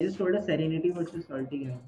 just told a Serenity versus Salty game.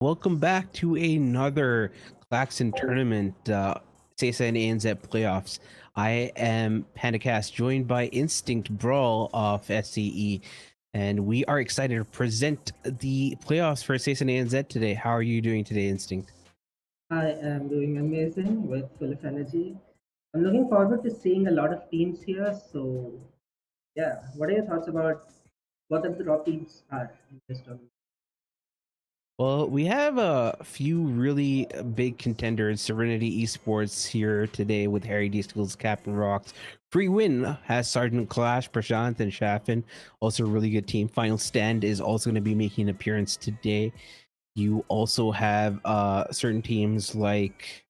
Welcome back to another Claxon tournament, SESA ANZ playoffs. I am Pandacast, joined by Instinct Brawl of SCE, and we are excited to present the playoffs for SESA ANZ today. How are you doing today, Instinct? I am doing amazing with full of energy. I'm looking forward to seeing a lot of teams here. So, yeah, what are your thoughts about what are the top teams are in this tournament? Well, we have a few really big contenders. Serenity Esports here today with Harry D. Skills, Captain Rocks. Free Win has Sergeant Clash, Prashant, and Shafin. Also a really good team. Final Stand is also going to be making an appearance today. You also have certain teams like,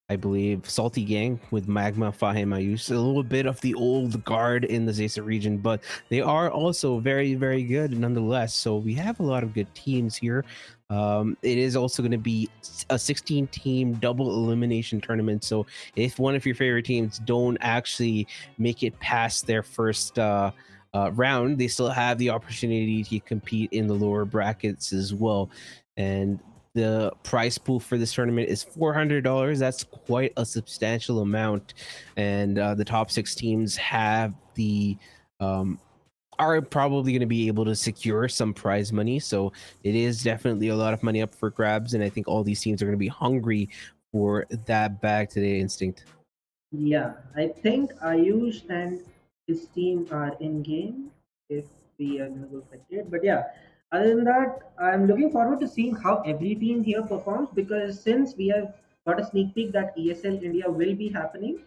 I believe, Salty Gang with Magma, Fahim, Ayus, a little bit of the old guard in the Zesa region, but they are also very, very good nonetheless. So we have a lot of good teams here. It is also going to be a 16-team double elimination tournament. So if one of your favorite teams don't actually make it past their first round, they still have the opportunity to compete in the lower brackets as well. And the prize pool for this tournament is $400. That's quite a substantial amount, and the top 6 teams have the are probably going to be able to secure some prize money. So it is definitely a lot of money up for grabs, and I think all these teams are going to be hungry for that bag today. Instinct. Yeah, I think Ayush and his team are in game if we are going to go affected. But yeah, other than that, I'm looking forward to seeing how every team here performs because since we have got a sneak peek that ESL India will be happening,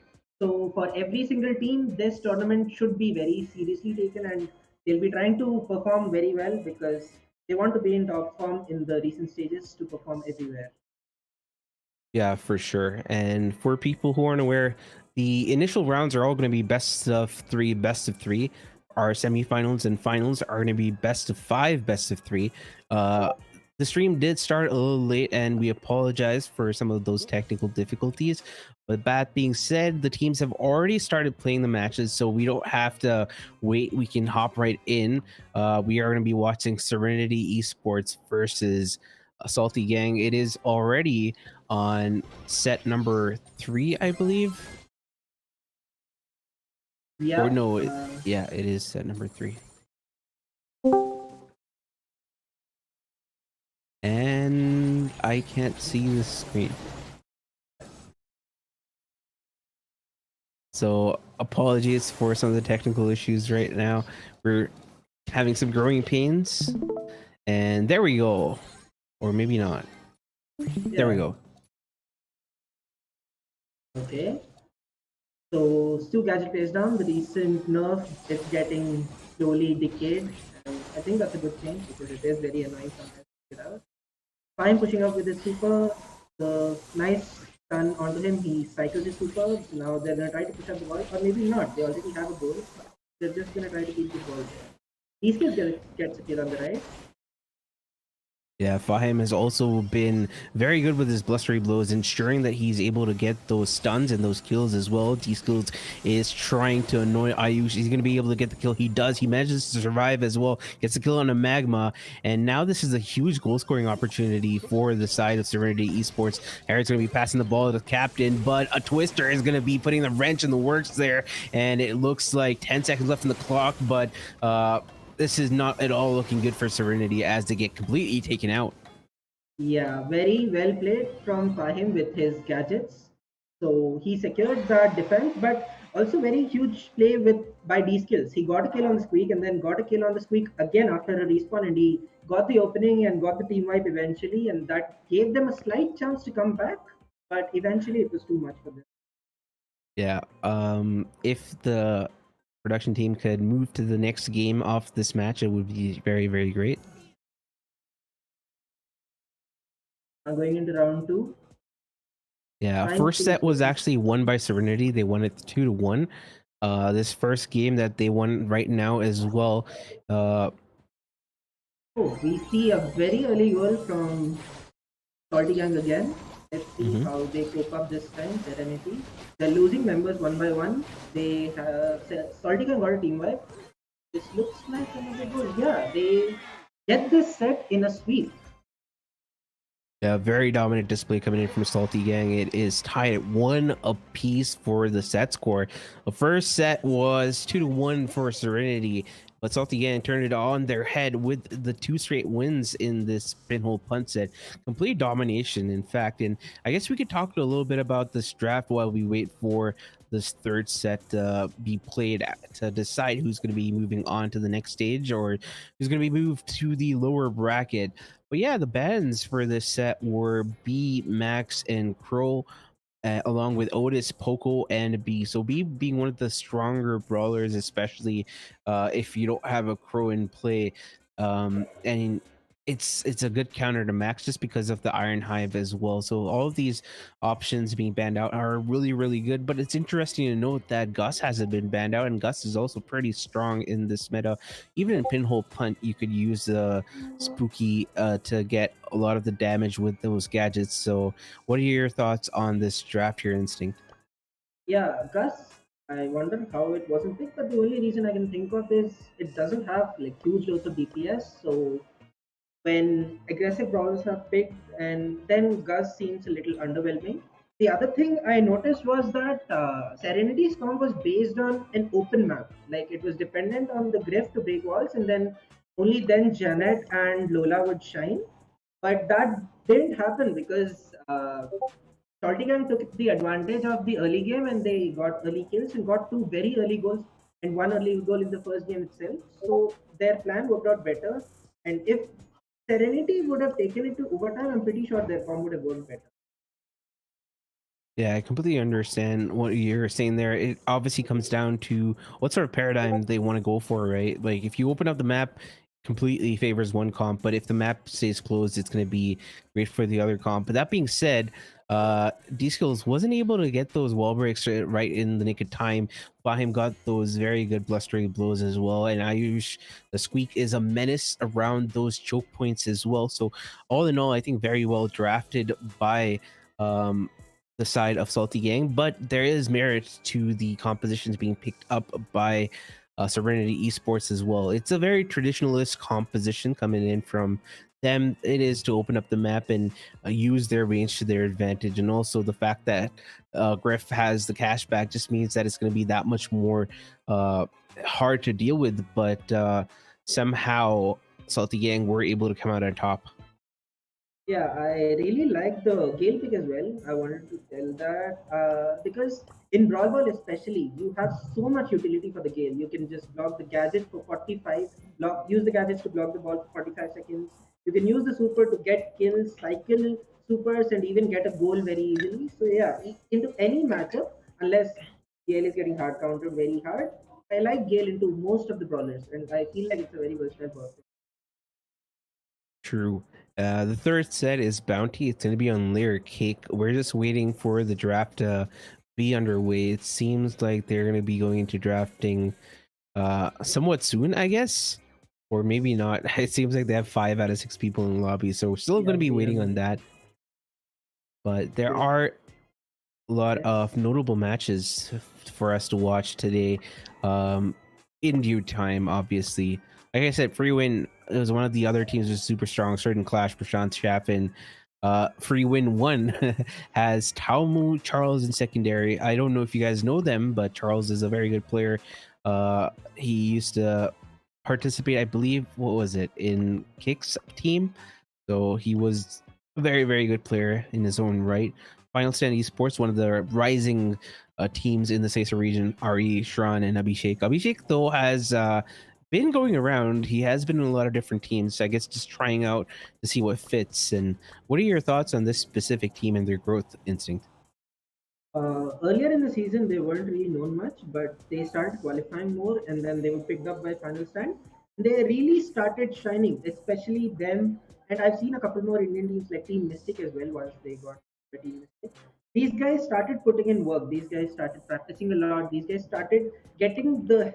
so for every single team, this tournament should be very seriously taken and they'll be trying to perform very well because they want to be in top form in the recent stages to perform everywhere. Yeah, for sure. And for people who aren't aware, the initial rounds are all going to be best of 3, best of 3. Our semifinals and finals are going to be best of 5, best of 3. The stream did start a little late, and we apologize for some of those technical difficulties. But that being said, the teams have already started playing the matches, so we don't have to wait. We can hop right in. We are going to be watching Serenity Esports versus Salty Gang. It is already on set number 3, I believe. Or Yeah, no, yeah, it is set number 3. And I can't see the screen. So apologies for some of the technical issues right now. We're having some growing pains. And there we go. Or maybe not. There we yeah. go. Okay. So Stu Gadget plays down. The recent nerf is getting slowly decayed. And I think that's a good thing because it is very annoying sometimes to get out. Fine pushing up with his super. The nice stun onto him. He cycles his super. Now they're gonna try to push up the ball, or maybe not. They already have a goal. They're just gonna try to keep the ball there. These kids gets a kill on the right. Yeah, Fahim has also been very good with his blustery blows, ensuring that he's able to get those stuns and those kills as well. D-Skills is trying to annoy Ayush. He's going to be able to get the kill. He does. He manages to survive as well. Gets the kill on a Magma. And now this is a huge goal-scoring opportunity for the side of Serenity Esports. Harry's going to be passing the ball to the captain, but a Twister is going to be putting the wrench in the works there. And it looks like 10 seconds left in the clock, but this is not at all looking good for Serenity as they get completely taken out. Yeah, very well played from Fahim with his gadgets. So he secured that defense, but also very huge play with by D skills. He got a kill on the squeak and then got a kill on the squeak again after a respawn, and he got the opening and got the team wipe eventually, and that gave them a slight chance to come back. But eventually, it was too much for them. Yeah. If the production team could move to the next game off this match, it would be very, very great. Now going into round two. Yeah, Trying first to set was play. actually won by Serenity. They won it 2-1. This first game that they won right now as well. Oh, we see a very early goal from Salty Gang again. Let's see how they cope up this time. Serenity. They're losing members one by one. They have Salty Gang got a team wipe. This looks like another goal. Yeah, they get this set in a sweep. Yeah, very dominant display coming in from Salty Gang. It is tied at one apiece for the set score. The first set was 2-1 for Serenity, but Salty Gang turned it on their head with the two straight wins in this pinhole punt set. Complete domination, in fact. And I guess we could talk a little bit about this draft while we wait for this third set to be played to decide who's going to be moving on to the next stage or who's going to be moved to the lower bracket. But yeah, the bans for this set were B, Max, and Crow, along with Otis, Poco, and B. So B being one of the stronger brawlers, especially if you don't have a Crow in play. And it's a good counter to Max just because of the Iron Hive as well. So all of these options being banned out are really, really good. But it's interesting to note that Gus hasn't been banned out, and Gus is also pretty strong in this meta. Even in Pinhole Punt, you could use the Spooky to get a lot of the damage with those gadgets. So what are your thoughts on this draft here, Instinct? Yeah, Gus, I wonder how it wasn't picked, but the only reason I can think of is it doesn't have like huge loads of DPS. So when aggressive brawlers are picked, and then Gus seems a little underwhelming. The other thing I noticed was that Serenity's comp was based on an open map. Like it was dependent on the Griff to break walls, and then only then Janet and Lola would shine. But that didn't happen because Salty Gang took the advantage of the early game and they got early kills and got two very early goals and one early goal in the first game itself. So their plan worked out better. And if Serenity would have taken it to overtime, I'm pretty sure their form would have worked better. Yeah, I completely understand what you're saying there. It obviously comes down to what sort of paradigm they want to go for, right? Like if you open up the map, completely favors one comp, but if the map stays closed, it's going to be great for the other comp. But that being said, D Skills wasn't able to get those wall breaks right in the nick of time. Fahim got those very good blustering blows as well, and Ayush, the Squeak, is a menace around those choke points as well. So all in all, I think very well drafted by the side of Salty Gang, but there is merit to the compositions being picked up by Serenity Esports as well. It's a very traditionalist composition coming in from them. It is to open up the map and use their range to their advantage, and also the fact that Griff has the cashback just means that it's going to be that much more hard to deal with. But somehow Salty Gang were able to come out on top. Yeah, I really like the Gale pick as well. I wanted to tell that because in Brawl Ball especially, you have so much utility for the Gale. You can just block the gadget for 45, use the gadgets to block the ball for 45 seconds. You can use the super to get kills, cycle supers, and even get a goal very easily. So yeah, into any matchup, unless Gale is getting hard countered very hard, I like Gale into most of the brawlers, and I feel like it's a very versatile person. True. The third set is Bounty. It's going to be on Layer Cake. We're just waiting for the draft to be underway. It seems like they're going to be going into drafting somewhat soon, I guess. Or maybe not. It seems like they have 5 out of 6 people in the lobby. So we're still going Yeah, to be they are waiting on very that. But there good. are a lot Yes. of notable matches for us to watch today, in due time, obviously. Like I said, Free Win, it was one of the other teams was super strong. Certain Clash, Prashant Chaffin. Free Win 1 has Talmu Charles in secondary. I don't know if you guys know them, but Charles is a very good player. He used to participate, I believe, what was it, in Kick's team? So he was a very, very good player in his own right. Final Stand Esports, one of the rising teams in the SESA region, Ari, Shran, and Abhishek. Abhishek, though, has been going around. He has been in a lot of different teams. So I guess just trying out to see what fits. And what are your thoughts on this specific team and their growth instinct? Earlier in the season, they weren't really known much, but they started qualifying more, and then they were picked up by Final Stand. They really started shining, especially them. And I've seen a couple more Indian teams like Team Mystic as well. Once they got the Team Mystic, these guys started putting in work. These guys started practicing a lot. These guys started getting the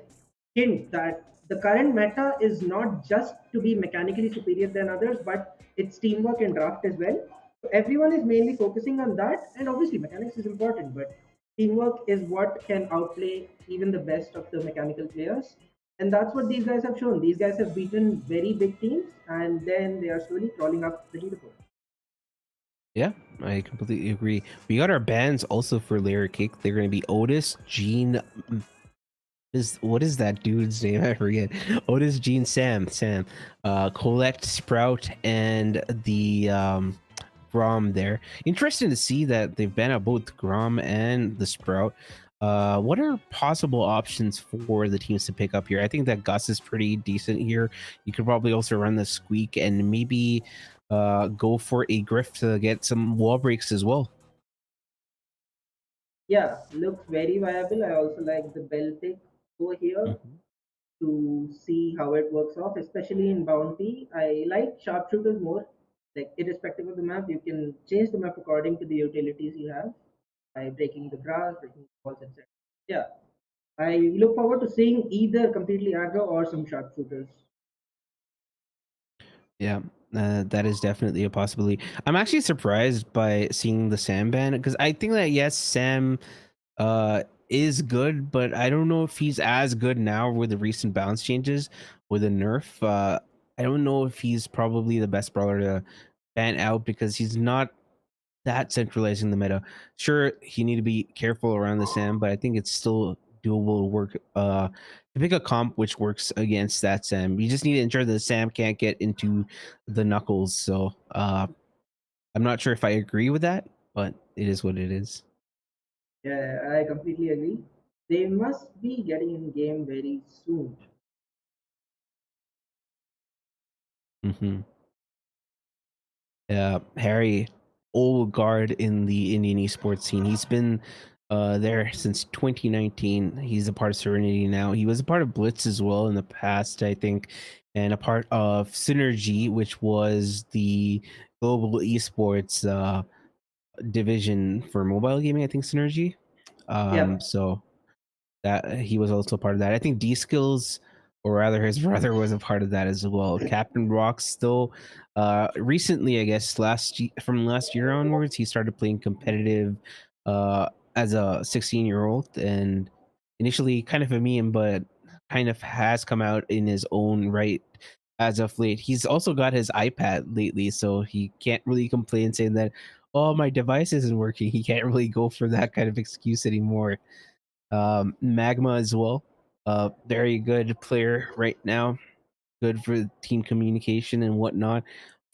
hint that the current meta is not just to be mechanically superior than others, but it's teamwork and draft as well. So everyone is mainly focusing on that, and obviously mechanics is important, but teamwork is what can outplay even the best of the mechanical players. And that's what these guys have shown. These guys have beaten very big teams, and then they are slowly crawling up the leaderboard. Yeah, I completely agree. We got our bans also for Layer Cake. They're going to be Otis, Gene. Is what is that dude's name? I forget. Otis, Gene, Sam, Collect, Sprout, and the Grom there. Interesting to see that they've banned out both Grom and the Sprout. What are possible options for the teams to pick up here? I think that Gus is pretty decent here. You could probably also run the Squeak and maybe go for a Griff to get some wall breaks as well. Yeah, looks very viable. I also like the bell pick over here Mhm. to see how it works off, especially in Bounty. I like sharpshooters more. Like, irrespective of the map, you can change the map according to the utilities you have by breaking the grass, breaking the walls, etc. Yeah, I look forward to seeing either completely aggro or some sharpshooters. Yeah, that is definitely a possibility. I'm actually surprised by seeing the Sam ban because I think that yes, Sam is good, but I don't know if he's as good now with the recent balance changes with the nerf. I don't know if he's probably the best brawler to ban out because he's not that centralizing the meta. Sure, you need to be careful around the Sam, but I think it's still doable to work to pick a comp which works against that Sam. You just need to ensure that the Sam can't get into the knuckles. So I'm not sure if I agree with that, but it is what it is. Yeah, I completely agree. They must be getting in game very soon. Mm-hmm. Harry, old guard in the Indian esports scene. He's been there since 2019. He's a part of Serenity now. He was a part of Blitz as well in the past, I think, and a part of Synergy, which was the global esports division for mobile gaming. I think Synergy. Yeah. So that he was also part of that. I think D Skills, or rather his brother, was a part of that as well. Captain Rock still, recently, I guess from last year onwards, he started playing competitive as a 16-year-old, and initially kind of a meme, but kind of has come out in his own right as of late. He's also got his iPad lately, so he can't really complain saying that, oh, my device isn't working. He can't really go for that kind of excuse anymore. Magma as well. Very good player right now. Good for team communication and whatnot.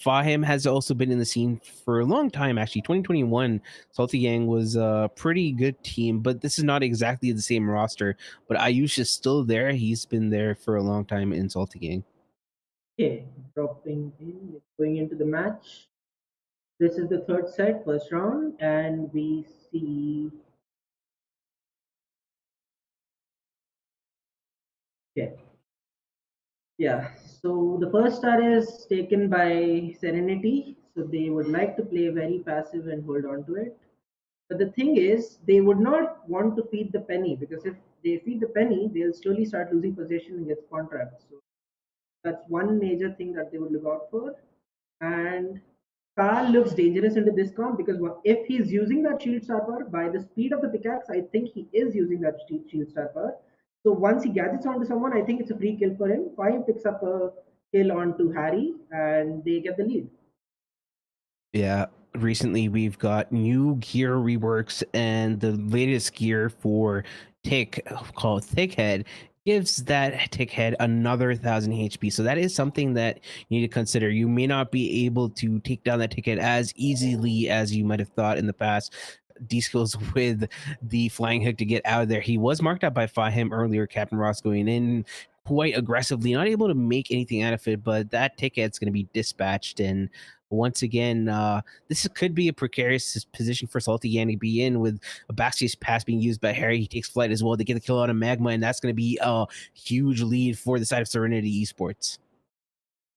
Fahim has also been in the scene for a long time, actually. 2021, Salty Gang was a pretty good team, but this is not exactly the same roster. But Ayush is still there. He's been there for a long time in Salty Gang. Okay, dropping in, going into the match. This is the third set, first round, and we see. Okay, yeah. So the first star is taken by Serenity. So they would like to play very passive and hold on to it. But the thing is, they would not want to feed the penny because if they feed the penny, they'll slowly start losing possession and get spawn trapped. So that's one major thing that they would look out for. And Carl looks dangerous into this comp because if he's using that shield star power by the speed of the pickaxe, I think he is using that shield star power. So once he gadgets onto someone, I think it's a free kill for him. Fine picks up a kill onto Harry, and they get the lead. Yeah, recently we've got new gear reworks, and the latest gear for Tick called Thickhead gives that Tick head another 1,000 HP. So that is something that you need to consider. You may not be able to take down that ticket as easily as you might have thought in the past. D skills with the flying hook to get out of there. He was marked up by Fahim earlier, Captain Ross going in quite aggressively, not able to make anything out of it, but that ticket's going to be dispatched. And once again, this could be a precarious position for Salty Yan to be in with a backstage pass being used by Harry. He takes flight as well. They get the kill out of Magma, and that's going to be a huge lead for the side of Serenity Esports.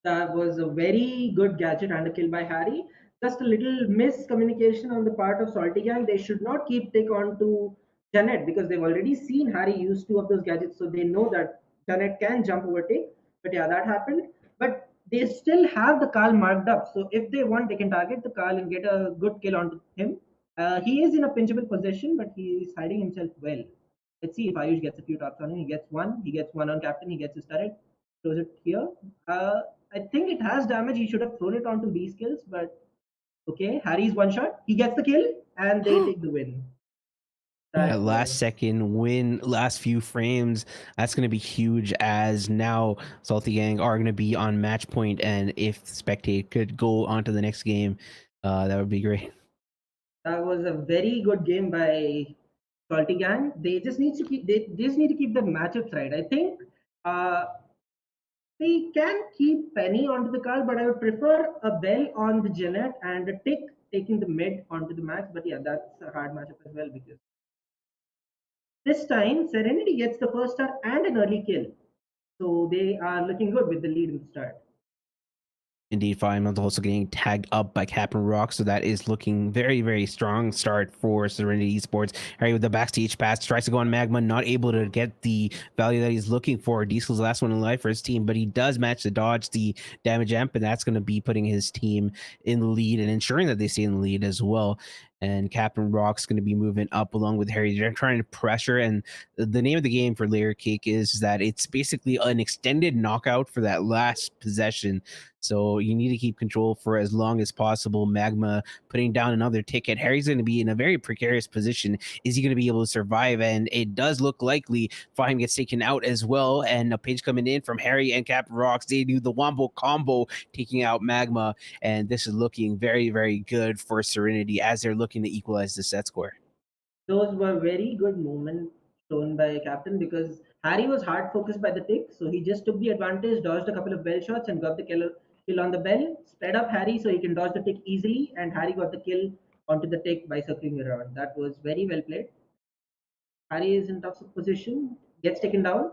That was a very good gadget and a kill by Harry. Just a little miscommunication on the part of Salty Gang. They should not keep Tick on to Janet because they've already seen Harry use two of those gadgets, so they know that Janet can jump over Tick. But yeah, that happened. But they still have the Carl marked up, so if they want, they can target the Carl and get a good kill onto him. He is in a pinchable position, but he is hiding himself well. Let's see if Ayush gets a few taps on him. He gets one. He gets one on Captain. He gets his turret. Throws it here. I think it has damage. He should have thrown it onto B skills, but Okay, Harry's one shot. He gets the kill, and they take the win. Yeah, That last was second win, last few frames. That's going to be huge as now Salty Gang are going to be on match point, and if Spectate could go on to the next game, that would be great. that was a very good game by Salty Gang. They just need to keep the matchups right. I think uh, they can keep Penny onto the card, but I would prefer a Bell on the Janet and a Tick taking the mid onto the max. But yeah, that's a hard matchup as well because this time Serenity gets the first star and an early kill. So they are looking good with the lead in the start. Indeed, Fireman's also getting tagged up by Captain Rock, so that is looking very, very strong start for Serenity Esports. Harry with the backstage pass tries to go on Magma, not able to get the value that he's looking for. Diesel's last one in life for his team, but he does match to dodge the damage amp, and that's going to be putting his team in the lead and ensuring that they stay in the lead as well. And Captain Rock's going to be moving up along with Harry. They're trying to pressure, and the name of the game for Layer Cake is that it's basically an extended knockout for that last possession. So you need to keep control for as long as possible. Magma putting down another ticket. Harry's going to be in a very precarious position. Is he going to be able to survive? And it does look likely Fahim gets taken out as well. And a page coming in from Harry and Captain Rocks. They do the Wombo combo, taking out Magma. And this is looking very, very good for Serenity as they're looking to equalize the set score. Those were very good movements shown by Captain because Harry was hard focused by the tick, so he just took the advantage, dodged a couple of bell shots, and got the kill on the bell. Sped up Harry so he can dodge the tick easily, and Harry got the kill onto the tick by circling around. That was very well played. Harry is in tough position, gets taken down.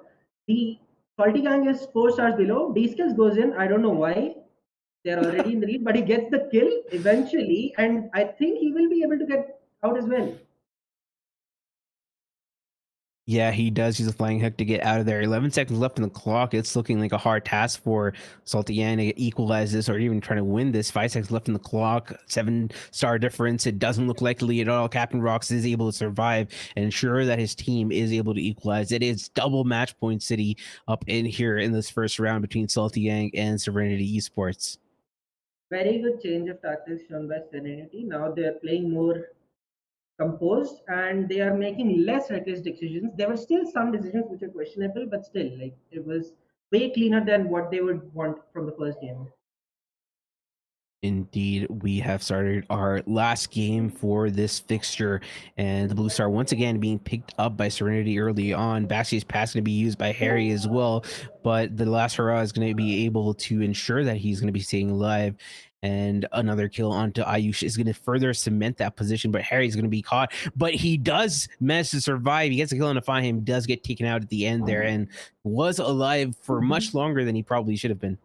The Salty Gang is 4 stars below. D Skills goes in. I don't know why. They're already in the lead, but he gets the kill eventually, and I think he will be able to get out as well. Yeah, he does use a flying hook to get out of there. 11 seconds left in the clock. It's looking like a hard task for Salty Yan to equalize this or even try to win this. 5 seconds left in the clock. 7-star difference. It doesn't look likely at all. Captain Rocks is able to survive and ensure that his team is able to equalize. It is double match point city up in here in this first round between Salty Yang and Serenity Esports. Very good change of tactics shown by Serenity. Now they are playing more composed and they are making less reckless decisions. There were still some decisions which are questionable, but still, like it was way cleaner than what they would want from the first game. Indeed, we have started our last game for this fixture, and the Blue Star once again being picked up by Serenity early on. Backstage pass going to be used by Harry as well, but the last hurrah is going to be able to ensure that he's going to be staying alive. And another kill onto Ayush is going to further cement that position, but Harry's going to be caught. But he does manage to survive. He gets a kill on to find him, does get taken out at the end there, and was alive for much longer than he probably should have been.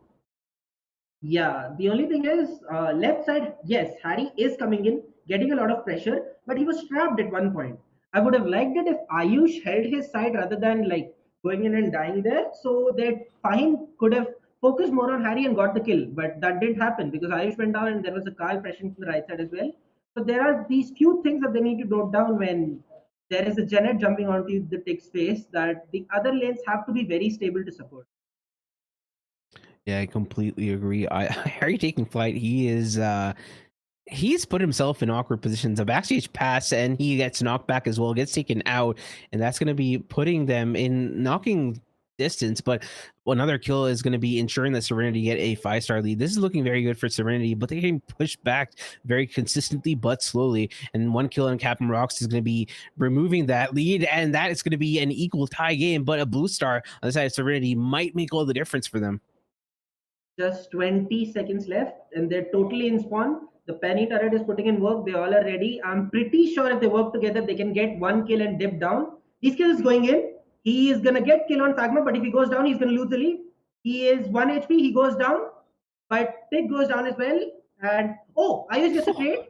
Yeah, the only thing is, left side, yes, Harry is coming in, getting a lot of pressure, but he was trapped at one point. I would have liked it if Ayush held his side rather than like going in and dying there, so that Fahim could have focused more on Harry and got the kill. But that didn't happen because Ayush went down and there was a Carl pressing from the right side as well. So there are these few things that they need to note down when there is a Janet jumping onto the tick space that the other lanes have to be very stable to support. Yeah, I completely agree. Harry taking flight, he's put himself in awkward positions. A backstage pass and he gets knocked back as well, gets taken out, and that's going to be putting them in knocking distance. But another kill is going to be ensuring that Serenity get a 5-star lead. This is looking very good for Serenity, but they're getting pushed back very consistently but slowly. And one kill on Captain Rocks is going to be removing that lead, and that is going to be an equal tie game. But a blue star on the side of Serenity might make all the difference for them. Just 20 seconds left and they're totally in spawn. The penny turret is putting in work. They all are ready. I'm pretty sure if they work together, they can get one kill and dip down. This kill is going in. He is going to get kill on Fagma, but if he goes down, he's going to lose the lead. He is 1 HP. He goes down, but Tick goes down as well. And oh, Ayush gets a trade.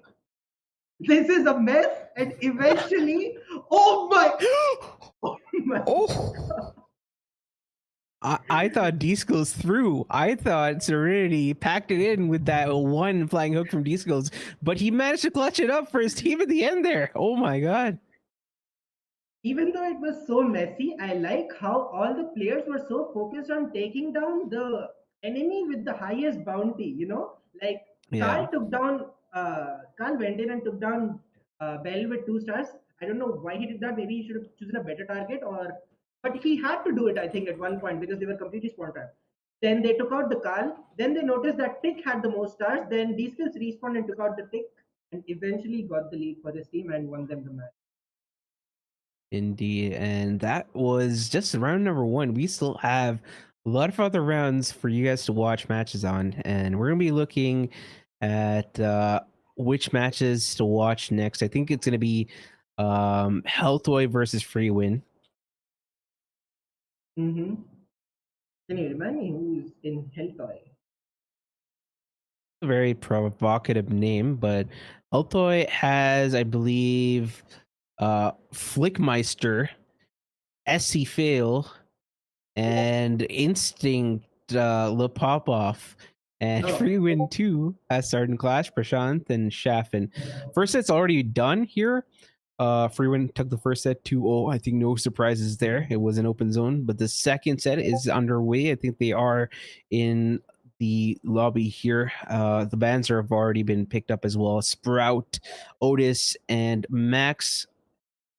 This is a mess. And eventually, oh my, oh my. Oh. I thought D-Skills through. I thought Serenity packed it in with that one flying hook from D-Skills, but he managed to clutch it up for his team at the end there. Oh my god. Even though it was so messy, I like how all the players were so focused on taking down the enemy with the highest bounty. Like Yeah. Carl took down Khan went in and took down Bell with 2 stars. I don't know why he did that. Maybe he should have chosen a better target, or but he had to do it. I think at one point because they were completely spawn trapped. Then they took out the Carl. Then they noticed that Tick had the most stars. Then D-Skills respawned and took out the Tick, and eventually got the lead for this team and won them the match. Indeed. And that was just round number one. We still have a lot of other rounds for you guys to watch matches on. And we're going to be looking at which matches to watch next. I think it's going to be Healthway versus Free Win. Mm-hmm. Can you remind me who's in Helltoy? A very provocative name, but Healthway has, I believe, Flickmeister, SC Fail, and Instinct Le Popoff. And Oh, Free Win 2 has Sergeant Clash, Prashant, and Shaffin. First set's already done here. Free Win took the first set 2-0. I think no surprises there. It was an open zone. But the second set is underway. I think they are in the lobby here. The bans have already been picked up as well. Sprout, Otis, and Max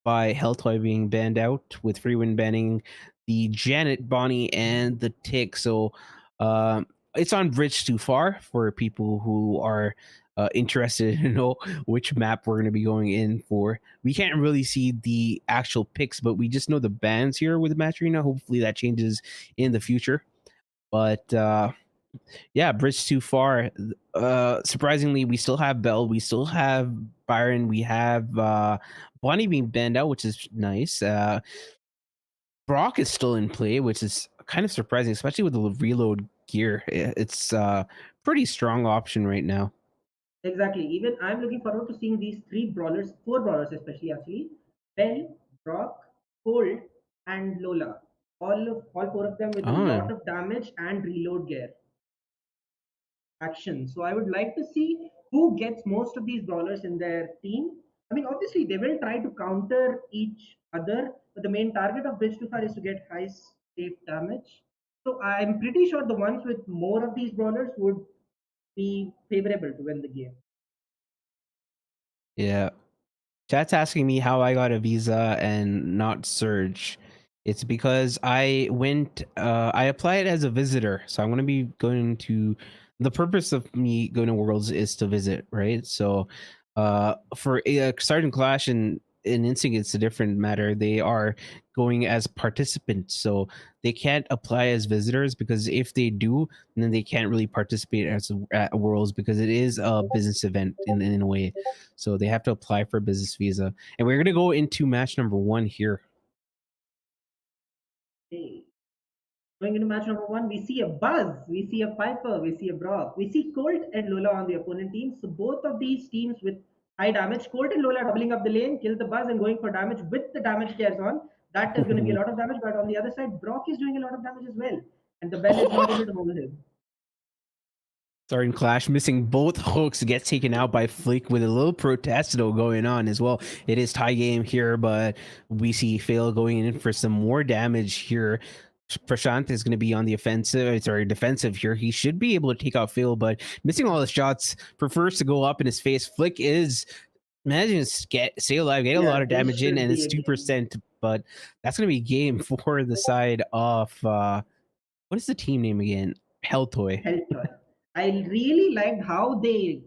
by Helltoy being banned out, with Free Win banning the Janet, Bonnie, and the Tick. So it's on Bridge Too Far for people who are interested to know which map we're going to be going in for. We can't really see the actual picks, but we just know the bans here with Matcherino. Hopefully that changes in the future. But yeah, Bridge Too Far. Surprisingly, we still have Bell, we still have Byron, we have Bonnie being banned out, which is nice. Brock is still in play, which is kind of surprising, especially with the reload gear. It's a pretty strong option right now. exactly. Even I'm looking forward to seeing these four brawlers especially actually. Bell, Brock, Cold, and Lola. All four of them with a Oh, lot of damage and reload gear action. So I would like to see who gets most of these brawlers in their team. I mean, obviously they will try to counter each other, but the main target of Bridge to Far is to get high safe damage. So I'm pretty sure the ones with more of these brawlers would be favorable to win the game. yeah. Chat's asking me how I got a visa and not Surge. It's because I applied as a visitor. So I'm going to be going to, the purpose of me going to Worlds is to visit, right? So for Sergeant Clash and Instinct, it's a different matter. They are going as participants. So they can't apply as visitors, because if they do, then they can't really participate at Worlds, because it is a business event in a way. So they have to apply for a business visa. And we're going to go into match number one here. Okay. Going into match number one, we see a Buzz, we see a Piper, we see a Brock, we see Colt and Lola on the opponent team. So both of these teams with high damage. Colt and Lola doubling up the lane, kill the Buzz and going for damage with the damage gears on. That is going to be a lot of damage. But on the other side, Brock is doing a lot of damage as well. And the Bell is not able to hold him. Sergeant Clash missing both hooks, gets taken out by Flick with a little protest though going on as well. It is tie game here, but we see Fail going in for some more damage here. Prashant is going to be on the defensive here. He should be able to take out Fail, but missing all the shots, prefers to go up in his face. Flick is managing to stay alive, get a lot Yeah, of this damage in, should and be it's a game. 2%, but that's going to be game for the side of, what is the team name again? Helltoy. Helped her. I really liked how they,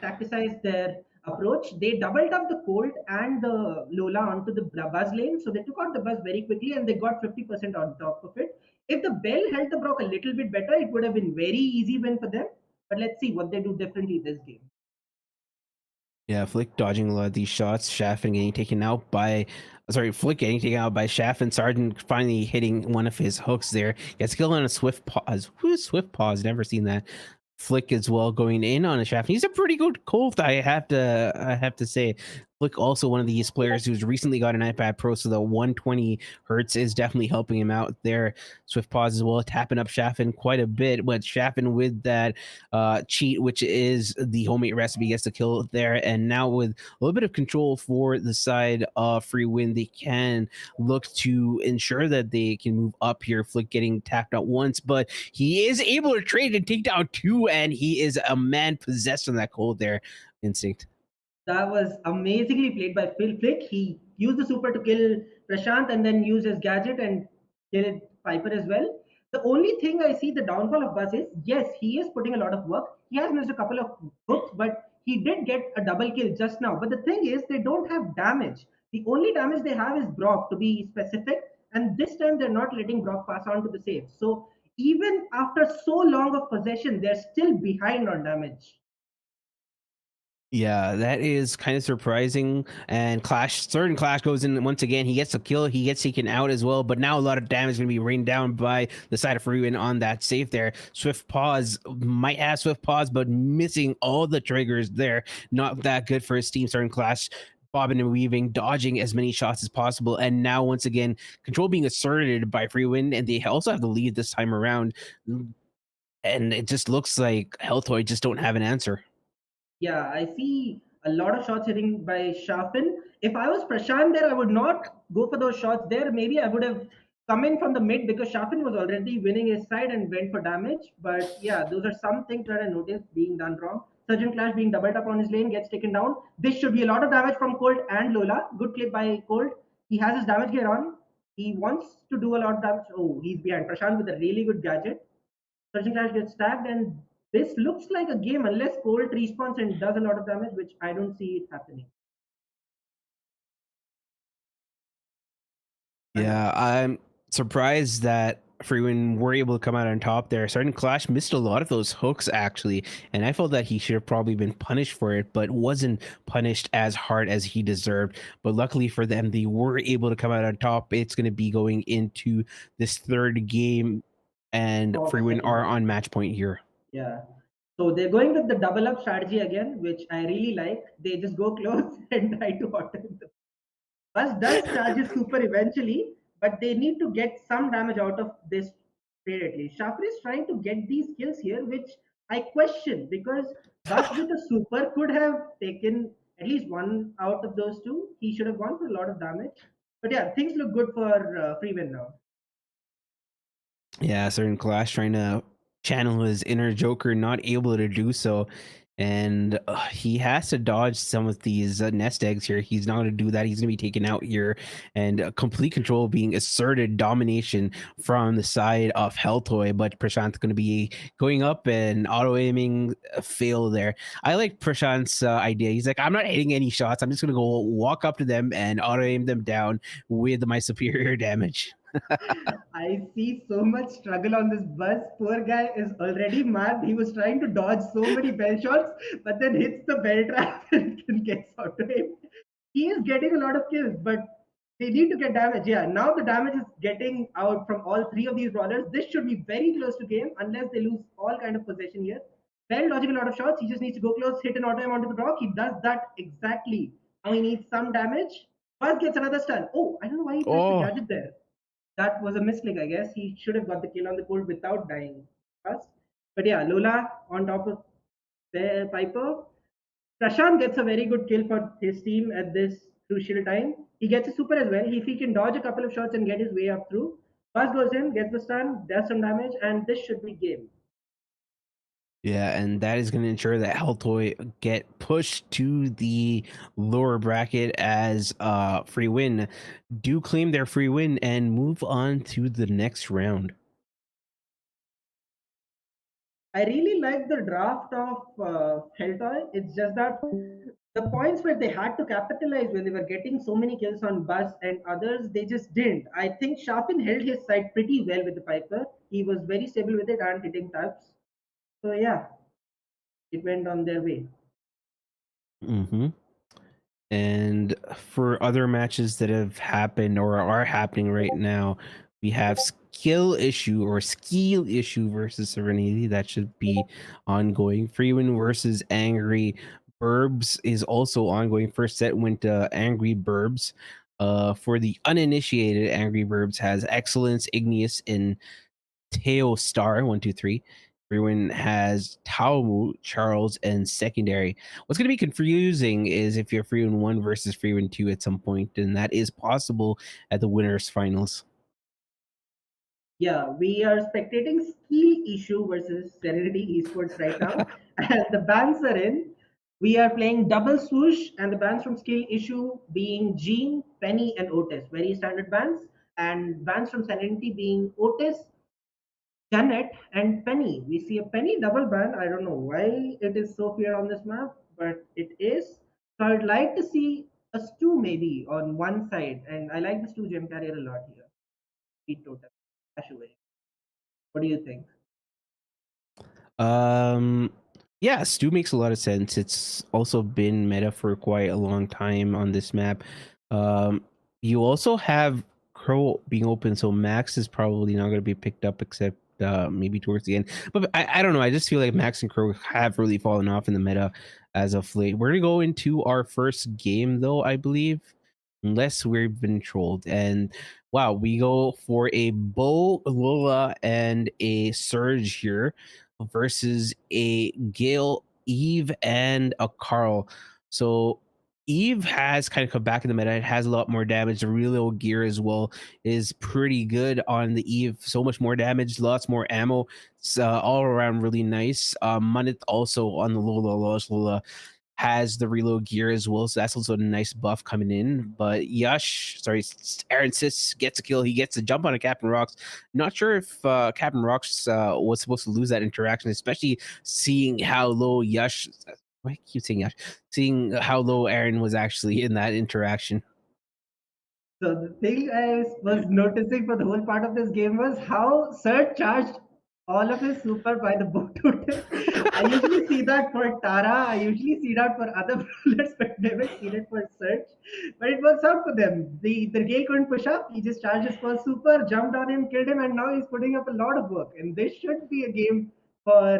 tacticized their approach. They doubled up the Colt and the Lola onto the Buzz lane. So they took out the Buzz very quickly and they got 50% on top of it. If the Bell held the Brock a little bit better, it would have been very easy win for them. But let's see what they do differently this game. Yeah, Flick dodging a lot of these shots. Shaffin getting taken out by, Flick getting taken out by Shaffin. Sergeant finally hitting one of his hooks there. Gets killed on a swift pause. Who's swift pause? Never seen that. Flick as well going in on a Shaffin. He's a pretty good Colt, I have to say. Flick also one of these players who's recently got an iPad Pro, so the 120 hertz is definitely helping him out there. Swift pause as well, tapping up Shaffin quite a bit, but Shaffin with that cheat, which is the homemade recipe, gets the kill there. And now with a little bit of control for the side of Free Win, they can look to ensure that they can move up here. Flick getting tapped out once, but he is able to trade and take down two, and he is a man possessed on that cold there. Instinct. That was amazingly played by Phil Flick. He used the super to kill Prashant and then used his gadget and killed Piper as well. The only thing I see the downfall of Buzz is yes, he is putting a lot of work. He has missed a couple of hooks, but he did get a double kill just now. But the thing is, they don't have damage. The only damage they have is Brock, to be specific. And this time they're not letting Brock pass on to the safe. So even after so long of possession, they're still behind on damage. Yeah, that is kind of surprising. And certain Clash goes in once again. He gets a kill. He gets taken out as well. But now a lot of damage is going to be rained down by the side of Freeman on that safe there. Swift pause might have Swift pause, but missing all the triggers there. Not that good for his team. Certain Clash bobbing and weaving, dodging as many shots as possible. And now, once again, control being asserted by Freewind, and they also have the lead this time around. And it just looks like Healthroy just don't have an answer. Yeah, I see a lot of shots hitting by Shafin. If I was Prashant there, I would not go for those shots there. Maybe I would have come in from the mid because Shafin was already winning his side and went for damage. But yeah, those are some things that I noticed being done wrong. Surgeon Clash being doubled up on his lane gets taken down. This should be a lot of damage from Colt and Lola. Good play by Colt. He has his damage gear on. He wants to do a lot of damage. Oh, he's behind. Prashant with a really good gadget. Surging Clash gets tagged, and this looks like a game unless Colt respawns and does a lot of damage, which I don't see it happening. Yeah, I'm surprised that Freeman were able to come out on top there. Certain Clash missed a lot of those hooks actually, and I felt that he should have probably been punished for it, but wasn't punished as hard as he deserved. But luckily for them, they were able to come out on top. It's going to be going into this third game, and Of Freeman second are half. on match point here. Yeah. So they're going with the double up strategy again, which I really like. They just go close and try to auto him. Bus does charge his super eventually, but they need to get some damage out of this trade at least. Shafri is trying to get these kills here, which I question because Bus with a super could have taken at least one out of those two. He should have gone for a lot of damage. But yeah, things look good for Freeman now. Yeah, certain Clash trying to channel his inner Joker, not able to do so. And he has to dodge some of these nest eggs here. He's not going to do that. He's going to be taken out here, and complete control being asserted, domination from the side of Helltoy. But Prashant's going to be going up and auto aiming fail there. I like Prashant's idea. He's like, I'm not hitting any shots. I'm just going to go walk up to them and auto aim them down with my superior damage. I see so much struggle on this bus. Poor guy is already mad. He was trying to dodge so many bell shots, but then hits the bell trap and gets out of him. He is getting a lot of kills, but they need to get damage. Yeah, now the damage is getting out from all three of these brawlers. This should be very close to game unless they lose all kind of possession here. Bell dodging a lot of shots. He just needs to go close, hit an auto aim onto the rock. He does that exactly. Now he needs some damage. Buzz gets another stun. Oh, I don't know why he pressed the Oh, gadget there. That was a mistake, I guess. He should have got the kill on the cold without dying first. But yeah, Lola on top of the Piper. Prashant gets a very good kill for his team at this crucial time. He gets a super as well. If he can dodge a couple of shots and get his way up through, Buzz goes in, gets the stun, does some damage, and this should be game. yeah, and that is going to ensure that Helltoy get pushed to the lower bracket as free win do claim their free win and move on to the next round. I really like the draft of Helltoy. It's just that the points where they had to capitalize when they were getting so many kills on Buzz and others, they just didn't. I think Sharpin held his side pretty well with the Piper. He was very stable with it and hitting taps. So yeah, it went on their way. Mm-hmm. And for other matches that have happened or are happening right now, we have skill issue or skill issue versus Serenity. That should be ongoing. Freeman versus Angry. Burbs is also ongoing. First set went to Angry Burbs. For the uninitiated, Angry Burbs has Excellence, Igneous, and Teo Star 123. Everyone has Taumu, Charles, and Secondary. What's going to be confusing is if you're free win 1 versus free win 2 at some point, and that is possible at the winners finals. Yeah, we are spectating Skill Issue versus Serenity Esports right now, and the bans are in. We are playing double swoosh, and the bans from Skill Issue being Gene, Penny, and Otis. Very standard bans. And bans from Serenity being Otis, Janet, and Penny. We see a Penny double ban. I don't know why it is so clear on this map, but it is. So I'd like to see a Stu maybe on one side, and I like the Stu gem carrier a lot here. Speed totem. Dash away. What do you think? Um, yeah, Stu makes a lot of sense. It's also been meta for quite a long time on this map. You also have Crow being open, so Max is probably not going to be picked up except maybe towards the end. But I don't know. I just feel like Max and Crow have really fallen off in the meta as of late. We're going to go into our first game, though, I believe, unless we've been trolled. And wow, we go for a Bo, Lola, and a Surge here versus a Gale, Eve, and a Carl. So Eve has kind of come back in the meta. It has a lot more damage. The reload gear as well is pretty good on the Eve. So much more damage, lots more ammo. It's all around really nice. Munith also on the Lola has the reload gear as well, so that's also a nice buff coming in. But Aaron Sis gets a kill. He gets a jump on a Captain Rocks. Not sure if Captain Rocks was supposed to lose that interaction, especially seeing how low Yash. Why I keep saying Yash? Seeing how low Aaron was actually in that interaction. So the thing I was noticing for the whole part of this game was how Sir charged all of his super by the bow totem. I usually see that for Tara, I usually see that for other brawlers, but never seen it for Surge. But it works out for them. The Gale couldn't push up, he just charged his first super, jumped on him, killed him, and now he's putting up a lot of work. And this should be a game for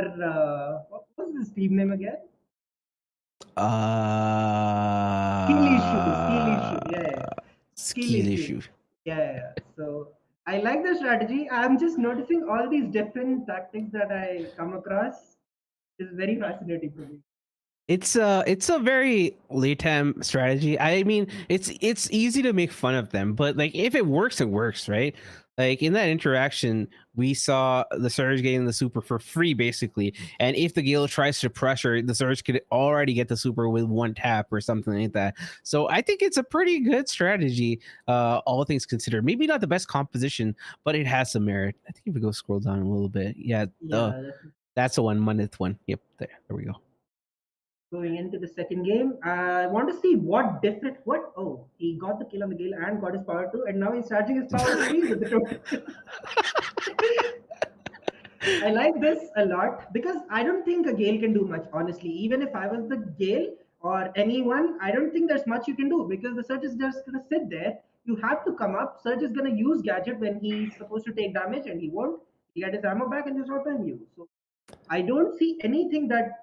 what was his team name again? Skill issue, skill issue, yeah. Skill Skill issue. issue. Yeah. So I like the strategy. I'm just noticing all these different tactics that I come across. Is very fascinating for me. It's a very late-time strategy. I mean, it's easy to make fun of them, but like if it works, it works, right? Like in that interaction, we saw the Surge getting the super for free, basically. And if the Gale tries to pressure, the Surge could already get the super with one tap or something like that. So I think it's a pretty good strategy, all things considered. Maybe not the best composition, but it has some merit. I think if we go scroll down a little bit, yeah, Yeah. that's the one, Month one. Yep, there we go. Going into the second game, I want to see what different. What? Oh, he got the kill on the Gale and got his power 2, and now he's charging his power 3 with the total. I like this a lot because I don't think a Gale can do much, honestly. Even if I was the Gale or anyone, I don't think there's much you can do because the Surge is just going to sit there. You have to come up. Surge is going to use Gadget when he's supposed to take damage and he won't. He get his ammo back and just auto you. So I don't see anything that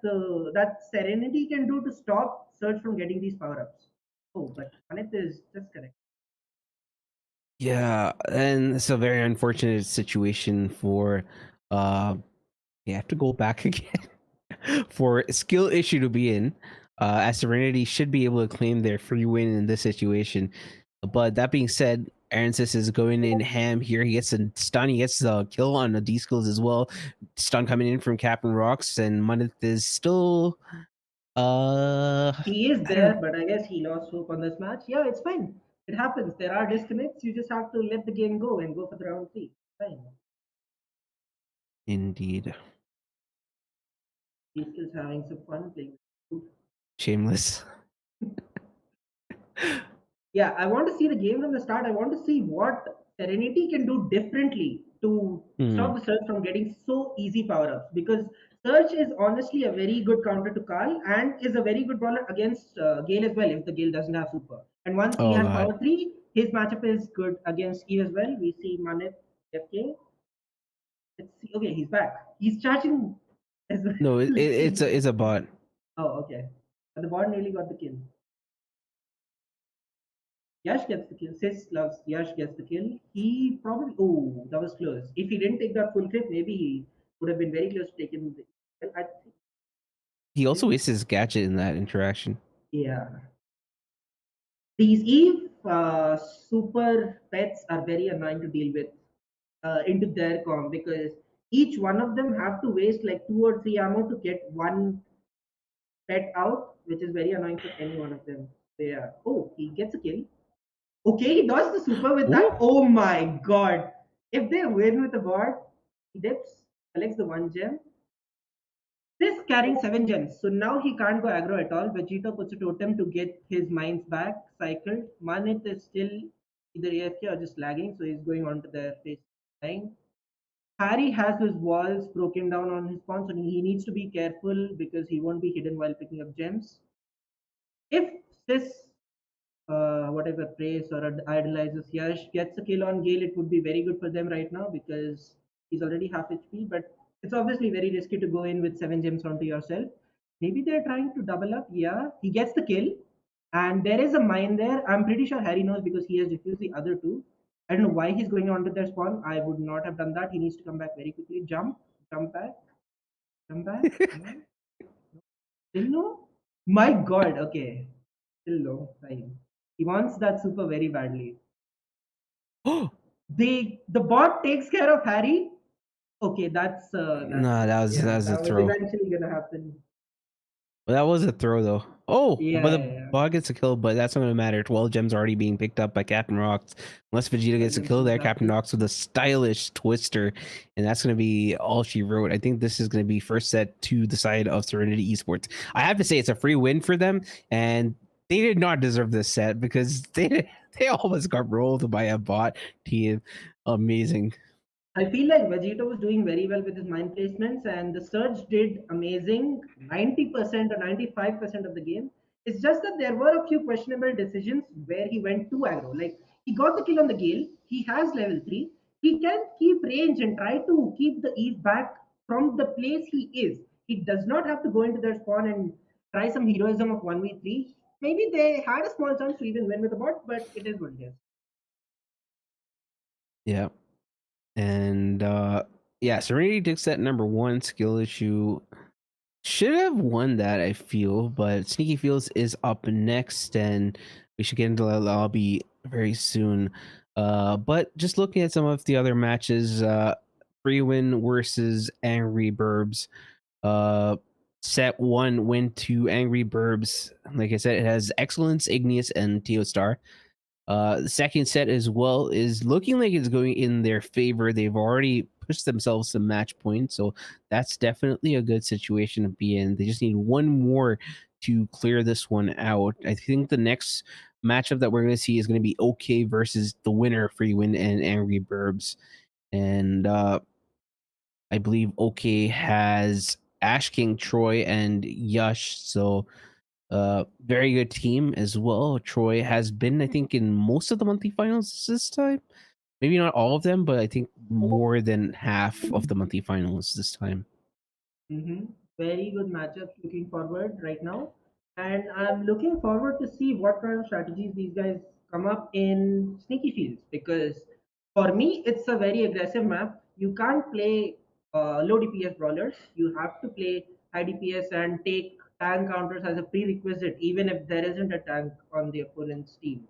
Serenity can do to stop Surge from getting these power ups. Oh, but Anit is just correct. Yeah, and it's a very unfortunate situation for you have to go back again for skill issue to be in. As Serenity should be able to claim their free win in this situation. But that being said, Aransis is going in ham here. He gets a stun. He gets a kill on the D skills as well. Stun coming in from Captain Rocks, and Munith is still He is I don't there, but I guess he lost hope on this match. Yeah, it's fine. It happens. There are disconnects. You just have to let the game go and go for the round three. Fine. indeed. He's still having some fun playing. Shameless. Yeah, I want to see the game from the start. I want to see what Serenity can do differently to stop the Surge from getting so easy power ups. Because Surge is honestly a very good counter to Carl and is a very good brawler against Gale as well if the Gale doesn't have super. And once he Oh has god. power 3, his matchup is good against Eve as well. We see Manit FK. Let's see. Okay, he's back. He's charging as well. No, it's a bot. Oh, okay. But the bot nearly got the kill. Yash gets the kill. Sis loves Yash gets the kill. He probably oh that was close. If he didn't take that full clip, maybe he would have been very close to taking the well, I He also think wastes his gadget in that interaction. yeah. These Eve super pets are very annoying to deal with into their com because each one of them have to waste like 2 or 3 ammo to get one pet out, which is very annoying for any one of them. So yeah. Oh, he gets a kill. Okay, he dodged the super with Ooh. that. Oh my god. If they win with the board, he dips, collects the 1 gem. This carrying 7 gems. So now he can't go aggro at all. Vegeta puts a totem to get his mines back, cycled. Manit is still either AFK or just lagging, so he's going on to their face line. Harry has his walls broken down on his pawn, so he needs to be careful because he won't be hidden while picking up gems. If this whatever praise or idolizes Yash gets a kill on Gale, it would be very good for them right now because he's already half HP. But it's obviously very risky to go in with 7 gems onto yourself. Maybe they're trying to double up. Yeah, he gets the kill, and there is a mine there. I'm pretty sure Harry knows because he has defused the other two. I don't know why he's going onto their spawn. I would not have done that. He needs to come back very quickly. Jump back, jump back. No, still no. My God. Okay, still no. Fine. He wants that super very badly. The bot takes care of Harry. Okay, that's No, that yeah, was a that was throw. eventually gonna happen. Well, that was a throw though. Oh, Yeah, but the yeah, yeah. bot gets a kill, but that's not gonna matter. 12 gems already being picked up by Captain Rocks. Unless Vegeta gets a Williams kill comes there, back Captain to Rocks with a stylish twister, and that's gonna be all she wrote. I think this is gonna be first set to the side of Serenity Esports. I have to say it's a free win for them, and they did not deserve this set because they almost got rolled by a bot team. Amazing. I feel like Vegeta was doing very well with his mine placements, and the Surge did amazing 90% or 95% of the game. It's just that there were a few questionable decisions where he went too aggro. Like, he got the kill on the Gale, he has level 3, he can keep range and try to keep the Eve back from the place he is. He does not have to go into their spawn and try some heroism of 1v3. Maybe they had a small chance to even win with the bot, but it is what it is. Yeah. And yeah, Serenity takes that number one skill issue. Should have won that, I feel, but Sneaky Fields is up next, and we should get into the lobby very soon. But just looking at some of the other matches, Freewin versus Angry Burbs. Set one went to Angry Burbs. Like I said, it has Excellence, Igneous, and Teostar. The second set as well is looking like it's going in their favor. They've already pushed themselves some match points, so that's definitely a good situation to be in. They just need one more to clear this one out. I think the next matchup that we're going to see is going to be OK versus the winner, Freewin and Angry Burbs. And I believe OK has Ash King, Troy, and Yush. So very good team as well. Troy has been, I think, in most of the monthly finals this time. Maybe not all of them, but I think more than half of the monthly finals this time. Mm-hmm. Very good matchups looking forward right now. And I'm looking forward to see what kind of strategies these guys come up in Sneaky Fields because for me, it's a very aggressive map. You can't play low DPS brawlers. You have to play high DPS and take tank counters as a prerequisite, even if there isn't a tank on the opponent's team.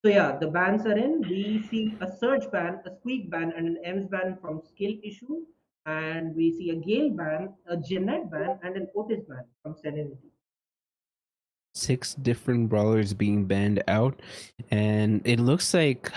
So yeah, the bans are in. We see a Surge ban, a Squeak ban, and an Ems ban from skill issue. And we see a Gale ban, a Jeanette ban, and an Otis ban from Serenity. 6 different brawlers being banned out, and it looks like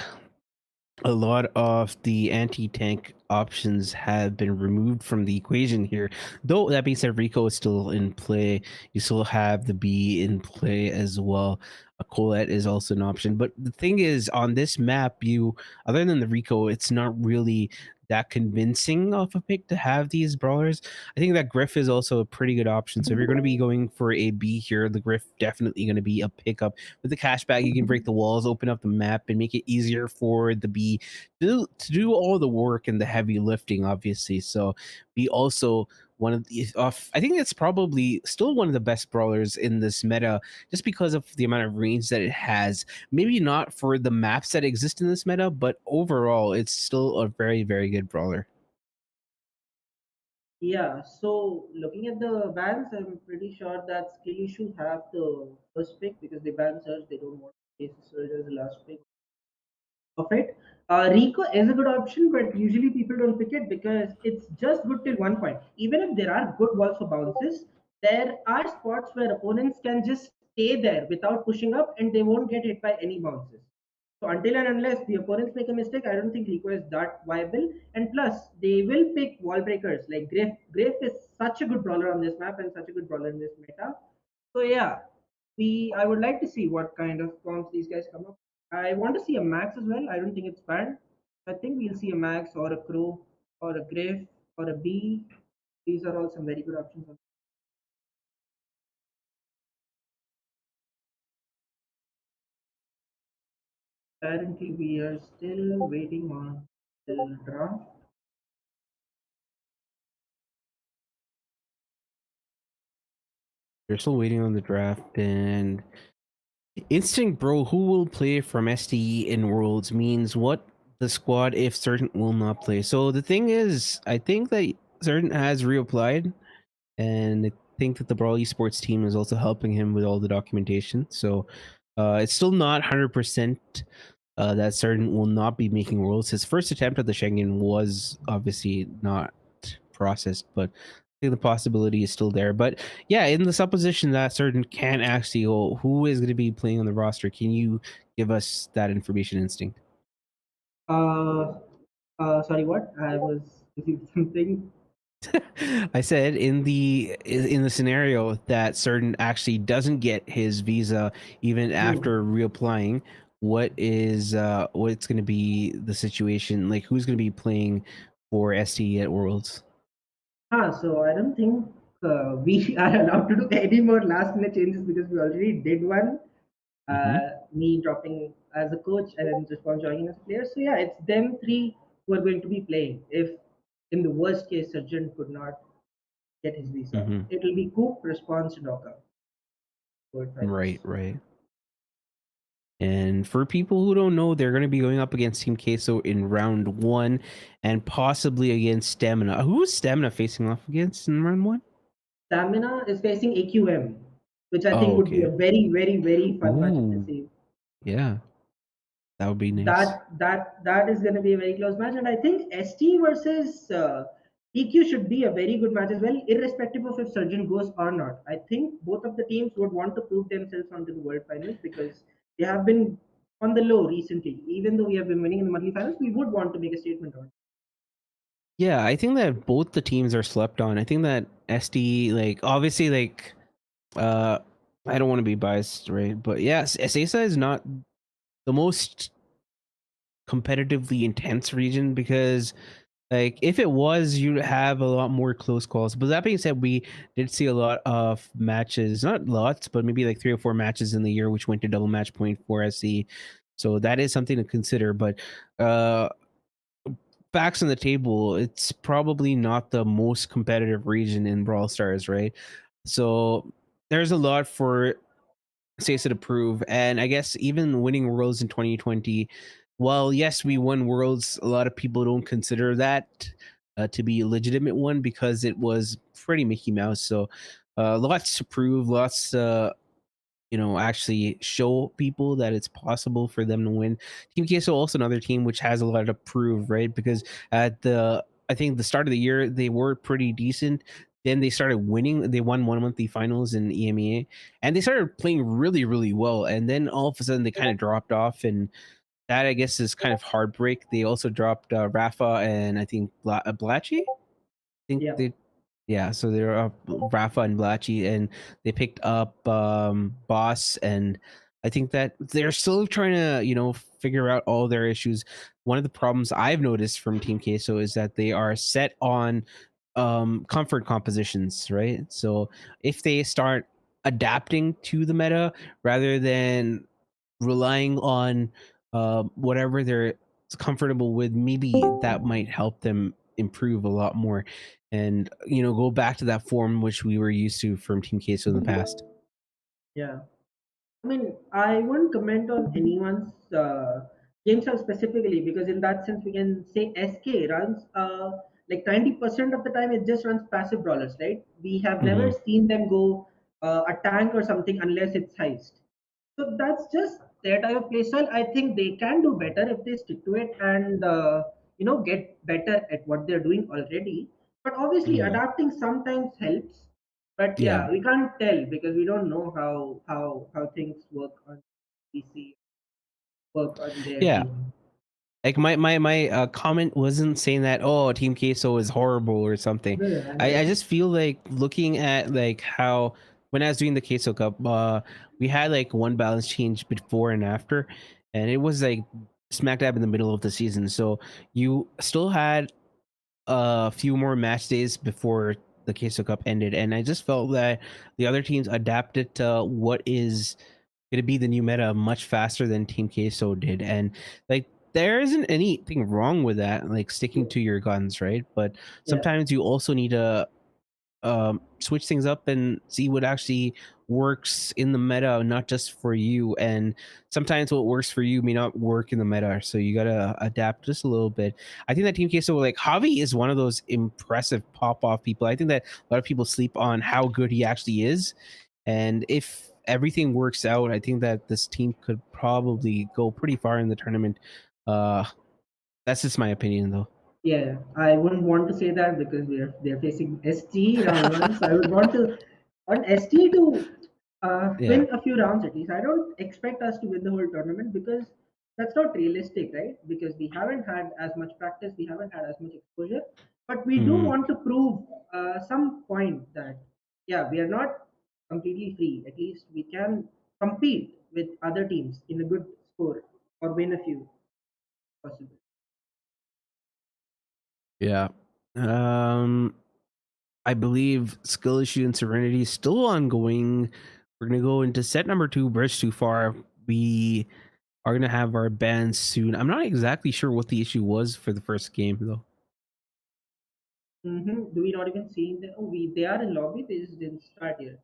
a lot of the anti-tank options have been removed from the equation here. Though that being said, Rico is still in play. You still have the B in play as well. A Colette is also an option. But the thing is, on this map, you other than the Rico, it's not really that convincing of a pick to have these brawlers. I think that Griff is also a pretty good option. So if you're going to be going for a B here, the Griff definitely going to be a pickup. With the cashback, you can break the walls, open up the map, and make it easier for the B to do all the work and the heavy lifting, obviously. So B also one of the I think it's probably still one of the best brawlers in this meta, just because of the amount of range that it has. Maybe not for the maps that exist in this meta, but overall, it's still a very, very good brawler. Yeah, so looking at the bans, I'm pretty sure that skill issue have the first pick because they ban Surge. They don't want to face Surge as the last pick of it. Rico is a good option, but usually people don't pick it because it's just good till one point. Even if there are good walls for bounces, there are spots where opponents can just stay there without pushing up and they won't get hit by any bounces. So until and unless the opponents make a mistake, I don't think Rico is that viable. And plus, they will pick wall breakers like Griff. Griff is such a good brawler on this map and such a good brawler in this meta. So yeah, we I would like to see what kind of comps these guys come up. I want to see a Max as well. I don't think it's bad. I think we'll see a Max or a Crow or a Griff or a B. These are all some very good options. Apparently, we are still waiting on the draft. They're still waiting on the draft, and Instinct Bro, who will play from STE in Worlds, means what the squad if Certain will not play. So the thing is, I think that Certain has reapplied, and I think that the Brawl Esports team is also helping him with all the documentation. So it's still not 100% that Certain will not be making Worlds. His first attempt at the Schengen was obviously not processed, but I think the possibility is still there. But yeah, in the supposition that Certain can actually go, who is going to be playing on the roster? Can you give us that information, Instinct? Uh, Sorry, what? I was busy with something. I said in the scenario that Certain actually doesn't get his visa even Hmm. after reapplying, what's going to be the situation? Like, who's going to be playing for STE at Worlds? So I don't think we are allowed to do any more last minute changes because we already did one. Mm-hmm. Me dropping as a coach and then Response joining as a player. So yeah, it's them three who are going to be playing. If in the worst case Surgeon could not get his visa, Mm-hmm. it will be Coop, Response, Doka. World Right, finals. right. And for people who don't know, they're going to be going up against Team Queso in round 1 and possibly against Stamina. Who's Stamina facing off against in round 1? Stamina is facing AQM, which I think Oh, would be okay. a very, very, very fun matchup to Ooh, see. yeah, that would be nice. That is going to be a very close match, and I think ST versus EQ should be a very good match as well, irrespective of if Surgeon goes or not. I think both of the teams would want to prove themselves onto the World Finals because they have been on the low recently. Even though we have been winning in the monthly finals, we would want to make a statement on it. Yeah, I think that both the teams are slept on. I think that SD, like, obviously, like, uh, I don't want to be biased, right? But yes, SESA is not the most competitively intense region because, like, if it was, you'd have a lot more close calls. But that being said, we did see a lot of matches, not lots, but maybe like 3 or 4 matches in the year, which went to double match point for SE. So that is something to consider. But facts on the table, it's probably not the most competitive region in Brawl Stars, right? So there's a lot for SESA to prove. And I guess even winning Worlds in 2020, well, yes, we won Worlds. A lot of people don't consider that to be a legitimate one because it was pretty Mickey Mouse. So lots to prove, lots actually show people that it's possible for them to win. Team Queso also another team which has a lot to prove, right? Because at I think the start of the year they were pretty decent. Then they started winning. They won one monthly finals in EMEA, and they started playing really, really well. And then all of a sudden they kind of dropped off, and that I guess is kind of heartbreak. They also dropped Rafa and I think Blatchy. I think Yeah. they yeah, so they're up Rafa and Blatchy, and they picked up Boss, and I think that they're still trying to, figure out all their issues. One of the problems I've noticed from Team Queso is that they are set on comfort compositions, right? So if they start adapting to the meta rather than relying on whatever they're comfortable with, maybe that might help them improve a lot more. and go back to that form which we were used to from Team Queso in the past. Yeah. I mean, I won't comment on anyone's game style specifically because, in that sense, we can say SK runs like 90% of the time it just runs passive brawlers, right? We have never Hmm. seen them go a tank or something unless it's heist. So that's just their type of playstyle. I think they can do better if they stick to it and get better at what they're doing already. But obviously, Hmm. adapting sometimes helps. But Yeah, yeah, we can't tell because we don't know how things work on PC, work on their yeah. team. Like my comment wasn't saying that Team Queso is horrible or something. No, no, I'm I just just feel like looking at like how when I was doing the Queso Cup, we had like one balance change before and after, and it was like smack dab in the middle of the season. So you still had a few more match days before the Queso Cup ended, and I just felt that the other teams adapted to what is going to be the new meta much faster than Team Queso did, and like there isn't anything wrong with that, like sticking to your guns, right? But yeah, sometimes you also need to switch things up and see what actually works in the meta, not just for you. And sometimes what works for you may not work in the meta, so you gotta adapt just a little bit. I think that Team Queso, like Javi, is one of those impressive pop off people. I think that a lot of people sleep on how good he actually is, and if everything works out, I think that this team could probably go pretty far in the tournament. Uh, that's just my opinion, though. yeah. I wouldn't want to say that because they're facing ST round one, so I would want ST to Yeah. win a few rounds at least. I don't expect us to win the whole tournament because that's not realistic, right? Because we haven't had as much practice, we haven't had as much exposure, but we do Mhm. want to prove some point that yeah, we are not completely free. At least we can compete with other teams in a good score or win a few possible. Yeah. Um, I believe Skill Issue and Serenity is still ongoing. We're gonna go into set number two, Bridge Too Far. We are gonna have our bans soon. I'm not exactly sure what the issue was for the first game though. Do we not even see them? Oh, they are in lobby. They just didn't start yet.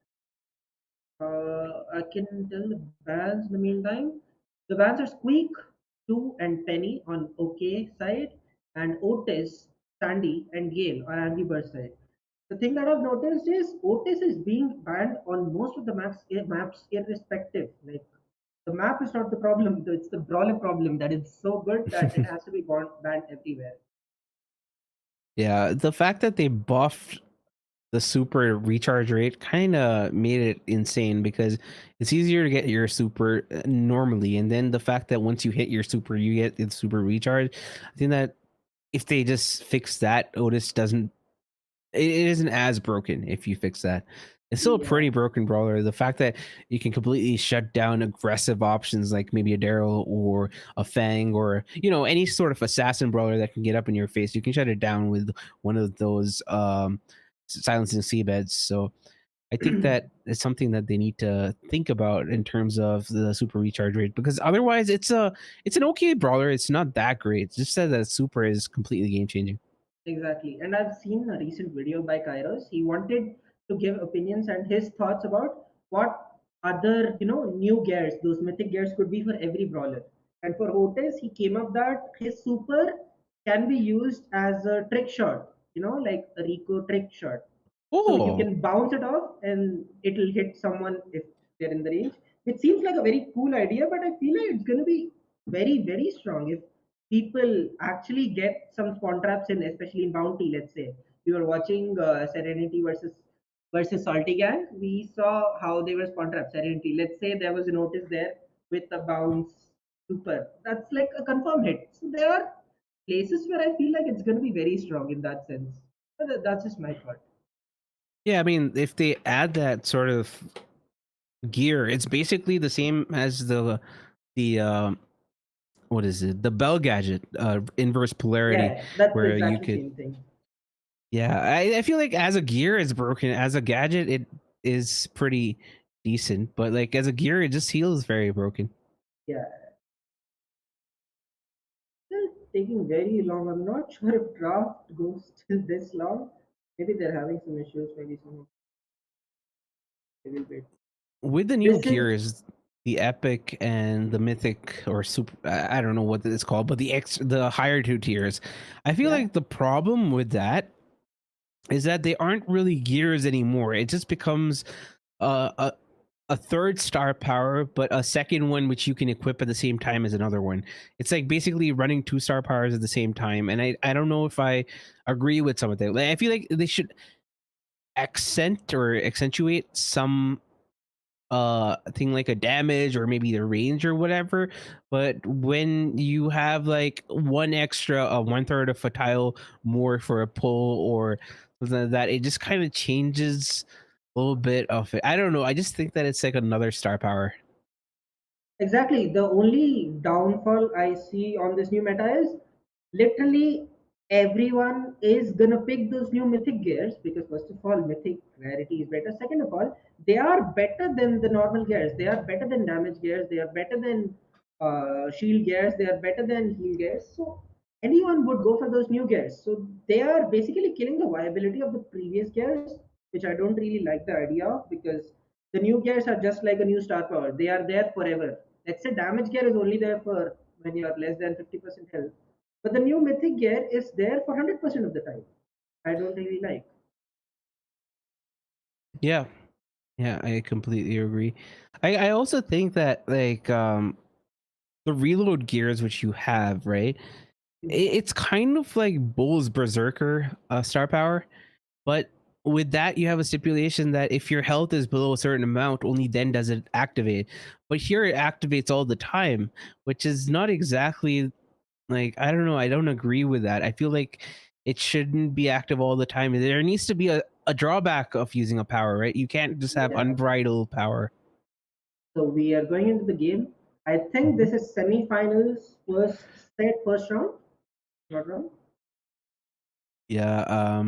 I can tell the bands in the meantime. The bands are Squeak, 2 and Penny on OK side, and Otis, Sandy, and Gale on Angry Birds side. The thing that I've noticed is Otis is being banned on most of the maps irrespective. Like the map is not the problem; it's the brawler problem that is so good that it has to be banned everywhere. Yeah, the fact that they buffed the super recharge rate kind of made it insane because it's easier to get your super normally, and then the fact that once you hit your super, you get the super recharge. I think that if they just fix that, Otis doesn't it isn't as broken if you fix that. It's still a Yeah. pretty broken brawler. The fact that you can completely shut down aggressive options like maybe a Daryl or a Fang or any sort of assassin brawler that can get up in your face, you can shut it down with one of those silencing seabeds. So I think that it's something that they need to think about in terms of the super recharge rate because otherwise it's an okay brawler. It's not that great. It's just that super is completely game changing. Exactly. And I've seen a recent video by Kairos. He wanted to give opinions and his thoughts about what other, new gears, those mythic gears could be for every brawler. And for Otis, he came up that his super can be used as a trick shot, like a Rico trick shot. So you Oh. can bounce it off and it'll hit someone if they're in the range. It seems like a very cool idea, but I feel like it's going to be very, very strong if people actually get some spawn traps in, especially in Bounty. Let's say we were watching Serenity versus Salty Gang. We saw how they were spawn traps. Serenity. Let's say there was a notice there with a bounce super. That's like a confirm hit. So there are places where I feel like it's going to be very strong in that sense. But that's just my thought. Yeah, I mean, if they add that sort of gear, it's basically the same as the what is it? The bell gadget, inverse polarity, Yeah, that's where you exactly could. same thing. Yeah, I feel like as a gear, it's broken. As a gadget, it is pretty decent, but like as a gear, it just feels very broken. Yeah, still taking very long. I'm not sure if draft goes till this long. Maybe they're having some issues. Maybe some they will wait. With the new This is gears, the epic and the mythic or super, I don't know what it's called, but the higher two tiers, I feel yeah. like the problem with that is that they aren't really gears anymore. It just becomes uh, a a third star power, but a second one which you can equip at the same time as another one. It's like basically running two-star powers at the same time, and I don't know if I agree with some of that. Like, I feel like they should accentuate some thing like a damage or maybe the range or whatever. But when you have like one extra, one third of a tile more for a pull or something like that, it just kind of changes a little bit of it. I don't know, I just think that it's like another star power. exactly. The only downfall I see on this new meta is literally everyone is gonna pick those new mythic gears because first of all, mythic rarity is better. Second of all, they are better than the normal gears. They are better than damage gears. They are better than shield gears. They are better than heal gears. So anyone would go for those new gears. So they are basically killing the viability of the previous gears, which I don't really like the idea of because the new gears are just like a new star power. They are there forever. Let's say damage gear is only there for when you are less than 50% health. But the new mythic gear is there for 100% of the time. I don't really like. Yeah, yeah, I completely agree. I also think that like the reload gears which you have, right, it's kind of like Bull's Berserker star power. But with that, you have a stipulation that if your health is below a certain amount, only then does it activate. But here it activates all the time, which is not exactly like, I don't know. I don't agree with that. I feel like it shouldn't be active all the time. There needs to be a drawback of using a power, right? You can't just have Yeah. unbridled power. So we are going into the game. I think Mhm. this is semi-finals first set first round. Not wrong. Yeah.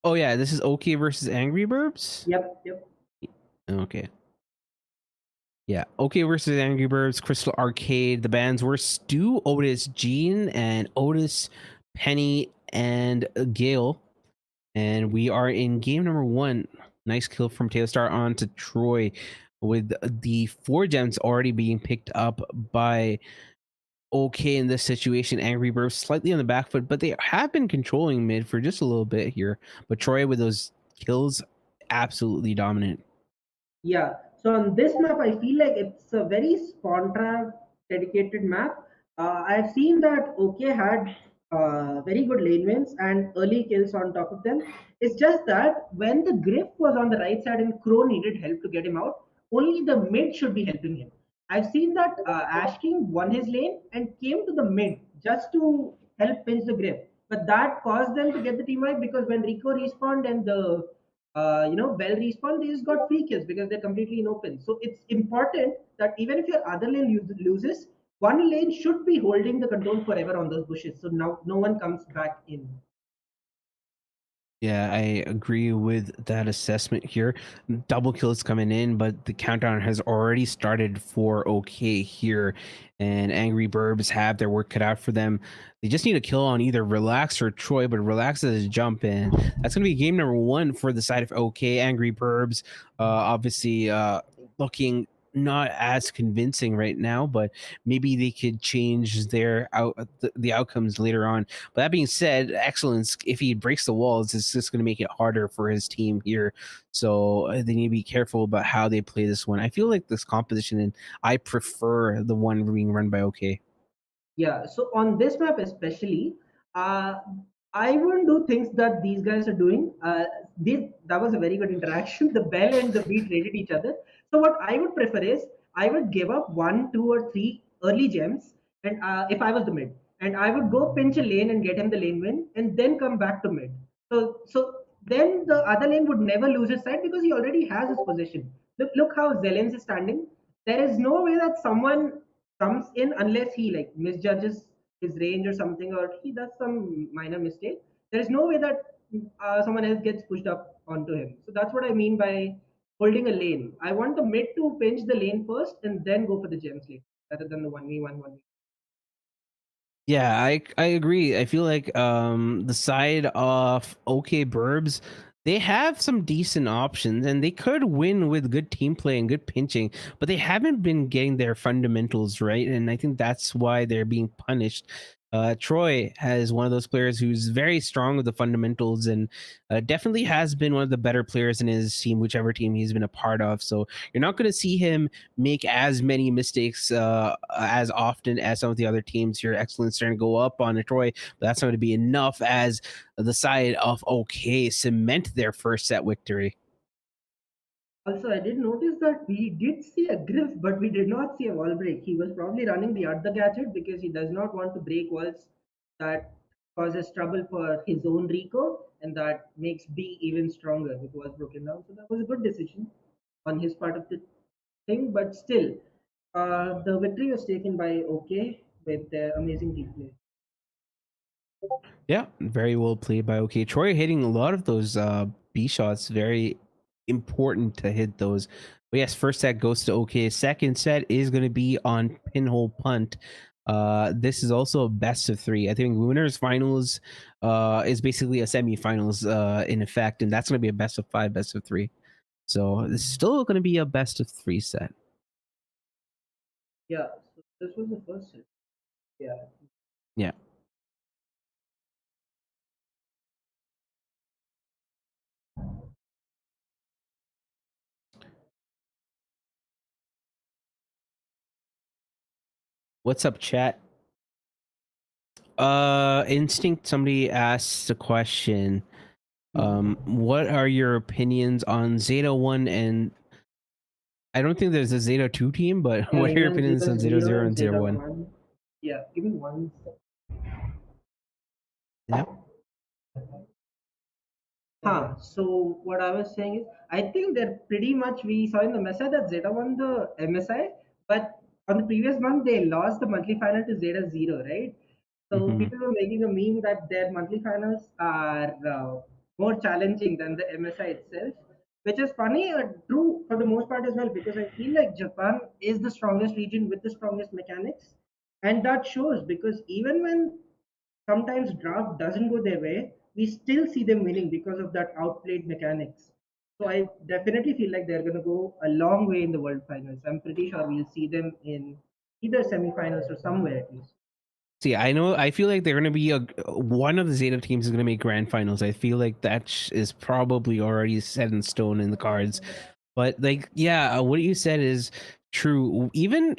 Oh yeah, this is OK versus Angry Burbs. Yep. Yep. Okay. Yeah. OK versus Angry Birds, Crystal Arcade. The bands were Stu, Otis, Gene, and Otis, Penny, and Gale. And we are in game number one. Nice kill from Taylor Star on to Troy with the 4 gems already being picked up by OK in this situation. Angry Birds slightly on the back foot, but they have been controlling mid for just a little bit here. But Troy with those kills, absolutely dominant. Yeah. So on this map, I feel like it's a very Spontra dedicated map. I've seen that OK had very good lane wins and early kills on top of them. It's just that when the Griff was on the right side and Crow needed help to get him out, only the mid should be helping him. I've seen that Ash King won his lane and came to the mid just to help pinch the Griff. But that caused them to get the team wipe because when Rico respawned and the Bell respawn, they just got free kills because they're completely in open. So it's important that even if your other lane loses, one lane should be holding the control forever on those bushes. So now no one comes back in. Yeah, I agree with that assessment here. Double kills coming in, but the countdown has already started for OK here. And Angry Burbs have their work cut out for them. They just need a kill on either Relax or Troy, but Relax is a jump in. That's going to be game number one for the side of OK. Angry Burbs, obviously looking not as convincing right now, but maybe they could change the outcomes later on. But that being said, Excellence, if he breaks the walls, it's just going to make it harder for his team here. So they need to be careful about how they play this one. I feel like this composition, and I prefer the one being run by OK. Yeah, so on this map especially, uh, I wouldn't do things that these guys are doing. That was a very good interaction. The Bell and the Bee traded each other. So what I would prefer is I would give up one, two, or three early gems, and if I was the mid, and I would go pinch a lane and get him the lane win, and then come back to mid. So then the other lane would never lose his side because he already has his position. Look how Zelens is standing. There is no way that someone comes in unless he like misjudges his range or something or he does some minor mistake. There is no way that someone else gets pushed up onto him. So that's what I mean by holding a lane. I want the mid to pinch the lane first and then go for the gems later rather than the 1v1 1v. Yeah, I agree. I feel like the side of OK Burbs, they have some decent options and they could win with good team play and good pinching, but they haven't been getting their fundamentals right, and I think that's why they're being punished. Troy has one of those players who's very strong with the fundamentals and definitely has been one of the better players in his team, whichever team he's been a part of. So you're not going to see him make as many mistakes as often as some of the other teams. Your excellence starting to go up on Troy, but that's not going to be enough as the side of OK cement their first set victory. Also, I did notice that we did see a Griff, but we did not see a wall break. He was probably running the other gadget because he does not want to break walls that causes trouble for his own Rico and that makes B even stronger with walls broken down. So that was a good decision on his part of the thing, but still, the victory was taken by OK with their amazing team play. Yeah, very well played by OK. Troy hitting a lot of those B shots, very important to hit those. But yes, first set goes to OK. Second set is going to be on pinhole punt. This is also a best of three. I think winners finals is basically a semifinals in effect, and that's going to be a best of five, best of three. So this is still going to be a best of three set. Yeah, so this was the first set. Yeah. Yeah. What's up, chat? Instinct. Somebody asked a question. What are your opinions on Zeta One and I don't think there's a Zeta Two team, but Yeah, what are your even opinions Zeta on Zeta 0 Zero and and Zeta Zeta One? 1. Yeah, give me one Yeah. So what I was saying is, I think they're pretty much, we saw in the Mesa that Zeta won the MSI, but on the previous month they lost the monthly final to Zeta Zero, right? So Mm-hmm. people were making a meme that their monthly finals are more challenging than the MSI itself, which is funny, true for the most part as well, because I feel like Japan is the strongest region with the strongest mechanics, and that shows because even when sometimes draft doesn't go their way, we still see them winning because of that outplayed mechanics. So I definitely feel like they're going to go a long way in the World Finals. I'm pretty sure we'll see them in either semifinals or somewhere at least. See, I know. I feel like they're going to be a one of the Zeta teams is going to make grand finals. I feel like that is probably already set in stone in the cards. But like, yeah, what you said is true. Even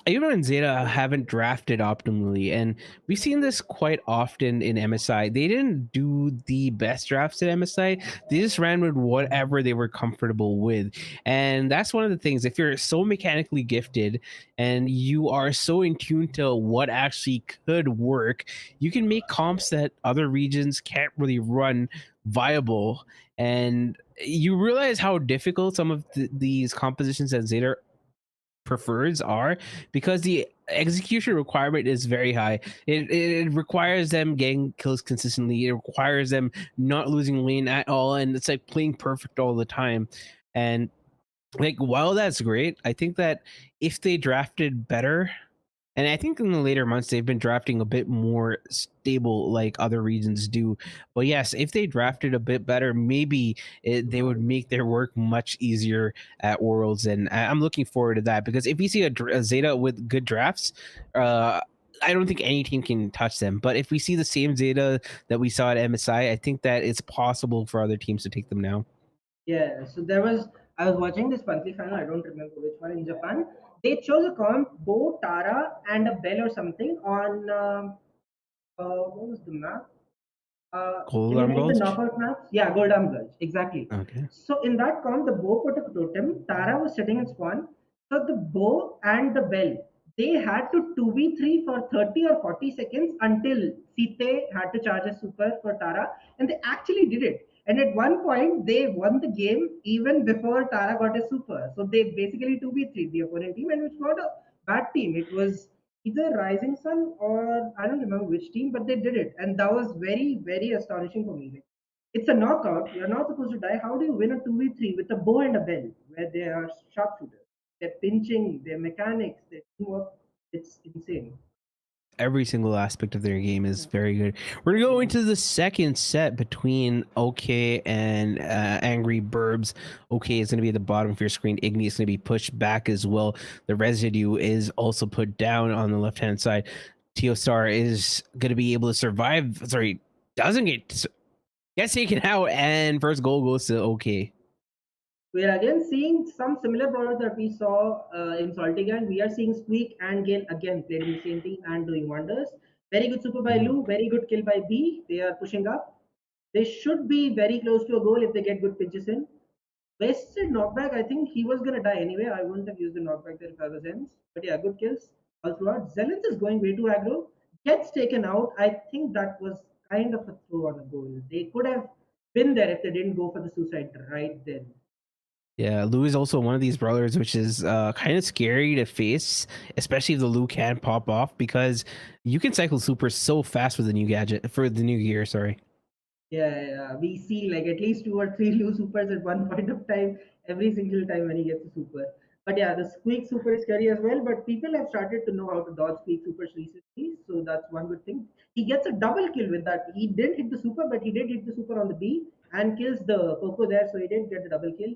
when Zeta haven't drafted optimally, and we've seen this quite often in MSI. They didn't do the best drafts at MSI. They just ran with whatever they were comfortable with. And that's one of the things. If you're so mechanically gifted and you are so in tune to what actually could work, you can make comps that other regions can't really run viable. And you realize how difficult some of these compositions that Zeta prefers are because the execution requirement is very high. It requires them getting kills consistently. It requires them not losing lane at all, and it's like playing perfect all the time. And like while that's great, I think that if they drafted better, and I think in the later months they've been drafting a bit more stable, like other regions do. But yes, if they drafted a bit better, maybe they would make their work much easier at Worlds. And I'm looking forward to that because if we see a Zeta with good drafts, I don't think any team can touch them. But if we see the same Zeta that we saw at MSI, I think that it's possible for other teams to take them now. Yeah, so I was watching this monthly final, I don't remember which one in Japan. They chose a comp, Bo, Tara, and a Bell or something on, what was the map? Cold Arm In the Gulch? knockout maps, yeah, Goldam Gulch, exactly. Okay. So in that count, the bow put a totem. Tara was sitting in spawn. So the bow and the bell, they had to 2v3 for 30 or 40 seconds until Site had to charge a super for Tara, and they actually did it. And at one point, they won the game even before Tara got a super. So they basically 2v3 the opponent team, and it's not a bad team. It was either Rising Sun or I don't remember which team, but they did it, and that was very, very astonishing for me. Like, it's a knockout. You're not supposed to die. How do you win a 2v3 with a bow and a bell where they are sharpshooters? They're pinching, their mechanics, their teamwork. It's insane. Every single aspect of their game is very good. We're gonna go into the second set between OK and Angry Burbs. OK is gonna be at the bottom of your screen. Igni is gonna be pushed back as well. The residue is also put down on the left hand side. Teostar is gonna be able to survive. Sorry, doesn't gets taken out, and first goal goes to OK. We're again seeing some similar products that we saw in Saltigan. We are seeing Squeak and Gale again played in the same team and doing wonders. Very good super by Lou, very good kill by B. They are pushing up. They should be very close to a goal if they get good pitches in. Wasted knockback. I think he was gonna die anyway. I wouldn't have used the knockback there if I was Ems. But yeah, good kills all throughout. Zelens is going way too aggro. Gets taken out. I think that was kind of a throw on a goal. They could have been there if they didn't go for the suicide right then. Yeah, Lou is also one of these brawlers, which is kind of scary to face, especially if the Lou can pop off because you can cycle super so fast with the new gadget for the new gear. Sorry. Yeah, we see like at least two or three Lou supers at one point of time every single time when he gets a super. But yeah, the Squeak super is scary as well. But people have started to know how to dodge Squeak supers recently, so that's one good thing. He gets a double kill with that. He didn't hit the super, but he did hit the super on the B and kills the Poco there, so he did get the double kill.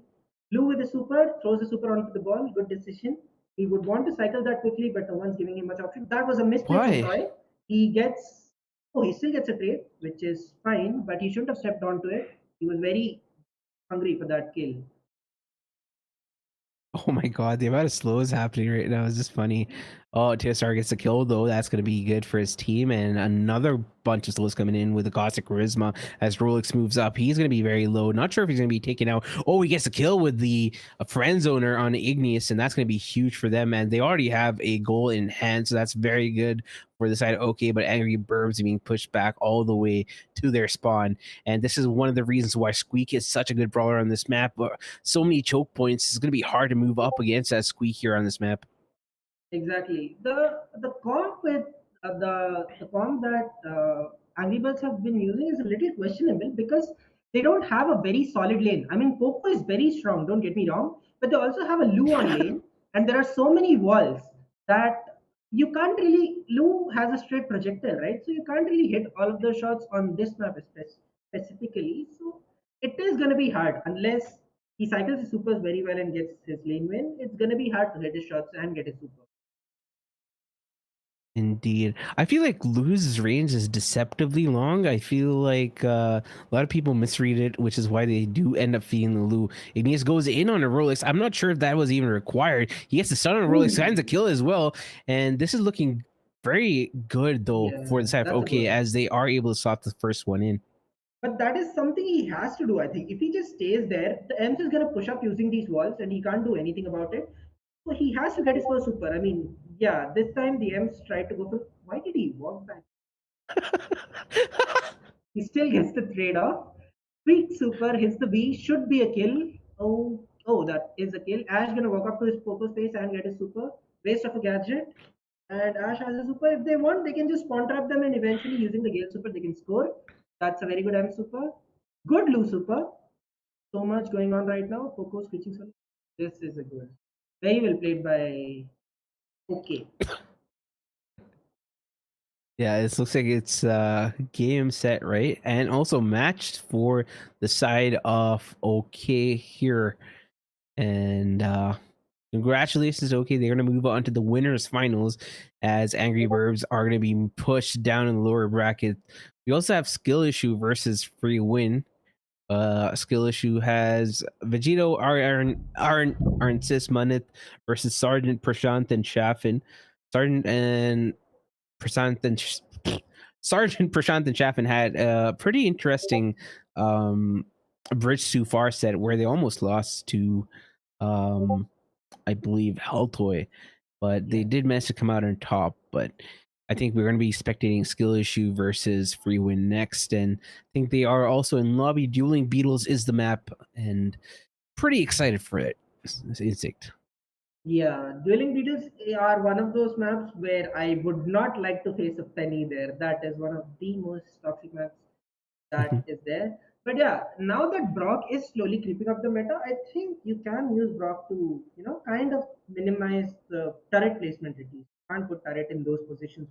Lou with the super throws the super onto the ball. Good decision. He would want to cycle that quickly, but no one's giving him much option. That was a misplay from Why? Troy. He gets Oh, he still gets a trade, which is fine, but he shouldn't have stepped onto it. He was very hungry for that kill. Oh my god, the amount of slows happening right now is just funny. Oh, TSR gets a kill though. That's going to be good for his team, and another bunch of slows coming in with the Caustic Charisma as Rolex moves up. He's going to be very low. Not sure if he's going to be taken out. Oh, he gets a kill with the friend zoner on Igneous, and that's going to be huge for them. And they already have a goal in hand, so that's very good for the side. Okay, but Angry Burbs being pushed back all the way to their spawn, and this is one of the reasons why Squeak is such a good brawler on this map. So many choke points. It's going to be hard to move up against that Squeak here on this map. Exactly. The comp with the comp that Angry Birds have been using is a little questionable because they don't have a very solid lane. I mean, Poco is very strong. Don't get me wrong, but they also have a Lu on lane, and there are so many walls that you can't really. Lu has a straight projectile, right? So you can't really hit all of those shots on this map specifically. So it is going to be hard unless he cycles his supers very well and gets his lane win. It's going to be hard to hit his shots and get his super. Indeed. I feel like Lou's range is deceptively long. I feel like a lot of people misread it, which is why they do end up feeding the Lou. Igneous goes in on a Rolex. I'm not sure if that was even required. He gets the stun on a Rolex, finds a kill as well. And this is looking very good, though, for the Yeah, side of that's a OK, good. as they are able to slot the first one in. But that is something he has to do, I think. If he just stays there, the Ems is going to push up using these walls and he can't do anything about it. So he has to get his first super. I mean, yeah, this time the Ems tried to go for. Why did he walk back? He still gets the trade off. Sweet super hits the B, should be a kill. Oh, that is a kill. Ash gonna walk up to his Poco space and get his super. Waste of a gadget. And Ash has a super. If they want, they can just spawn trap them and eventually using the Gale super, they can score. That's a very good M super. Good Lu super. So much going on right now. Poco switching solo. This is a good. Very well played by Okay. Yeah, it looks like it's game set, right? And also matched for the side of OK here. And congratulations, OK. They're going to move on to the winners finals as Angry Birds are going to be pushed down in the lower bracket. We also have Skill Issue versus Free Win. Skill Issue has Vegito, Arnsis Manith versus Sergeant Prashant and Chaffin. Sergeant and Prashant and Sergeant Prashant and Chaffin had a pretty interesting bridge too far set where they almost lost to um, I believe Helltoy, but they Yeah. did manage to come out on top. But I think we're going to be spectating Skill Issue versus Free Win next, and I think they are also in lobby. Dueling Beetles is the map, and pretty excited for it. Instinct. Yeah, Dueling Beetles are one of those maps where I would not like to face a penny there. That is one of the most toxic maps that is there. But yeah, now that Brock is slowly creeping up the meta, I think you can use Brock to, kind of minimize the turret placement at least. You can't put turret in those positions.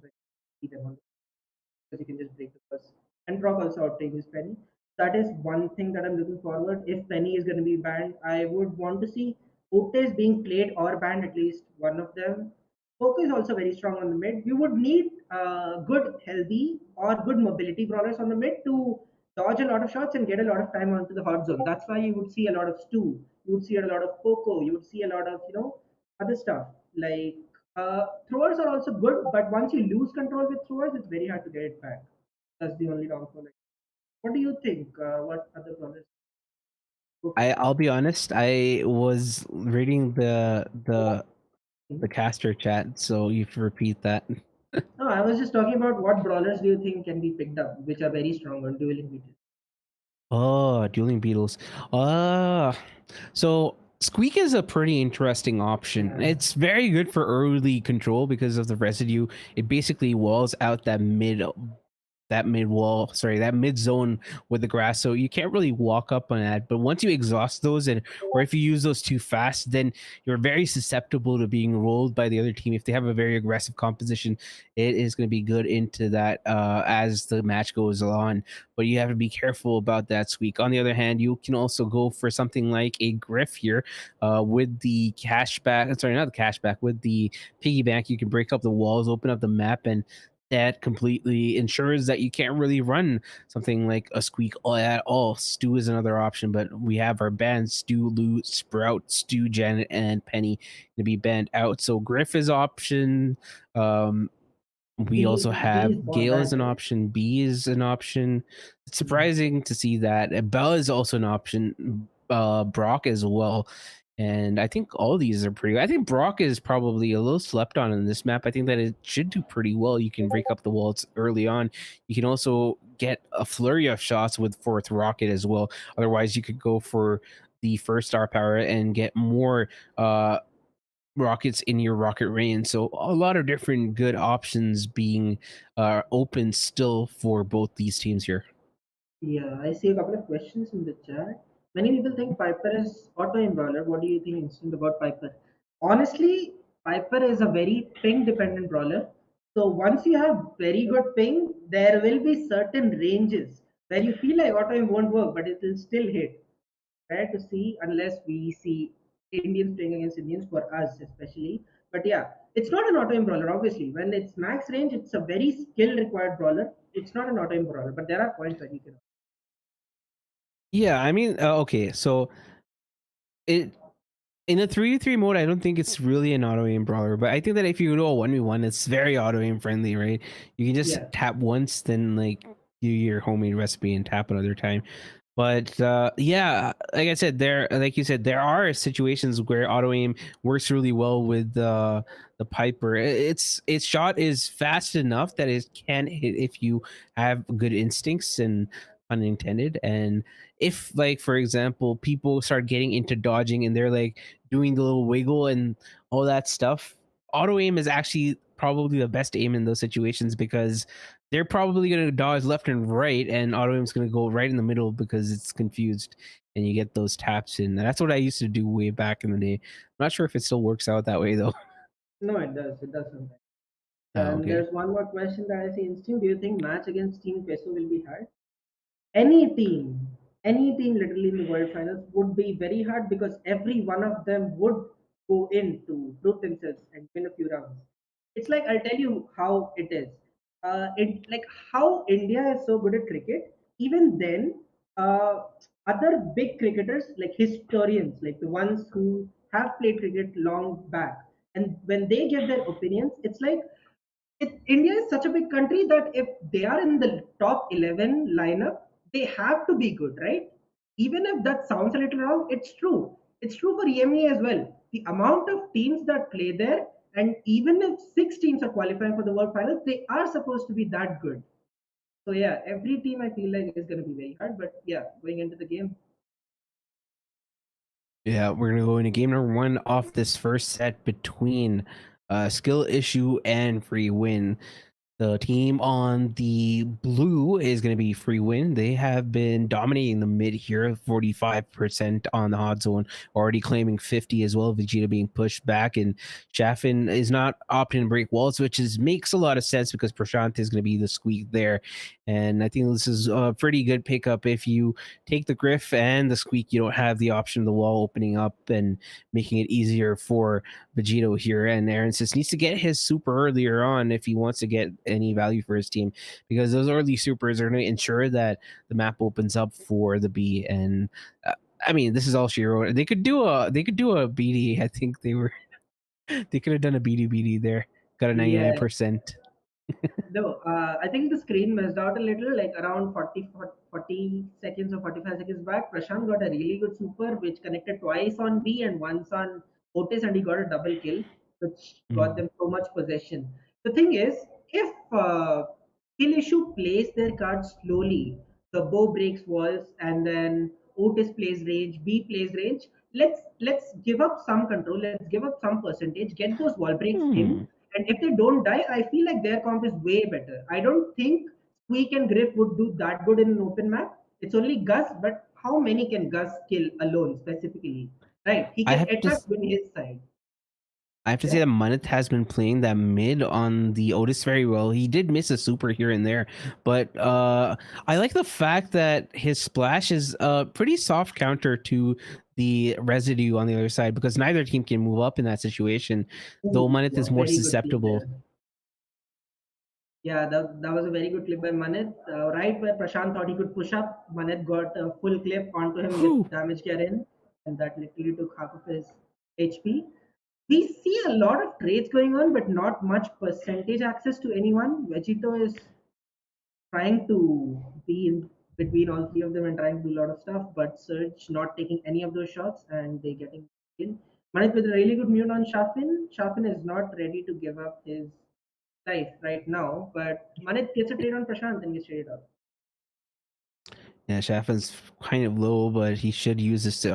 see them on because you can just break the curse. And Brock also outtakes Penny. That is one thing that I'm looking forward. If Penny is going to be banned, I would want to see Otis being played or banned, at least one of them. Poco is also very strong on the mid. You would need good, healthy, or good mobility brawlers on the mid to dodge a lot of shots and get a lot of time onto the hot zone. That's why you would see a lot of Stu. You would see a lot of Poco. You would see a lot of other stuff like throwers are also good, but once you lose control with throwers, it's very hard to get it back. That's the only downfall. What do you think? What other brothers go for? I'll be honest. I was reading the caster chat, so you can repeat that. No, I was just talking about what brawlers do you think can be picked up, which are very strong on dueling meters. Oh, dueling beetles. Uh so Squeak is a pretty interesting option. Yeah. It's very good for early control because of the residue. It basically walls out that mid zone with the grass, so you can't really walk up on that. But once you exhaust those, and or if you use those too fast, then you're very susceptible to being rolled by the other team. If they have a very aggressive composition, it is going to be good into that as the match goes on. But you have to be careful about that Squeak. On the other hand, you can also go for something like a Griff here with the cashback. Sorry, not the cashback. With the piggy bank, you can break up the walls, open up the map, and that completely ensures that you can't really run something like a Squeak at all. Stu is another option, but we have our bans: Stu, Lou, Sprout, Stu, Janet, and Penny to be banned out. So Griff is option. We also B have is Gale as banned, an right? option. B is an option. It's Hmm. surprising to see that. Bell is also an option. Brock as well. And I think all these are pretty. I think Brock is probably a little slept on in this map. I think that it should do pretty well. You can break up the walls early on. You can also get a flurry of shots with fourth rocket as well. Otherwise, you could go for the first star power and get more rockets in your rocket range. So a lot of different good options being open still for both these teams here. Yeah, I see a couple of questions in the chat. Many people think Piper is auto brawler. What do you think instant about Piper? Honestly, Piper is a very ping dependent brawler. So once you have very good ping, there will be certain ranges where you feel like auto won't work, but it will still hit. Rare to see unless we see Indians playing against Indians for us especially. But yeah, it's not an auto brawler. Obviously, when it's max range, it's a very skill required brawler. It's not an auto brawler, but there are points where you can. Yeah, I mean, okay, so it in a 3v3 mode, I don't think it's really an auto aim brawler, but I think that if you do a 1v1, it's very auto aim friendly, right? You can just Yeah. tap once, then like do your homemade recipe and tap another time. But yeah, like I said, like you said, there are situations where auto aim works really well with the Piper. Its shot is fast enough that it can hit if you have good instincts and unintended. And if, like, for example, people start getting into dodging and they're like doing the little wiggle and all that stuff, auto aim is actually probably the best aim in those situations because they're probably going to dodge left and right, and auto aim's going to go right in the middle because it's confused, and you get those taps in. That's what I used to do way back in the day. I'm not sure if it still works out that way though. No, it does. It does sometimes. Oh, And okay. there's one more question that I see instinct. Do you think match against Team Peso will be hard? Any team literally in the world finals would be very hard because every one of them would go in to prove themselves and win a few rounds. It's like I'll tell you how it is. It like how India is so good at cricket. Even then, other big cricketers like historians, like the ones who have played cricket long back, and when they give their opinions, it's like India is such a big country that if they are in the top 11 lineup, they have to be good, right? Even if that sounds a little wrong, it's true. It's true for EMEA as well. The amount of teams that play there, and even if six teams are qualifying for the World Finals, they are supposed to be that good. So yeah, every team I feel like is going to be very hard. But yeah, going into the game, Yeah, we're gonna go into game number one off this first set between skill issue and free win. The team on the blue is going to be Free Win. They have been dominating the mid here, 45% on the hot zone, already claiming 50 as well. Vegeta being pushed back, and Chaffin is not opting to break walls, which makes a lot of sense because Prashant is going to be the squeak there. And I think this is a pretty good pickup. If you take the Griff and the squeak, you don't have the option of the wall opening up and making it easier for Vegito here. And Aaron just needs to get his super earlier on if he wants to get any value for his team, because those early supers are going to ensure that the map opens up for the B. And I mean, this is all she wrote. They could do a BD. I think they could have done a BD there. Got a Yeah. 99%. No, I think the screen messed out a little, like around 40 seconds or 45 seconds back. Prashant got a really good super, which connected twice on B and once on Otis, and he got a double kill, which got Mm. them so much possession. The thing is, if Kill Issue plays their cards slowly, the bow breaks walls, and then Otis plays range, B plays range. Let's give up some control. Let's give up some percentage. Get those wall breaks in, Hmm. and if they don't die, I feel like their comp is way better. I don't think Squeak and Griff would do that good in an open map. It's only Gus, but how many can Gus kill alone specifically? Right? He I can have at to max win his side. I have to say Yeah. that Munith has been playing that mid on the Otis very well. He did miss a super here and there, but I like the fact that his splash is a pretty soft counter to the residue on the other side, because neither team can move up in that situation, though Ooh, Munith is more very good clip susceptible. there. Yeah, that was a very good clip by Manit. Right where Prashant thought he could push up, Manit got a full clip onto him with Whew. damage gear in, and that literally took half of his HP. We see a lot of trades going on, but not much percentage access to anyone. Vegito is trying to be in between all three of them and trying to do a lot of stuff, but Surge not taking any of those shots and they getting in. Manit with a really good mute on Shafin. Shafin is not ready to give up his life right now, but Manit gets a trade on Prashant and gets traded out. Yeah, Shaffin's kind of low, but he should use this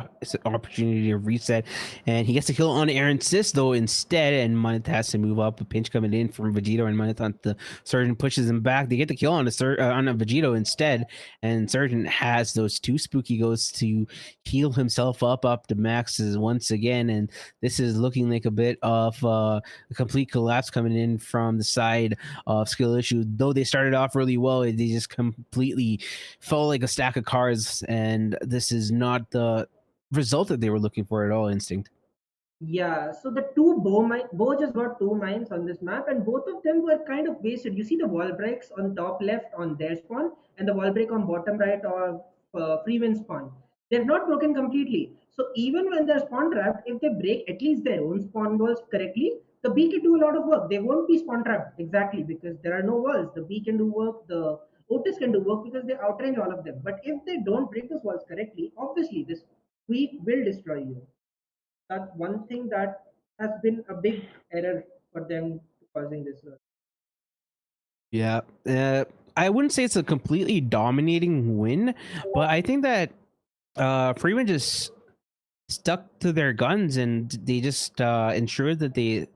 opportunity to reset. And he gets a kill on Aaron Sis, though, instead. And Moneth has to move up. A pinch coming in from Vegito, and Moneth on the Surgeon pushes him back. They get the kill on a Vegito instead. And Surgeon has those two spooky ghosts to heal himself up to maxes once again. And this is looking like a bit of a complete collapse coming in from the side of Skill Issue. Though they started off really well, they just completely felt like a stack of cards, and this is not the result that they were looking for at all. Instinct. Yeah, so the Bo just got two mines on this map, and both of them were kind of wasted. You see the wall breaks on top left on their spawn, and the wall break on bottom right or free win spawn. They're not broken completely. So even when they're spawn trapped, if they break at least their own spawn walls correctly, the B can do a lot of work. They won't be spawn trapped exactly because there are no walls. The B can do work. The Otis can do work because they outrange all of them. But if they don't break those walls correctly, obviously this sweep will destroy you. That's one thing that has been a big error for them causing this. Yeah. I wouldn't say it's a completely dominating win, but I think that Freeman just stuck to their guns and they just ensured that they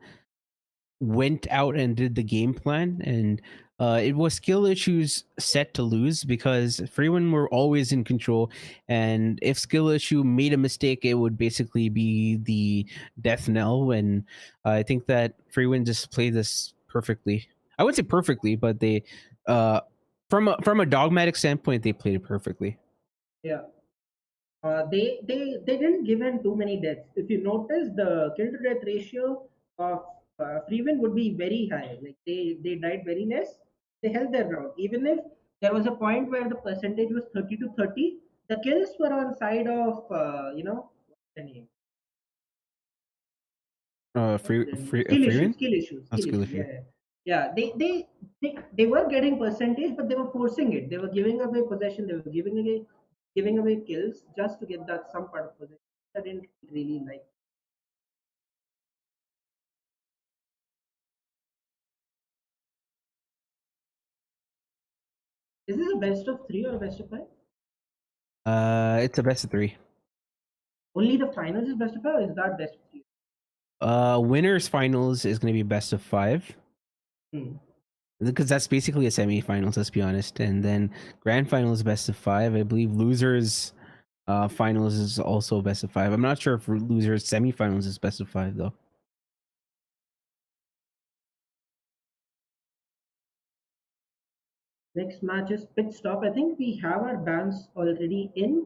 went out and did the game plan, and it was Skill Issues set to lose because Freeman were always in control, and if Skill Issue made a mistake, it would basically be the death knell. And I think that Freeman just played this perfectly. I wouldn't say perfectly, but they uh from a dogmatic standpoint, they played it perfectly. Yeah. They didn't give in too many deaths. If you notice, the kill to death ratio of Freeman would be very high. Like they died very less. They held their ground. Even if there was a point where the percentage was 30 to 30, the kills were on side of what's the name? What's their name? Freeman. A Skill skill issue. issue. Yeah, yeah. Yeah, they were getting percentage, but they were forcing it. They were giving away possession. They were giving away kills just to get that some part of possession. I didn't really like. Is this a best of three or a best of five? It's a best of three. Only the finals is best of five. Or is that best of three? Winners finals is going to be best of five. Hmm. because that's basically a semifinals, let's be honest. And then grand final is best of 5. I believe losers finals is also best of 5. I'm not sure if losers semifinals is best of 5 though. Next match is pit stop. I think we have our bans already in.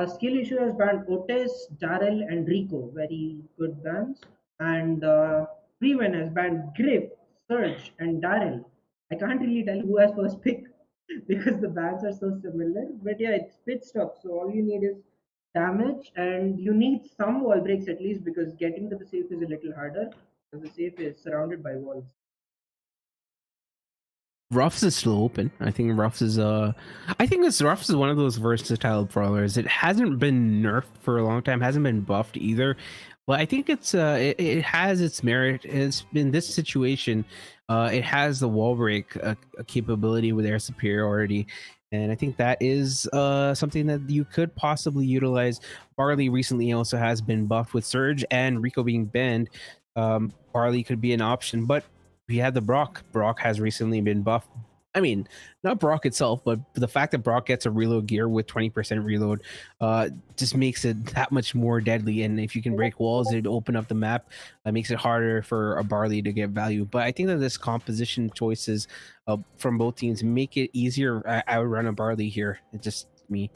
Skill issue has banned Otis, Darrell, and Rico. Very good bans. And Freeman has banned Griff, Surge, and Darrell. I can't really tell who has first pick because the bans are so similar. But yeah, it's pit stop. So all you need is damage, and you need some wall breaks at least because getting to the safe is a little harder because the safe is surrounded by walls. Ruffs is still open. I think Ruffs is Ruffs is one of those versatile brawlers. It hasn't been nerfed for a long time, hasn't been buffed either. But I think it has its merit. It's in this situation, it has the wall break capability with air superiority. And I think that is something that you could possibly utilize. Barley recently also has been buffed with Surge and Rico being banned. Barley could be an option, but we had the Brock. Brock has recently been buffed. I mean, not Brock itself, but the fact that Brock gets a reload gear with 20% reload just makes it that much more deadly. And if you can break walls, it open up the map. Makes it harder for a Barley to get value. But I think that this composition choices from both teams make it easier. I would run a Barley here. It's just me.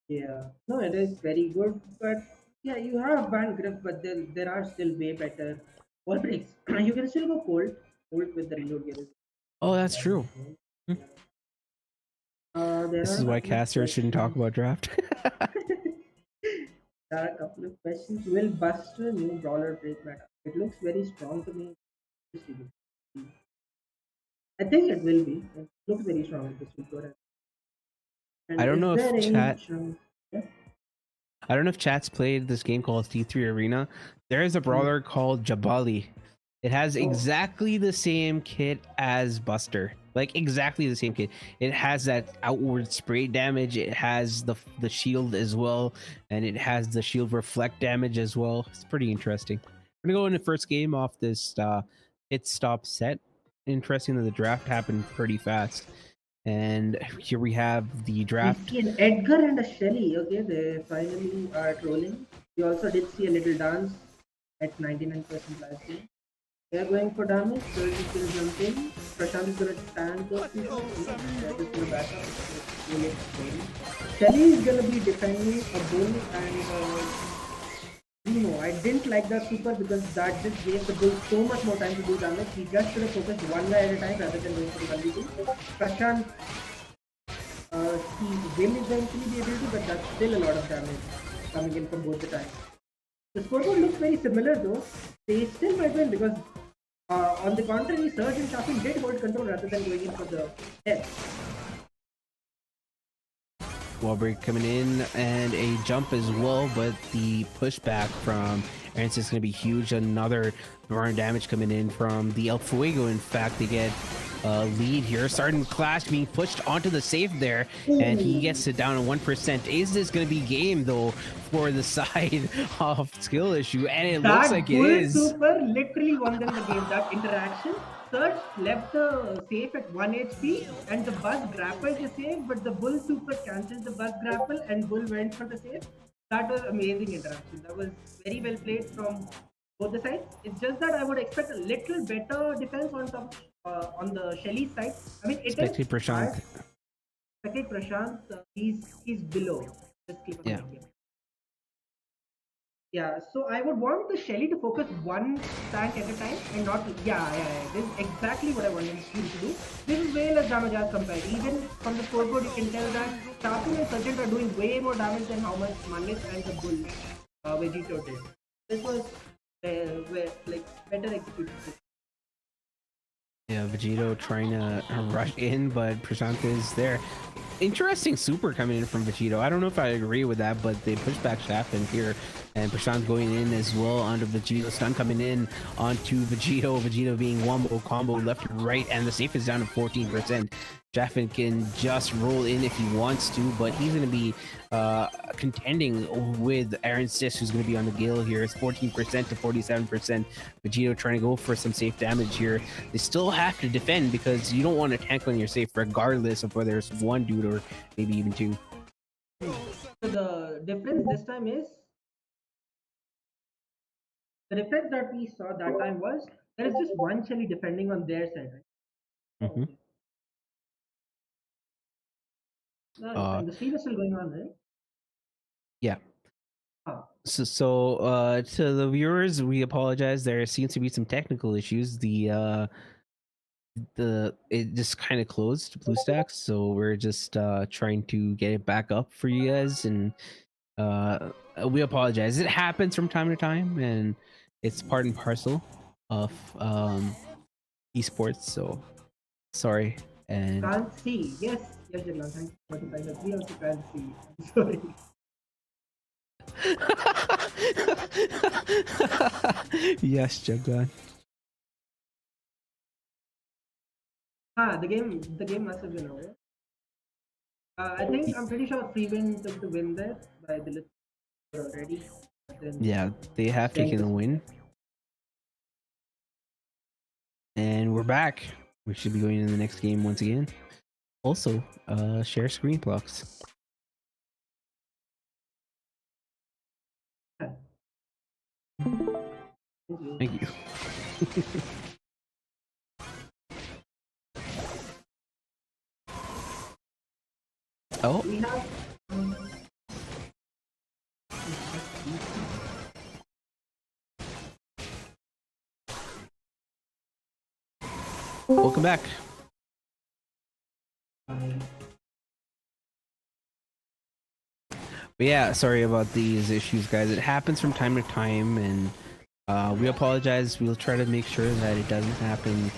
Yeah, no, it is very good, but yeah, you have banned grip, but there are still way better wall breaks. You can still go cold with the reload gear. Oh, that's true. Yeah. There This are is a why couple of casters shouldn't talk questions. about draft. There are a couple of questions. Will Buster new brawler break meta? It looks very strong to me. I think it will be. It looks very strong with the super. I And don't is know there if any chat chance? Yeah. I don't know if chat's played this game called T3 Arena. There is a Mm. brawler called Jabali. It has Oh, exactly the same kit as Buster. Like exactly the same kit. It has that outward spray damage. It has the shield as well, and it has the shield reflect damage as well. It's pretty interesting. We're gonna go in the first game off this pit stop set. Interesting that the draft happened pretty fast. And here we have the we draft. see an Edgar and a Shelly. Okay, they finally are trolling. We also did see a little dance at 99% last year. They are going for damage. Surge is going to jump in. Prashant is going to stand those people. They're just going to back up. Shelly is going to be defending a bull and I didn't like that super because that just gave the bull so much more time to do damage. He just should have focused one guy at a time rather than going for the 1v2. Prashant, he will eventually be able to, but that's still a lot of damage coming in from both the times. The scoreboard looks very similar though. They still might win because on the contrary, Surge and Shafin did hold control rather than going in for the death. Wall break coming in and a jump as well, but the pushback from Ernst is going to be huge. Another burn damage coming in from the El Fuego. In fact, they get a lead here. Sergeant Clash being pushed onto the safe there, and he gets it down to 1%. Is this going to be game though for the side of skill issue? And it looks That like it bull is. super literally won them the game. That interaction. Surge left the safe at 1 HP and the buzz grappled the safe, but the bull super cancelled the buzz grapple and bull went for the safe. That was amazing interaction. That was very well played from both the sides. It's just that I would expect a little better defense on top on the Shelly side. I mean, it is Expected hard. Prashant. Second Prashant, he's below. Just keep on Yeah. mind. Yeah, so I would want the Shelly to focus one tank at a time and not. Yeah. This is exactly what I wanted him to do. This is way less damage as compared. Even from the scoreboard, you can tell that Tapu and Sergeant are doing way more damage than how much Manis and the Bull Vegito did. This was like better executed. Yeah, Vegito trying to rush in, but Prashant is there. Interesting super coming in from Vegito. I don't know if I agree with that, but they push back Shaft in here. And Prashant going in as well onto Vegito. Stun coming in onto Vegito. Vegito being wombo combo left to right. And the safe is down to 14%. Jaffin can just roll in if he wants to, but he's going to be contending with Aaron Sis, who's going to be on the Gale here. It's 14% to 47%. Vegito trying to go for some safe damage here. They still have to defend because you don't want to tank on your safe regardless of whether it's one dude or maybe even two. So the difference this time is the difference that we saw that time was there is just one Shelly defending on their side, right? Mm-hmm. Okay. Nice. And the stream is still going on, right? Yeah. Ah, So to the viewers, we apologize. There seems to be some technical issues. It just kind of closed BlueStacks, so we're just trying to get it back up for you guys, and we apologize. It happens from time to time, and it's part and parcel of esports. So sorry. And can't see. Yes, yes, Jaglan. Thank you for the time. We also can't see. I'm sorry. yes, Jaglan. The game must have been over. I think I'm pretty sure Freeman took the win there by the list already. Then Yeah, they have taken a win. And we're back. We should be going into the next game once again. Also, share screen blocks. Thank you. Oh. We have Welcome back. But yeah, sorry about these issues, guys. It happens from time to time, and we apologize. We'll try to make sure that it doesn't happen.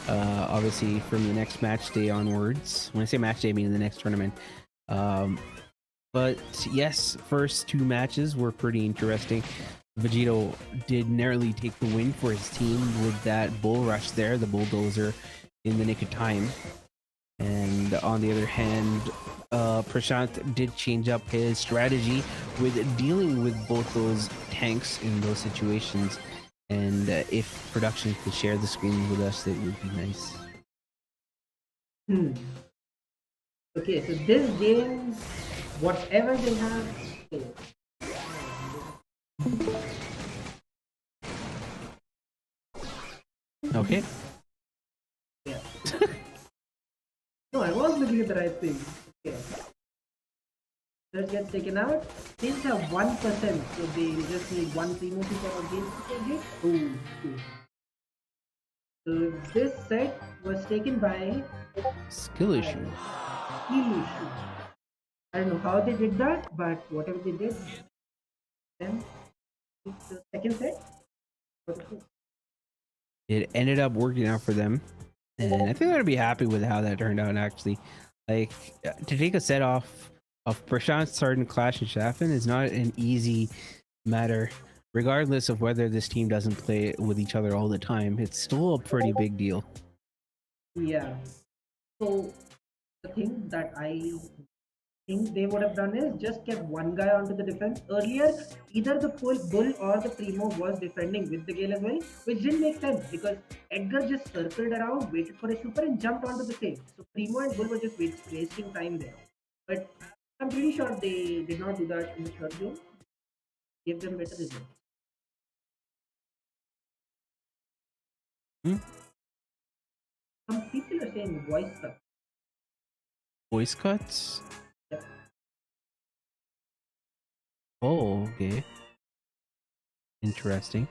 Obviously, from the next match day onwards. When I say match day, I mean the next tournament. But yes, first two matches were pretty interesting. Vegito did narrowly take the win for his team with that bull rush there, the bulldozer, in the nick of time. And on the other hand, Prashant did change up his strategy with dealing with both those tanks in those situations. And if production could share the screen with us, that would be nice. Okay, so this game, whatever they have. Okay. Yeah. No, I was looking at the right thing. Okay. That gets taken out. Things have 1%, so they just need one primo super against it. Ooh. So this set was taken by Skill issue. skill issue. I don't know how they did that, but whatever they did, then it's the second set. It ended up working out for them, and I think I'd be happy with how that turned out. Actually, like to take a set off of Prashant, Sarden, Clash, and Shaffin is not an easy matter. Regardless of whether this team doesn't play with each other all the time, it's still a pretty big deal. Yeah. So the thing that I think they would have done is just kept one guy onto the defense. Earlier, either the full bull or the primo was defending with the gale as well, which didn't make sense because Edgar just circled around, waited for a super, and jumped onto the same. So primo and bull were just wasting time there. But I'm pretty sure they did not do that in the third game. Give them better results. Some people are saying voice cut. Voice cuts? Yeah. Oh, okay. Interesting.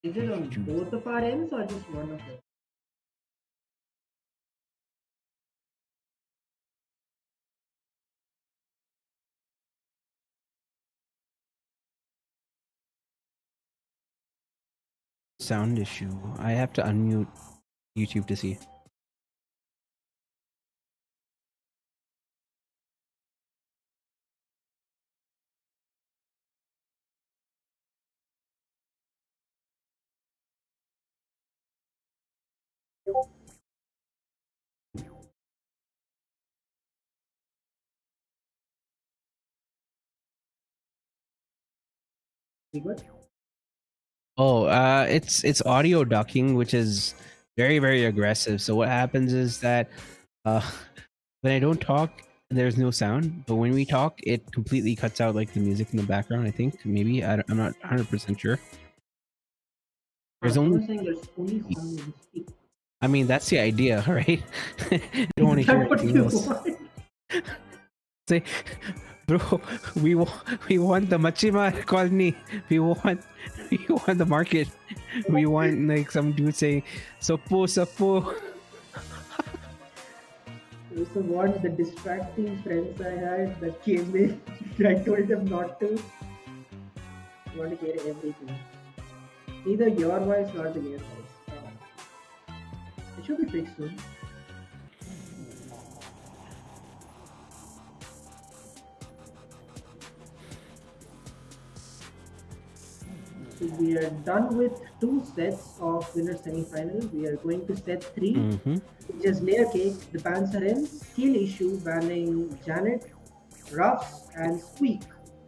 Is it on both of our ends or just one of them? Sound issue. I have to unmute YouTube to see. We good? Oh, it's audio ducking, which is very, very aggressive. So what happens is that uh, when I don't talk, there's no sound. But when we talk, it completely cuts out like the music in the background. I think maybe I'm not 100% sure. There's only. You're saying there's only sound when you speak. I mean, that's the idea, right? You don't want Is to hear that what anything you else. want? Say, bro, we want the Machima colony. We want the market. We want like some dude saying, "Sopo, sopo." You also want the distracting friends I had that came in. I told them not to. You want to hear everything. Neither your voice nor the game voice. It should be fixed soon. So we are done with 2 sets of winner semi-final. We are going to set 3, Mm-hmm. which is layer cake. The bans are in. Skill issue banning Janet, Ruffs, and Squeak.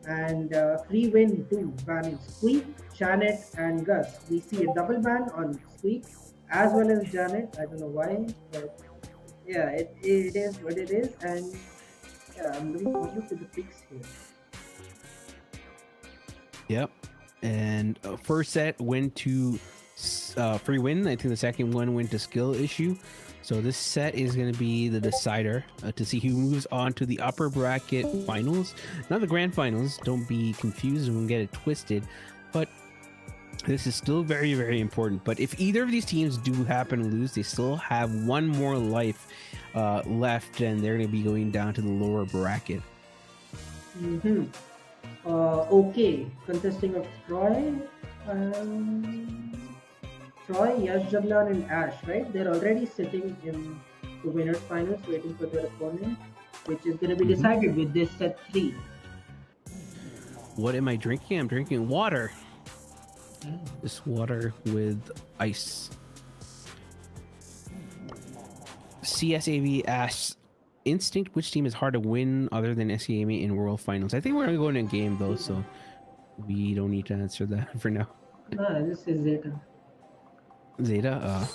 And free win 2 banning Squeak, Janet, and Gus. We see a double ban on Squeak as well as Janet. I don't know why, but yeah, it is what it is. And yeah, I'm looking forward to the picks here. Yep. And first set went to free win. I think the second one went to skill issue. So this set is going to be the decider to see who moves on to the upper bracket finals, not the grand finals. Don't be confused and get it twisted. But this is still very, very important. But if either of these teams do happen to lose, they still have one more life left, and they're going to be going down to the lower bracket. Mm-hmm. Okay, consisting of Troy, Yash Jaglan, and Ash, right? They're already sitting in the winners' finals waiting for their opponent, which is going to be decided with this set 3. What am I drinking? I'm drinking water. This water with ice. CSAV asks, Instinct, which team is hard to win other than SEAM in World Finals? I think we're going to go in a game though, so we don't need to answer that for now. This is Zeta. Zeta?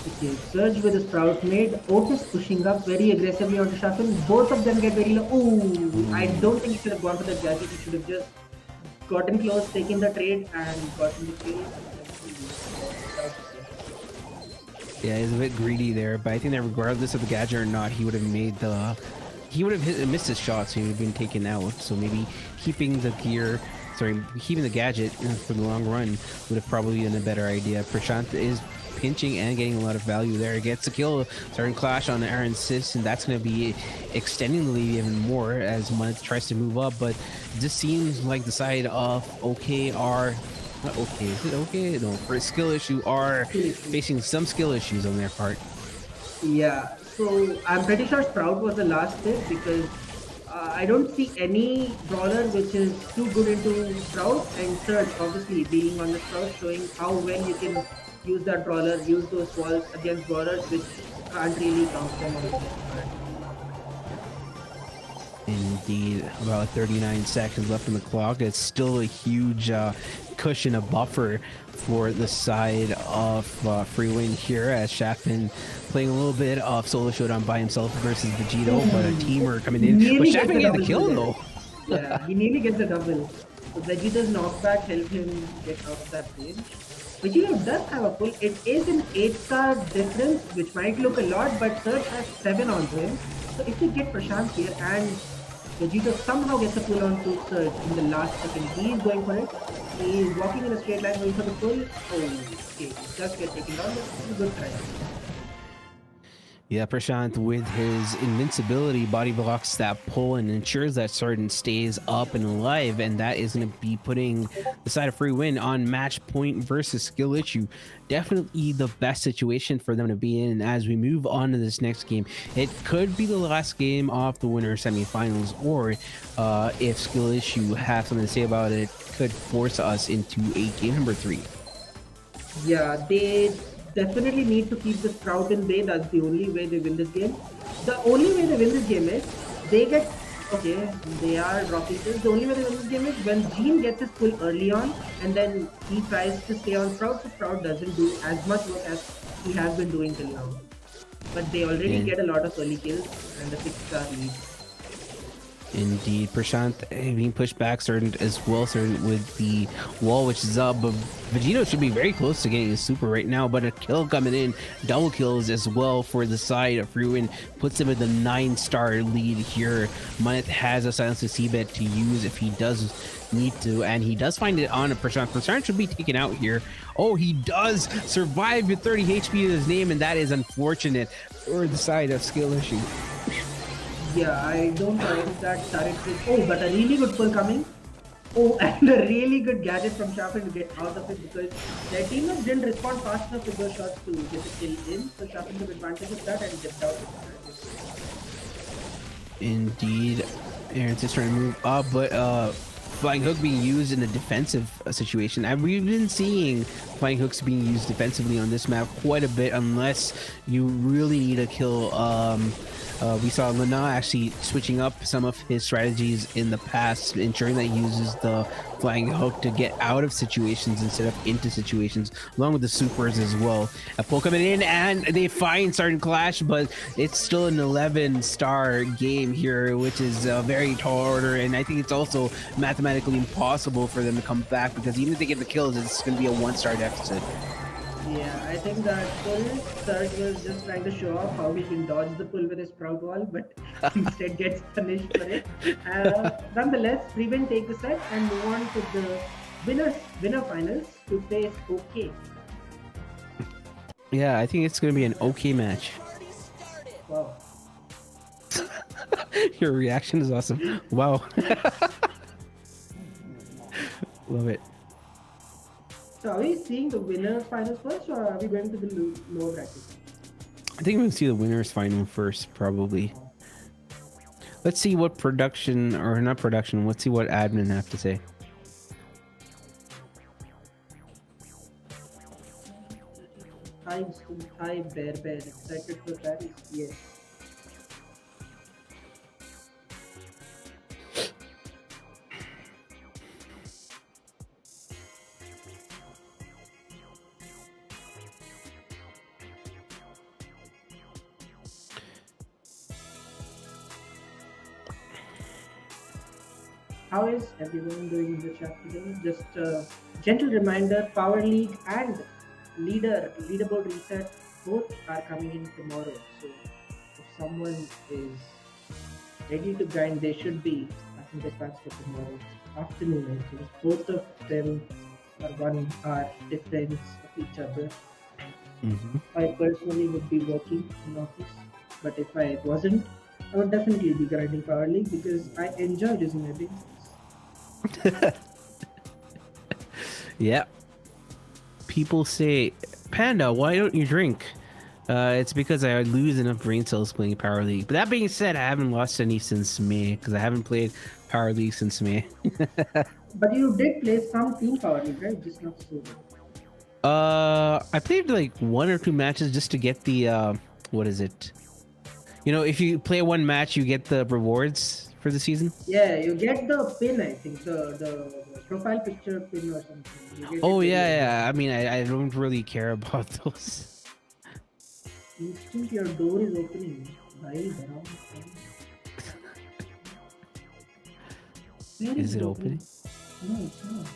Okay, Surge with a Sprout made. Otis pushing up very aggressively onto Shuffle. Both of them get very low. Ooh, I don't think he should have gone for the gadget. He should have just gotten close, taken the trade, and gotten the kill. Yeah, he's a bit greedy there, but I think that regardless of the gadget or not, he would have made the... He would have missed his shots, so he would have been taken out. So maybe keeping the keeping the gadget for the long run would have probably been a better idea. Prashant is pinching and getting a lot of value there. Gets a kill, starting clash on Aaron Sis, and that's going to be extending the lead even more as Month tries to move up. But this seems like the side of OKR... Not okay, is it okay? No, for a skill issue are facing some skill issues on their part. Yeah, so I'm pretty sure Sprout was the last pick because I don't see any brawler which is too good into Sprout, and Surge obviously being on the Sprout, showing how well you can use that brawler, use those walls against brawlers which can't really count them on the card. Indeed, about 39 seconds left on the clock. It's still a huge cushion, a buffer for the side of free win here, as Shafin playing a little bit of solo showdown by himself versus Vegito, but a teamer coming in. But Shafin getting the kill though. Yeah, he nearly gets a double. So Vegito's knockback helped him get out of that range. Vegito does have a pull. It is an 8-star difference, which might look a lot, but Surge has 7 on him. So if you get Prashant here and Vegito somehow gets a pull onto Surge in the last second, he is going for it. He is walking in a straight line going for the pull. Oh, okay, just get taken down, but it's a good try. Yeah, Prashant with his invincibility body blocks that pull and ensures that Sarden stays up and alive, and that is going to be putting the side of free win on match point versus skill issue. Definitely the best situation for them to be in as we move on to this next game. It could be the last game of the winner semifinals, or if skill issue has something to say about it, could force us into a game number 3. Yeah, they definitely need to keep the Sprout in bay. That's the only way they win this game. The only way they win this game is they get okay. They are dropping kills. The only way they win this game is when Gene gets his pull early on, and then he tries to stay on Sprout. So Sprout doesn't do as much work as he has been doing till now. But they already And get a lot of early kills and a 6-star lead. indeed, Prashant being pushed back, certain as well, certain with the wall, which is up. But Vegito should be very close to getting his super right now. But a kill coming in, double kills as well for the side of Ruin, puts him in the 9-star lead here. Maneth has a silence to Seabed to use if he does need to, and he does find it on a Prashant. Prashant should be taken out here. Oh, he does survive with 30 HP in his name, and that is unfortunate for the side of Skill Issue. Yeah, I don't like that turret trick. Oh, but a really good pull coming. Oh, and a really good gadget from Sharpen to get out of it because their teammates didn't respond fast enough with those shots to get the kill in. So Sharpen took advantage of that and dipped out. Indeed. Aaron's just trying to move up, but Flying Hook being used in a defensive situation. And we've been seeing Flying Hooks being used defensively on this map quite a bit unless you really need a kill. We saw Lana actually switching up some of his strategies in the past, ensuring that he uses the Flying Hook to get out of situations instead of into situations, along with the supers as well. A pull coming in, and they find Sergeant Clash, but it's still an 11-star game here, which is a very tall order, and I think it's also mathematically impossible for them to come back because even if they get the kills, it's going to be a 1-star deficit. Yeah, I think that pull Surge was just trying to show off how he can dodge the pull with his Sprout Wall, but instead gets punished for it. Nonetheless, Freeman take the set and move on to the winner finals to face OK. Yeah, I think it's going to be an okay match. Wow. Your reaction is awesome. Wow. Love it. So are we seeing the winners finals first, or are we going to the lower bracket? I think we'll see the winners final first, probably. Let's see what production, or not production, let's see what admin have to say. Hi, Bear. Excited for Paris? Yes. How is everyone doing in the chat today? Just a gentle reminder, Power League and leaderboard reset both are coming in tomorrow. So if someone is ready to grind, they should be passing their packs for tomorrow afternoon. I think both of them are 1 hour difference of each other. I personally would be working in office, but if I wasn't, I would definitely be grinding Power League because I enjoy using my brain cells. Yeah. People say, Panda, why don't you drink? It's because I lose enough brain cells playing Power League. But that being said, I haven't lost any since May because I haven't played Power League since May. But you did play some team Power League, right? Just not solo. I played like 1 or 2 matches just to get the what is it? You know, if you play 1 match, you get the rewards for the season. Yeah, you get the pin, I think, the profile picture pin or something. You get Oh it yeah. I mean, I don't really care about those. Instant your door is opening. While around. Where Is it opening? No, it's not.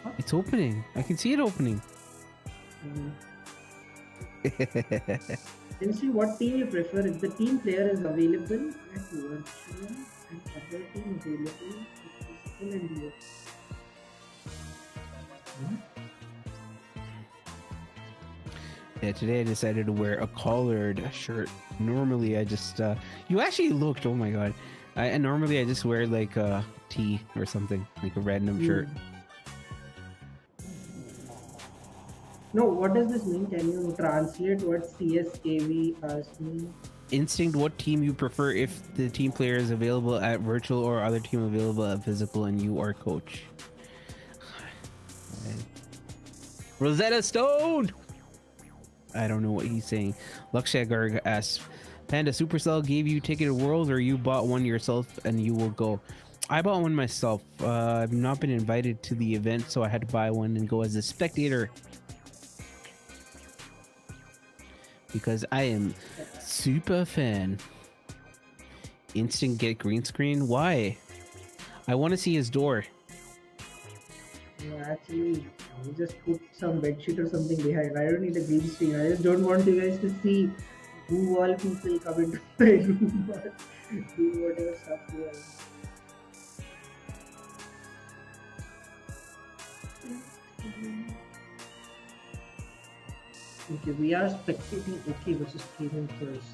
What? It's opening. I can see it opening. Then see what team you prefer. If the team player is available at virtual and other team available at physical and duo. Yeah, today I decided to wear a collared shirt. Normally I just you actually looked, oh my god. And normally I just wear like a tee or something, like a random shirt. No, what does this mean? Can you translate what CSAV asked me? Instinct, what team you prefer if the team player is available at virtual or other team available at physical and you are coach? Rosetta Stone. I don't know what he's saying. Lukshagar asks, Panda Supercell gave you Ticket to World, or you bought one yourself and you will go? I bought one myself. I've not been invited to the event, so I had to buy one and go as a spectator because I am super fan. Instant get green screen? Why? I want to see his door. Yeah, actually, I just put some bedsheet or something behind. I don't need a green screen. I just don't want you guys to see who all people come into my room or do whatever stuff they are. Okay, we are spectating okay versus premium first.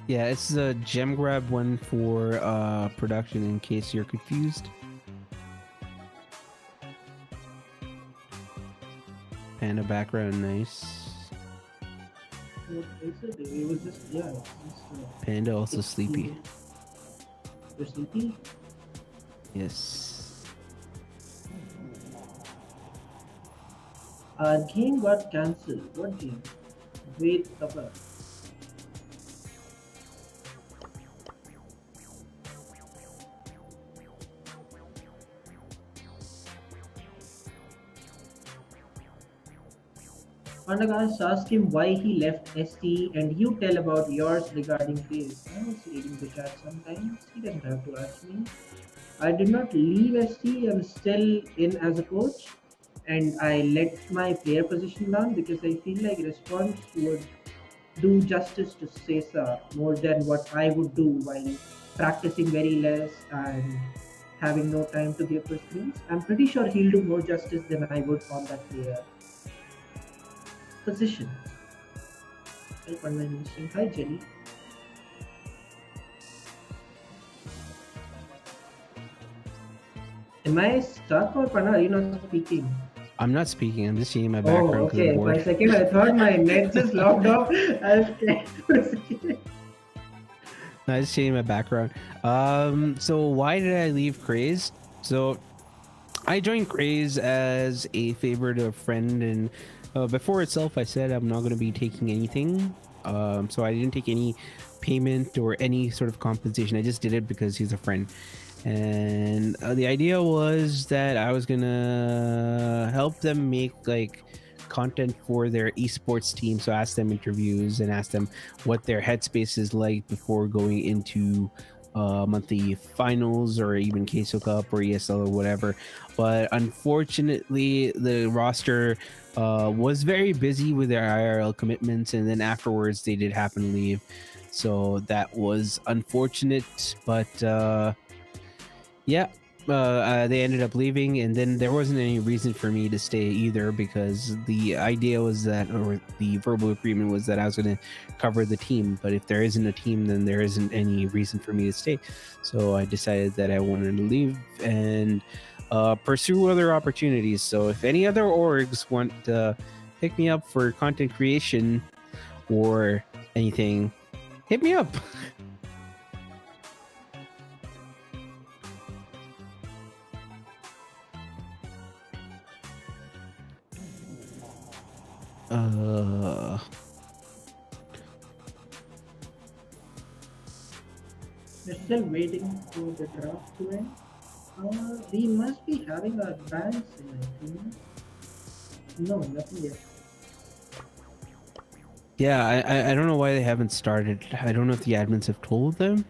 Yeah, it's a gem grab one for production in case you're confused. Panda background, nice. It was just, yeah. Panda also sleepy. You're sleepy? Yes. Our game got cancelled. What game? Wait, cover. Pandagas asked him why he left ST and you tell about yours regarding this. I was reading the chat sometimes. He doesn't have to ask me. I did not leave ST. I'm still in as a coach and I let my player position down because I feel like response would do justice to SESA more than what I would do while practicing very less and having no time to give for screens. I'm pretty sure he'll do more justice than I would on that player position. Hi, Panna, interesting. Hi, Jelly. Am I stuck or Panna, are you not speaking? I'm not speaking. I'm just seeing my Oh, background. okay. For a second, I thought my net just locked off. I was scared for a second. I just changing my background. So why did I leave Craze? So I joined Craze as a favor to a friend, and before itself, I said I'm not going to be taking anything. So I didn't take any payment or any sort of compensation. I just did it because he's a friend. And the idea was that I was gonna help them make like content for their esports team. So ask them interviews and ask them what their headspace is like before going into monthly finals or even queso cup or esl or whatever. But unfortunately the roster was very busy with their IRL commitments, and then afterwards they did happen to leave, so that was unfortunate. But yeah, they ended up leaving, and then there wasn't any reason for me to stay either, because the idea was that, or the verbal agreement was that I was going to cover the team. But if there isn't a team, then there isn't any reason for me to stay. So I decided that I wanted to leave and pursue other opportunities. So if any other orgs want to pick me up for content creation or anything, hit me up. We're still waiting for the draft to end. We must be having our bands in, I think. No, nothing yet. Yeah, I don't know why they haven't started. I don't know if the admins have told them.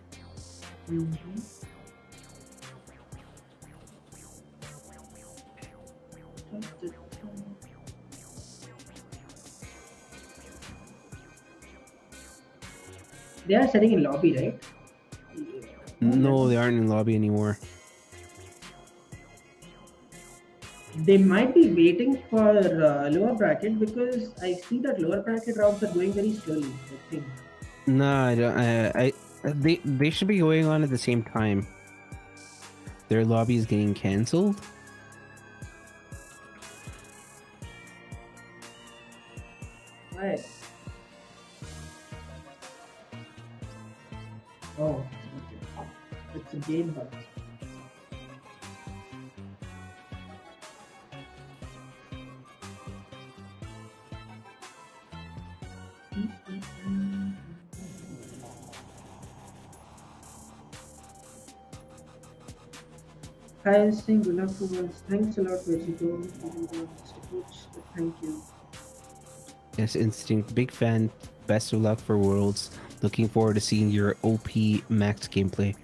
Mm-hmm. They are setting in lobby, right? Yeah. No, they aren't in lobby anymore. They might be waiting for lower bracket, because I see that lower bracket rounds are going very slowly, I think. No, I don't. They should be going on at the same time. Their lobby is getting cancelled. Right. Oh, okay. It's a game bug. Hi, saying good luck for once. Thanks a lot, Vegito. You were just a coach, but thank you. Yes, Instinct, big fan. Best of luck for Worlds. Looking forward to seeing your OP Max gameplay.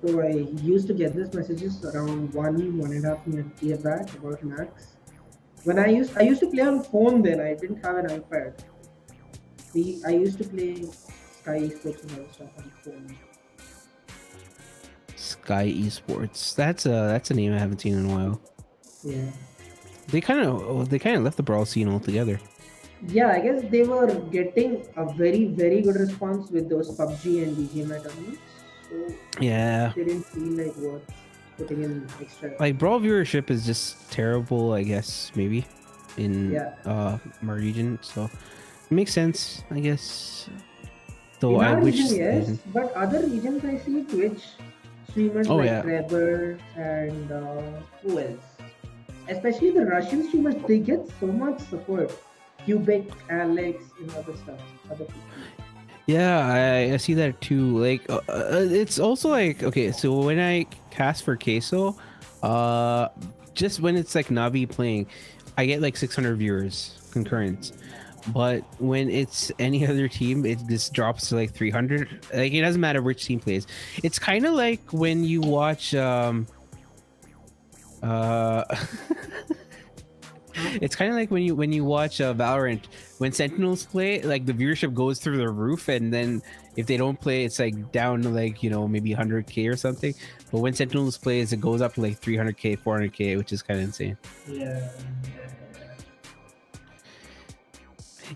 So I used to get these messages around 1.5 year back about Max. When I used to play on phone then. I didn't have an iPad. I used to play Sky Esports and other stuff on phone. Sky Esports. That's a name I haven't seen in a while. Yeah. They kind of left the brawl scene altogether. Yeah, I guess they were getting a very, very good response with those PUBG and BGMI tournaments. So Yeah, they didn't feel like worth putting in extra like effort. brawl viewership is just terrible, I guess, maybe in Yeah. my region, so it makes sense, I guess, though In I our wish region, they yes, didn't. but other regions I see Twitch streamers Oh like yeah. Trevor and who else? Especially the Russian streamers, they get so much support. Cubic, Alex, and other stuff, other people. Yeah, I see that too. Like, it's also like, okay, so when I cast for Queso, uh, just when it's like Navi playing, I get like 600 viewers concurrent. But when it's any other team, it just drops to like 300. Like, it doesn't matter which team plays. It's kind of like when you watch, uh, Huh? it's kind of like when you watch Valorant, when Sentinels play, like the viewership goes through the roof, and then if they don't play, it's like down to like maybe 100K or something. But when Sentinels plays, it goes up to like 300K, 400K, which is kind of insane. Yeah.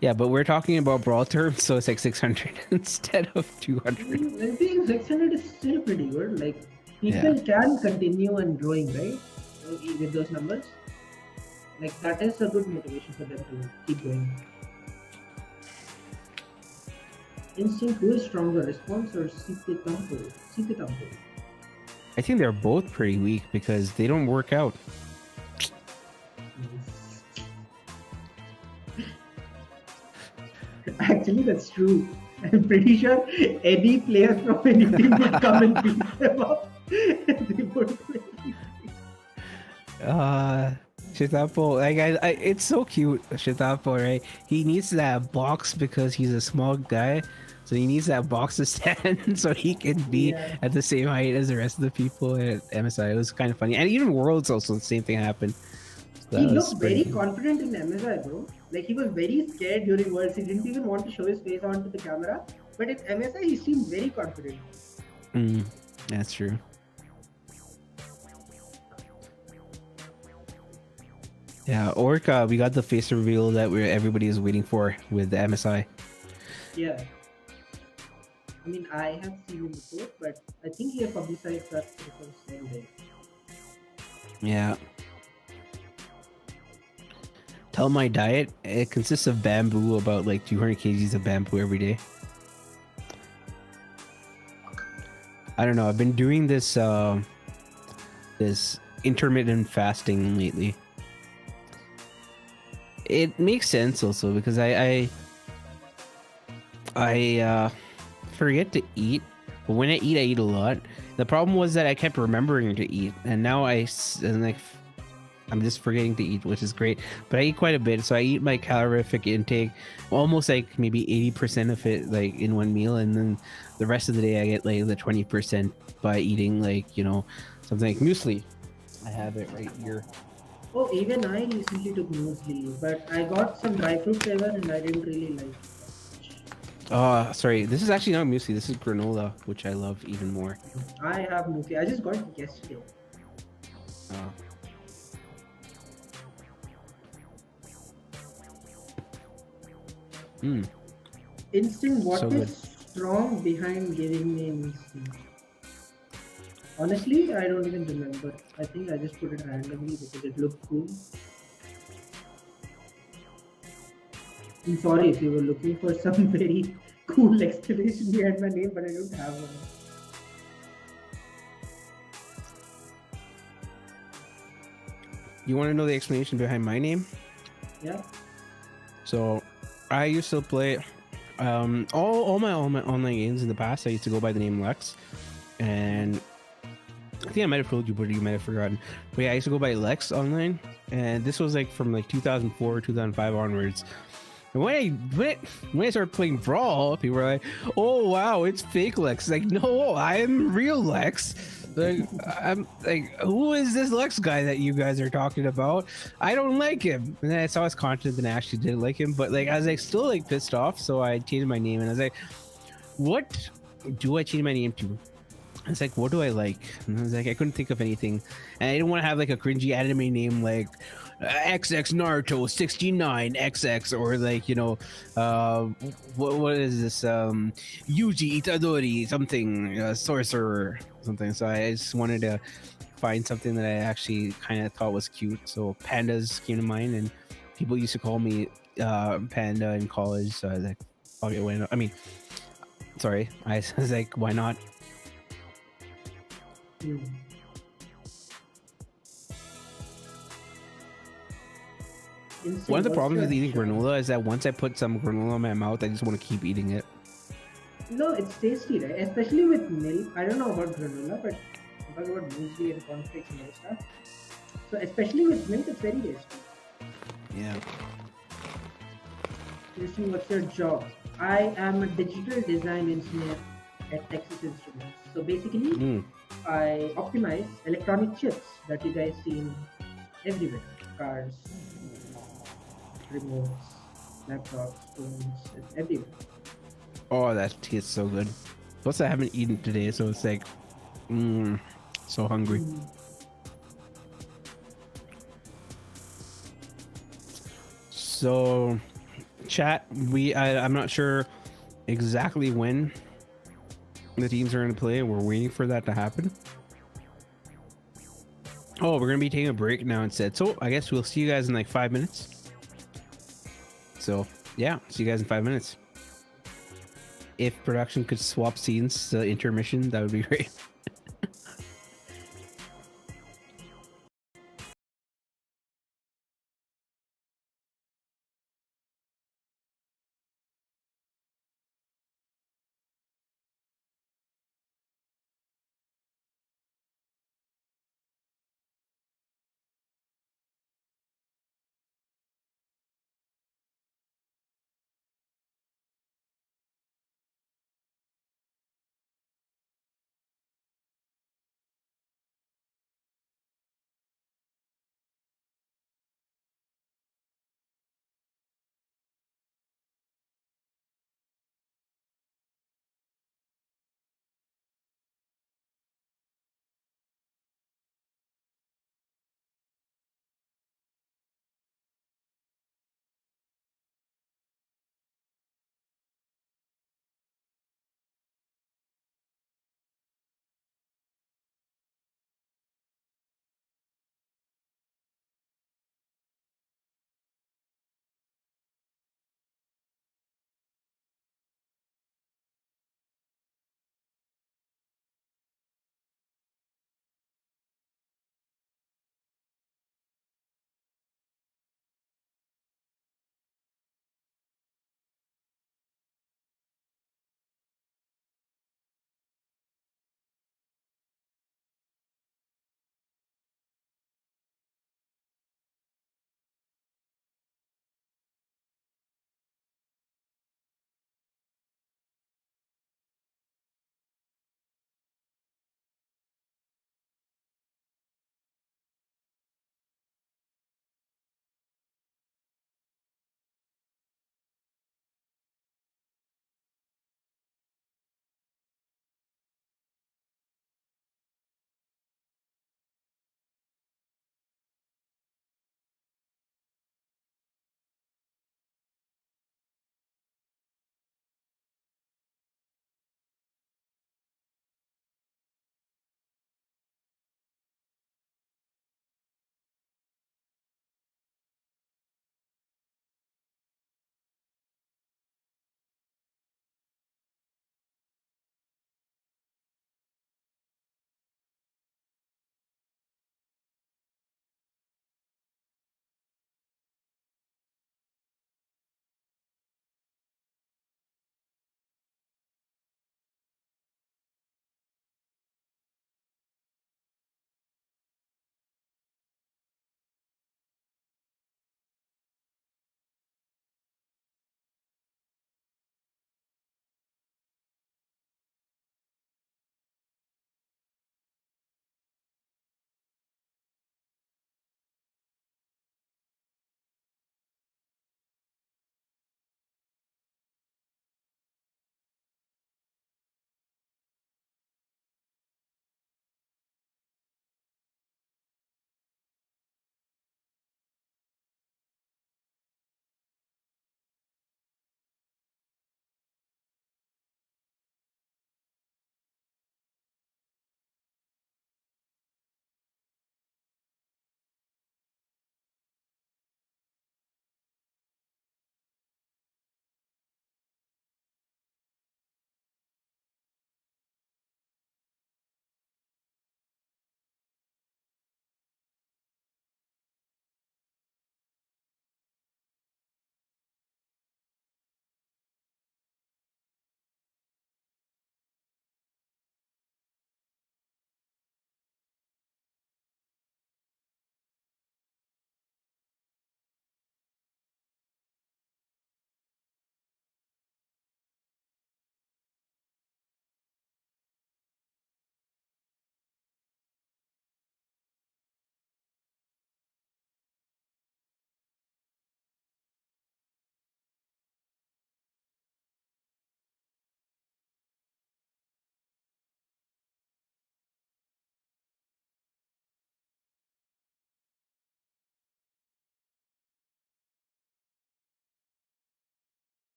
Yeah, but we're talking about brawl terms, so it's like 600 instead of 200. I think 600 is still pretty good. Like, Yeah. people can continue and growing, right? With those numbers. Like, that is a good motivation for them to keep going. Instinct, who is stronger, response or Sike Tampo? Sike Tampo. I think they're both pretty weak because they don't work out. Actually, that's true. I'm pretty sure any player from any team would come and beat them up. They would really. Uh, Shitapo, like it's so cute, Shitapo, right? He needs that box because he's a small guy, so he needs that box to stand so he can be Yeah. at the same height as the rest of the people at MSI. It was kind of funny, and even Worlds also the same thing happened. So He that was looked pretty very good. confident in MSI, bro. Like, he was very scared during Worlds. He didn't even want to show his face onto the camera. But in MSI, he seemed very confident. Mm, that's true. Yeah, Orca, we got the face reveal that everybody is waiting for with the MSI. Yeah. I mean, I have seen him before, but I think he has publicized that for the first time there. Yeah. Tell my diet. It consists of bamboo, about like 200 kgs of bamboo every day. I don't know. I've been doing this intermittent fasting lately. It makes sense also because I forget to eat, but when I eat a lot. The problem was that I kept remembering to eat, and now and like I'm just forgetting to eat, which is great. But I eat quite a bit, so I eat my calorific intake, almost like maybe 80% of it like in one meal, and then the rest of the day I get like the 20% by eating like something like muesli. I have it right here. Oh, even I recently took muesli, but I got some dry fruit flavor and I didn't really like it that much. Sorry, this is actually not muesli. This is granola, which I love even more. I have muesli. I just got it yesterday. Uh, mm, Instinct, so what good. is strong behind giving me an instinct? Honestly, I don't even remember. I think I just put it randomly because it looked cool. I'm sorry if you were looking for some very cool explanation behind my name, but I don't have one. You want to know the explanation behind my name? Yeah? So I used to play all my online games in the past. I used to go by the name Lex, and I think I might have told you, but you might have forgotten. But yeah, I used to go by Lex online, and this was like from like 2004, 2005 onwards. And when I started playing Brawl, people were like, "Oh wow, it's fake Lex." Like, no, I'm real Lex. Like, I'm like, who is this Lex guy that you guys are talking about? I don't like him. And then I saw his content, and I actually didn't like him. But like, I was like still like pissed off, so I changed my name, and I was like, "What do I change my name to?" I was like, what do I like? And I was like, I couldn't think of anything. And I didn't want to have like a cringy anime name like XX Naruto 69 XX or like, what is this? Yuji Itadori something, sorcerer, something. So I just wanted to find something that I actually kind of thought was cute. So pandas came to mind, and people used to call me Panda in college. So I was like, okay, why not? I mean, sorry. I was like, why not? Hmm. One of Insane. the What's problems your with eating job? granola is that once I put some granola in my mouth, I just want to keep eating it. No, it's tasty, right? Especially with milk. I don't know about granola, but I'm talking about muesli and cornflakes and other stuff. So especially with milk, it's very tasty. Yeah. Listen, what's your job? I am a digital design engineer at Texas Instruments. So basically, Mm. I optimize electronic chips that you guys see in everywhere. Cars, remotes, laptops, phones, it's everywhere. Oh, that tastes so good. Plus, I haven't eaten today, so it's like, mm, so hungry. Mm. So, chat, I'm not sure exactly when the teams are going to play. We're waiting for that to happen. Oh, we're going to be taking a break now instead. So, I guess we'll see you guys in like 5 minutes. So, yeah, see you guys in 5 minutes. If production could swap scenes to intermission, that would be great.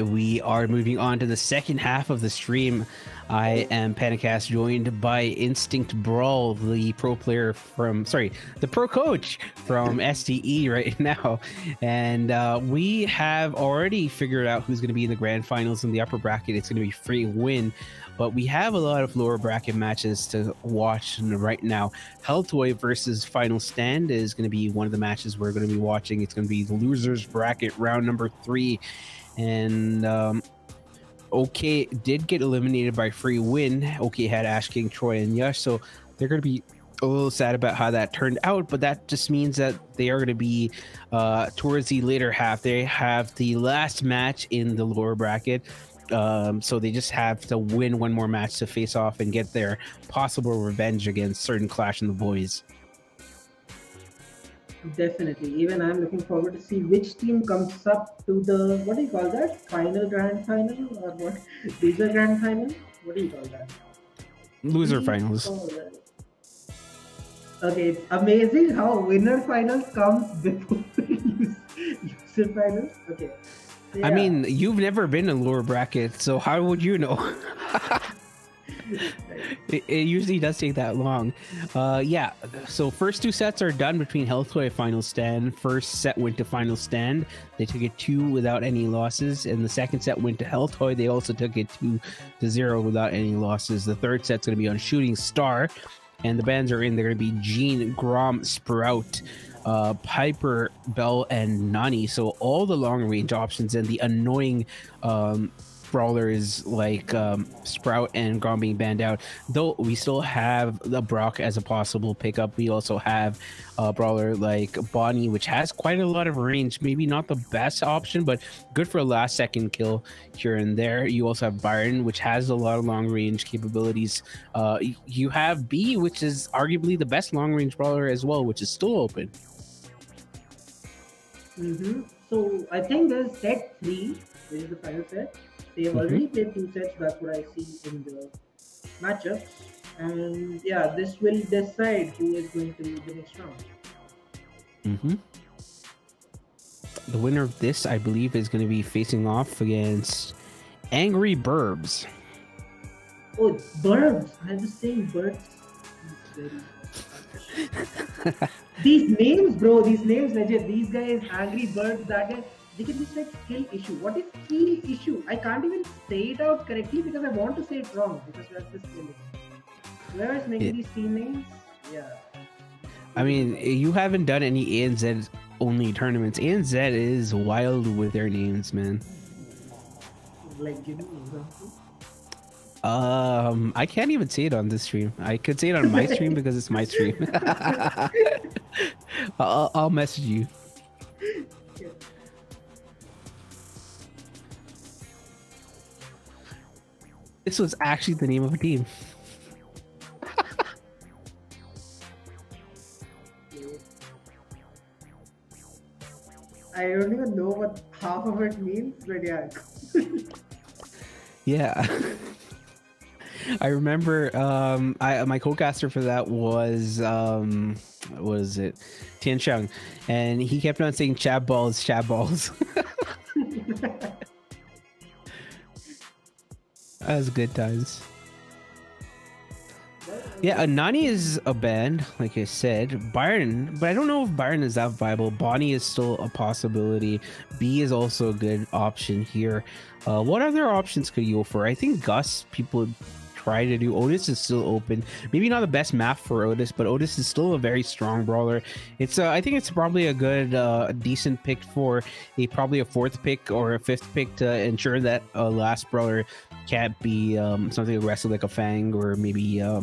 We are moving on to the second half of the stream. I am Panicast, joined by Instinct Brawl, the pro player from, the pro coach from SDE right now. And we have already figured out who's going to be in the grand finals in the upper bracket. It's going to be free win. But we have a lot of lower bracket matches to watch right now. Helltoy versus Final Stand is going to be one of the matches we're going to be watching. It's going to be the losers bracket round number 3. And OK did get eliminated by free win. OK had Ash King, Troy, and Yush, so they're going to be a little sad about how that turned out, but that just means that they are going to be towards the later half. They have the last match in the lower bracket, so they just have to win one more match to face off and get their possible revenge against certain Clash and the boys. Definitely. Even I'm looking forward to see which team comes up to the, what do you call that? Final grand final or what? Loser grand final? What do you call that? Loser finals. Okay, it's amazing how winner finals comes before loser finals. Okay. So, yeah. I mean, you've never been in lower bracket, so how would you know? It usually does take that long. Yeah, so first 2 sets are done between Helltoy and Final Stand. First set went to Final Stand. They took it 2 without any losses. And the second set went to Helltoy. They also took it 2-0 without any losses. The third set's going to be on Shooting Star. And the bands are in. They're going to be Gene, Grom, Sprout, Piper, Bell, and Nani. So all the long range options and the annoying brawlers like Sprout and Grom being banned out. Though we still have the Brock as a possible pickup. We also have a brawler like Bonnie, which has quite a lot of range. Maybe not the best option, but good for a last second kill here and there. You also have Byron, which has a lot of long range capabilities. You have B, which is arguably the best long range brawler as well, which is still open. So I think there's set 3, which is the final set. They have already played 2 sets, that's what I see in the matchups. And yeah, this will decide who is going to the next round. The winner of this, I believe, is going to be facing off against Angry Burbs. Oh, Burbs! I was saying Burbs. These names, bro, these names, legit. These guys, Angry Birds, that guy. They can be like skill issue. What is skill issue? I can't even say it out correctly because I want to say it wrong because that's the skill issue. Whoever's making these team names, yeah. I mean, you haven't done any ANZ only tournaments. ANZ is wild with their names, man. Like, give me an example. I can't even say it on this stream. I could say it on my stream because it's my stream. I'll message you. This was actually the name of a team. I don't even know what half of it means, but yeah. Yeah. I remember my co-caster for that was what is it? Tian Shang, and he kept on saying chab balls, chab balls. That was good times. Yeah, Nani is a band, like I said. Byron, but I don't know if Byron is that viable. Bonnie is still a possibility. B is also a good option here. What other options could you go for? I think Gus, people try to do. Otis is still open. Maybe not the best map for Otis, but Otis is still a very strong brawler. It's I think it's probably a good, decent pick for probably a 4th pick or a 5th pick to ensure that a last brawler can't be something aggressive like a Fang or maybe a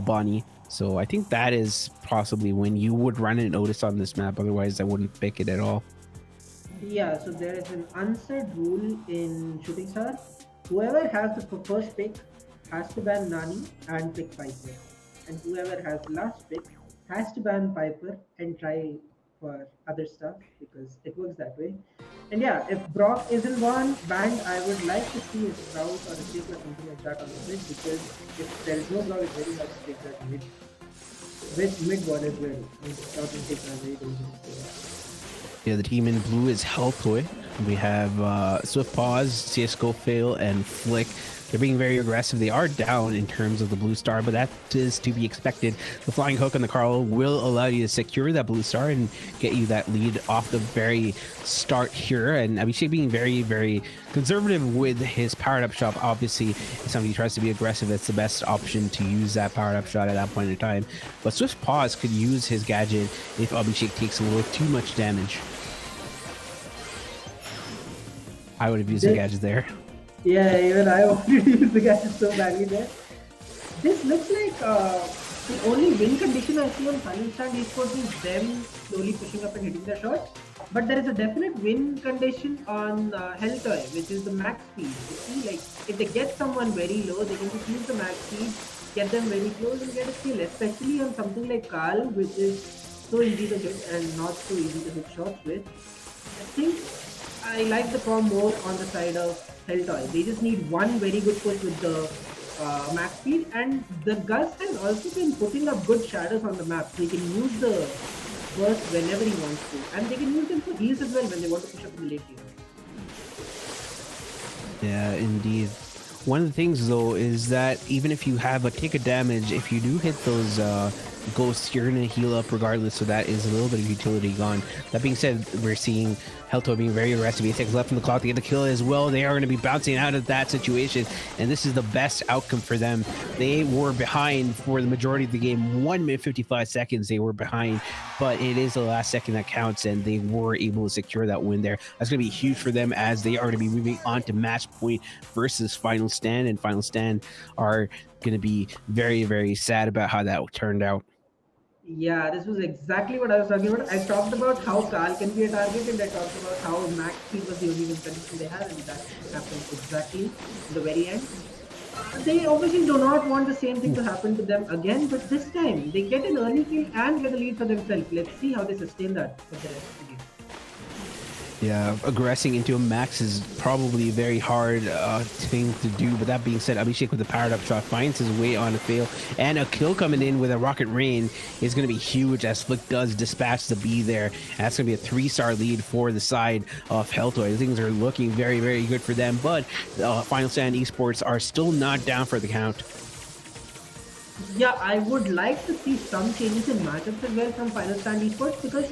Bonnie. So I think that is possibly when you would run an Otis on this map. Otherwise, I wouldn't pick it at all. Yeah, so there is an unsaid rule in Shooting Star. Whoever has the first pick has to ban Nani and pick Piper. And whoever has the last pick has to ban Piper and try for other stuff because it works that way. And yeah, if Brock isn't one banned, I would like to see a Sprout or a Stick or something like that on the mid because if there is no Brock, it's very hard to take that mid. With mid one as well. And Sprout and Stick are very dangerous. Yeah, the team in blue is Helltoy. We have Swift Pause, CSGO Fail, and Flick. They're being very aggressive. They are down in terms of the blue star, but that is to be expected. The flying hook on the Carl will allow you to secure that blue star and get you that lead off the very start here. And Abhishek being very, very conservative with his powered up shot. Obviously, if somebody tries to be aggressive, it's the best option to use that powered up shot at that point in time. But Swift Pause could use his gadget if Abhishek takes a little too much damage. I would have used the gadget there. Yeah, even I wanted to use the gadget so badly there. This looks like the only win condition I see on Final Stand Esports is them slowly pushing up and hitting their shots. But there is a definite win condition on Helltoy, which is the max speed. You see, like if they get someone very low, they can just use the max speed, get them very close and get a kill. Especially on something like Carl, which is so easy to hit and not so easy to hit shots with. I think I like the comp more on the side of Helltoy. They just need one very good push with the max speed, and the Gus has also been putting up good shadows on the map. So he can use the burst whenever he wants to, and they can use them for heals as well when they want to push up in the late game. Yeah, indeed. One of the things though is that even if you have a tick of damage, if you do hit those ghosts, you're gonna heal up regardless. So that is a little bit of utility gone. That being said, we're seeing Helltoy being very aggressive. 8 seconds left on the clock to get the kill as well. They are going to be bouncing out of that situation, and this is the best outcome for them. They were behind for the majority of the game. 1 minute 55 seconds they were behind, but it is the last second that counts, and they were able to secure that win there. That's going to be huge for them as they are going to be moving on to match point versus Final Stand, and Final Stand are going to be very, very sad about how that turned out. Yeah, this was exactly what I was talking about. I talked about how Carl can be a target, and I talked about how max speed was the only win condition they had, and that happened exactly in the very end. They obviously do not want the same thing to happen to them again, but this time they get an early kill and get a lead for themselves. Let's see how they sustain that for the rest of the game. Yeah, aggressing into a max is probably a very hard thing to do. But that being said, Abhishek with the powered up shot finds his way on a fail, and a kill coming in with a rocket rain is going to be huge as Flick does dispatch the B there. And that's going to be a 3-star lead for the side of Helltoy. Things are looking very, very good for them, but Final Stand Esports are still not down for the count. Yeah, I would like to see some changes in matchups as well from Final Stand Esports, because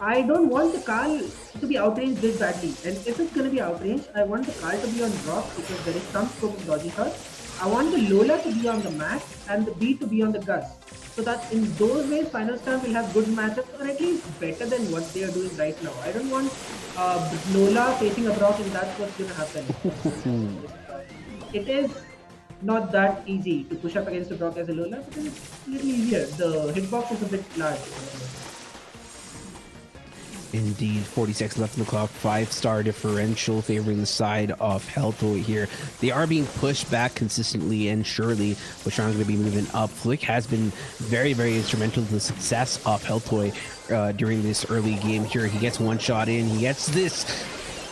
I don't want the Carl to be outranged this badly. And if it's going to be outranged, I want the Carl to be on drop because there is some scope of dodging shots. I want the Lola to be on the Max and the B to be on the Gus. So that in those ways, Final Stand will have good matchups, or at least better than what they are doing right now. I don't want Lola facing a Brock, and that's what's going to happen. It is not that easy to push up against a Brock as a Lola because it's a little easier. The hitbox is a bit large. Indeed, 40 seconds left on the clock. 5-star differential favoring the side of Helltoy here. They are being pushed back consistently and surely, but Sean's going to be moving up. Flick has been very, very instrumental to the success of Helltoy during this early game here. He gets one shot in. He gets this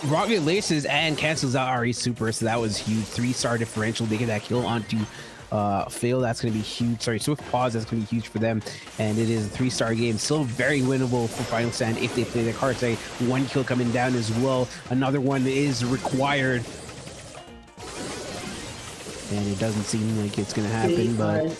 rocket laces and cancels out RE super. So that was huge. 3-star differential. They get that kill onto fail. That's going to be huge. Sorry, Swift Pause. That's going to be huge for them, and it is a 3-star game. Still very winnable for Final Stand if they play their cards right. 1 kill coming down as well. Another one is required, and it doesn't seem like it's going to happen. But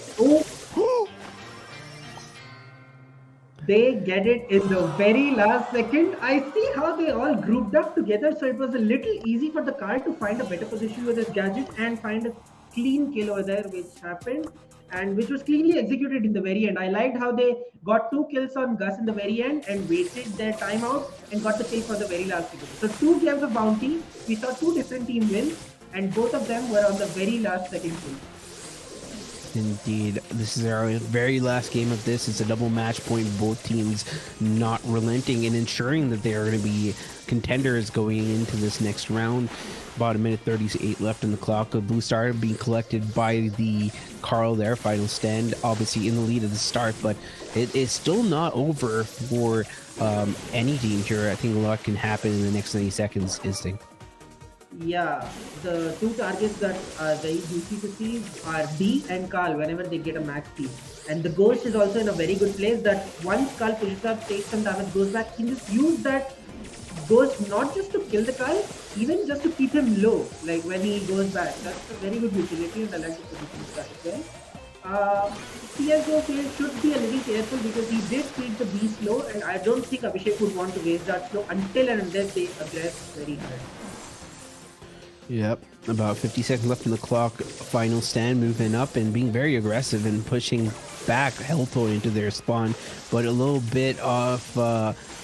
they get it in the very last second. I see how they all grouped up together, so it was a little easy for the Carl to find a better position with his gadget and find a clean kill over there, which happened and which was cleanly executed in the very end. I liked how they got 2 kills on Gus in the very end and waited their time out and got the kill for the very last second. So 2 games of bounty, we saw 2 different team wins, and both of them were on the very last second kill. Indeed, this is our very last game of this. It's a double match point. Both teams not relenting and ensuring that they are going to be contenders going into this next round. About 1 minute 38 left on the clock. A blue star being collected by the Carl there. Final Stand, obviously in the lead at the start, but it is still not over for any team here. I think a lot can happen in the next 90 seconds. Instinct. Yeah, the 2 targets that are very juicy to see are D and Carl whenever they get a max speed. And the Ghost is also in a very good place that once Carl pushes up, takes some damage, goes back, he can just use that goes not just to kill the guy, even just to keep him low, like when he goes back. That's a very good utility, and I like the position of that as well. CSGO should be a little careful because he did feed the beast slow, and I don't think Abhishek would want to waste that slow until and unless they aggress very hard. Yep. About 50 seconds left in the clock. Final stand moving up and being very aggressive and pushing back Helto into their spawn. But a little bit of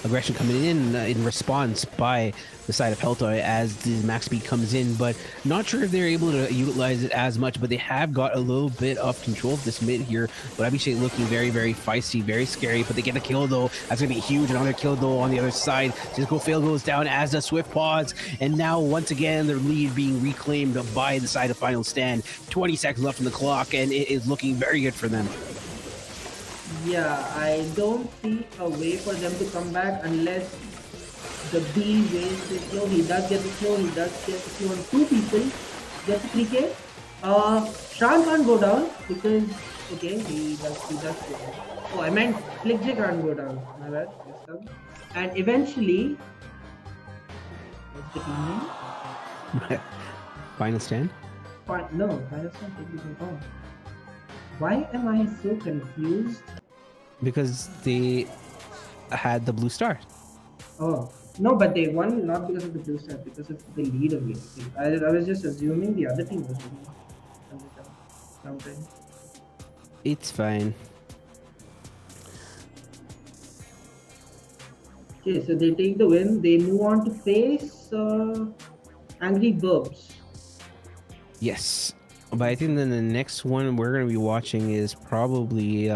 aggression coming in response by the side of Helto as the max speed comes in. But not sure if they're able to utilize it as much. But they have got a little bit of control of this mid here. But Abhishek looking very, very feisty, very scary. But they get the kill though. That's going to be huge. Another kill though on the other side. Cisco fail goes down as the swift pause. And now once again their lead being reclaimed by the side of final stand. 20 seconds left on the clock and it is looking very good for them. Yeah, I don't see a way for them to come back unless the B wastes the slow. He does get the slow, he does get the slow on two people. Gets the 3K. Shan can't go down because okay, he does go down. Oh, I meant FlickJ can't go down. My bad. Yes, and eventually what's the team name? Final stand? No, final stand technically wrong. Why am I so confused? Because they had the blue star. Oh, no, but they won not because of the blue star, because of the lead of the I was just assuming the other team was winning. It's fine. Okay, so they take the win. They move on to face Angry Burbs. Yes. But I think then the next one we're going to be watching is probably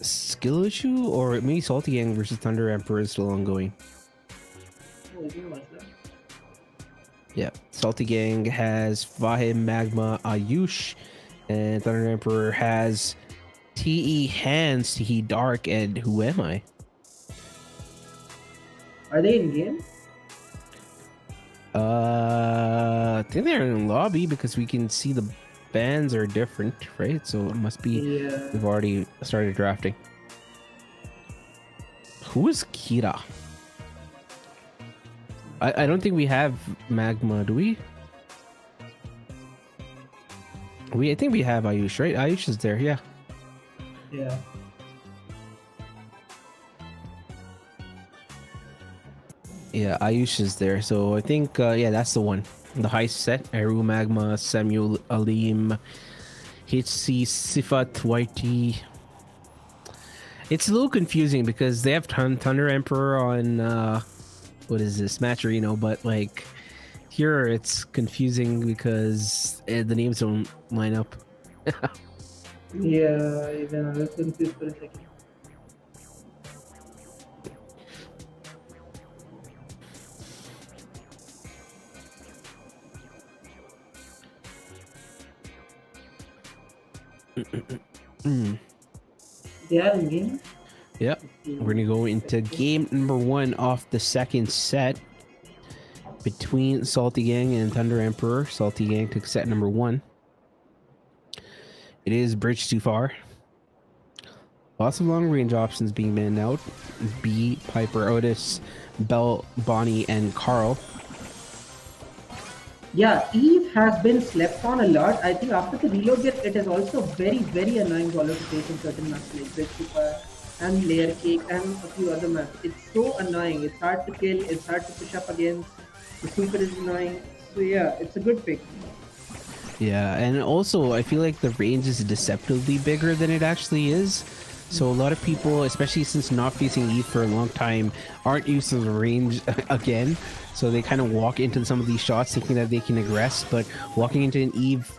Skill Issue or maybe Salty Gang versus Thunder Emperor is still ongoing. Oh, you can watch that. Yeah. Salty Gang has Vahim, Magma, Ayush, and Thunder Emperor has TE Hands, TE Dark, and Who Am I? Are they in game? I think they're in lobby because we can see the bands are different, right? So it must be we've already started drafting. Who is Kira? I don't think we have Magma, do we? I think we have Ayush, right? Ayush is there, yeah. Yeah. Yeah, Ayush is there. So I think, yeah, that's the one. The high set. Eru, Magma, Samuel, Alim, HC, Sifat, YT. It's a little confusing because they have Thunder Emperor on, what is this? Matcherino, but like here it's confusing because the names don't line up. Yeah, even I was confused for a second. They are in game. Yep. We're gonna go into game number 1 off the second set between Salty Gang and Thunder Emperor. Salty Gang took set number 1. It is bridge too far. Lots of long range options being manned out. B, Piper, Otis, Bell, Bonnie, and Carl. Yeah, Eve has been slept on a lot. I think after the reload get, it is also very, very annoying caller to face in certain maps like Blitz Esports and Layer Cake and a few other maps. It's so annoying. It's hard to kill. It's hard to push up against. The super is annoying. So yeah, it's a good pick. Yeah, and also I feel like the range is deceptively bigger than it actually is. So a lot of people, especially since not facing Eve for a long time, aren't used to the range again. So they kind of walk into some of these shots thinking that they can aggress, but walking into an Eve,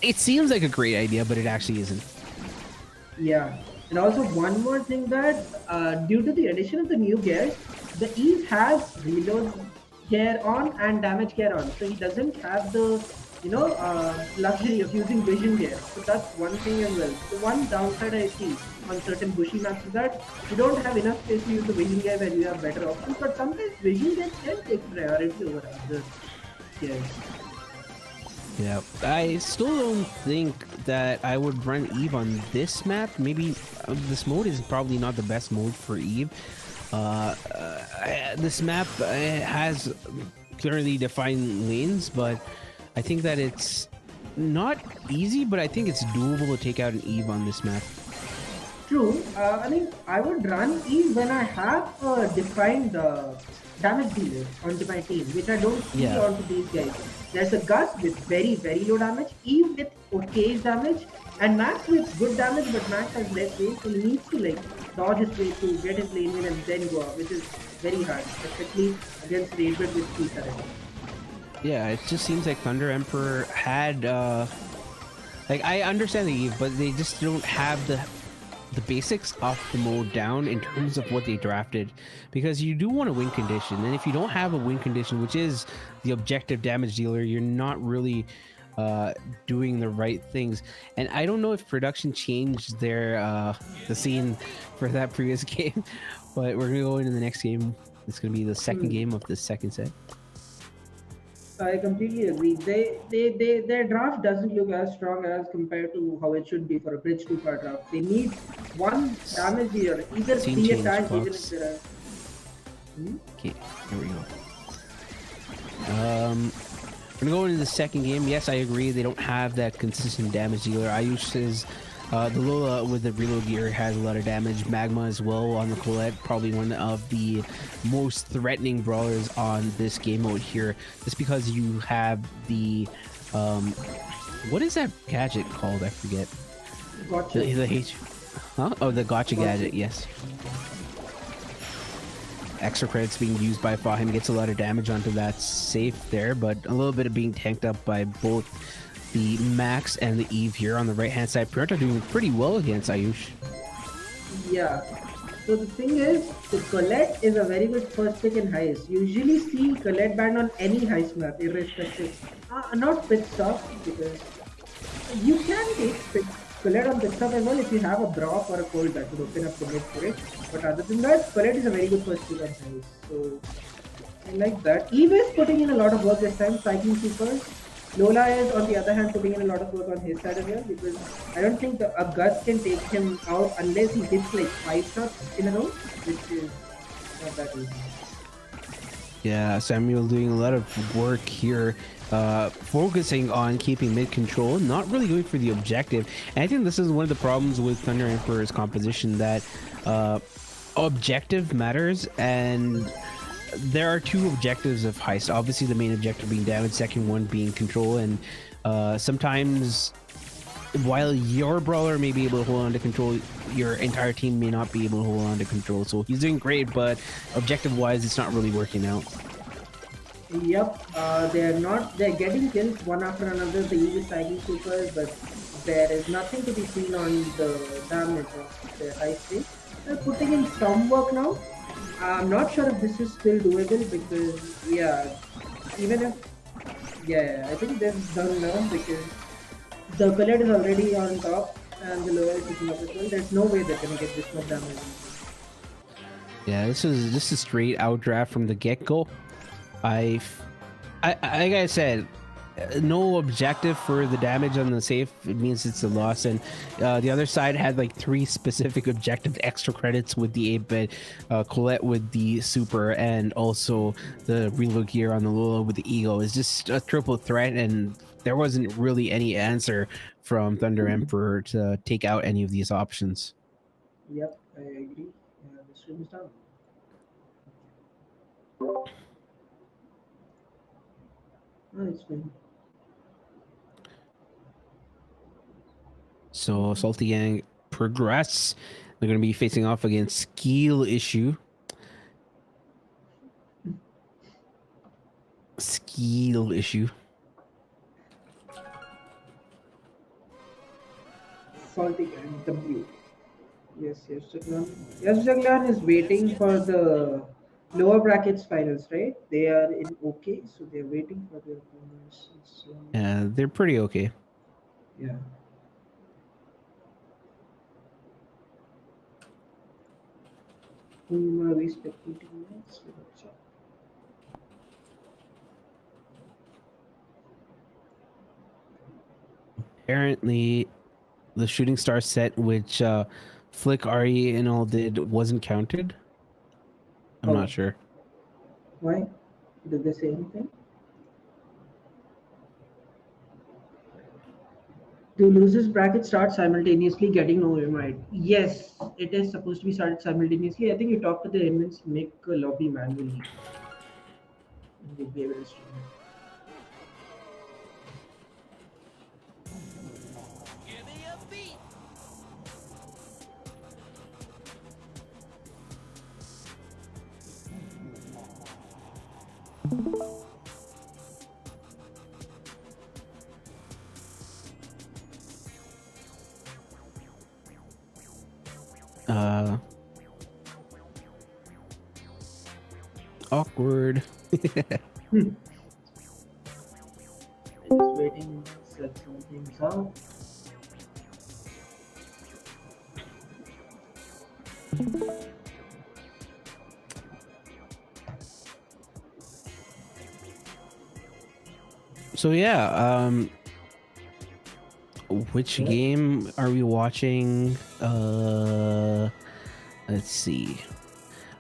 it seems like a great idea, but it actually isn't. Yeah, and also one more thing that due to the addition of the new gears, the Eve has reload gear on and damage gear on. So he doesn't have the luxury of using vision gear. So that's one thing as well. The one downside I see on certain bushy maps is that you don't have enough space to use the vision gear where you have better options, but sometimes vision gear can take priority over other gears. Yeah, I still don't think that I would run Eve on this map. Maybe this mode is probably not the best mode for Eve. This map has clearly defined lanes, but I think that it's not easy, but I think it's doable to take out an Eve on this map. True. I mean, I would run Eve when I have a defined damage dealer onto my team, which I don't see Yeah. onto these guys. There's a Gus with very, very low damage, Eve with okay damage, and Max with good damage, but Max has less range, so he needs to like dodge his way to get his lane win and then go out, which is very hard, especially against Raidwood with 3 turrets. Yeah, it just seems like Thunder Emperor had like I understand the Eve, but they just don't have the basics of the mode down in terms of what they drafted, because you do want a win condition, and if you don't have a win condition, which is the objective damage dealer, you're not really doing the right things. And I don't know if production changed their the scene for that previous game, but we're gonna go into the next game. It's gonna be the second game of the second set. I completely agree. Their draft doesn't look as strong as compared to how it should be for a bridge 2 card draft. They need one damage dealer, either Scene be change, attached, even if Fox. there are. Hmm? Okay, here we go. We're gonna go into the second game. Yes, I agree. They don't have that consistent damage dealer. Ayush is the Lola with the reload gear has a lot of damage. Magma as well on the Colette, probably one of the most threatening brawlers on this game mode here, just because you have the what is that gadget called? I forget. Gotcha. The H, huh? Oh, the gotcha gadget. Yes. Extra credits being used by Fahim gets a lot of damage onto that safe there, but a little bit of being tanked up by both the Max and the Eve here on the right hand side. Purta doing pretty well against Ayush. Yeah. So the thing is, the Colette is a very good first pick in heist. You usually see Colette banned on any heist map, irrespective. Not pit stop, because you can take Colette on pit stop as well if you have a Brock or a Cold that would open up the mid for it. But other than that, Colette is a very good first pick on heist. So I like that. Eve is putting in a lot of work this time, cycling supers. Lola is, on the other hand, putting in a lot of work on his side as well, because I don't think a Gus can take him out unless he hits like 5 shots in a row, which is not that easy. Yeah, Samuel doing a lot of work here, focusing on keeping mid control, not really going for the objective. And I think this is one of the problems with Thunder Emperor's composition, that objective matters, and there are 2 objectives of heist. Obviously, the main objective being damage, second one being control, and sometimes while your brawler may be able to hold on to control, your entire team may not be able to hold on to control. So he's doing great, but objective-wise, it's not really working out. Yep, they're getting kills one after another. The Eve is cycling supers, but there is nothing to be seen on the damage of their high state. They're putting in some work now. I'm not sure if this is still doable, because yeah, even if yeah, I think this is done now, because the Colette is already on top and the lower is picking up as well. There's no way they're gonna get this much damage. Yeah, this is straight out draft from the get go. I like I said, no objective for the damage on the safe. It means it's a loss, and the other side had like 3 specific objective extra credits with the 8-bit, Colette with the super, and also the reload gear on the Lola with the ego. It's just a triple threat, and there wasn't really any answer from Thunder Emperor to take out any of these options. Yep, I agree. The stream is done. No, it's fine. So Salty Gang progress. They're going to be facing off against Skill Issue. Skill Issue. Salty and W. Yes, Jaglan is waiting for the lower brackets finals, right? They are in OK, so they're waiting for their opponents. So, They're pretty okay. yeah. Whom are we spectating next? Let's check. Apparently, the Shooting Star set, which Flick, Ari, and all did, wasn't counted. I'm Oh, not sure. why? Did they say anything? Do losers bracket start simultaneously getting notified? Yes, it is supposed to be started simultaneously. I think you talk to the admins, make a lobby manually, and you'll be able to stream it. Uh, awkward. Hmm. I'm just waiting, set some things out. So yeah, which Yeah. game are we watching? Let's see.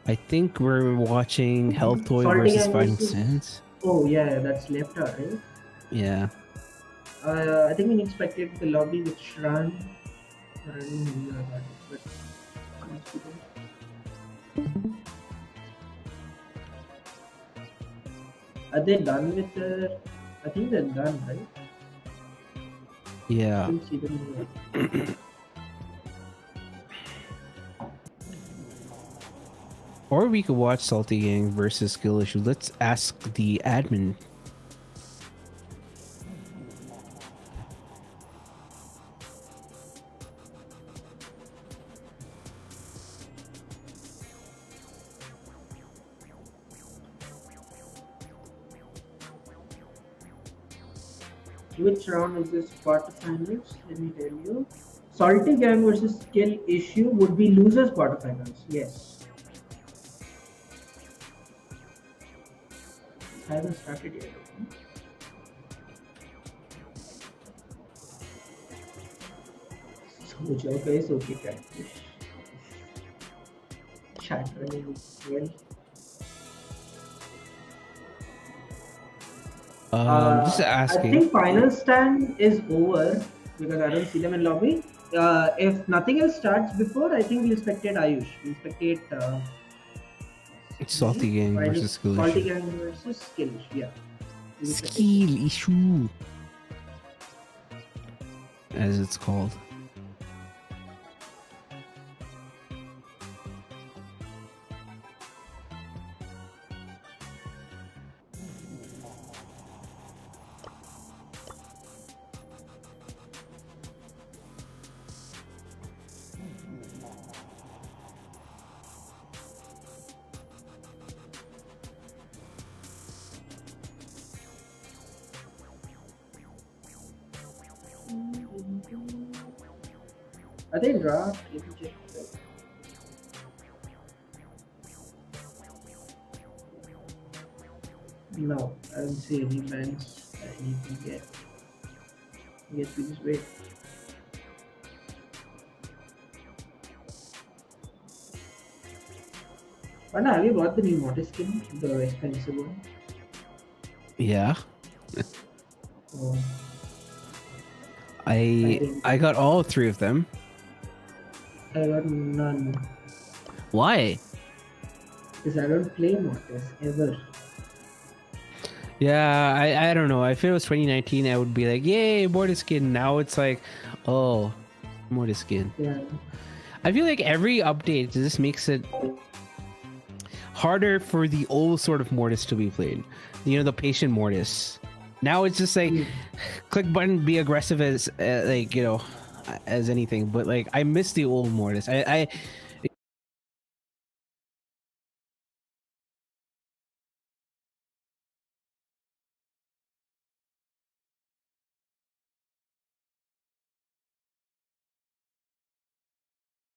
I think we're watching Health Toy Salty versus Gang Fighting versus. Sense. Oh yeah, that's left out, right? Yeah. I think we need spectate the lobby with Shran. I don't know about it, but let's do that. Are they done with the? I think they're done, right? I Yeah. didn't see them yet. Or we could watch Salty Gang versus Skill Issue. Let's ask the admin. Which round is this quarterfinals? Let me tell you. Salty Gang versus Skill Issue would be losers quarterfinals. Yes. It hasn't started yet. So guys, okay, catfish. Chat running well. Just I asking. think final stand is over because I don't see them in lobby. If nothing else starts before, I think we'll spectate Ayush. We'll spectate Salty Gang final versus Skill Salty Issue. Gang versus Skillish. Yeah. We'll spectate them. Skill Issue, as it's called. Are they in draft? Let me check. No, I don't see any bands. I need to get. Yes, we just wait. Anna, have you bought the new Mortis skin? The expensive one? Yeah. Oh, I got all three of them. I got none. Why? Because I don't play Mortis ever. Yeah, I don't know. If it was 2019, I would be like, yay, Mortis skin. Now it's like, oh, Mortis skin. Yeah. I feel like every update just makes it harder for the old sort of Mortis to be played. You know, the patient Mortis. Now it's just like, click button, be aggressive as, like, you know, as anything. But like, I miss the old Mortis. I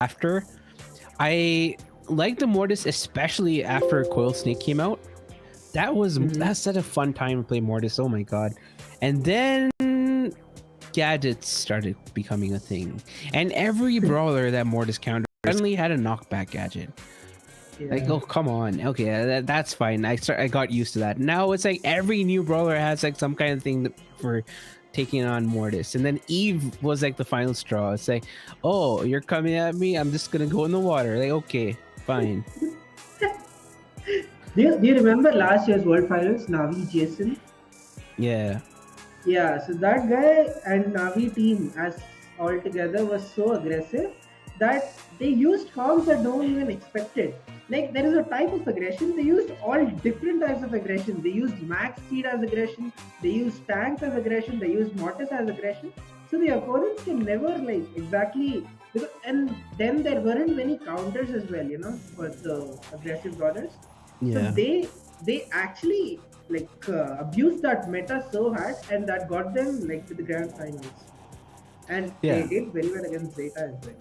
after I like the Mortis, especially after Coil Snake came out. That's such a fun time to play Mortis. Oh my god! And then gadgets started becoming a thing, and every brawler that Mortis countered suddenly had a knockback gadget. Like, Yeah. oh come on, okay, that's fine. I got used to that. Now it's like every new brawler has like some kind of thing for taking on Mortis, and then Eve was like the final straw. It's like, oh, you're coming at me, I'm just gonna go in the water. Like, okay, fine. Do you remember last year's World Finals, Navi Jason? Yeah. Yeah, so that guy and Navi team as all together was so aggressive that they used forms that no one even expected. Like there is a type of aggression, they used all different types of aggression. They used max speed as aggression, they used tanks as aggression, they used mortis as aggression. So the opponents can never like exactly and then there weren't many counters as well, for the aggressive brawlers. So Yeah. they actually like abused that meta so hard, and that got them like to the grand finals. And they Yeah. did very well against Zeta as well.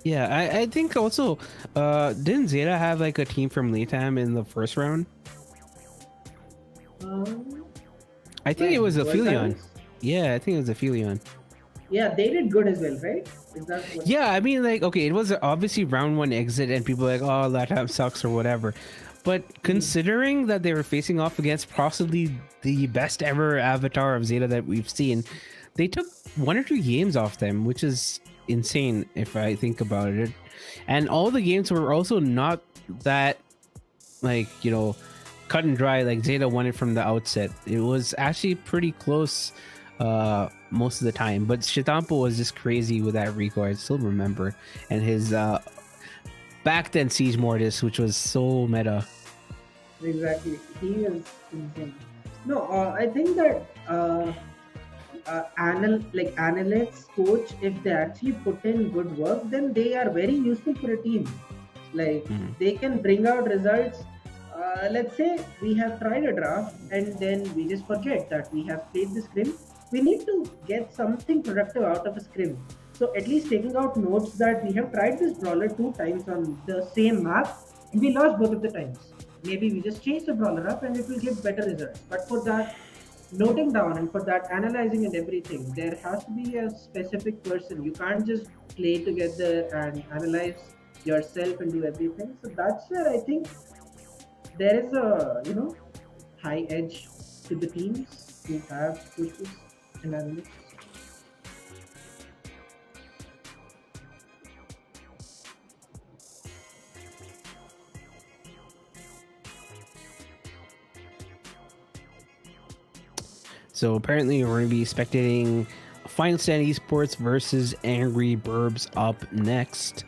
Yeah, I think also, didn't Zeta have like a team from Latam in the first round? Um, I think it when was World Aphelion. Finals? Yeah, I think it was Aphelion. Yeah, they did good as well, right? Is that what? Yeah, I mean, like, okay, it was obviously round one exit, and people were like, oh, Latam sucks or whatever. But considering that they were facing off against possibly the best ever avatar of Zeta that we've seen, they took 1 or 2 games off them, which is insane if I think about it. And all the games were also not that, like, cut and dry. Like Zeta won it from the outset. It was actually pretty close most of the time. But Shitampo was just crazy with that Rico. I still remember. And his back then Siege Mortis, which was so meta. Exactly. He was insane. No, I think that analysts, coach, if they actually put in good work, then they are very useful for a team. Like Mhm. they can bring out results. Let's say we have tried a draft and then we just forget that we have played the scrim. We need to get something productive out of a scrim. So at least taking out notes that we have tried this brawler 2 times on the same map and we lost both of the times. Maybe we just change the brawler up and it will give better results. But for that, noting down and for that analyzing and everything, there has to be a specific person. You can't just play together and analyze yourself and do everything. So that's where I think there is a high edge to the teams who have coaches and analysts. So apparently we're going to be spectating Final Stand Esports versus Angry Burbs up next.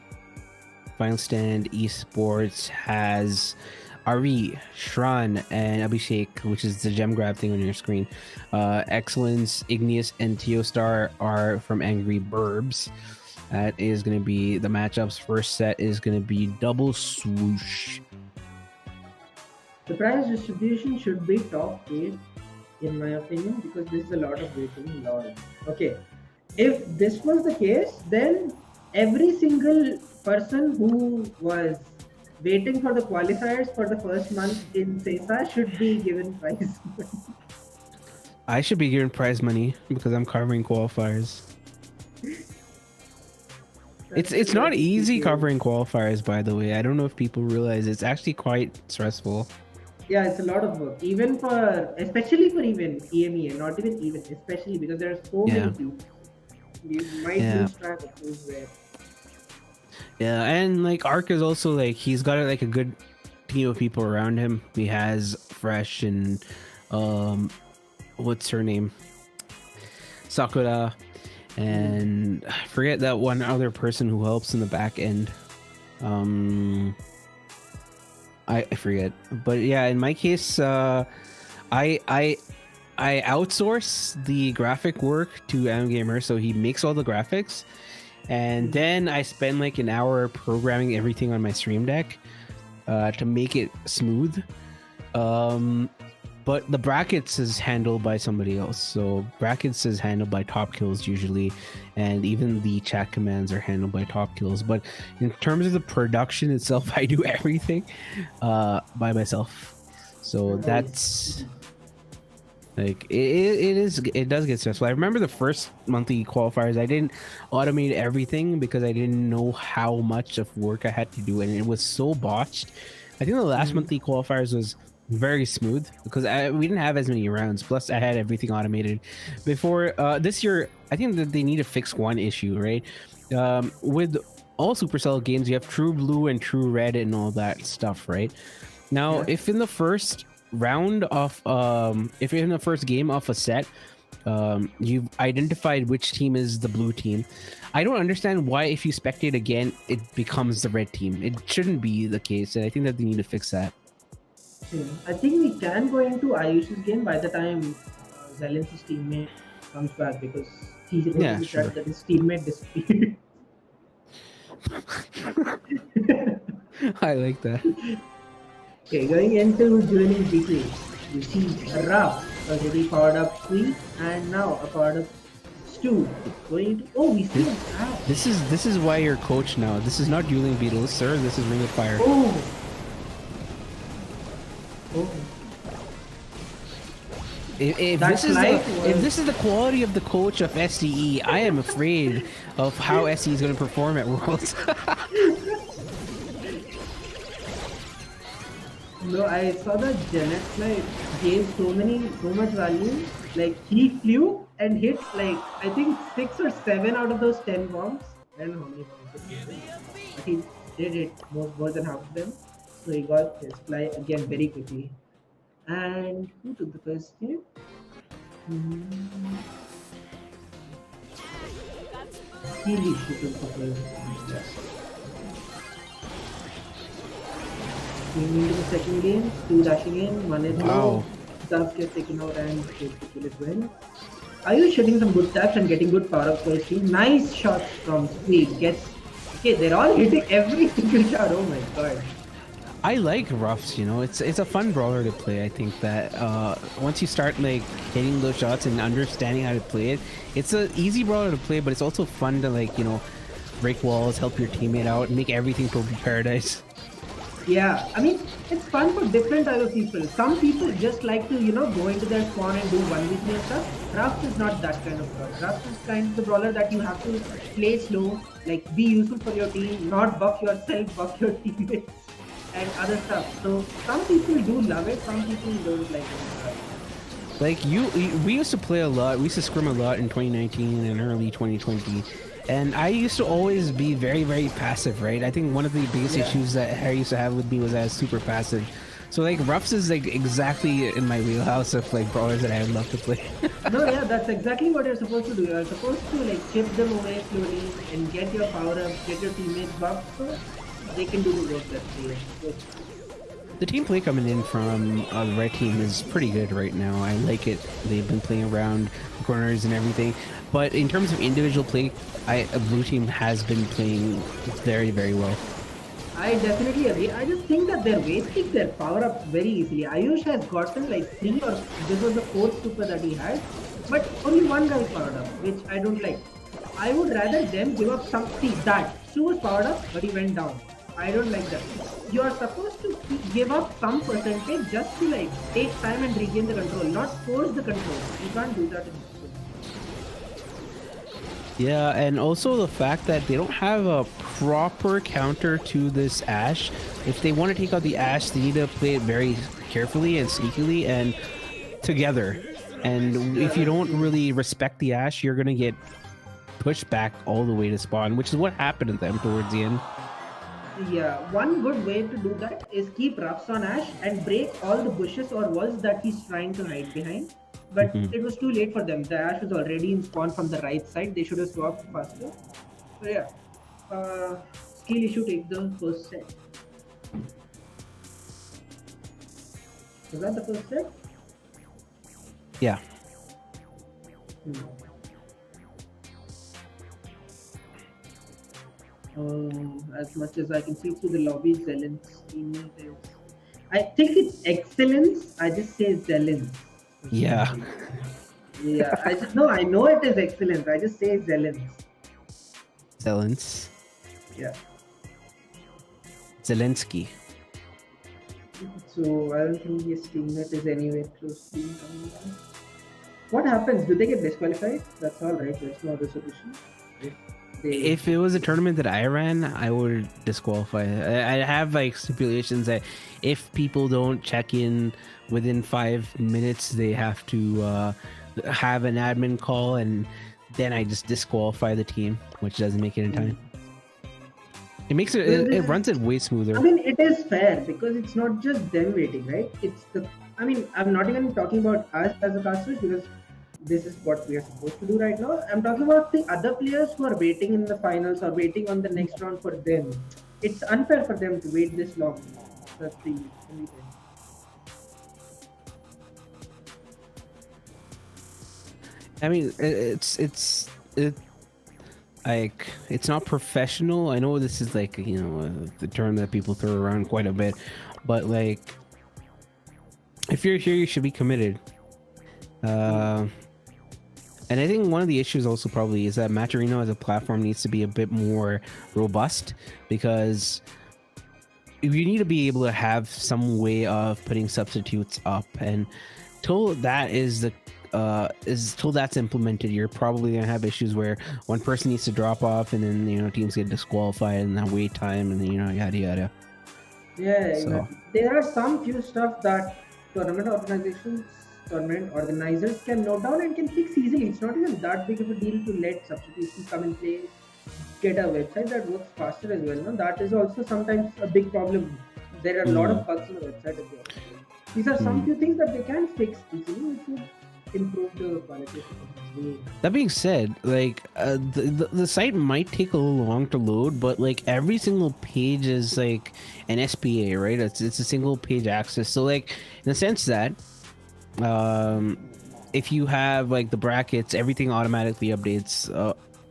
Final Stand Esports has Ari, Shran, and Abhishek, which is the gem grab thing on your screen. Excellence, Igneous, and Teostar are from Angry Burbs. That is going to be the matchups. First set is going to be double swoosh. The prize distribution should be top 8 in my opinion because this is a lot of waiting. Lord. Okay, if this was the case, then every single person who was waiting for the qualifiers for the first month in SESA should be given prize. I should be given prize money because I'm covering qualifiers. It's not easy covering qualifiers, by the way. I don't know if people realize it's actually quite stressful. Yeah, it's a lot of work, even especially for even EMEA, not even, especially because there are so many teams. You might lose track of who's where. Yeah, and like Ark is also like he's got like a good team of people around him. He has Fresh and what's her name? Sakura, and I forget that one other person who helps in the back end. I forget, but yeah, in my case, I outsource the graphic work to Gamer, so he makes all the graphics, and then I spend like an hour programming everything on my Stream Deck to make it smooth. But the brackets is handled by somebody else. So brackets is handled by Top Kills usually, and even the chat commands are handled by Top Kills. But in terms of the production itself, I do everything by myself. So that's Like it does get stressful. I remember the first monthly qualifiers. I didn't automate everything because I didn't know how much of work I had to do, and it was so botched. I think the last Mhm. monthly qualifiers was very smooth because we didn't have as many rounds. Plus, I had everything automated. Before this year, I think that they need to fix one issue, right? With all Supercell games, you have True Blue and True Red and all that stuff, right? Now, Yeah. if in the first round of if in the first game of a set, you've identified which team is the blue team, I don't understand why if you spectate again it becomes the red team. It shouldn't be the case, and I think that they need to fix that. I think we can go into Ayush's game by the time Zelen's teammate comes back because he's going to Yeah, be sad sure. that his teammate disappeared. I like that. Okay, going into dueling details, you see Raf already powered up 3 and now a powered up Stu. Going into, oh, we see This, an Ash. this is why you're coach now. This is not dueling beetles, sir. This is Ring of Fire. Oh, oh, If that this is the flight if was. this is the quality of the coach of SDE, I am afraid of how SDE is going to perform at Worlds. No, I saw that Janet like gave so much value. Like he flew and hit like I think 6 or 7 out of those 10 bombs. I don't know how many bombs it was, but he did hit more than half of them. So he got his fly again very quickly. And who took the first hit? Hmm, Keely took the first hit. Yeah. Going into the second game, two dashing in, one is low, Wow. Dove gets taken out and takes the kill as well. Are you shooting some good taps and getting good power up for his team? Nice shots from Squeak. Gets okay, they're all hitting every single shot. Oh my god. I like roughs, it's a fun brawler to play. I think that once you start like hitting those shots and understanding how to play it, it's a easy brawler to play, but it's also fun to like break walls, help your teammate out, and make everything purple paradise. Yeah, I mean it's fun for different type of people. Some people just like to go into their spawn and do 1v3 and stuff. Ruff is not that kind of brawler. Ruff is kind of the brawler that you have to play slow, like be useful for your team, not buff yourself, buff your teammates and other stuff. So some people do love it, some people don't like it. Like we used to play a lot. We used to scrim a lot in 2019 and early 2020. And I used to always be very, very passive, right? I think one of the biggest Yeah. issues that Harry used to have with me was that I was super passive. So like Ruffs is like exactly in my wheelhouse of like brawlers that I would love to play. No, yeah, that's exactly what you're supposed to do. You're supposed to like chip them away slowly and get your power up, get your teammates buffed so they can do the work that they are supposed to. The team play coming in from the red team is pretty good right now. I like it. They've been playing around the corners and everything. But in terms of individual play, a blue team has been playing very, very well. I definitely agree. I just think that their waist kick their power up very easily. Ayush has gotten like 3 or this was the 4th super that he had, but only one guy powered up, which I don't like. I would rather them give up some. See that Stu was powered up, but he went down. I don't like that. You are supposed to give up some percentage just to like take time and regain the control, not force the control. You can't do that in this. Yeah, and also the fact that they don't have a proper counter to this Ash. If they want to take out the Ash, they need to play it very carefully and sneakily and together. And if you don't really respect the Ash, you're going to get pushed back all the way to spawn, which is what happened to them towards the end. Yeah, one good way to do that is keep roughs on Ash and break all the bushes or walls that he's trying to hide behind. But Mhm. it was too late for them. The Ash was already in spawn from the right side. They should have swapped faster. So yeah, skill issue take the first set. Was that the first set? Yeah. Hmm. As much as I can see through the lobby, Zelen's teammate is. I think it's excellence. I just say Zelens for some Yeah. reason. Yeah, I just no. I know it is excellence. I just say Zelens. Zelensky. Yeah. Zelensky. So I don't think his teammate is anywhere close to being coming down. What happens? Do they get disqualified? That's all right. There's no other solution. If they, If it was a tournament that I ran, I would disqualify. I have like stipulations that if people don't check in within 5 minutes, they have to have an admin call, and then I just disqualify the team, which doesn't make it in time. It makes it Well, it runs it way smoother. I mean, it is fair because it's not just them waiting, right? It's the. I mean, I'm not even talking about us as a casters because this is what we are supposed to do right now. I'm talking about the other players who are waiting in the finals or waiting on the next round for them. It's unfair for them to wait this long. That's the only thing. I mean, like it's not professional. I know this is like the term that people throw around quite a bit, but like if you're here, you should be committed. And I think one of the issues also probably is that Matcherino as a platform needs to be a bit more robust, because you need to be able to have some way of putting substitutes up, and till that is till that's implemented, you're probably gonna have issues where one person needs to drop off, and then teams get disqualified and then wait time, and then yada yada. Yeah, So exactly. There are some few stuff that tournament organizers can note down and can fix easily. It's not even that big of a deal to let substitutions come in play, get a website that works faster as well. No? That is also sometimes a big problem. There are a lot of bugs on the website as well. These are some few things that they can fix easily, which would improve the quality of the game. that being said, like the site might take a little long to load, but like every single page is like an SPA, right? It's a single page access. So like in the sense that if you have like the brackets, everything automatically updates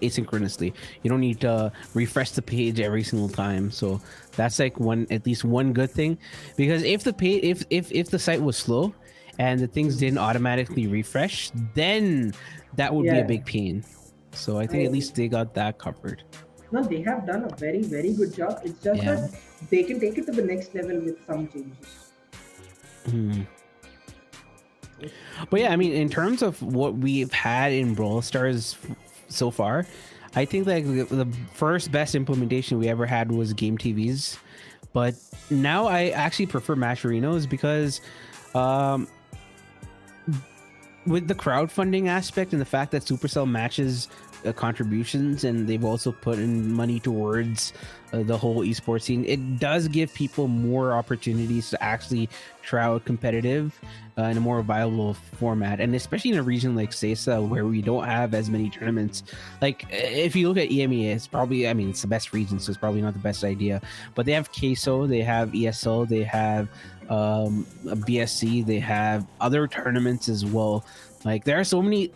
asynchronously. You don't need to refresh the page every single time. So that's like at least one good thing, because if the page if the site was slow and the things didn't automatically refresh, then that would be a big pain. So I think at least they got that covered. No, they have done a very, very good job. It's just that they can take it to the next level with some changes. But yeah, I mean, in terms of what we've had in Brawl Stars so far, I think like the first best implementation we ever had was Game TVs. But now I actually prefer Matcherinos because with the crowdfunding aspect and the fact that Supercell matches contributions, and they've also put in money towards the whole esports scene, it does give people more opportunities to actually try out competitive in a more viable format, and especially in a region like SESA where we don't have as many tournaments. Like if you look at EMEA, it's probably, I mean, it's the best region, so it's probably not the best idea, but they have queso, they have ESL, they have BSC, they have other tournaments as well. Like there are so many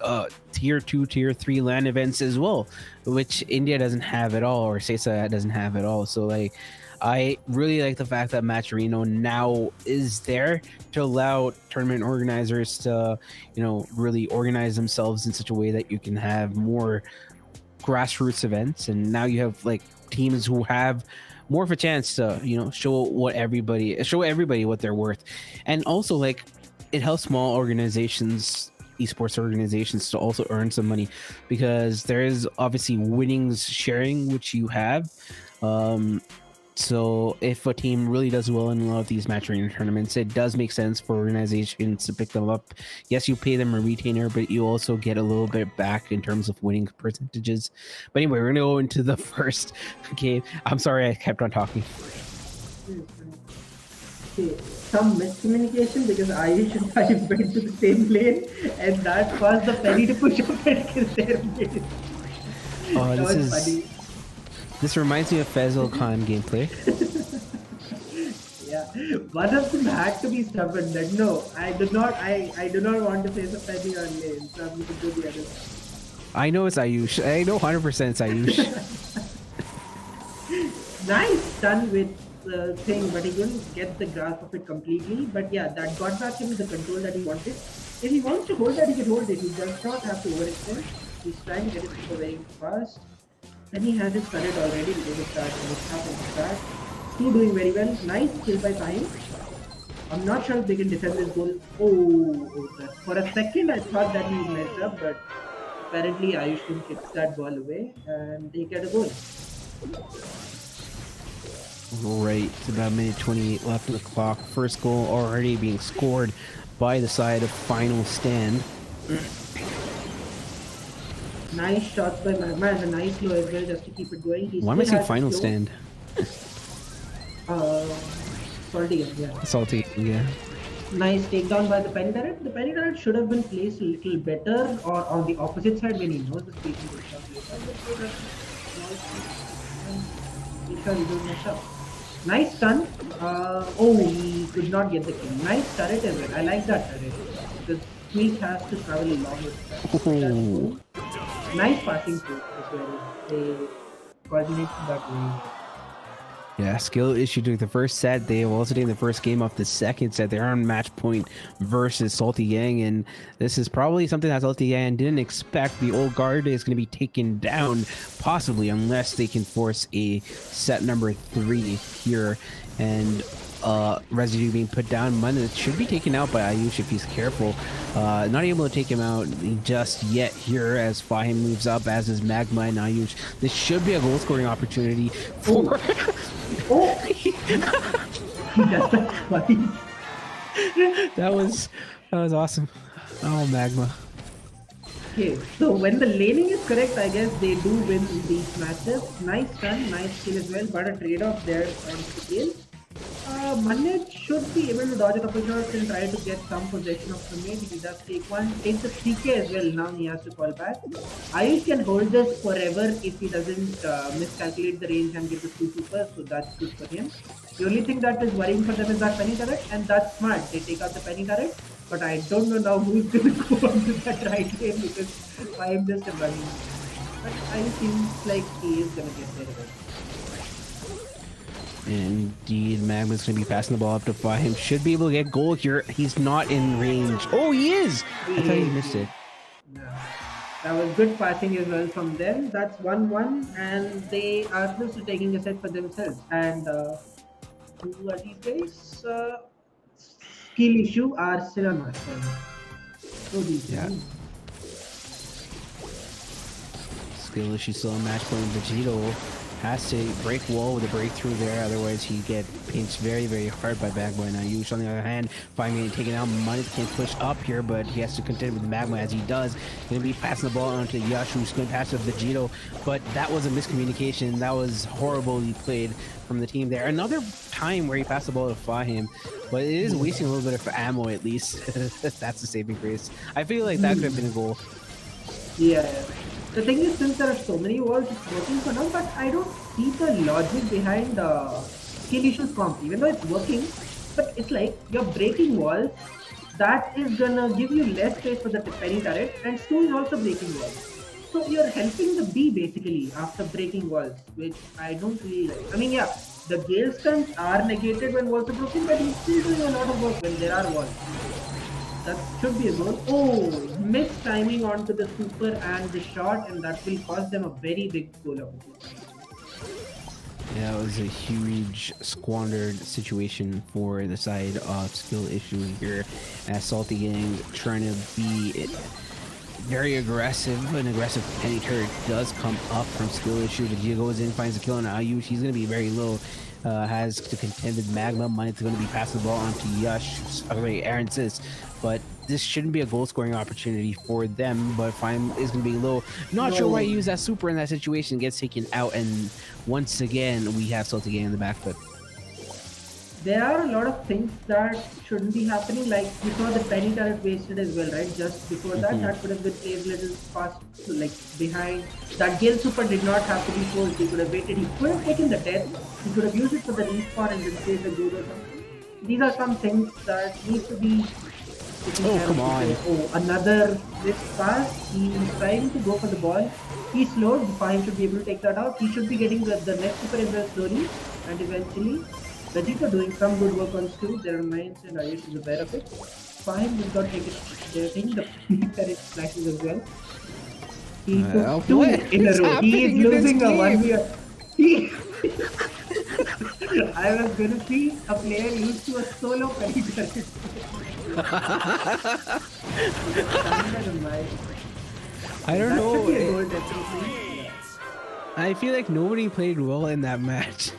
tier 2, tier 3 LAN events as well, which India doesn't have at all, or SESA doesn't have at all. So like I really like the fact that Matcherino now is there to allow tournament organizers to really organize themselves in such a way that you can have more grassroots events, and now you have like teams who have more of a chance to show everybody what they're worth. And also like it helps small organizations, esports organizations, to also earn some money, because there is obviously winnings sharing, which you have. So if a team really does well in a lot of these Matcherino tournaments, it does make sense for organizations to pick them up. Yes, you pay them a retainer, but you also get a little bit back in terms of winning percentages. But anyway, we're gonna go into the first game. I'm sorry I kept on talking. Okay, some miscommunication because Ayush and I went to the same lane, and that caused the Penny to push up and kill their mate. Oh, That was funny. This reminds me of Faisal Khan gameplay. Yeah, one of them had to be stubborn. That no, I do not want to face a Penny on lane, so I'm going to do the other side. I know it's Ayush. I know 100% it's Ayush. Nice stun with the thing, but he couldn't get the grasp of it completely. But yeah, that got back him the control that he wanted. If he wants to hold that, he can hold it. He does not have to overextend. He's trying to get it super very fast. And he has his turret already because of that. And it's happened to that. Stu doing very well. Nice kill by Fahim. I'm not sure if they can defend this goal. Oh, that. For a second I thought that he messed up, but apparently Ayush can kick that ball away and they get a goal. Right, it's about a minute 28 left on the clock. First goal already being scored by the side of Final Stand. Nice shots by Magma and a nice low as well just to keep it going. He Why am I still saying has Final slow. Stand? Uh, Salty, yeah. Salty, yeah. Nice takedown by the penny turret. The penny turret should have been placed a little better or on the opposite side when he knows the spacing will come later. Make sure he don't mess up. Nice stun. Oh, he could not get the kill. Nice turret as well. I like that turret. The squeak has to travel along with that. Oh. Nice passing too as well. They coordinate that way. Yeah, skill issue during the first set. They have also taken the first game off the second set. They're on match point versus Salty Gang, and this is probably something that Salty Gang didn't expect. The old guard is going to be taken down, possibly, unless they can force a set number 3 here. And residue being put down. Mun should be taken out by Ayush if he's careful. Not able to take him out just yet here as Fahim moves up, as is Magma and Ayush. This should be a goal scoring opportunity for. Oh! He does that twice. that was awesome. Oh, Magma. Okay, so when the laning is correct, I guess they do win these matches. Nice turn, nice kill as well, but a trade-off there on the kill. Mannet should be able to dodge a couple shots and try to get some possession of the mid. He does take one, takes the 3K as well. Now he has to call back. Ayush can hold this forever if he doesn't miscalculate the range and get the 2 super, so that's good for him. The only thing that is worrying for them is that penny turret, and that's smart. They take out the penny turret, but I don't know now who's going to go onto that right lane because I am just a running. But I seems like he is going to get there eventually. Indeed, Magma's going to be passing the ball up to Fahim. Should be able to get goal here. He's not in range. Oh, he is! I thought he missed it. Yeah. That was good passing as well from them. That's 1-1, and they are close to taking a set for themselves. And who are these guys? Skill issue are still on my side. So these Yeah. Skill issue still on match point. Vegito has to break wall with a breakthrough there, otherwise he get pinched very, very hard by Magma and Ayush. On the other hand, finally taking out Money can't push up here, but he has to contend with Magma as he does. Gonna be passing the ball on to Yash, who's gonna pass to Vegito, but that was a miscommunication. That was horribly played from the team there. Another time where he passed the ball to Fahim, but it is wasting a little bit of ammo at least. That's the saving grace. I feel like that could have been a goal. Yeah. The thing is, since there are so many walls, it's working for now, but I don't see the logic behind skill issues comp, even though it's working. But it's like you're breaking walls, that is gonna give you less space for the penny turret, and Stu is also breaking walls. So you're helping the B basically after breaking walls, which I don't really like. I mean, yeah, the Gale stunts are negated when walls are broken, but he's still doing a lot of work when there are walls. That should be a goal. Oh, missed timing onto the super and the shot, and that will cost them a very big goal opportunity. Yeah, it was a huge squandered situation for the side of skill issue here, as Salty Gang trying to be very aggressive. An aggressive penny turret does come up from skill issue. Vegeta goes in, finds a kill on Ayush. He's going to be very low. Has to contend with Magma. Money's going to be passing the ball on to Yash. Sorry, Aaron says. But this shouldn't be a goal scoring opportunity for them. But Fine is going to be low. Not sure why he used that super in that situation. Gets taken out. And once again, we have Salty Gang in the back foot. There are a lot of things that shouldn't be happening. Like we saw the penny turret wasted as well, right? Just before that, that could have been played a little fast, like behind. That Gale super did not have to be forced. He could have waited. He could have taken the death. He could have used it for the respawn and then saved the goal or something. These are some things that need to be. Oh, come on. Oh, another this pass. He's trying to go for the ball. He's slowed. Fahim should be able to take that out. He should be getting the next super in there slowly and eventually. Vegeta doing some good work on Stu. There are mines and Ayush is aware of it. Fahim does not take it. They're taking the turret flashes as well. He took 2 in a row. He is losing a 1v. I was gonna see a player used to a solo curry turret with a standard on my. I Yeah, don't that should know. be a goal, definitely. Yeah. I feel like nobody played well in that match.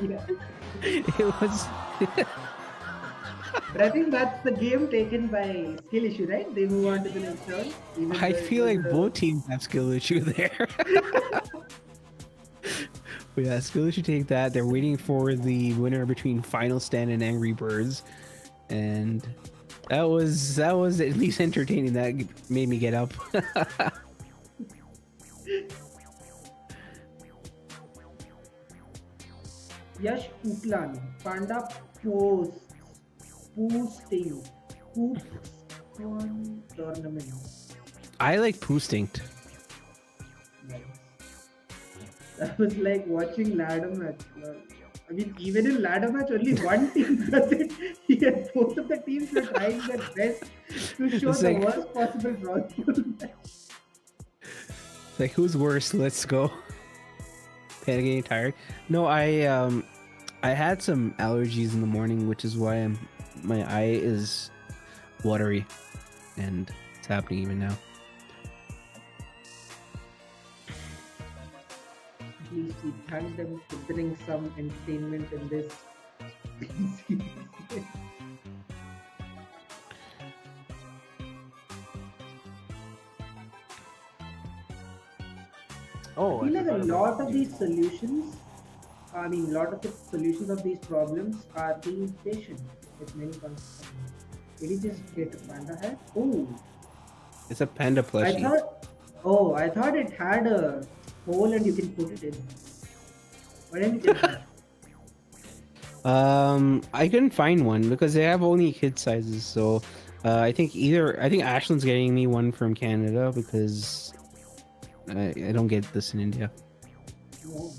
Yeah. It was. But I think that's the game taken by skill issue, right? They move on to the next round, even I though it feel was like a. both teams have skill issue there. But yeah, skill issue take that. They're waiting for the winner between Final Stand and Angry Birds, and that was at least entertaining. That made me get up. Yash Uplan, Panda posts, posting, Hoops one tournament. I like Poo Stinked. Nice. That was like watching ladder match. I mean, even in ladder match, only one team does it. Here, both of the teams were trying their best to show It's the like worst possible possible match. who's worse? Let's go. Getting tired. No, I had some allergies in the morning, which is why my eye is watery, and it's happening even now. At least we thank them for bringing some entertainment in this. I Oh, I feel like a forgot about lot of these solutions, I mean, a lot of the solutions of these problems are being patient with many concepts. Did he just get a panda head? Oh, it's a panda I plushie. thought, I thought it had a hole and you can put it in. Why didn't you get that? I couldn't find one because they have only kid sizes. So, I think Ashland's getting me one from Canada because I don't get this in India. No.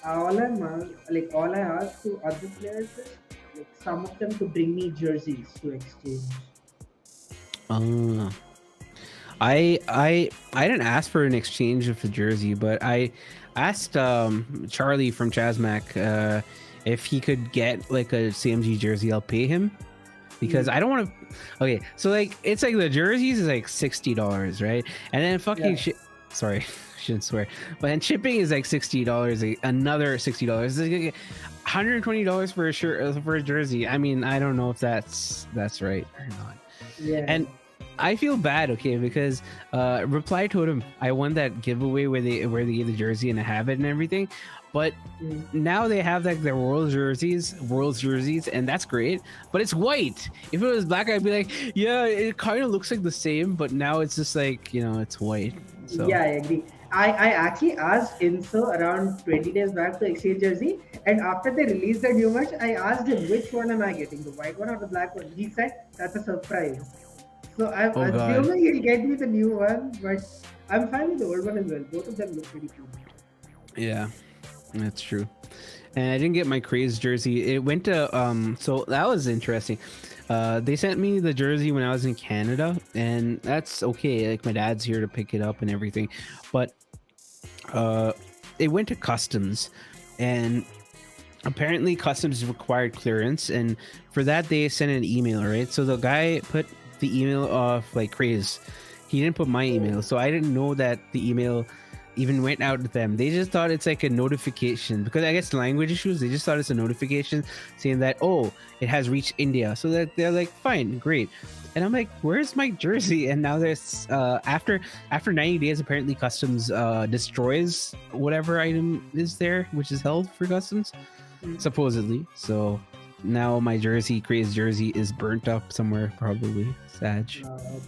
All I ask to other players is like some of them to bring me jerseys to exchange. Uh, I didn't ask for an exchange of the jersey, but I asked Charlie from Chasmac if he could get like a CMG jersey. I'll pay him because I don't want to. Okay, so like it's like the jerseys is like $60, right? And then fucking Yeah. sorry, shouldn't swear. But then shipping is like $60, like another $60. It's like $120 for a shirt for a jersey. I mean, I don't know if that's right or not. Yeah. And I feel bad, okay, because Reply Totem, I won that giveaway where they gave the jersey and I have it and everything. But Mm. now they have like their world jerseys, and that's great. But it's white. If it was black, I'd be like, yeah, it kind of looks like the same, but now it's just like it's white. So Yeah, I agree. I actually asked Inso around 20 days back to exchange jersey, and after they released the new match, I asked him which one am I getting, the white one or the black one. He said that's a surprise. So I'm oh god, assuming he'll get me the new one, but I'm fine with the old one as well. Both of them look pretty cool. yeah, that's true. And I didn't get my craze jersey. It went to so that was interesting. They sent me the jersey when I was in Canada, and that's okay. Like my dad's here to pick it up and everything, but it went to customs, and apparently customs required clearance, and for that they sent an email, right? So the guy put the email of like craze. He didn't put my email, so I didn't know that the email even went out to them. They just thought it's like a notification because I guess language issues. They just thought it's a notification saying that it has reached India. So that they're like, fine, great. And I'm like, where's my jersey? And now there's after 90 days, apparently customs destroys whatever item is there, which is held for customs, supposedly. So now my crazy jersey, is burnt up somewhere, probably. Sag. Okay.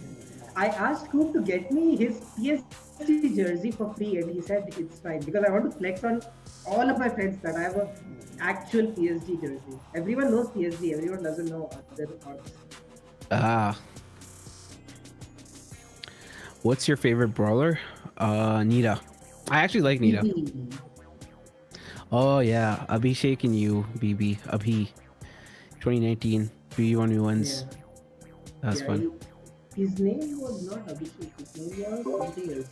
I asked Coop to get me his PSG jersey for free, and he said it's fine because I want to flex on all of my friends that I have a actual PSG jersey. Everyone knows PSG, everyone doesn't know other orgs. Ah, what's your favorite brawler? Nita. I actually like Nita. BB. Oh yeah, Abhishek and you, BB, Abhi, 2019 BB1v1s. Yeah, That was yeah. fun. His name was not Abhishek. His name was something else.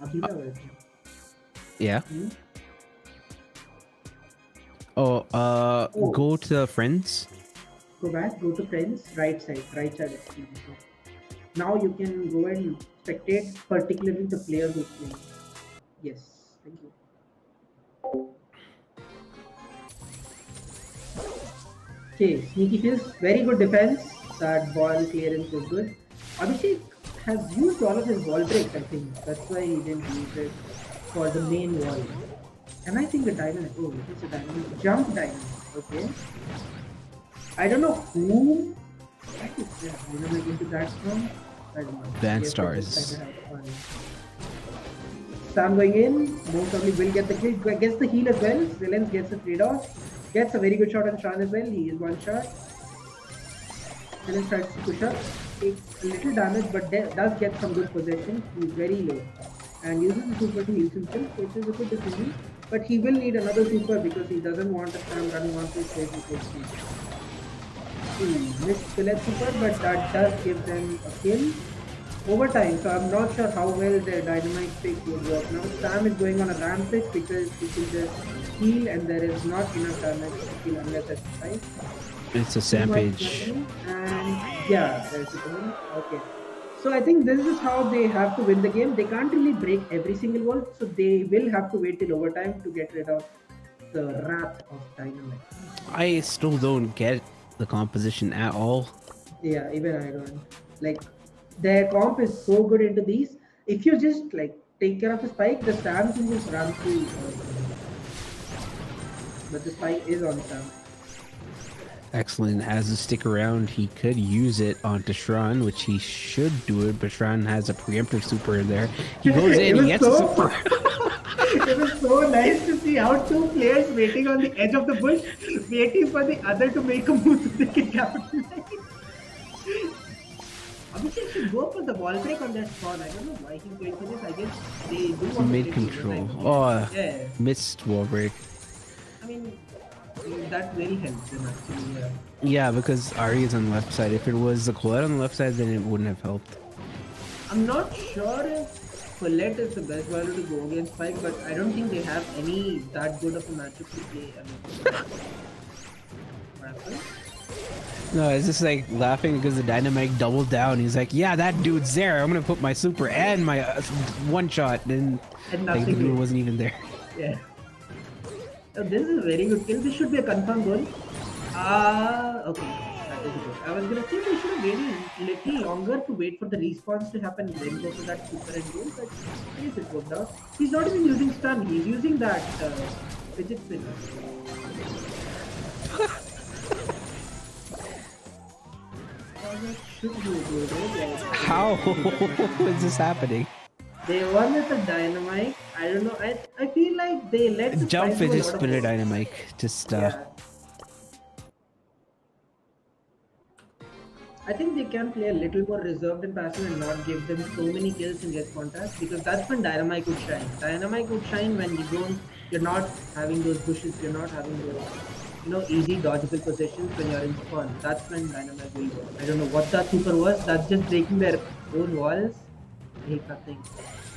Abhinav, I think. Yeah. Hmm? Oh, Oh, go to friends. go back, go to friends, right side of screen. So now you can go and spectate particularly the player who's playing. Yes, thank you. Okay, sneaky feels very good defense. That ball clearance was good. Abhishek has used all of his wall breaks, I think. That's why he didn't use it for the main wall. And I think the dynamic. Oh, it is a dynamic. Jump dynamic. Okay. I don't know who. Why is that dynamic into that from? I don't know. I Van guess they just kind stars. of have fun. Sam going in. Most probably will get the kill. Gets the heal as well. Zilens gets a trade off. Gets a very good shot on Sean as well. He is one shot. Zilens tries to push up. Takes a little damage, but does get some good possession. He's very low. And uses the super to heal himself, which is a good decision. But he will need another super because he doesn't want a Sam running onto his face before he missed Philip super, but that does give them a kill over time. So I'm not sure how well their dynamite pick would work. Now Sam is going on a rampage because he can just heal and there is not enough damage to kill unless it's fight. It's a Pretty much Sampage. nothing. And yeah, there's the point. Okay. So I think this is how they have to win the game. They can't really break every single wall, so they will have to wait till overtime to get rid of the wrath of dynamite. I still don't get the composition at all. Yeah, even I don't. Like their comp is so good into these. If you just like take care of the spike, the Sam can just run through. But the spike is on Sam. Excellent has to stick around. He could use it onto Shran, which he should do it, but Shran has a preemptive super in there. He goes it in, he was gets a so super. it was so nice to see how two players waiting on the edge of the bush, waiting for the other to make a move so they can capitalize. Abhishek should go for the wall break on that spot. I don't know why he's going for this. I guess they do want to Mid play control. the Oh, yeah. missed wall break. I mean, that very helps them actually. Yeah. Yeah, because Ari is on the left side. If it was the Colette on the left side, then it wouldn't have helped. I'm not sure if Colette is the best bowler to go against Spike, but I don't think they have any that good of a matchup to play. I mean, No, it's just like laughing because the Dynamite doubled down. He's like, "Yeah, that dude's there. I'm gonna put my super and my one shot." And and like the nothing. dude wasn't even there. Yeah. So this is a very good kill. This should be a confirmed goal. Okay. That is good. I was gonna say we should have waited a little longer to wait for the response to happen, then go for that super end goal, but I guess it worked out. He's not even using stun, he's using that fidget spinner. That should be a good, right? How is this happening? They won with a dynamite. I don't know. I feel like they let the Jump Spice do a fidget lot of spinner work. Dynamite. Just Yeah. I think they can play a little more reserved and passive and not give them so many kills in get contact because that's when Dynamite would shine. Dynamite would shine when you're not having those bushes, you're not having those, easy dodgeable positions when you're in spawn. That's when Dynamite will work. I don't know what that super was. That's just breaking their own walls. I hate nothing.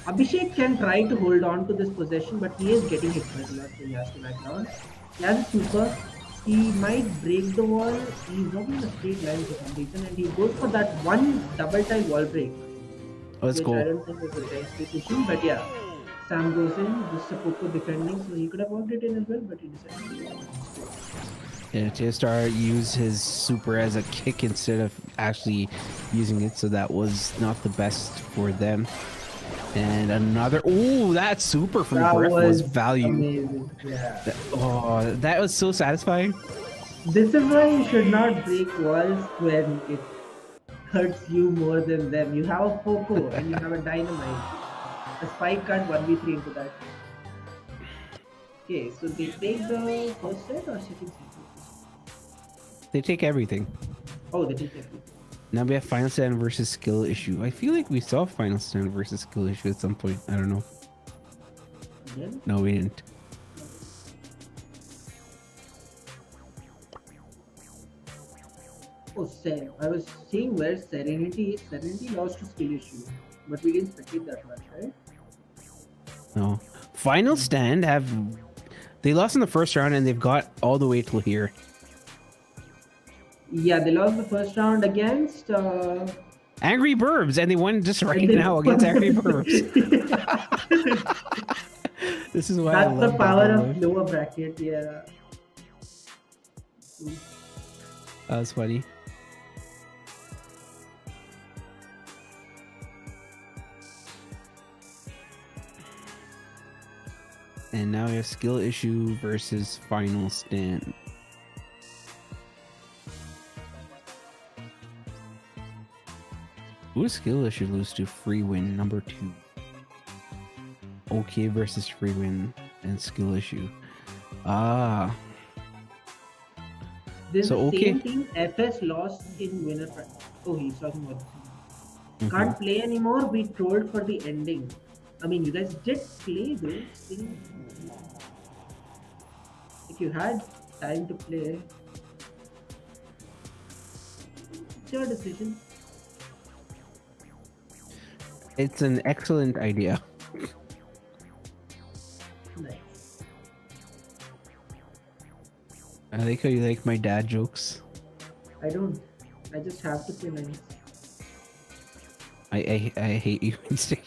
Abhishek can try to hold on to this possession, but he is getting hit quite a lot, so he has to back down. He has a super. He might break the wall. He's not in a straight line for some reason, and he goes for that one double tie wall break, oh, let's which go. I don't think is the best decision. But yeah, Sam goes in. This is a Poco defending, so he could have worked it in as well, but he decided to go. Yeah, JStar used his super as a kick instead of actually using it, so that was not the best for them. And another, oh, that super from That Griff was was value. amazing. Yeah. Oh, that was so satisfying. This is why you should not break walls when it hurts you more than them. You have a Poco and you have a Dynamite. A Spike can't 1v3 into that. Okay, so they take the first set or second set? They take everything. Oh, they take everything. Now we have Final Stand versus Skill Issue. I feel like we saw Final Stand versus Skill Issue at some point. I don't know. Again? No, we didn't. Oh, I was seeing where Serenity is. Serenity lost to skill issue. But we didn't spectate that much, right? No. Final Stand have They lost in the first round and they've got all the way till here. Yeah, they lost the first round against. Angry Burbs, and they won just right They now against Angry Burbs. This is why I That's the love power Double of Mode. lower bracket. Yeah. That's funny. And now we have skill issue versus final stand. Who does skill issue lose to? Free win number 2. Okay versus free win and skill issue. Ah. This is So the okay. same team FS lost in winner bracket. Oh, he's talking about this. Mhm. Can't play anymore. We trolled for the ending. I mean, you guys did play though. Still, if you had time to play, it's your decision. It's an excellent idea. Nice. I like how you like my dad jokes. I don't. I just have to play nice. I hate you instead.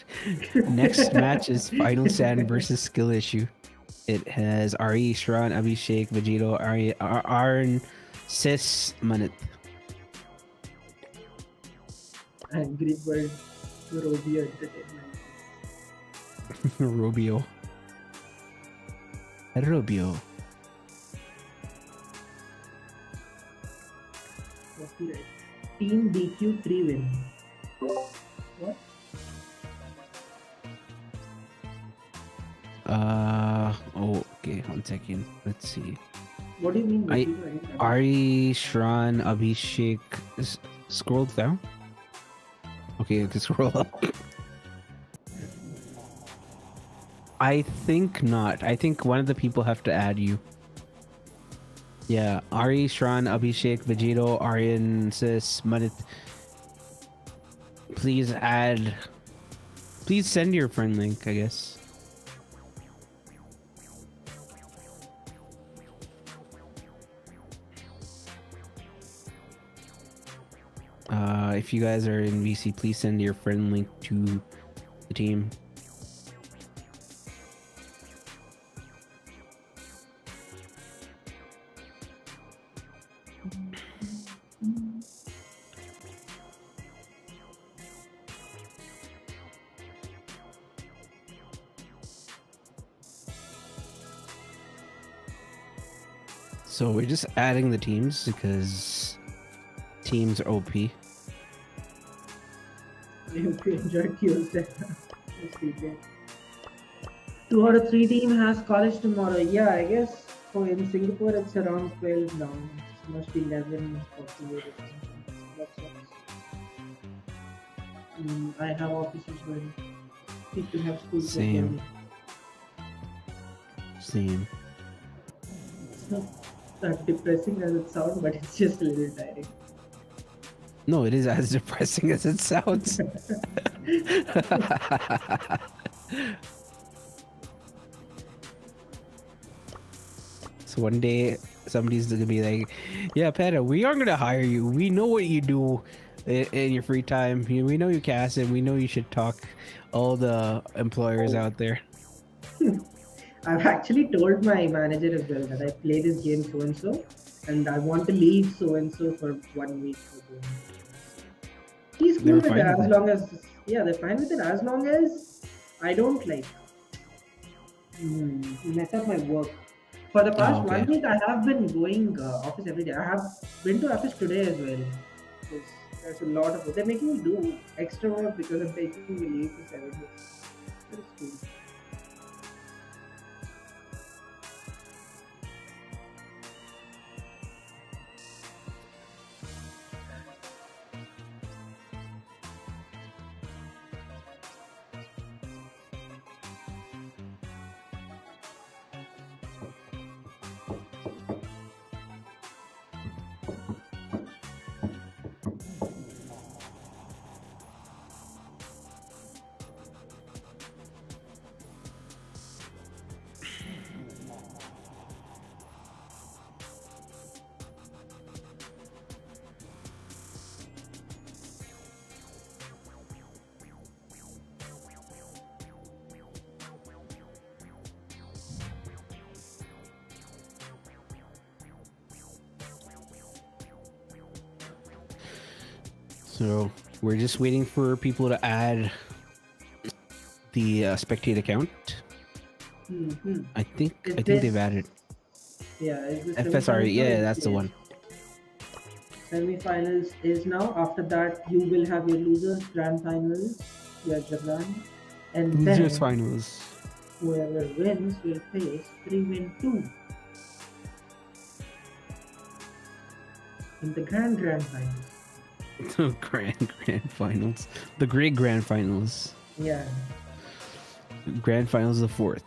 Next match is Final Stand versus Skill Issue. It has Ari, Shran, Abhishek, Vegito, Arn, Sis, Manit. Angry Bird Robio Entertainment. Rubio. Rubio. What's the right? Team DQ 3 win. What? Oh, okay, 1 second. Let's see. What do you mean? I- Vegito? I didn't understand. Ari, Shran, Abhishek. Scroll down. Okay, okay, scroll up. I think not. I think one of the people have to add you. Yeah, Ari, Shran, Abhishek, Vegito, Aryan, Sis, Manit. Please add. Please send your friend link, I guess. If you guys are in VC, please send your friend link to the team. So we're just adding the teams because teams are OP. I hope you enjoyed Tuesday. This weekend. 2 out of 3 team has college tomorrow. Yeah, I guess for in Singapore it's around 12 now. It must be 11 populated. That sucks. I have offices where people have schools. Same. Same. It's not that depressing as it sounds, but it's just a little tiring. No, it is as depressing as it sounds. So one day somebody's gonna be like, "Yeah, Peta, we aren't gonna hire you. We know what you do in your free time. We know you cast it. We know you should talk all the employers out there." I've actually told my manager as well that I play this game so and so, and I want to leave so and so for 1 week. He's They cool were with fine it with as it. long as they're fine with it as long as I don't like mess up my work. For the past Oh, okay. 1 week, I have been going office every day. I have been to office today as well. Because there's a lot of work. They're making me do extra work because I'm taking the leave for 7 days. That is cool. So we're just waiting for people to add the spectate account. Mm-hmm. I think Is they've this, added yeah, is this FSR. semifinals now? Yeah, Yes, that's the yes. one. Semifinals is now. After that, you will have your losers, grand finals, your Japan, and Losers then finals. whoever wins will face 3-2 in the grand finals. The grand finals. The great grand finals. Yeah. Grand finals the 4th.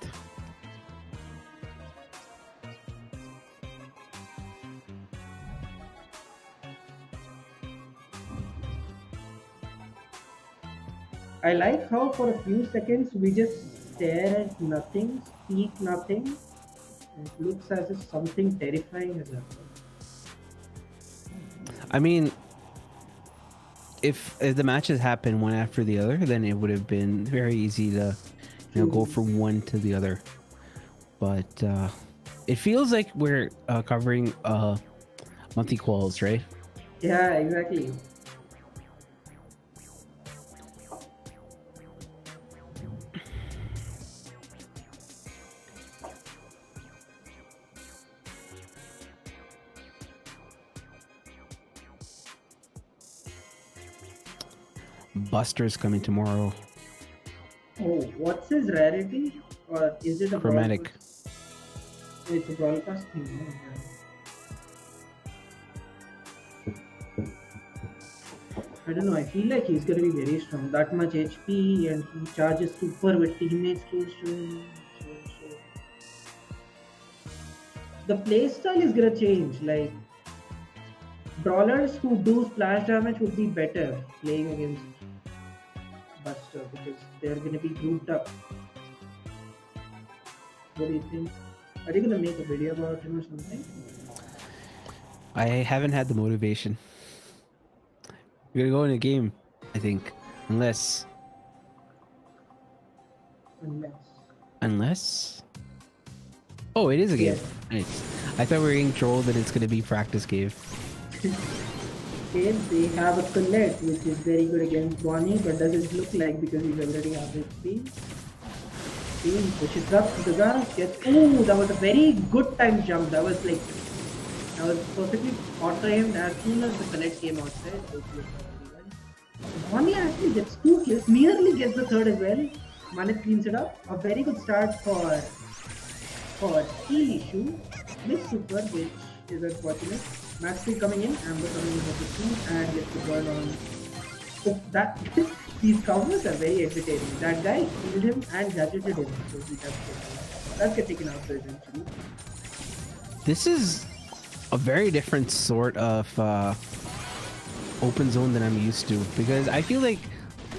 I like how for a few seconds we just stare at nothing, speak nothing. It looks as if something terrifying has happened. I mean, if the matches happened one after the other, then it would have been very easy to go True. from one to the other. But it feels like we're covering monthly quals, right? Yeah, exactly. Buster's coming tomorrow. Oh, what's his rarity? Or is it a Chromatic. broadcast? It's a broadcast thing. No? I don't know. I feel like he's gonna be very strong. That much HP, and he charges super with teammates close to him. So. The playstyle is gonna change. Like brawlers who do splash damage would be better playing against Buster because they're gonna be grouped up. What do you think? Are you gonna make a video about him or something? I haven't had the motivation. We're gonna go in a game, I think, unless. Oh, it is a game. Yes. Nice. I thought we were getting trolled that it's gonna be practice game. Okay, they have a Colette which is very good against Bonnie, but doesn't look like because he's already average speed. He pushes up to the ground, gets. Ooh, that was a very good time jump. That was perfectly auto-aimed as soon as the Colette came outside. Bonnie actually gets 2 kills, nearly gets the third as well. Manet cleans it up. A very good start for Steel Issue. Miss Super, which is unfortunate. Max Speed coming in, Amber coming in with the team, and gets the burn on. Oh, that these covers are very entertaining. That guy killed him and gadgeted him, so he does get taken out eventually. This is a very different sort of open zone than I'm used to, because I feel like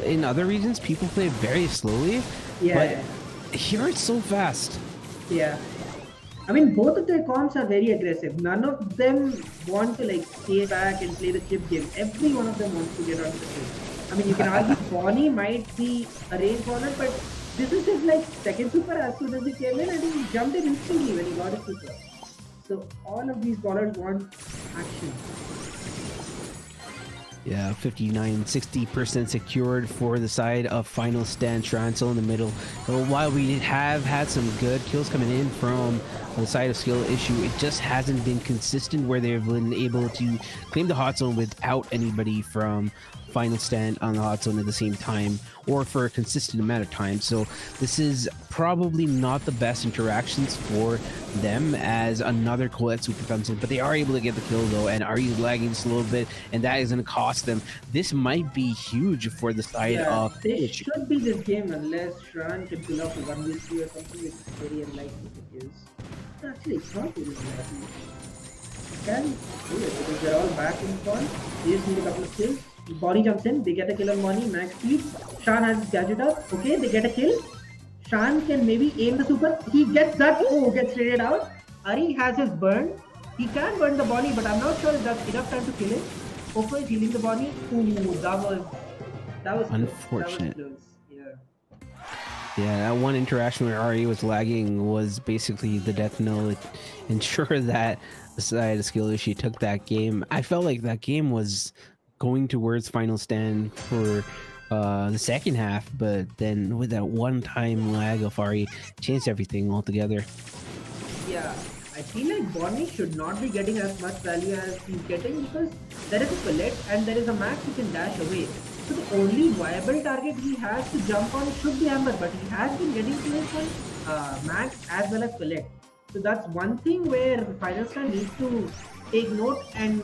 in other regions people play very slowly, Yeah. but here it's so fast. Yeah. I mean, both of their comps are very aggressive. None of them want to like stay back and play the chip game. Every one of them wants to get onto the chip. I mean, you can argue Bonnie might be a range corner, but this is his like second super. As soon as he came in, and he jumped in instantly when he got a super. So all of these ballers want action. Yeah, 59, 60% secured for the side of Final Stand. Shransel in the middle. So while we have had some good kills coming in from the side of Skill Issue, it just hasn't been consistent where they've been able to claim the hot zone without anybody from Final Stand on the hot zone at the same time, or for a consistent amount of time. So this is probably not the best interactions for them as another Colette super comes in, but they are able to get the kill though, and are lagging just a little bit, and that is going to cost them. This might be huge for the side of this should be this game unless Shran can pull off a 1v3 or something, which is very unlikely because actually it's not very unlikely. You can do it because they're all back in spawn. They just need a couple of kills. Bonnie jumps in, they get a kill on Bonnie, max speed. Shan has his gadget up. Okay, they get a kill. Shan can maybe aim the super. He gets that. Oh, gets traded out. Ari has his burn. He can burn the Bonnie, but I'm not sure if that's enough time to kill him. Poco is healing the Bonnie. Ooh, that was unfortunate. That was close. Yeah, that one interaction where Ari was lagging was basically the death knell. It ensured that the side of Skill Issue took that game. I felt like that game was going towards final stand for the second half, but then with that one-time lag, Afari changed everything altogether. Yeah, I feel like Bonnie should not be getting as much value as he's getting because there is a Colette and there is a Max who can dash away. So the only viable target he has to jump on should be Amber, but he has been getting kills on Max as well as Colette. So that's one thing where Final Star needs to take note and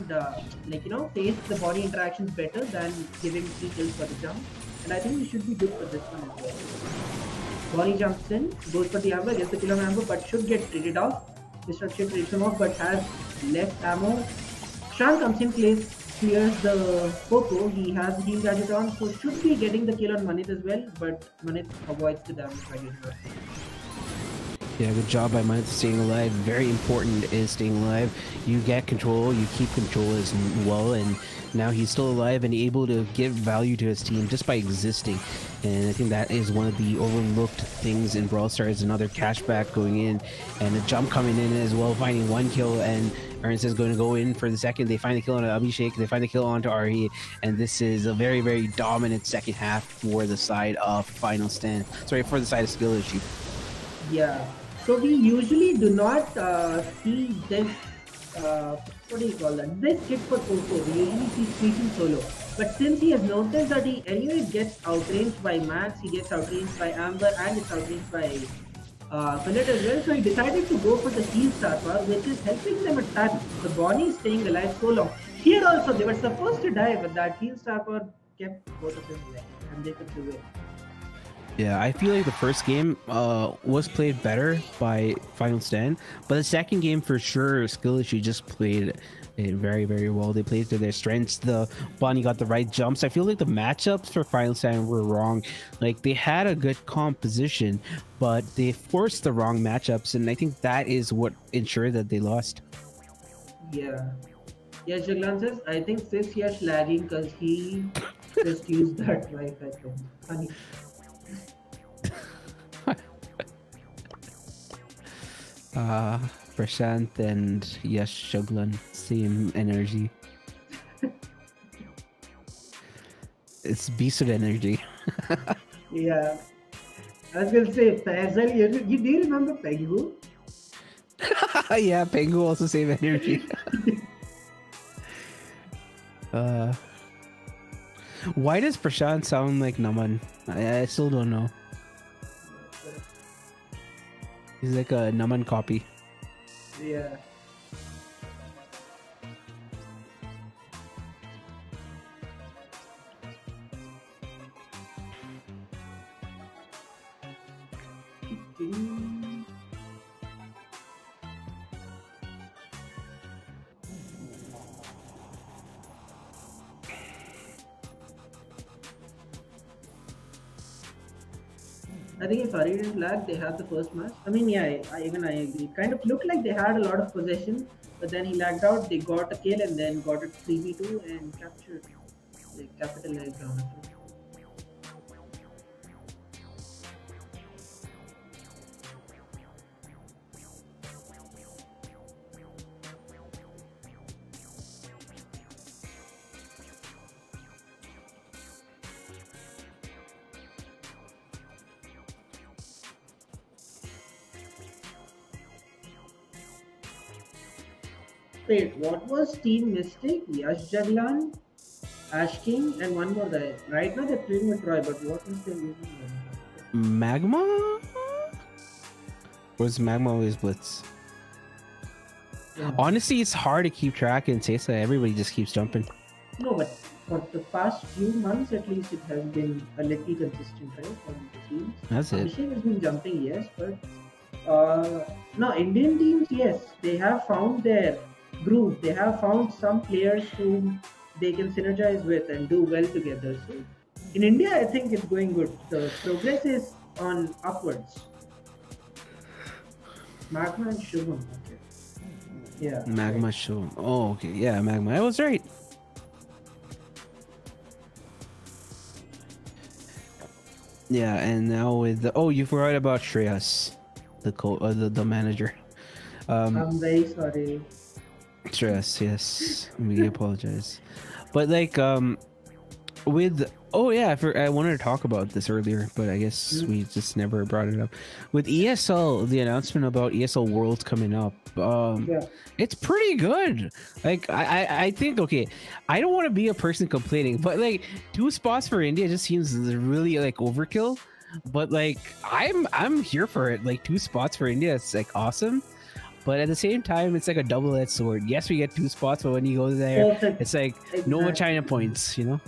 face the body interactions better than giving 3 kills for the jump. And I think he should be good for this one as well. Bonnie jumps in, goes for the amber, gets the kill on amber, but should get traded off. Destruction trades him off, but has left ammo. Shan comes in, clears the Poco. He has the heal gadget on, so should be getting the kill on Manit as well, but Manit avoids the damage by getting hurt. Yeah, good job by Manit staying alive. Very important is staying alive. You get control, you keep control as well, and now he's still alive and able to give value to his team just by existing. And I think that is one of the overlooked things in Brawl Stars. Another cashback going in and a jump coming in as well, finding 1 kill, and Ernst is going to go in for the second. They find the kill on Abhishek, they find the kill onto Ari, and this is a very, very dominant second half for the side of Final Stand. Sorry, for the side of Skill Issue. Yeah. So we usually do not see this, what do you call that? This kit for Coco. We usually see Squeezing solo. But since he has noticed that he anyway gets outranged by Max, he gets outranged by Amber, and gets outranged by Colette as well, so he decided to go for the heal star power, which is helping them a ton. The Bonnie is staying alive so long. Here also, they were supposed to die, but that heal star power kept both of them alive, and they could do it. Yeah, I feel like the first game was played better by Final Stand, but the second game for sure, Skill Issue just played it very, very well. They played to their strengths. The Bonnie got the right jumps. I feel like the matchups for Final Stand were wrong. Like, they had a good composition, but they forced the wrong matchups, and I think that is what ensured that they lost. Yeah. Yeah, Jaglan says, I think Sis Yash lagging because he just used that Wi-Fi thing. Funny. Prashant and Yash Shuglan, same energy. It's beasted energy. Yeah. I was going to say, Faisal, you do you remember Pengu? Yeah, Pengu also same energy. Why does Prashant sound like Naman? I still don't know. He's like a Naman copy. Yeah. I think if Ari didn't lag, they had the first match. I mean, yeah, I agree. Kind of looked like they had a lot of possession, but then he lagged out. They got a kill and then got it 3v2 and captured. They capitalized on it. Wait, what was Team Mystic? Yash Jaglan, Ash King, and one more guy. Right now they're playing with Troy, but what is their using? Magma? Was Magma always Blitz? Yeah. Honestly, it's hard to keep track in SESA. Everybody just keeps jumping. No, but for the past few months at least, it has been a little consistent, right? On the teams. That's it. Abhishek has been jumping, yes, but no, Indian teams, yes, they have found their groove. They have found some players whom they can synergize with and do well together. So in India, I think it's going good. The progress is on upwards. Magma and Shubham. Okay. Yeah. Magma show. Oh, okay. Yeah, Magma. I was right. Yeah, and now with the you forgot about Shreyas, the manager. I'm very sorry. Shreyas, yes, we apologize. But like with I wanted to talk about this earlier, but I guess Mm, we just never brought it up. With ESL, the announcement about ESL Worlds coming up, yeah. it's pretty good. Like I think, okay, I don't want to be a person complaining, but like 2 spots for India just seems really like overkill. But like I'm here for it. Like 2 spots for India, it's like awesome. But at the same time, it's like a double-edged sword. Yes, we get 2 spots, but when you go there, Perfect. it's like no China Exactly. points, you know?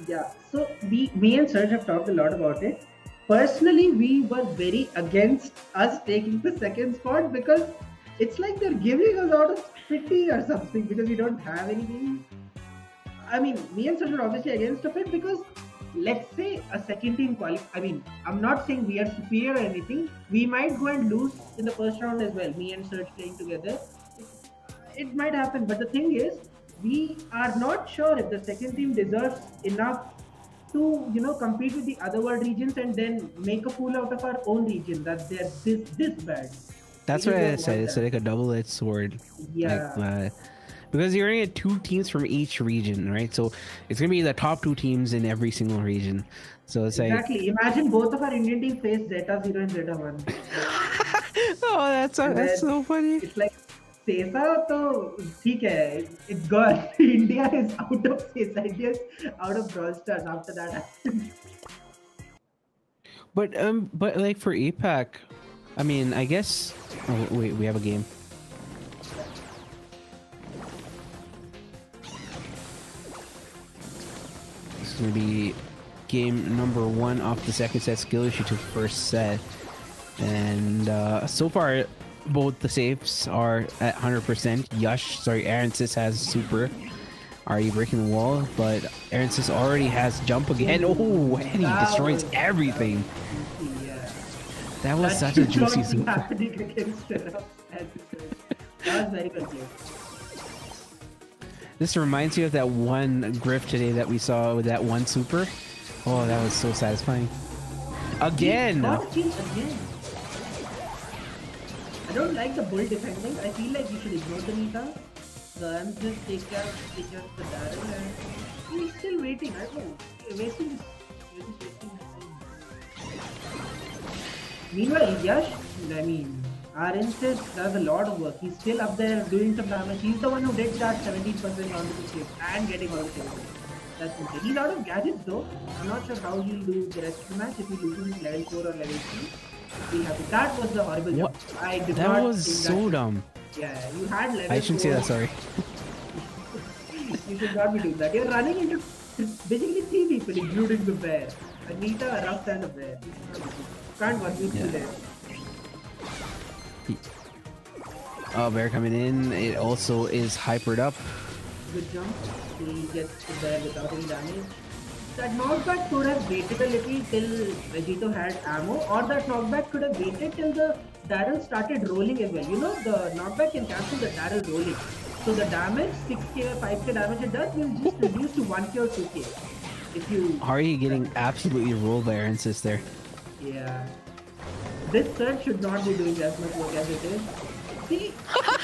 Yeah. So me and Serge have talked a lot about it. Personally, we were very against us taking the second spot because it's like they're giving us out of pity or something because we don't have anything. I mean, me and Serge are obviously against of it because let's say a second team qualify. I mean, I'm not saying we are superior or anything. We might go and lose in the first round as well. Me and Serge playing together, it might happen. But the thing is, we are not sure if the second team deserves enough to compete with the other world regions and then make a fool out of our own region that they're this bad. We That's what just I don't said. want It's that. like a double-edged sword, like Yeah, because you're gonna get 2 teams from each region, right? So it's gonna be the top 2 teams in every single region. So it's like, exactly. Imagine both of our Indian team face Zeta 0 and Zeta 1. oh, And that's then so funny. it's like SESA तो ठीक है, it's gone. India is out of SESA. India is out of Brawl Stars after that happens. But like for APAC, I mean, I guess. Oh wait, we have a game. This is gonna be game number 1 off the second set. Skill issue to first set, and so far both the safes are at 100%. Aaron Sis has super. Are you breaking the wall? But Aaron Sis already has jump again. Oh, and he destroys That everything. was juicy, yeah. That was That such a should juicy not be super. happening against Terra, as you said. That was very well played. This reminds me of that one griff today that we saw with that one super. Oh, that was so satisfying. He Again! got killed again. I don't like the bull defending. I feel like you should ignore the Nita. And just take care of the Daryl and he's still waiting. I don't know. Wasting his, he's just wasting his time. Meanwhile, Yash, I mean, RNC does a lot of work. He's still up there doing some damage. He's the one who did that 17% onto the chip and getting all the kills. That's insane. He's out of gadgets though. I'm not sure how he'll do the rest of the match if he loses level 4 or level 3. We'll have to. That was the horrible What? jump. I did That not was think so that. dumb. Yeah, you had I level shouldn't say 4. that, sorry. You should not be doing that. You're running into basically 3 people, including the bear. Anita, a rough and a bear. Can't one v 2 Yeah. there. Oh, bear coming in. It also is hypered up. Good jump. He gets to there without any damage. That knockback could have waited a little till Vegito had ammo, or that knockback could have waited till the Daryl started rolling as well. You know, the knockback can cancel the Daryl rolling. So the damage, 6k or 5k damage it does will just reduce to 1k or 2k. If you. Ari getting absolutely rolled by Aaron Sis there. Yeah. This third should not be doing as much work as it is. See?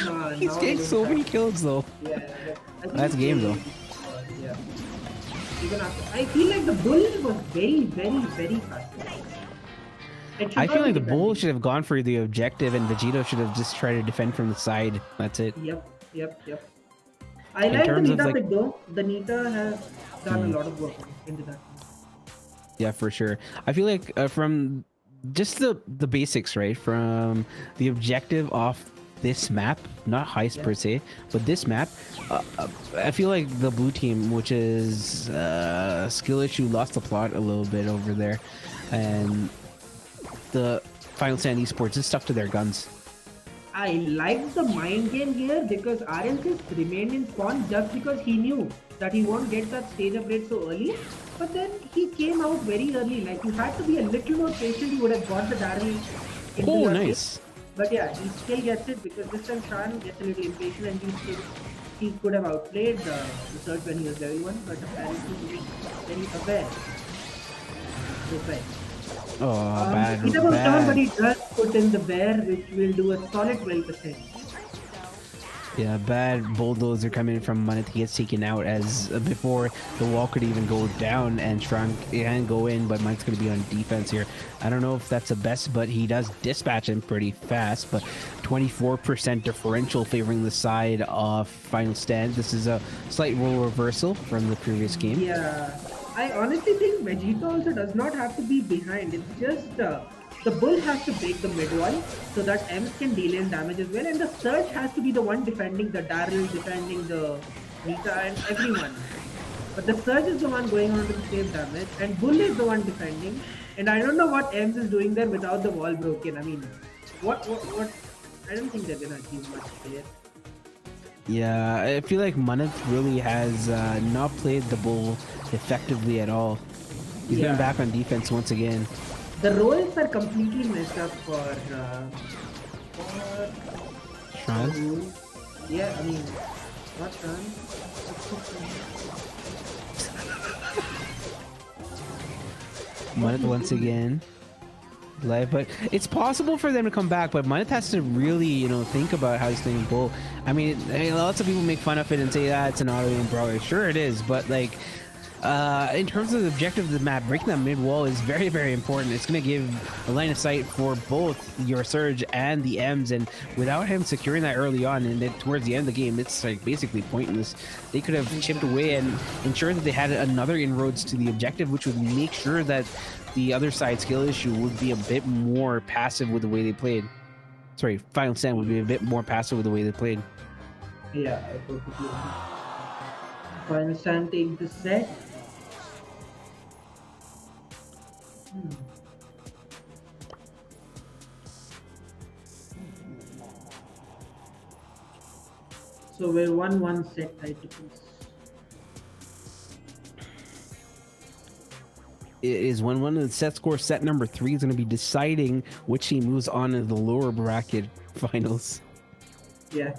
No, He's now getting we so don't many have- kills though. Yeah, I think That's game though. Yeah. Even after, I feel like the bull was very, very, very fast. It should I not feel be like the bull defending. should have gone for the objective and Vegito should have just tried to defend from the side. That's it. Yep. I In like the terms of Nita like, pick though. The Nita has done a lot of work into that. yeah, for sure. I feel like from just the basics, right? From the objective off this map, not heist Yeah. per se, but this map, I feel like the blue team, which is skill issue, lost the plot a little bit over there, and the Final Stand Esports is stuck to their guns. I like the mind game here because RNC remained in spawn just because he knew that he won't get that stage upgrade so early. But then he came out very early. Like you had to be a little more patient. You would have got the Daryl into Oh, your game. nice. But yeah, he still gets it because this time Shan gets a little impatient and he could have outplayed the third when he was level 1. But apparently he was very aware. Oh, bad, He was down, but bad. he does put in the bear, which will do a solid 12%. Yeah, bad bulldozer coming from Munith. He gets taken out as before the wall could even go down and Shrunk can go in, but Munith's going to be on defense here. I don't know if that's the best, but he does dispatch him pretty fast. But 24% differential favoring the side of Final Stand. This is a slight role reversal from the previous game. Yeah, I honestly think Vegeta also does not have to be behind. It's just the bull has to break the mid one so that Ems can deal in damage as well, and the Surge has to be the one defending the Daryl, defending the Nita, and everyone. But the Surge is the one going on to the save damage, and Bull is the one defending. And I don't know what Ems is doing there without the wall broken. I mean, what? I don't think they're gonna achieve much there. Yeah, I feel like Munith really has not played the bull effectively at all. He's been Yeah. back on defense once again. The roles are completely messed up for Shrug. yeah, I mean, not done. Munith once again. Live, but it's possible for them to come back, but Munith has to really, think about how he's playing bull. I mean, lots of people make fun of it and say that it's an auto and brawler. Sure it is, but like in terms of the objective of the map, breaking that mid wall is very, very important. It's going to give a line of sight for both your Surge and the M's, and without him securing that early on and then towards the end of the game, it's like basically pointless. They could have chipped away and ensured that they had another inroads to the objective, which would make sure that the other side skill issue would be a bit more passive with the way they played. Sorry, Final Stand would be a bit more passive with the way they played. Yeah, I perfectly agree. Final Stand take the set. So we're 1-1 set titles. It is 1-1. The set score, set number 3, is going to be deciding which team moves on to the lower bracket finals. Yeah.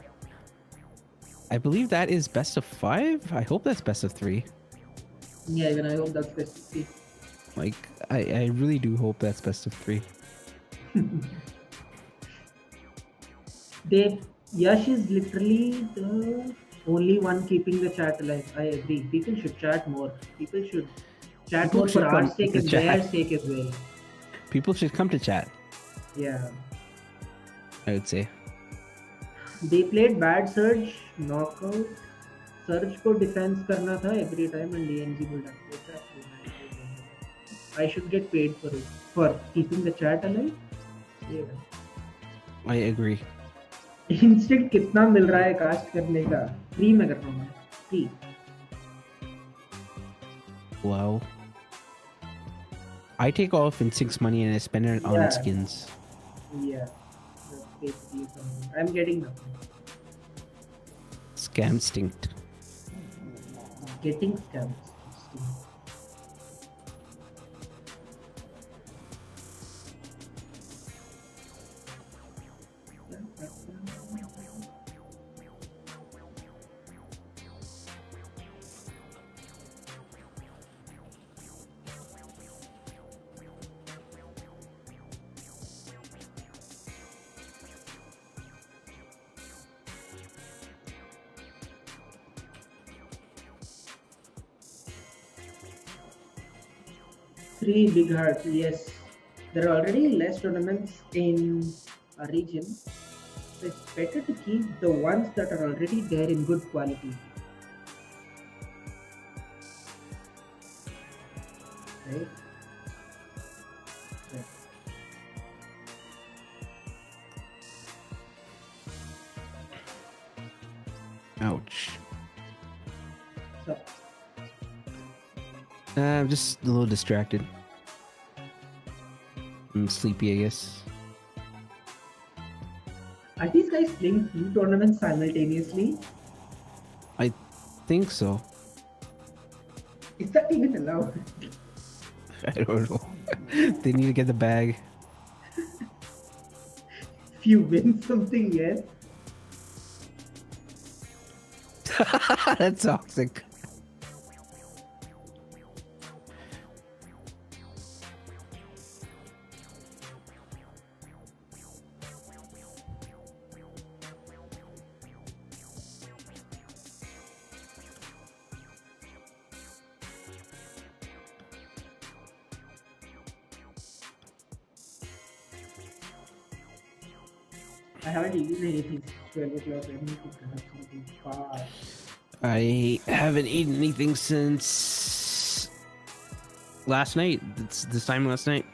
I believe that is best of 5. I hope that's best of 3. Yeah, even I hope that's best to see. Like, I really do hope that's best of 3. Yash is literally the only one keeping the chat alive. I agree. People should chat more. People should chat more for our sake and their sake as well. People should come to chat, Yeah. I would say. They played bad Surge, knockout. Surge को defense करना था every time and DNG would have played that. I should get paid for it. For keeping the chat alive. Yeah. I agree. Instant कितना मिल रहा है cast करने का free में कर रहा हूँ मैं free Wow. I take off in 6 money and I spend it on skins. Yeah, that's basically something. I'm getting nothing. Scam stinked. Getting scammed. Three big hearts, yes. There are already less tournaments in our region. So it's better to keep the ones that are already there in good quality. Right? Yeah. Ouch. So, I'm just a little distracted. I'm sleepy, I guess. are these guys playing two tournaments simultaneously? I think so. Is that even allowed? I don't know. They need to get the bag. If you win something, yes. That's toxic. I haven't eaten anything since 12 o'clock. I need to grab something fast. I haven't eaten anything since last night. It's this time last night.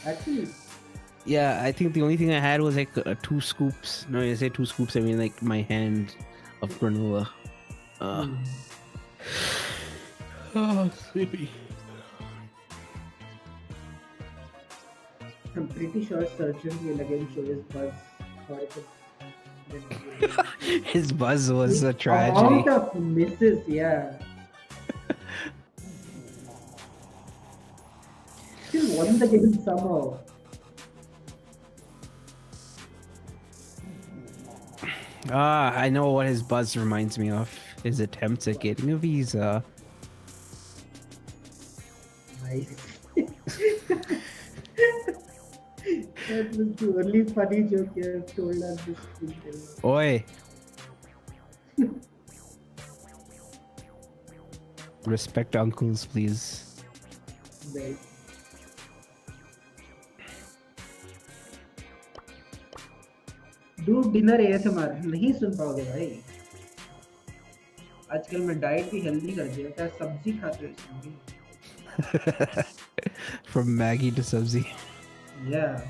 Actually, Yeah, I think the only thing I had was like 2 scoops. No, I say 2 scoops. I mean like my hand of granola. Uh, hmm, oh, sleepy. I'm pretty sure Surgeon will again show his buzz. Horrible. His buzz was The a tragedy. amount of misses, yeah. Still won the game somehow. I know what his buzz reminds me of. His attempts at getting a visa. Nice. That was the only funny joke you have told us this week. Oi. Respect uncles, please. Right. Dude, dinner ASMR नहीं सुन पाओगे भाई. आजकल मैं diet भी healthy कर दिया. क्या सब्जी खाते हो इसमें? From Maggie to Subzi. Yeah.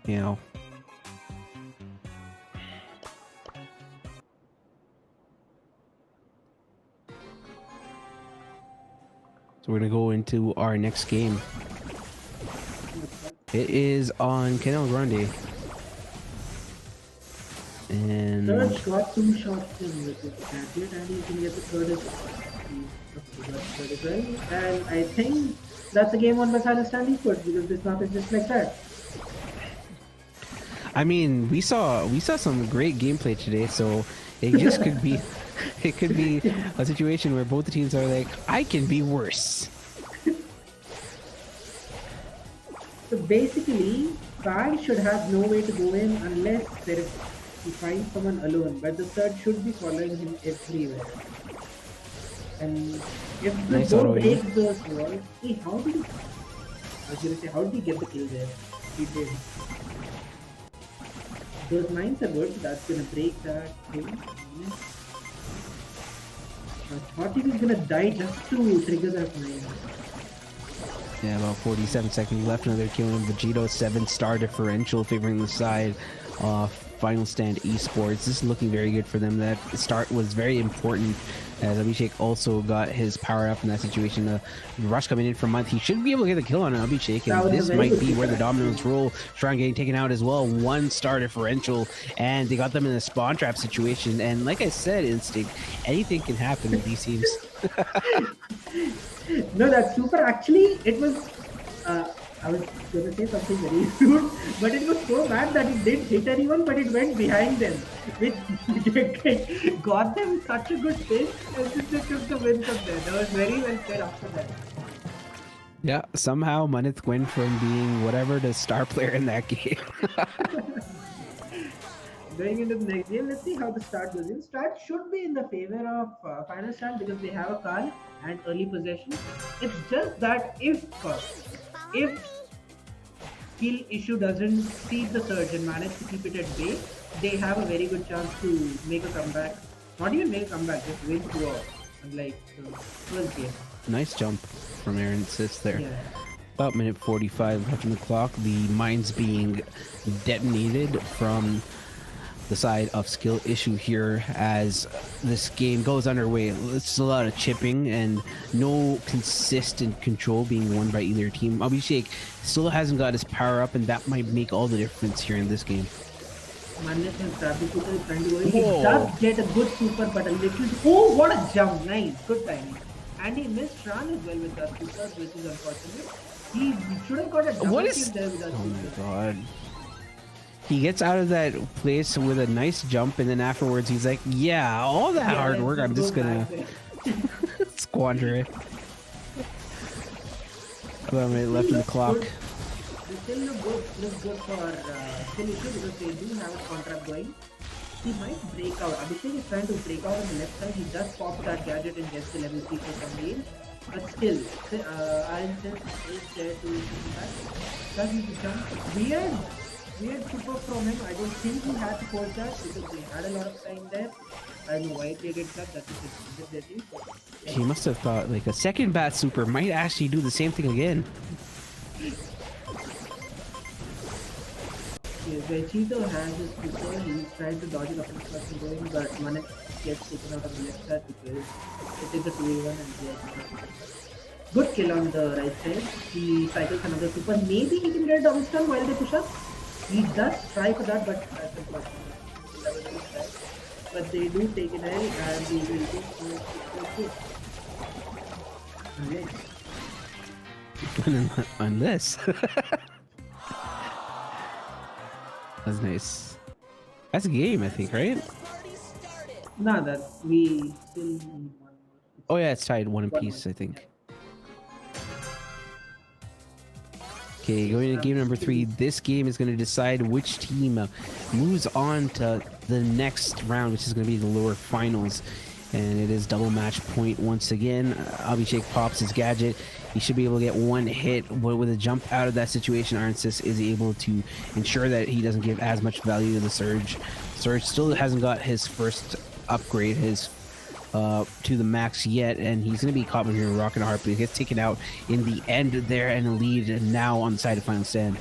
You know. So we're gonna go into our next game. It is on Canal Grande. And Third got 2 shots in with his tablet and he can get the third as well. And I think that's a game on by Silent Stand Esports because this map is just like that. I mean, we saw some great gameplay today, so it just could be it could be a situation where both the teams are like, I can be worse. So basically, Bad should have no way to go in unless there is he finds someone alone, but the third should be following him everywhere. And if the Nice boat auto aim. breaks those walls, see how did he? I was gonna say, how did he get the kill there? He did. Those mines are good. That's gonna break that thing. I thought he was gonna die just to trigger that mine. Yeah, about 47 seconds left. Another kill in Vegito. 7-star differential favoring the side of Final Stand Esports. This is looking very good for them. That start was very important as Abhishek also got his power up in that situation. The rush coming in from Month. He should be able to get the kill on Abhishek, That was and a this very might good be kill. where the dominance roll. Strong getting taken out as well. 1-star differential, and they got them in a spawn trap situation. And like I said, Instinct, anything can happen with these teams. No, that's super. Actually, it was. I was gonna say something very rude, but it was so bad that it didn't hit anyone, but it went behind them, which got them such a good pitch, and they took the win from there. That was very well said after that. Yeah, somehow Manith went from being whatever to star player in that game. Going into the next game, let's see how the start goes. In start should be in the favor of Final Stand because they have a call and early possession. It's just that if skill issue doesn't see the surge and manage to keep it at bay, they have a very good chance to make a comeback. Not even make a comeback, just win 2-0, unlike the first game. Nice jump from Aaron Sis there. Yeah. About minute 45 left on the clock. The mines being detonated from the side of skill issue here as this game goes underway. It's a lot of chipping and no consistent control being won by either team. Abhishek still hasn't got his power up, and that might make all the difference here in this game. Manus and Travis is trying to go in. He Whoa. does get a good super, but a little. Oh, what a jump! Nice, good timing. And he missed run as well with that super, which is unfortunate. He should have got a double What kill is... there with that Oh my super. god. He gets out of that place with a nice jump, and then afterwards he's like, yeah, all that hard let's work, I'm just go gonna back there. squander it. About a minute left on the clock. They still look good for skill issue because they do have a contract going. He might break out. Abhishek is trying to break out on the left side. He does pop that gadget and gets the level 3 for some range. But still, Iron Fist is there to impact. Does need to jump. Weird super from him. I don't think he had to force that because we had a lot of time there. I don't know why he traded that. That is deadly. He must have thought like a second bat super might actually do the same thing again. Vegito has his super. He's trying to dodge it up and stuff and going, but Manek gets taken out of the left side because it is a 2v1 and he has good kill on the right side. He cycles another super. Maybe he can get a double stun while they push up. He does try for that, but that's unfortunate. But they do take an L and they will go Unless. Unless. That's nice. That's a game, I think, right? Nah, that we still need one more. Oh yeah, it's tied one apiece, I think. Okay, going to game number 3. This game is going to decide which team moves on to the next round, which is going to be the lower finals. And it is double match point once again. Abhishek pops his gadget. He should be able to get one hit, but with a jump out of that situation, Iron Fist is able to ensure that he doesn't give as much value to the Surge. Surge still hasn't got his first upgrade, his to the max yet, and he's going to be caught with a rock and a heartbeat. He gets taken out in the end there, and the lead now on the side of Final Stand.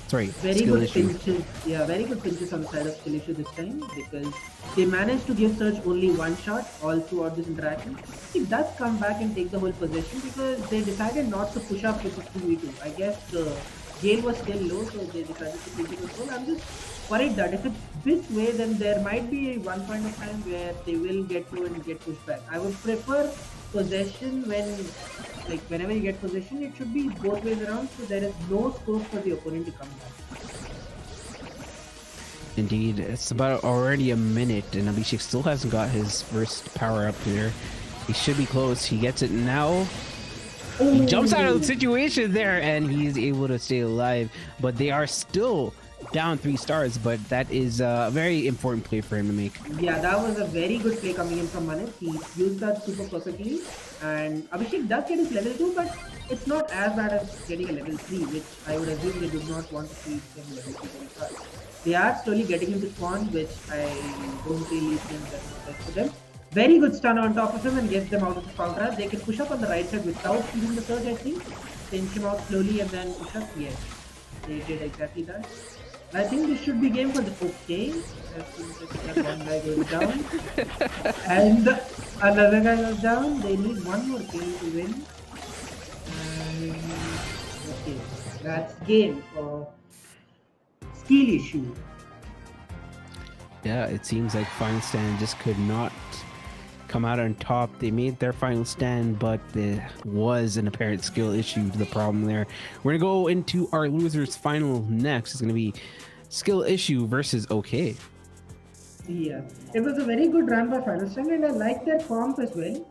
Sorry, very good pinches. Yeah, very good pinches on the side of skill issue this time because they managed to give Surge only one shot all throughout this interaction. He does come back and take the whole possession because they decided not to push up with the 2v2. I guess the game was still low, so they decided to keep it control. I'm just worried that if it's this way, then there might be one point of time where they will get to and get pushed back. I would prefer possession whenever you get possession, it should be both ways around, so there is no scope for the opponent to come back. Indeed, it's about already a minute, and Abhishek still hasn't got his first power up there. He should be close. He gets it now. Ooh. He jumps out of the situation there, and he's able to stay alive. But they are still down 3 stars, but that is a very important play for him to make. Yeah, that was a very good play coming in from Manik. He used that super perfectly, and Abhishek does get his level 2, but it's not as bad as getting a level 3, which I would assume they do not want to see him level 3 very fast. They are slowly getting him to spawn, which I don't really think that's the best for them. Very good stun on top of him and gets them out of the spawn trap. They can push up on the right side without feeling the Surge, I think. Pinch him out slowly and then push up. Yes, they did exactly that. I think this should be game for the okay. One guy goes down and another guy goes down. They need one more kill to win. And okay, that's game for skill issue. Yeah, it seems like Final Stand just could not come out on top. They made their final stand, but there was an apparent skill issue to the problem there. We're gonna go into our losers final next. It's gonna be skill issue versus OK. Yeah, it was a very good run by Final Stand, and I like their comp as well.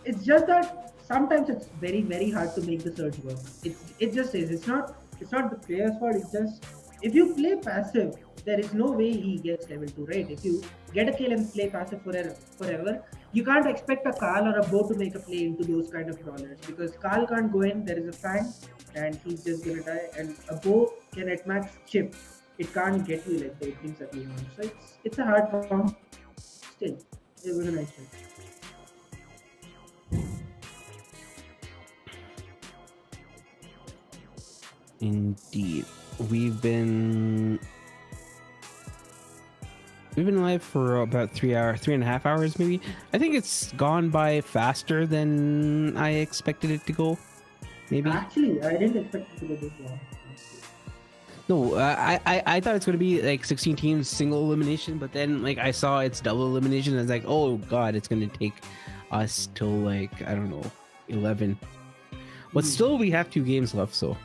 It's just that sometimes it's very hard to make the Surge work. It just is. It's not the player's fault. It's just if you play passive, there is no way he gets level 2, right? If you get a kill and play passive forever, you can't expect a Carl or a Bo to make a play into those kind of brawlers because Carl can't go in, there is a Fang, and he's just gonna die, and a Bo can at max chip. It can't get you like the things that we want. So it's a hard form. Still, it was a nice one. Indeed. We've been live for about 3.5 hours maybe. I think it's gone by faster than I expected it to go. Maybe. Actually, I didn't expect it to go this long. No, I thought it's gonna be like 16 teams single elimination, but then like I saw it's double elimination, and I was like, oh god, it's gonna take us till like I don't know 11. But still, we have 2 games left, so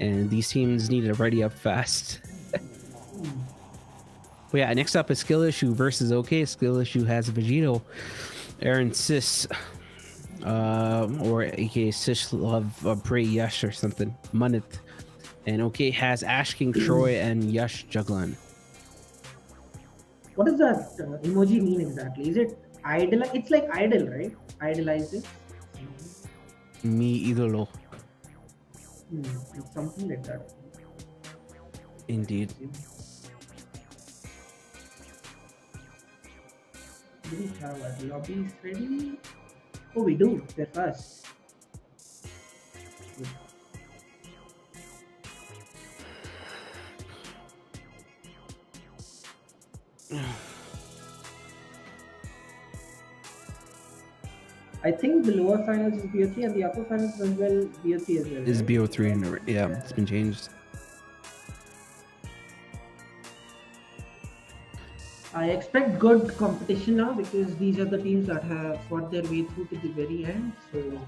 and these teams need to ready up fast. But yeah, next up is skill issue versus OK. Skill issue has Vegito, Aaron Sis, or aka Sish Love Pray Yash or something. Munith. And OK has Ash King Troy and Yash Juglan. What does that emoji mean exactly? Is it idol? It's like idol, right? Idolizes. Mi idolo. It's something like that. Indeed. Do we have our lobbies ready? Oh, we do. They're fast. I think the lower finals is BO3 and the upper finals as well BO3 as well. Is Right? BO3 and yeah, it's been changed. I expect good competition now because these are the teams that have fought their way through to the very end. So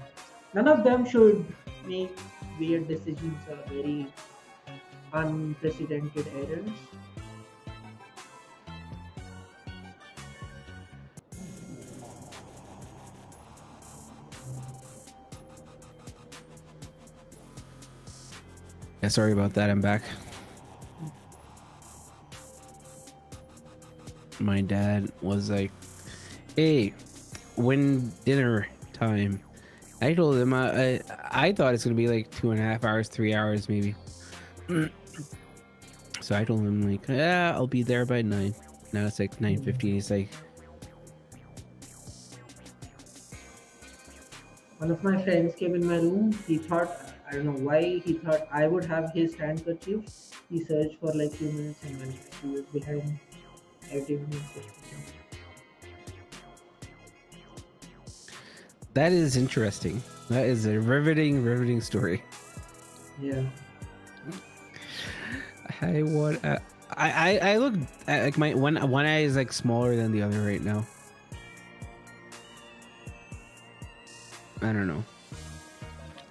none of them should make weird decisions or very unprecedented errors. Yeah, sorry about that. I'm back. My dad was like, "Hey, when dinner time?" I told him I thought it's gonna be like 2.5 hours, 3 hours maybe. So I told him like, yeah, I'll be there by 9. Now it's like 9:15. He's like, One of my friends came in my room. He thought, I don't know why, he thought I would have his handkerchief. He searched for like 2 minutes and then he was behind everyone. that is interesting. That is a riveting story. Yeah. I want. I look at, like my one eye is like smaller than the other right now. I don't know.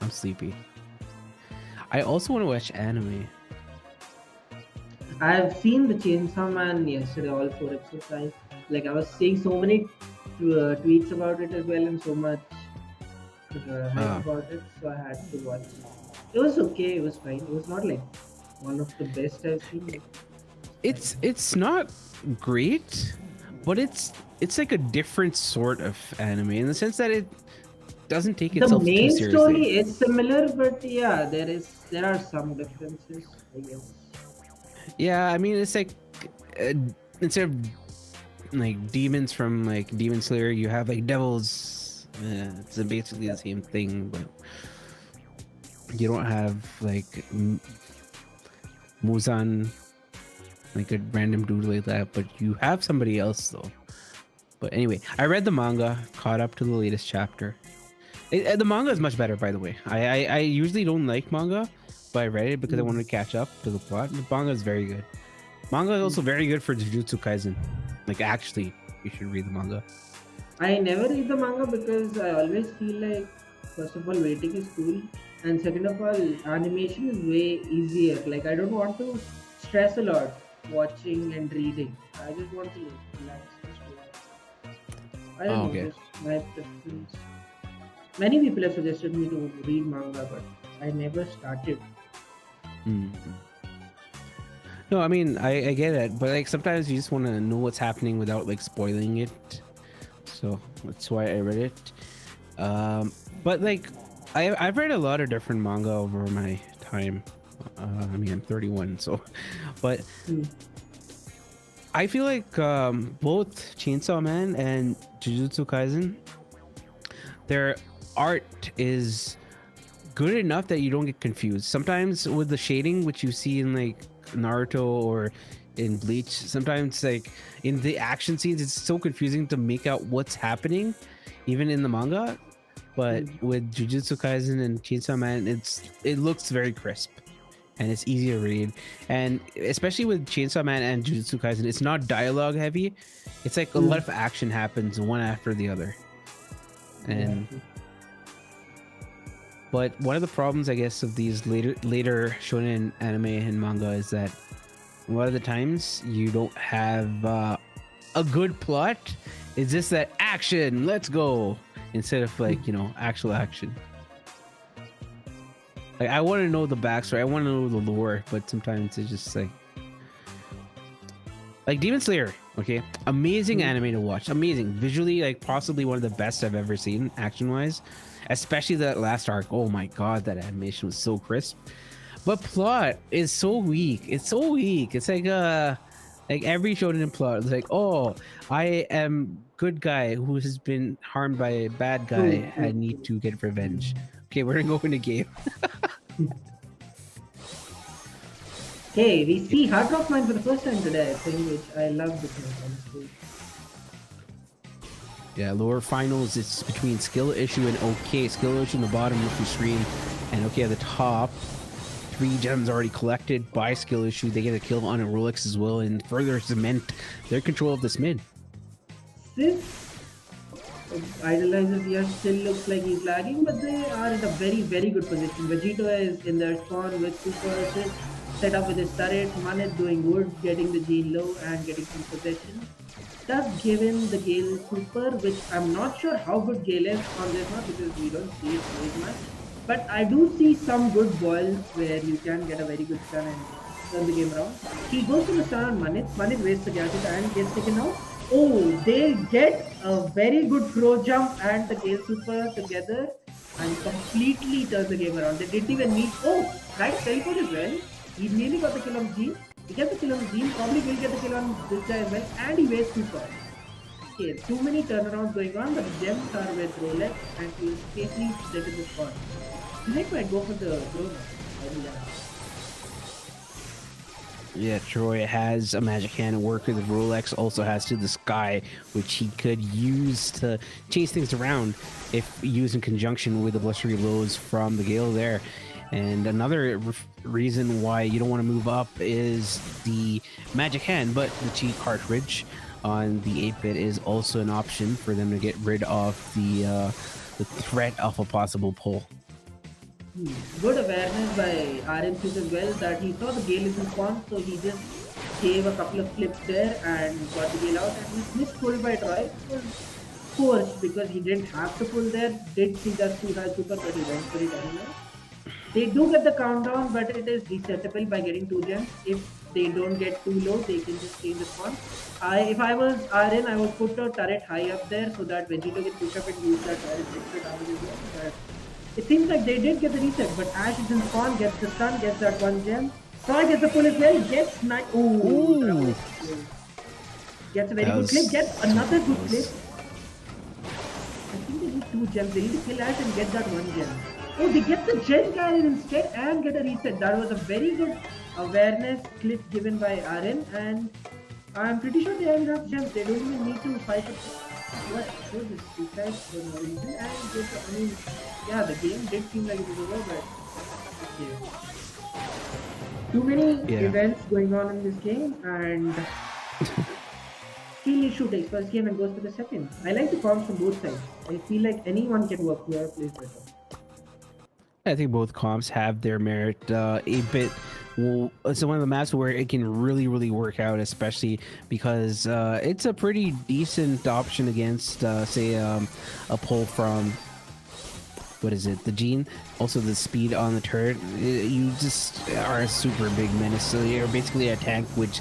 I'm sleepy. I also want to watch anime. I've seen the Chainsaw Man yesterday, all 4 episodes. I was seeing so many tweets about it as well, and so much hype about it, so I had to watch. It was okay. It was fine. It was not like one of the best I've seen. It's not great, but it's like a different sort of anime in the sense that it doesn't take The itself too main seriously. story is similar, but yeah, there are some differences, I guess. Yeah, I mean it's like uh, instead of like demons from like Demon Slayer, you have like devils. It's basically the same thing, but you don't have like Muzan, like a random dude like that, but you have somebody else though. But anyway, I read the manga, caught up to the latest chapter. The manga is much better, by the way. I usually don't like manga, but I read it because I wanted to catch up to the plot. The manga is very good. Manga is also very good for Jujutsu Kaisen. Like, actually, you should read the manga. I never read the manga because I always feel like, first of all, waiting is cool, and second of all, animation is way easier. Like, I don't want to stress a lot watching and reading. I just want to relax. I don't know, Okay. just my preference. Many people have suggested me to read manga, but I never started. No, I mean, I get it, but like sometimes you just want to know what's happening without like spoiling it. So that's why I read it. But like, I've read a lot of different manga over my time. I mean, I'm 31, so, but I feel like both Chainsaw Man and Jujutsu Kaisen, their art is good enough that you don't get confused. Sometimes with the shading, which you see in like Naruto or in Bleach, sometimes like in the action scenes, it's so confusing to make out what's happening, even in the manga. But with Jujutsu Kaisen and Chainsaw Man, it looks very crisp and it's easy to read. And especially with Chainsaw Man and Jujutsu Kaisen, it's not dialogue heavy. It's like a lot of action happens one after the other. And but one of the problems, I guess, of these later shonen anime and manga is that a lot of the times you don't have a good plot. It's just that action, let's go, instead of like actual action. Like, I want to know the backstory. I want to know the lore, but sometimes it's just like Demon Slayer. Okay, amazing anime to watch. Amazing visually, like possibly one of the best I've ever seen action wise. Especially that last arc. Oh my god, that animation was so crisp. But plot is so weak. It's so weak. It's like every shonen plot is like, oh, I am good guy who has been harmed by a bad True, guy. I true, need to get revenge. Okay, we're gonna go in the game. true. Hey, we see Hard Rock Mine for the first time today, I think, which I love this one, honestly. Yeah, lower finals, it's between skill issue and okay. Skill issue in the bottom of the screen, and okay at the top. 3 gems already collected by skill issue. They get a kill on a Rolex as well, and further cement their control of this mid. Sis idolizes here still looks like he's lagging, but they are in a very, very good position. Vegito is in their spawn with super assist, set up with his turret. Manit doing good, getting the Gene low and getting some possession. Does give him the Gale super, which I'm not sure how good Gale is on this one because we don't see it very much. But I do see some good boils where you can get a very good stun and turn the game around. He goes to the stun on Manit. Manit wastes the gadget and gets taken out. Oh, they get a very good crow jump and the Gale super together and completely turns the game around. They didn't even need. Oh, right, teleport as well. He nearly got the kill on Gene. He gets the kill on Gene, probably will get the kill on this guy as well, and he wastes super. Okay, too many turnarounds going on, but the gems are with Rolex and he will safely take in the spot. I think might go for the drone. Yeah, Troy has a magic hand worker. The Rolex also has to the sky, which he could use to chase things around if used in conjunction with the blustery lows from the Gale there. And another reason why you don't want to move up is the magic hand, but the cheat cartridge on the 8-bit is also an option for them to get rid of the threat of a possible pull. Good awareness by RNC as well that he saw the Gale is in spawn, so he just gave a couple of flips there and got the Gale out and he missed pull by Troy. It was forced because he didn't have to pull there, did see that too high super, but he went for it anyway. They do get the countdown, but it is resettable by getting 2 gems. If they don't get too low, they can just stay in the spawn. If I was RN, I would put a turret high up there so that Vegito can push up and use that turret extra damage as well. But it seems like they did get the reset, but Ash is in spawn, gets the stun, gets that 1 gem. Troy gets the pull as well, gets 9. Ooh! Gets a very good clip, gets another good clip. I think they need 2 gems. They need to kill Ash and get that 1 gem. Oh, they get the Gen Cannon instead and get a reset. That was a very good awareness clip given by RN, and I'm pretty sure they have enough gems. They don't even need to fight up. What? So this suicide for no reason, and just, I mean, yeah, the game did seem like it was over, but okay. Too many events going on in this game, and skill issue takes first game and goes to the second. I like the comms from both sides. I feel like anyone can work whoever plays better. I think both comps have their merit. 8-bit, it's one of the maps where it can really, really work out, especially because it's a pretty decent option against, say, a pull from, what is it, the Gene. Also, the speed on the turret. You just are a super big menace. So you're basically a tank which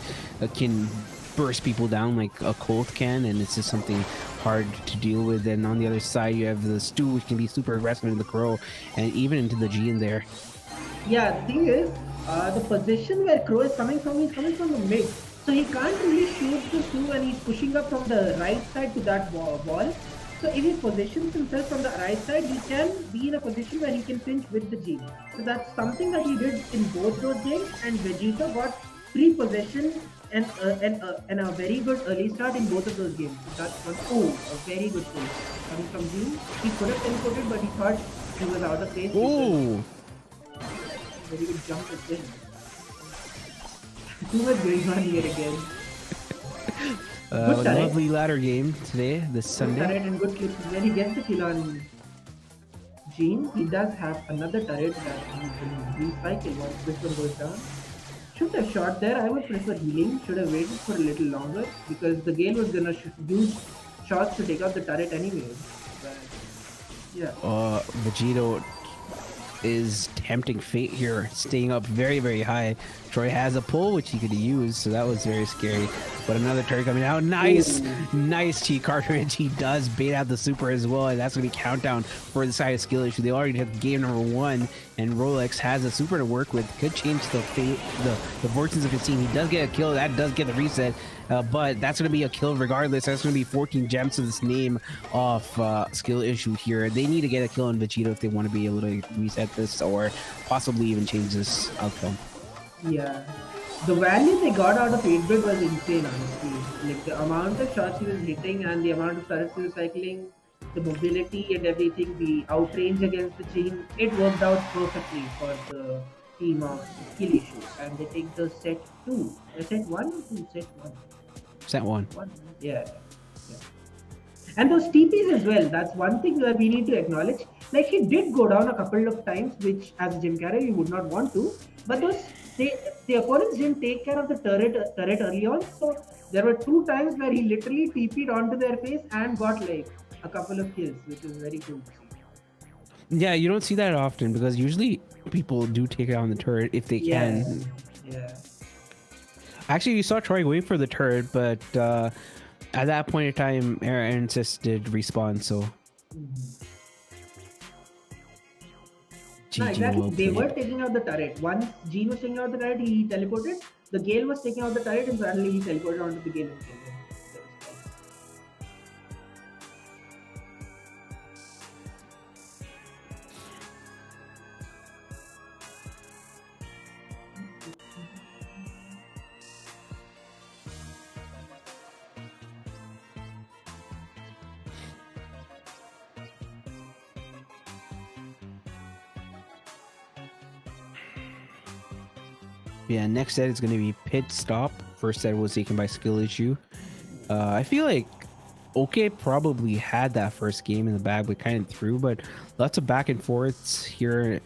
can burst people down like a Colt can, and it's just something hard to deal with. And on the other side, you have the Stu, which can be super aggressive in the Crow, and even into the G in there. Yeah, the thing is, the position where Crow is coming from the mid. So he can't really shoot the Stu and he's pushing up from the right side to that wall. So if he positions himself from the right side, he can be in a position where he can pinch with the G. So that's something that he did in both those games, and Vegeta got free possession and a very good early start in both of those games. So that's one. Oh, a very good play coming from Gene. He could have teleported, but he thought he was out of phase. Oh, very good jump at this. Too much going on here again. Lovely ladder game today, this Sunday. Good turret and good clips. When he gets the kill on Gene, he does have another turret that he can recycle once this one goes down. Should have shot there. I would prefer healing. Should have waited for a little longer because the Gale was gonna use shots to take out the turret anyways. But yeah. Vegito is tempting fate here, staying up very, very high. Troy has a pull, which he could use, so that was very scary. But another turret coming out. Nice, nice T cartridge. He does bait out the super as well, and that's going to be countdown for the side of skill issue. They already have game number 1, and Rolex has a super to work with. Could change the fate, the fortunes of his team. He does get a kill. That does get the reset. But that's going to be a kill regardless. That's going to be 14 gems to this name off skill issue here. They need to get a kill on Vegeta if they want to be able to reset this or possibly even change this outcome. Yeah. The value they got out of 8-bit was insane, honestly. Like the amount of shots he was hitting and the amount of turrets he was cycling, the mobility and everything, the outrange against the team, it worked out perfectly for the team of skill issues. And they take the set 2. Set 1 or 2? Set 1. Set 1. Yeah. And those TPs as well, that's one thing that we need to acknowledge. Like he did go down a couple of times, which as a gym carrier you would not want to, but the opponents didn't take care of the turret early on, so there were 2 times where he literally TP'd onto their face and got like a couple of kills, which is very cool to see. Yeah, you don't see that often because usually people do take out on the turret if they can. Yeah. Actually, you saw Troy wait for the turret, but at that point in time, Aaron did respawn, so. No, exactly. They were taking out the turret. Once Gene was taking out the turret, he teleported. The Gale was taking out the turret, and suddenly he teleported onto the Gale and killed him. Yeah, next set is going to be pit stop. First set was taken by skill issue. I feel like OK probably had that first game in the bag, but kind of threw. But lots of back and forths here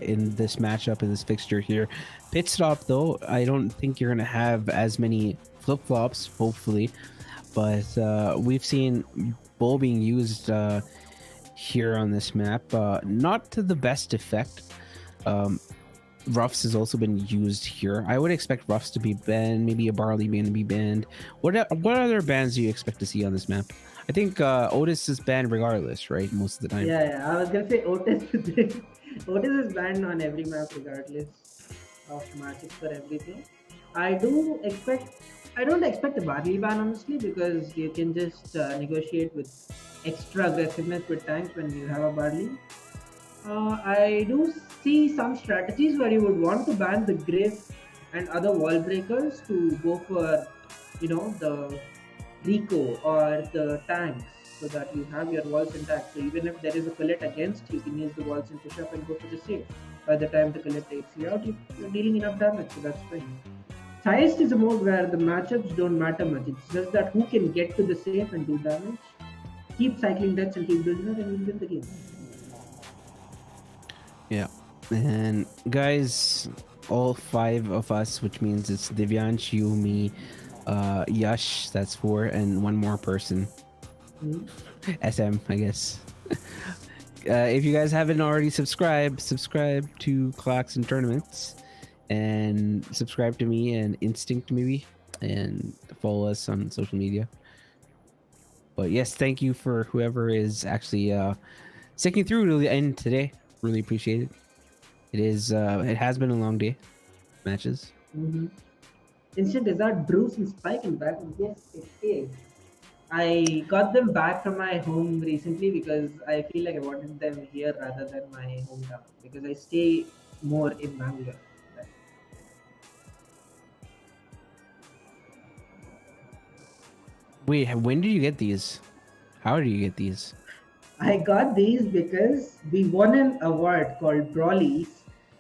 in this matchup, in this fixture here. Pit stop, though, I don't think you're going to have as many flip-flops, hopefully. But we've seen Bull being used here on this map. Not to the best effect. Ruffs has also been used here. I would expect Ruffs to be banned, maybe a Barley band to be banned. What other bans do you expect to see on this map? I think Otis is banned regardless, right? Most of the time. Yeah. I was gonna say Otis. Otis is banned on every map regardless of matches for everything. I don't expect a Barley ban honestly, because you can just negotiate with extra aggressiveness with tanks when you have a Barley. I do see some strategies where you would want to ban the Griff and other wall breakers to go for, the Rico or the tanks, so that you have your walls intact. So even if there is a collet against, you can use the walls and push up and go for the save. By the time the collet takes you out, you're dealing enough damage, so that's fine. Highest is a mode where the matchups don't matter much. It's just that who can get to the safe and do damage. Keep cycling deaths and keep doing that, and you'll win the game. Yeah, and guys, all 5 of us, which means it's Divyansh, you, me, Yash, that's 4, and 1 more person. SM, I guess. If you guys haven't already subscribe to Claxon Tournaments, and subscribe to me and Instinct maybe, and follow us on social media. But yes, thank you for whoever is actually sticking through to the end today. Really appreciate it. It has been a long day. Matches. Instant, is that Bruce and Spike in back? Yes, it is. I got them back from my home recently because I feel like I wanted them here rather than my hometown, because I stay more in Bangalore. Wait, when did you get these? How did you get these? I got these because we won an award called Brawlies,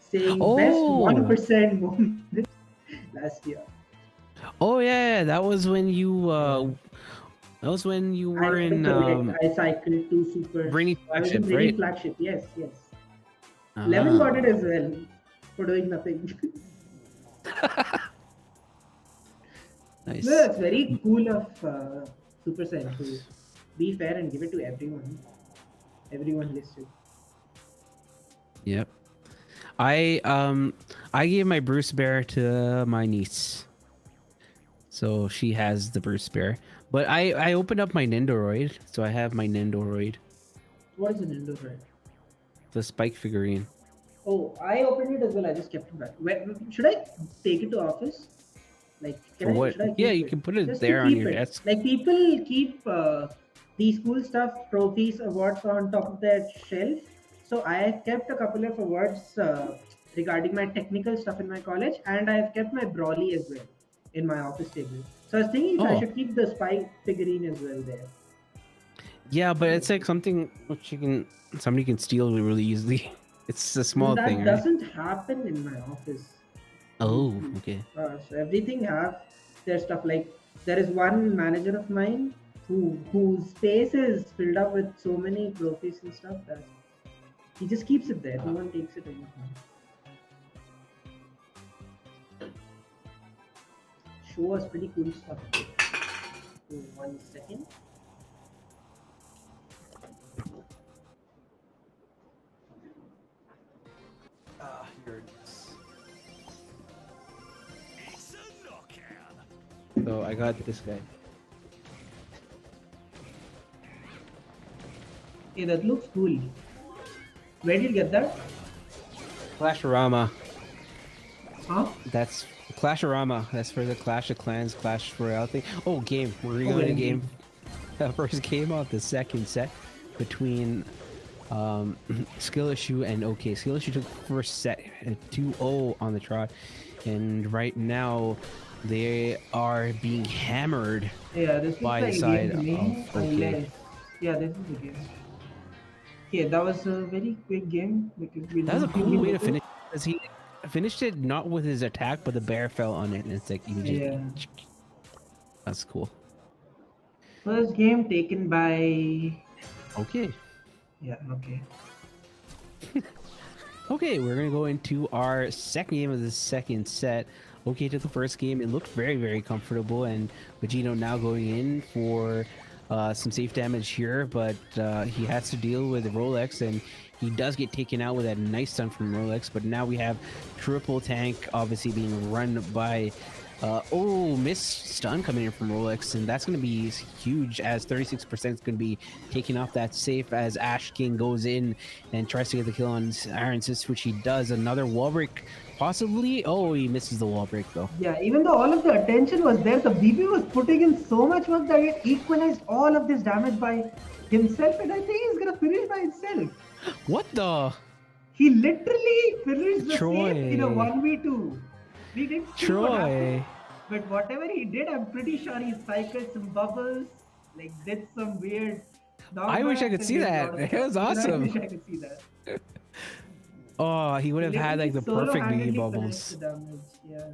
saying best 1% moment last year. Oh yeah, that was when you were in I cycled 2 super. Brainy Flagship, right? Flagship, yes. Lemon got it as well for doing nothing. Nice. No, it's very cool of Super Saiyan to be fair and give it to everyone. Everyone listed. Yep. I gave my Bruce Bear to my niece, so she has the Bruce Bear. But I opened up my Nendoroid, so I have my Nendoroid, What is an indoor ride? the Spike figurine. Oh, I opened it as well. I just kept it back. Should I take it to office? Like, For can I? what? Should I Yeah, keep you it? can put it Just to there on keep your it. desk. Like people keep these cool stuff, trophies, awards on top of their shelf. So I have kept a couple of awards regarding my technical stuff in my college, and I have kept my Brawly as well in my office table. So I was thinking if I Oh, should keep the spy figurine as well there. yeah, but it's like something which somebody can steal really easily. It's a small thing, That right? doesn't happen in my office Oh, usually. okay. So everything have their stuff. Like there is one manager of mine whose space is filled up with so many trophies and stuff that he just keeps it there. No Uh, one takes it anymore. Show us pretty cool stuff. Oh, 1 second. here it is. So I got this guy. Hey, that looks cool. Where did you get that? Clasharama. Huh? That's Clasharama. That's for the Clash of Clans, Clash Royale thing. Oh, game. We're Oh, going we're to in game. game. The first game of the second set between Skill Issue and OK. Skill Issue took the first set at 2-0 on the trot, and right now they are being hammered Yeah, this looks by the like a side game to me. of OK. Unless, yeah, this is a game. Okay, that was a very quick game because we That was a didn't cool really way to know. finish because he finished it not with his attack, but the bear fell on it, and it's like immediately. Yeah. That's cool. First game taken by. Okay. Yeah, okay. Okay, we're gonna go into our second game of the second set. Okay, to the first game, it looked very, very comfortable, and Vegito now going in for some safe damage here, but he has to deal with Rolex, and he does get taken out with that nice stun from Rolex. But now we have triple tank, obviously being run by. Missed stun coming in from Rolex, and that's going to be huge as 36% is going to be taking off that safe as Ash King goes in and tries to get the kill on Iron Sis, which he does. Another wall break, possibly. Oh, he misses the wall break though. Yeah, even though all of the attention was there, the BB was putting in so much work that it equalized all of this damage by himself, and I think he's gonna finish by himself. What the? He literally finished the Troy. safe in a 1v2. We didn't see what Troy. happened. But whatever he did, I'm pretty sure he cycled some bubbles, like did some weird. I wish I could knockbacks and see did a that. lot of It stuff. was Even I awesome. wish I could see that. Oh, he would have had like the perfect BB Single-handedly bubbles. finished the damage. Yeah.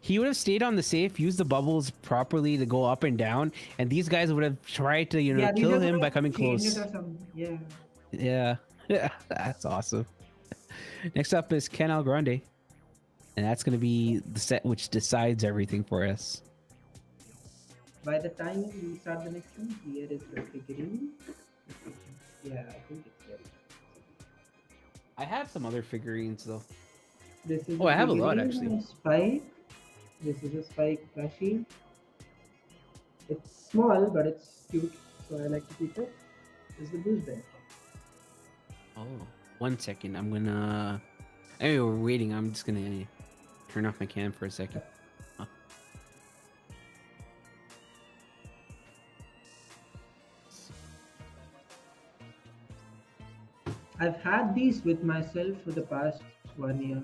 He would have stayed on the safe, used the bubbles properly to go up and down, and these guys would have tried to, Yeah, they kill just him would by have coming changed close. it or something. Yeah. Yeah, yeah, that's awesome. Next up is Canal Grande, and that's going to be the set which decides everything for us. By the time we start the next one, here is the figurine. Yeah, I think it's ready. I have some other figurines though. This is Oh, I have a lot, actually. A Spike. This is a Spike plushie. It's small, but it's cute, so I like to keep it. This is the Bruce Bear. Oh, 1 second. I'm gonna. Anyway, we're waiting. I'm just gonna turn off my cam for a second. Huh. I've had these with myself for the past 1 year.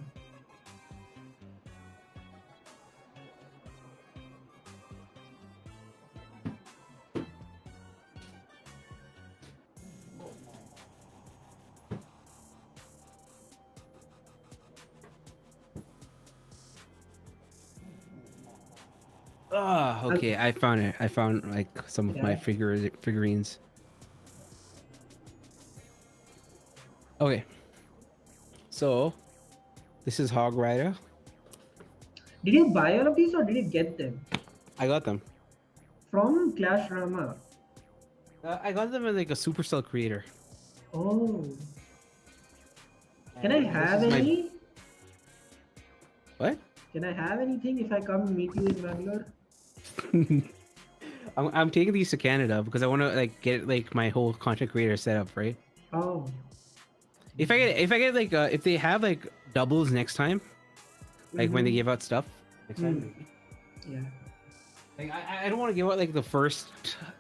Ah, okay. I found it. I found like some of my Yeah. figurines. Okay. So, this is Hog Rider. Did you buy all of these or did you get them? I got them. From Clash Rama. I got them as like a Supercell creator. Oh. Can I And this have is my any? what? Can I have anything if I come meet you in Bangalore? I'm taking these to Canada because I want to like get like my whole content creator setup, right? Oh. If I get like if they have like doubles next time, like when they Mm-hmm. give out stuff next time, Mm. maybe. Yeah. Like I don't want to give out like the first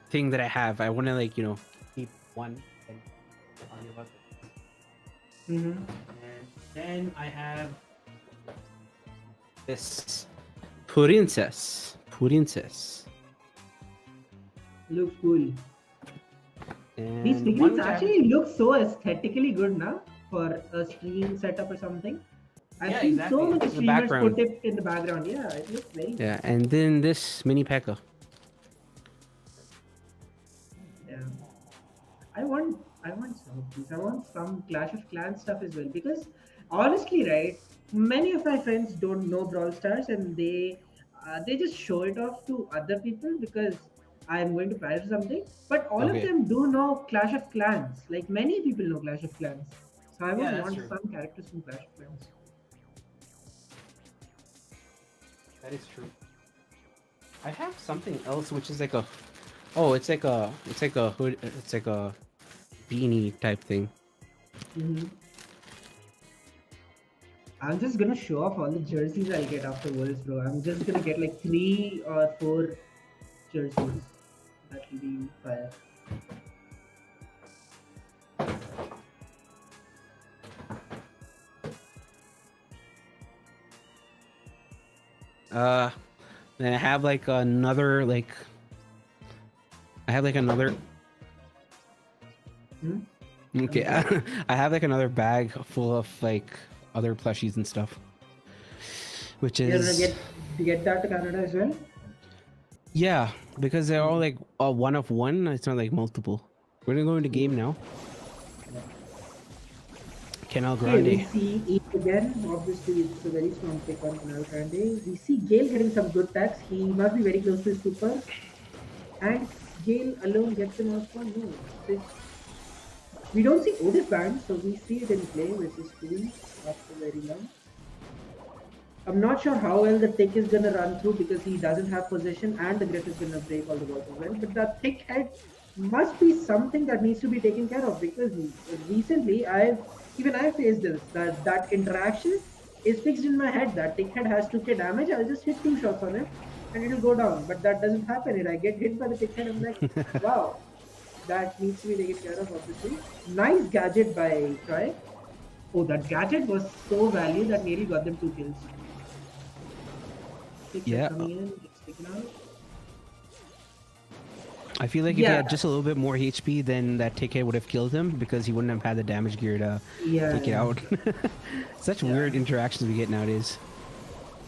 thing that I have. I want to like keep one and I'll give out. Mm-hmm. And then I have this princess, Looks cool. These and one figurines which I haven't. actually look so aesthetically good now for a streaming setup or something. I've Yeah, seen so exactly. many The streamers background. put it in the background. Yeah, it looks very good. Yeah, and then this mini P.E.K.K.A. Yeah. I want some of these. I want some Clash of Clans stuff as well because honestly, right, many of my friends don't know Brawl Stars and they just show it off to other people because I'm going to Paris or something. But all of Okay. them do know Clash of Clans. Like many people know Clash of Clans. So I would Yeah, that's want true. some characters from Clash of Clans. That is true. I have something else which is like a oh, it's like a hood, it's like a beanie type thing. Hmm. I'm just gonna show off all the jerseys I'll get after Worlds, bro. I'm just gonna get like 3 or 4 jerseys. That will be fire. Uh, then I have like another like I have like another Hmm? okay. I have like another bag full of like other plushies and stuff, which You're gonna is get that to Canada as well? yeah, because they're all like one of one. It's not like multiple. We're gonna go into game now. Canal Okay, we Grande. see E again. Obviously, it's a very strong pick on Canal Grande. We see Gale getting some good tags. He must be very close to his super. And Gale alone gets him off one. No, we don't see Otis banned, so we see it in play, which is cool after very long. I'm not sure how well the tick is gonna run through because he doesn't have position and the grip is gonna break all the balls as well. But that thick head must be something that needs to be taken care of because recently I faced this that interaction is fixed in my head. That tick head has 2k damage. I'll just hit 2 shots on it and it'll go down. But that doesn't happen. And I get hit by the tick head. I'm like, wow, that needs to be taken care of. Obviously, nice gadget by Troy. Oh, that gadget was so value that nearly got them 2 kills. Yeah, Coming in, gets taken out. I feel like if he Yeah, had just a little bit more HP, then that ticket would have killed him because he wouldn't have had the damage gear to yeah, take it yeah. out. Such Yeah. weird interactions we get nowadays.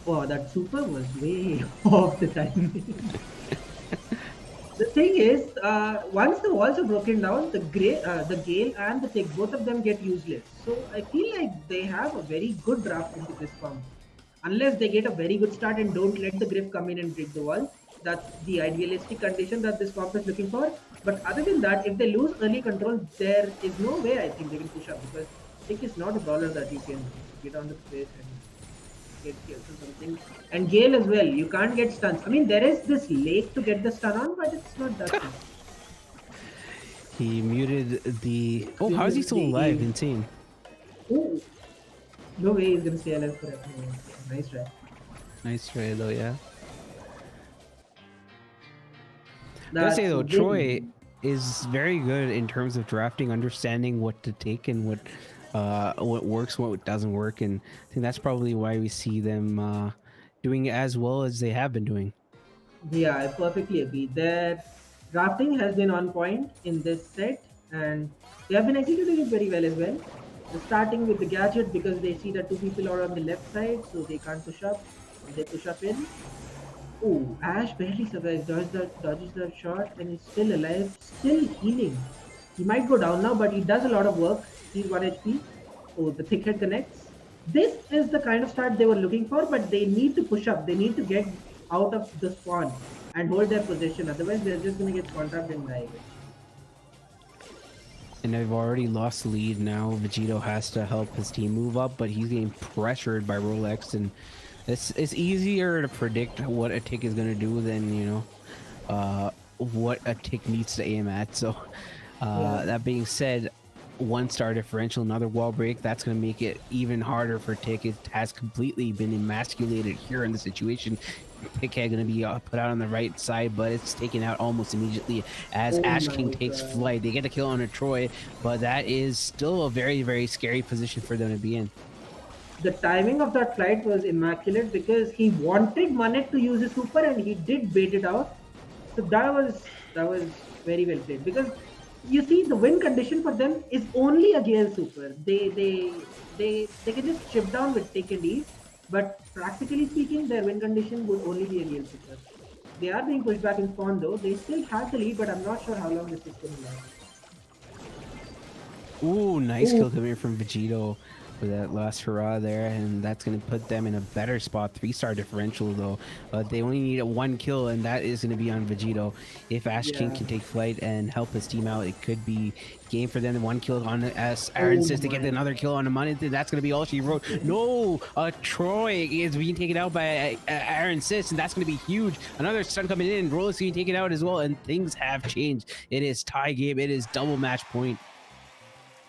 Wow, that super was way off the timing. The thing is, once the walls are broken down, the Gale and the Tick, both of them get useless. So I feel like they have a very good draft into this comp. Unless they get a very good start and don't let the grip come in and break the wall. That's the idealistic condition that this comp is looking for. But other than that, if they lose early control, there is no way I think they can push up because Tick is not a brawler that you can get on the face and get kills or something. And Gale as well, you can't get stuns. I mean, there is this lake to get the stun on, but it's not that good. He muted the. Oh, how is he still alive? Insane. Oh, no way he's gonna stay alive forever. Nice try. Nice try though, yeah. Gotta That's say though, win. Troy is very good in terms of drafting, understanding what to take and what works, what doesn't work, and I think that's probably why we see them doing as well as they have been doing. Yeah, I perfectly agree. Their drafting has been on point in this set, and they have been executing it very well as well. They're starting with the gadget because they see that 2 people are on the left side, so they can't push up. They push up in. Oh, Ash barely survives, dodges that shot, and is still alive, still healing. He might go down now, but he does a lot of work. He's 1 HP. Oh, the thick head connects. This is the kind of start they were looking for, but they need to push up. They need to get out of the spawn and hold their position. Otherwise, they're just going to get spawn trapped and die. And they've already lost the lead now. Vegito has to help his team move up, but he's getting pressured by Rolex, and it's easier to predict what a tick is gonna do than what a tick needs to aim at. So Yeah. that being said, one star differential, another wall break, that's going to make it even harder for Tick. It has completely been emasculated here in the situation. Pickhead going to be put out on the right side, but it's taken out almost immediately as Oh Ash King my takes god. flight. They get the kill on a Troy, but that is still a very, very scary position for them to be in. The timing of that flight was immaculate because he wanted Manet to use his super and he did bait it out. So that was very well played because you see the win condition for them is only a Gale super. They can just chip down with take and ease, but practically speaking, their win condition would only be a Gale super. They are being pushed back in spawn though. They still have the lead, but I'm not sure how long this is going to last. Ooh, nice Ooh, kill coming from Vegito with that last hurrah there, and that's going to put them in a better spot. 3-star differential though, but they only need a 1 kill, and that is going to be on Vegito. If Ash King yeah. can take flight and help his team out, it could be game for them. 1 kill on as Aaron Oh says to get my. another kill on the money. That's going to be all she wrote. No, Troy is being taken out by Aaron Sis, and that's going to be huge. Another stun coming in. Rolex being taken out as well, and things have changed. It is tie game. It is double match point.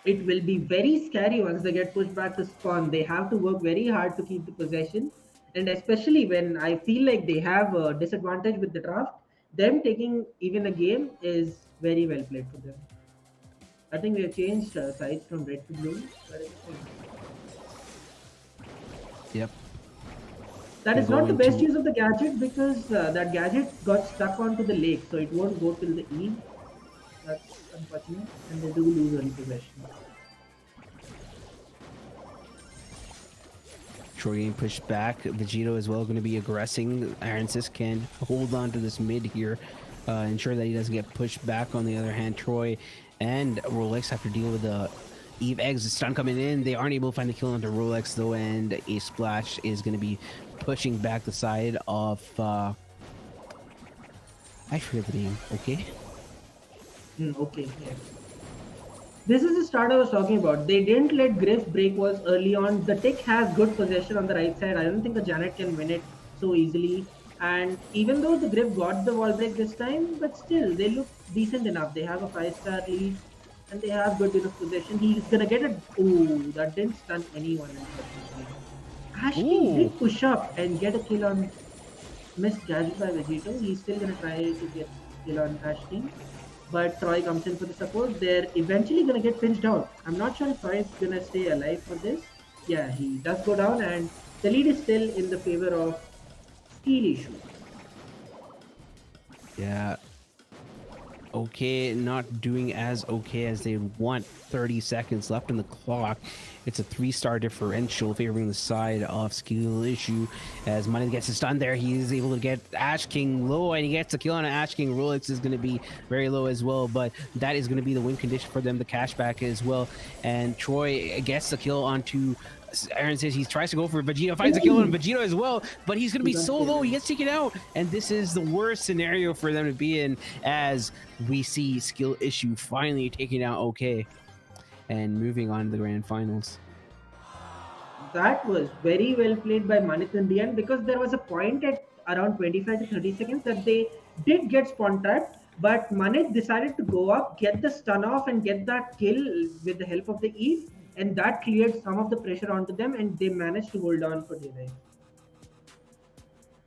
It will be very scary once they get pushed back to spawn. They have to work very hard to keep the possession. And especially when I feel like they have a disadvantage with the draft, them taking even a game is very well played for them. I think we have changed sides from red to blue. That is the thing. Yep. That Gonna is go not the best into use of the gadget because that gadget got stuck onto the lake, so it won't go till the E. That's unfortunate, and they do lose early possession. Troy getting pushed back. Vegito as well going to be aggressing. Arancis can hold on to this mid here, ensure that he doesn't get pushed back. On the other hand, Troy and Rolex have to deal with the Eve Eggs stun coming in. They aren't able to find the kill onto Rolex though, and a splash is going to be pushing back the side of. I forget the name. Okay. Okay, yeah. This is the start I was talking about. They didn't let Griff break walls early on. The tick has good possession on the right side. I don't think a Janet can win it so easily. And even though the Griff got the wall break this time, but still they look decent enough. They have a 5-star lead and they have good enough possession. He's gonna get a that didn't stun anyone unfortunately. Ash King Ooh. did push up and get a kill on missed gadget by Vegito. He's still gonna try to get kill on Ash King. But Troy comes in for the support. They're eventually gonna get pinched out. I'm not sure if Troy is gonna stay alive for this. Yeah, he does go down, and the lead is still in the favor of skill issue. Yeah. Okay, not doing as okay as they want. 30 seconds left on the clock. It's a 3-star differential favoring the side of skill issue. As Money gets a stun there, he is able to get Ash King low, and he gets a kill on Ash King. Rolex is going to be very low as well, but that is going to be the win condition for them, the cashback as well. And Troy gets the kill onto Aaron says he tries to go for Vegito, finds a kill on Vegito as well, but he's going to be so low, he gets taken out. And this is the worst scenario for them to be in, as we see skill issue finally taking out OK and moving on to the grand finals. That was very well played by Manit in the end because there was a point at around 25 to 30 seconds that they did get spawn trapped, but Manit decided to go up, get the stun off, and get that kill with the help of the Eve, and that cleared some of the pressure onto them, and they managed to hold on for the life.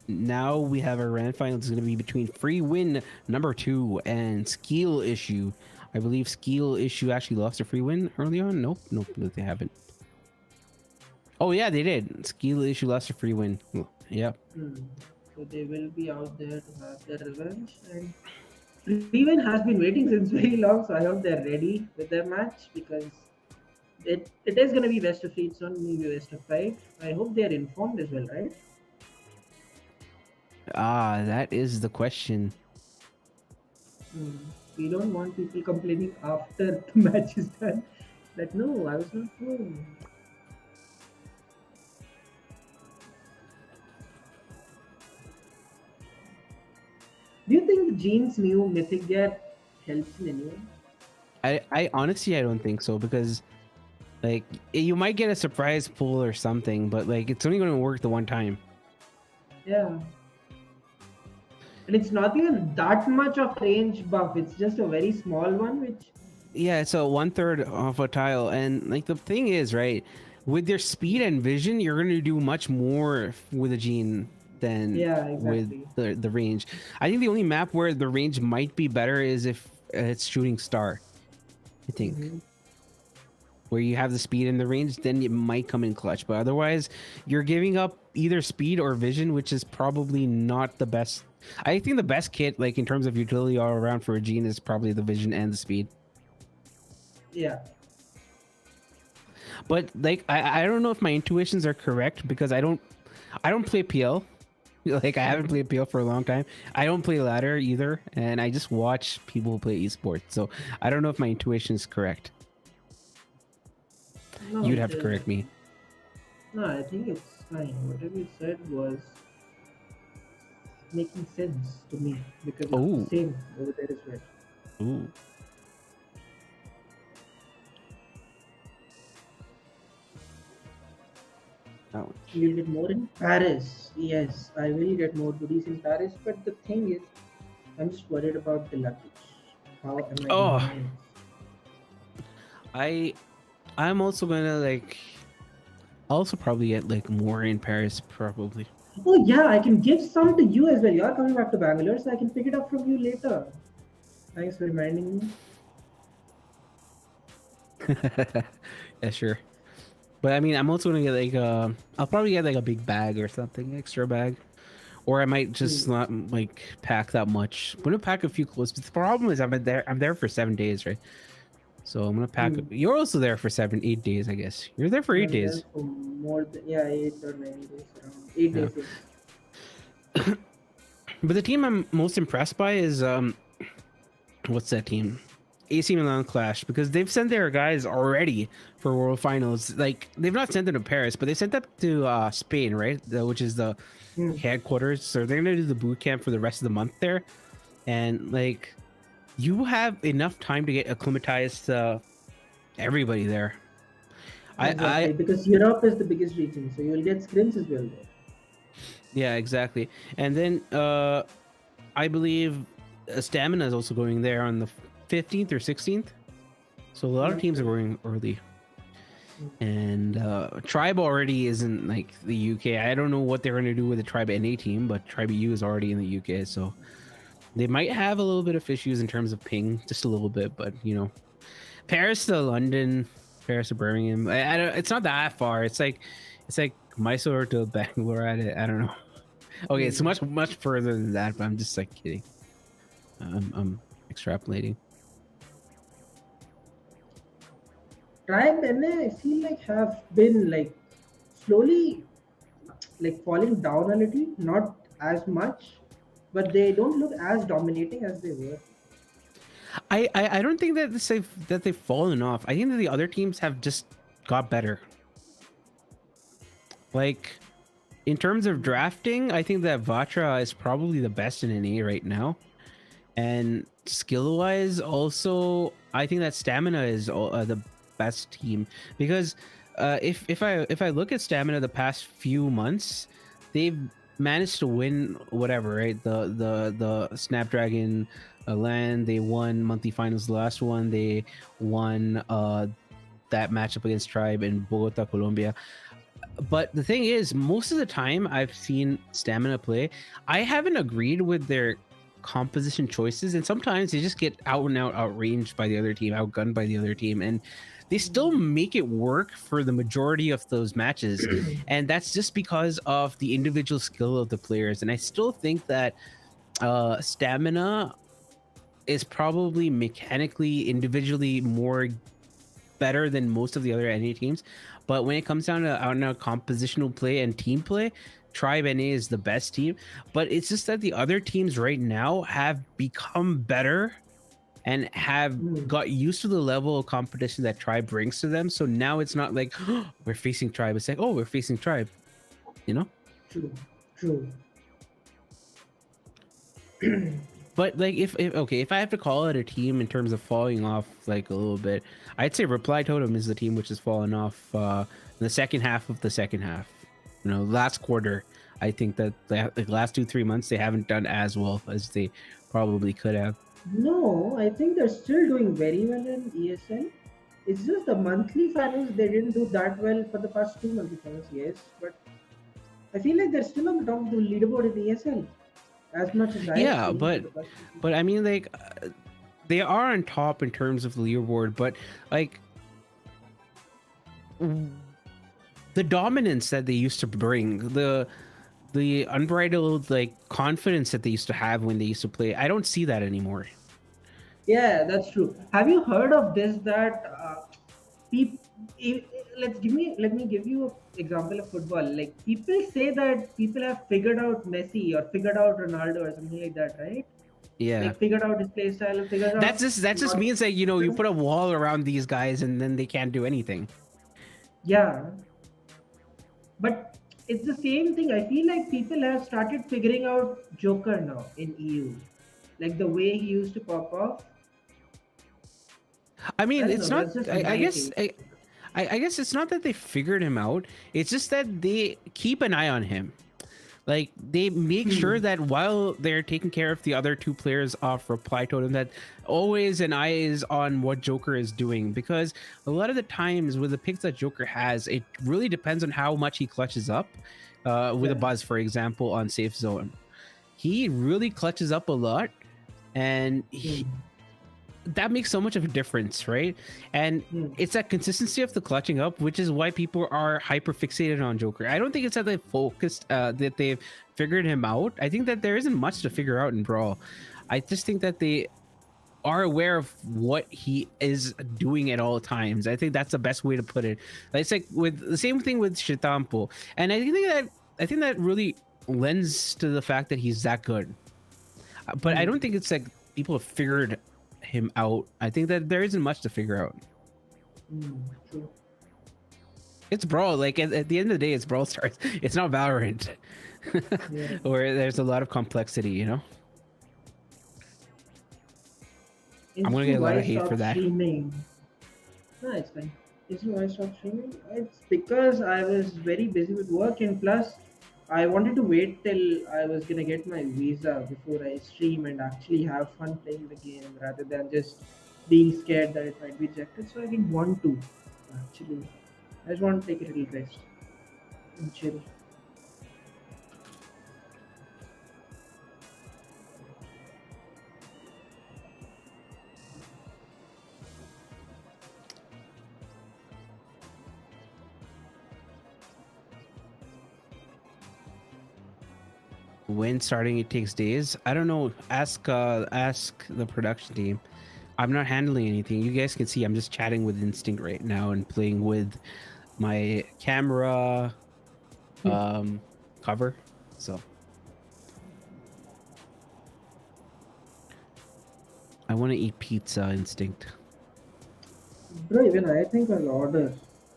Now we have our grand finals. It's going to be between Free Win number 2 and Skill Issue. I believe Skill Issue actually lost a free win early on. Nope, they haven't. Oh yeah, they did. Skill Issue lost a free win. Yep. So they will be out there to have their revenge. And Freeman has been waiting since very long, so I hope they're ready with their match because it is going to be best of 3. It's not going to be best of 5. I hope they're informed as well, right? Ah, that is the question. Hmm. We don't want people complaining after the match is done. Like, no, I was not informed. Do you think the Gene's new Mythic Gear helps in any way? I honestly I don't think so, because like you might get a surprise pull or something, but like it's only going to work the one time. Yeah. And it's not even that much of a range buff. It's just a very small one, which Yeah, it's a 1/3 of a tile, and like the thing is, right, with your speed and vision, you're going to do much more with a gene than yeah, with exactly. the range. I think the only map where the range might be better is if it's shooting star. I think Hmm. where you have the speed and the range, then it might come in clutch. But otherwise, you're giving up either speed or vision, which is probably not the best. I think the best kit, like in terms of utility all around for a gene, is probably the vision and the speed. Yeah. But like I don't know if my intuitions are correct, because I don't play PL. Like I haven't Hmm. played PL for a long time. I don't play ladder either, and I just watch people who play esports. So I don't know if my intuition is correct. No, You'd it have to correct me. no, I think it's fine. Whatever you said was making sense to me because it's the Oh, same over there as well. ooh, that one. You'll get more in Paris. Yes, I will get more goodies in Paris, but the thing is, I'm just worried about the luggage. How am I gonna Oh, manage? I I'm also gonna like also probably get like more in Paris probably. Oh yeah, I can give some to you as well. You're coming back to Bangalore, so I can pick it up from you later. Thanks for reminding me. Yeah, sure. But I mean, I'm also gonna get like I'll probably get like a big bag or something, extra bag, or I might just Hmm. not like pack that much. I'm gonna pack a few clothes. But the problem is I'm there for 7 days, right? So I'm gonna pack. Hmm. You're also there for 7, 8 days, I guess. You're there for eight I'm there days. for more than, yeah, 8 or 9 days, around 8 days. Yeah. Yes. But the team I'm most impressed by is what's that team? AC Milan Clash, because they've sent their guys already for World Finals. Like they've not sent them to Paris, but they sent them to Spain, right? Which is the Hmm. headquarters. So they're gonna do the boot camp for the rest of the month there, and like you have enough time to get acclimatized to everybody there. I Exactly, because Europe is the biggest region, so you'll get scrims as well there. Yeah, exactly. And then I believe Stamina is also going there on the 15th or 16th. So a lot of Not teams are sure. going early. Hmm. And Tribe already isn't like the UK. I don't know what they're going to do with the Tribe NA team, but Tribe EU is already in the UK. So they might have a little bit of issues in terms of ping, just a little bit. But, Paris to London, Paris to Birmingham. I don't, it's not that far. It's like Mysore to Bangalore. I don't know. Okay, it's Hmm. much further than that, but I'm just like kidding. I'm extrapolating. Tribe NA, I feel like have been like slowly like falling down a little, not as much, but they don't look as dominating as they were. I don't think that they've fallen off. I think that the other teams have just got better. Like in terms of Hmm. drafting, I think that Vatra is probably the best in NA right now. And skill wise, also, I think that Stamina is the best team, because if I look at Stamina the past few months, they've managed to win whatever, right? The Snapdragon land, they won monthly finals. The last one, they won that matchup against Tribe in Bogota, Colombia. But the thing is, most of the time I've seen Stamina play, I haven't agreed with their composition choices, and sometimes they just get out and out outranged by the other team, outgunned by the other team, and they still make it work for the majority of those matches. And that's just because of the individual skill of the players. And I still think that Stamina is probably mechanically, individually more better than most of the other NA teams. But when it comes down to out and out compositional play and team play, Tribe NA is the best team. But it's just that the other teams right now have become better and have Hmm. got used to the level of competition that Tribe brings to them. So now it's not like, oh, we're facing Tribe. It's like, oh, we're facing Tribe, you know? True, true. But like, if I have to call it a team in terms of falling off like a little bit, I'd say Reply Totem is the team which has fallen off in the second half of the second half. You know, last quarter, I think that the last 2-3 months they haven't done as well as they probably could have. No, I think they're still doing very well in ESL. It's just the monthly finals they didn't do that well for the past two monthly finals, yes. But I feel like they're still on the top of the leaderboard in ESL, as much as I've Yeah, seen for the past two but seasons. I mean, like, they are on top in terms of the leaderboard, but like the dominance that they used to bring, the unbridled like confidence that they used to have when they used to play, I don't see that anymore. Yeah, that's true. Have you heard of this? That peop, if, let me give you an example of football. Like people say that people have figured out Messi or figured out Ronaldo or something like that, right? Yeah, Like figured out his play style, figured out that just what. means that, you know, you put a wall around these guys and then they can't do anything. Yeah, but it's the same thing. I feel like people have started figuring out Joker now in EU, like the way he used to pop off. I I mean, don't know. it's not. That's just I my guess. take. I guess it's not that they figured him out. It's just that they keep an eye on him. Like they make sure Hmm. that while they're taking care of the other two players off Reply Totem, that always an eye is on what Joker is doing. Because a lot of the times with the picks that Joker has, it really depends on how much he clutches up. With a Yeah. buzz, for example, on Safe Zone, he really clutches up a lot, and Hmm. that makes so much of a difference, right? And Hmm. it's that consistency of the clutching up, which is why people are hyper fixated on Joker. I don't think it's that they focused, that they've figured him out. I think that there isn't much to figure out in Brawl. I just think that they are aware of what he is doing at all times. I think that's the best way to put it. It's like with the same thing with Shitampo, and I think that really lends to the fact that he's that good. But I Hmm. don't think it's like people have figured him out. I think that there isn't much to figure out. Hmm. True. It's Brawl. Like at the end of the day, it's Brawl Stars. It's not Valorant, Yeah. where there's a lot of complexity. You know, I'm gonna Instant get a lot why of hate for stop that. streaming? No, it's fine. Instant why stop streaming? It's because I was very busy with work and plus I wanted to wait till I was gonna get my visa before I stream and actually have fun playing the game rather than just being scared that it might be rejected. So I didn't want to actually. I just want to take a little rest and chill. When starting, it takes days. I don't know. Ask the production team. I'm not handling anything. You guys can see I'm just chatting with Instinct right now and playing with my camera um cover. So I want to eat pizza, Instinct. Bro, even I think I'll order.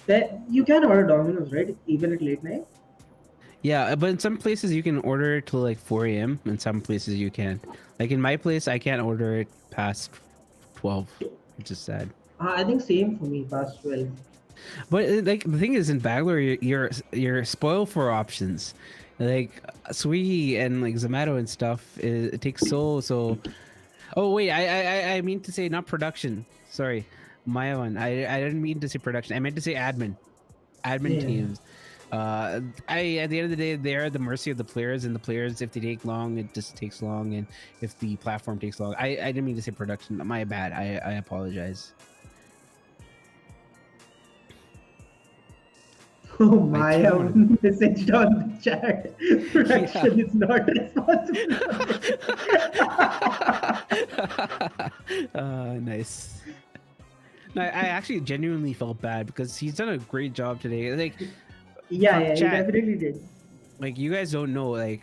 That you can order Domino's, right? Even at late night. Yeah, but in some places you can order it till like 4 a.m. In some places you can. Like in my place, I can't order it past 12, which is sad. I think same for me. Past 12. But like the thing is, in Bangalore, you're spoiled for options. Like Swiggy and like Zomato and stuff, it takes so. Oh wait, I mean to say not production. Sorry, Maayavan. I didn't mean to say production. I meant to say admin Yeah. teams. I at the end of the day, they're at the mercy of the players, and the players, if they take long, it just takes long, and if the platform takes long, I didn't mean to say production. My bad. I apologize. Oh, I too Maya want messaged on the chat. to. Yeah. Production is not responsible for this. Nice. No, I actually genuinely felt bad because he's done a great job today. Like, Yeah, yeah, he chat, definitely did. like you guys don't know, like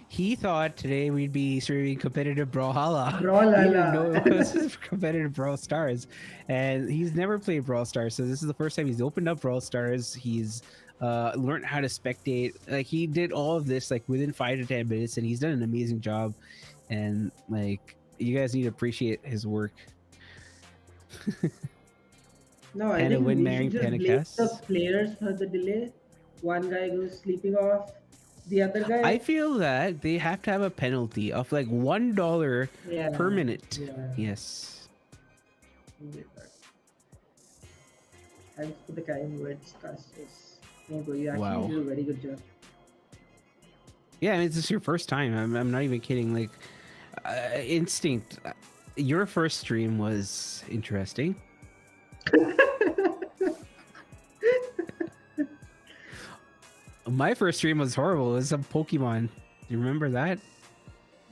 he thought today we'd be serving competitive Brawlhalla. He didn't Brawlhalla. know it was competitive Brawl Stars, and he's never played Brawl Stars, so this is the first time he's opened up Brawl Stars. He's learned how to spectate. Like he did all of this like within 5 to 10 minutes, and he's done an amazing job. and like you guys need to appreciate his work. No, I And a think win we should marrying just blame the Panicast. players for the delay. One guy goes sleeping off, the other I guy, feel that they have to have a penalty of like $1 per yeah, minute. yeah. Yes. Thanks for the kind words, Cassius. No, bro, you actually Wow. did a very good job. Yeah, I mean, this is your first time. I'm not even kidding. Like, Instinct, your first stream was interesting. My first stream was horrible. It was some Pokemon. Do you remember that?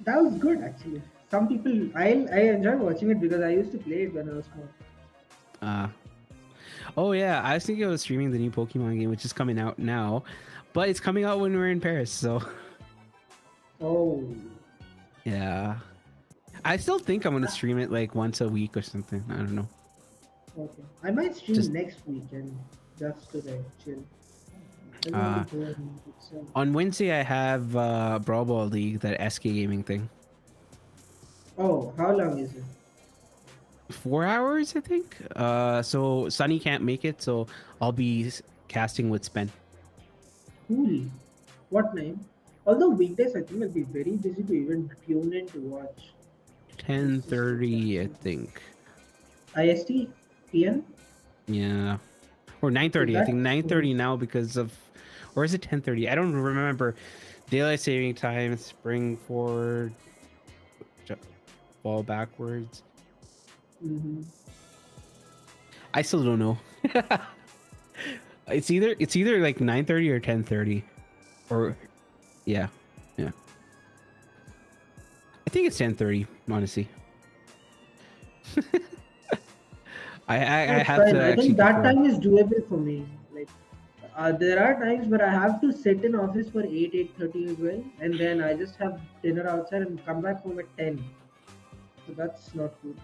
That was good actually. Some people, I enjoy watching it because I used to play it when I was small. Uh, oh yeah, I was thinking of streaming the new Pokemon game, which is coming out now, but it's coming out when we're in Paris. So Oh, yeah, I still think I'm gonna stream it like once a week or something. I don't know. okay. I might stream Just next weekend just to like chill. I don't uh, want to go and itself. on Wednesday I have Brawl Ball League, that SK gaming thing. Oh, how long is it? 4 hours, I think. So Sunny can't make it, so I'll be casting with Spen. Cool. What name? Although weekdays, I think I'll be very busy to even tune in to watch. It's just too 10:30, I taxing. think. IST? PM? Yeah, or So 9:30. I think that's 9:30 now because of, or is it 10:30? I don't remember. Daylight saving time, spring forward, fall backwards. mm-hmm. I still don't know. It's either like 9:30 or 10:30, or yeah, yeah. I think it's 10:30. Honestly, I That's have fine. to I actually think that confirm. time is doable for me. Like, there are times where I have to sit in office for 8:30 as well, and then I just have dinner outside and come back home at 10. So that's not good.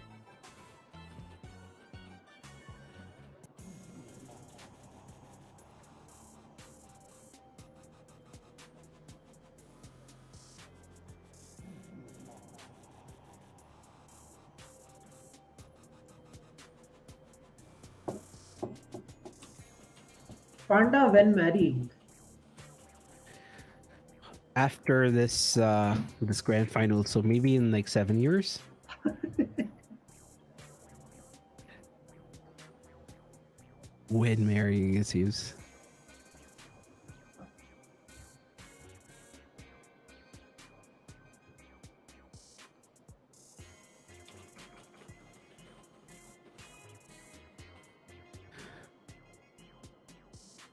Panda when marrying. After this grand final, so maybe in like 7 years. When marrying is used.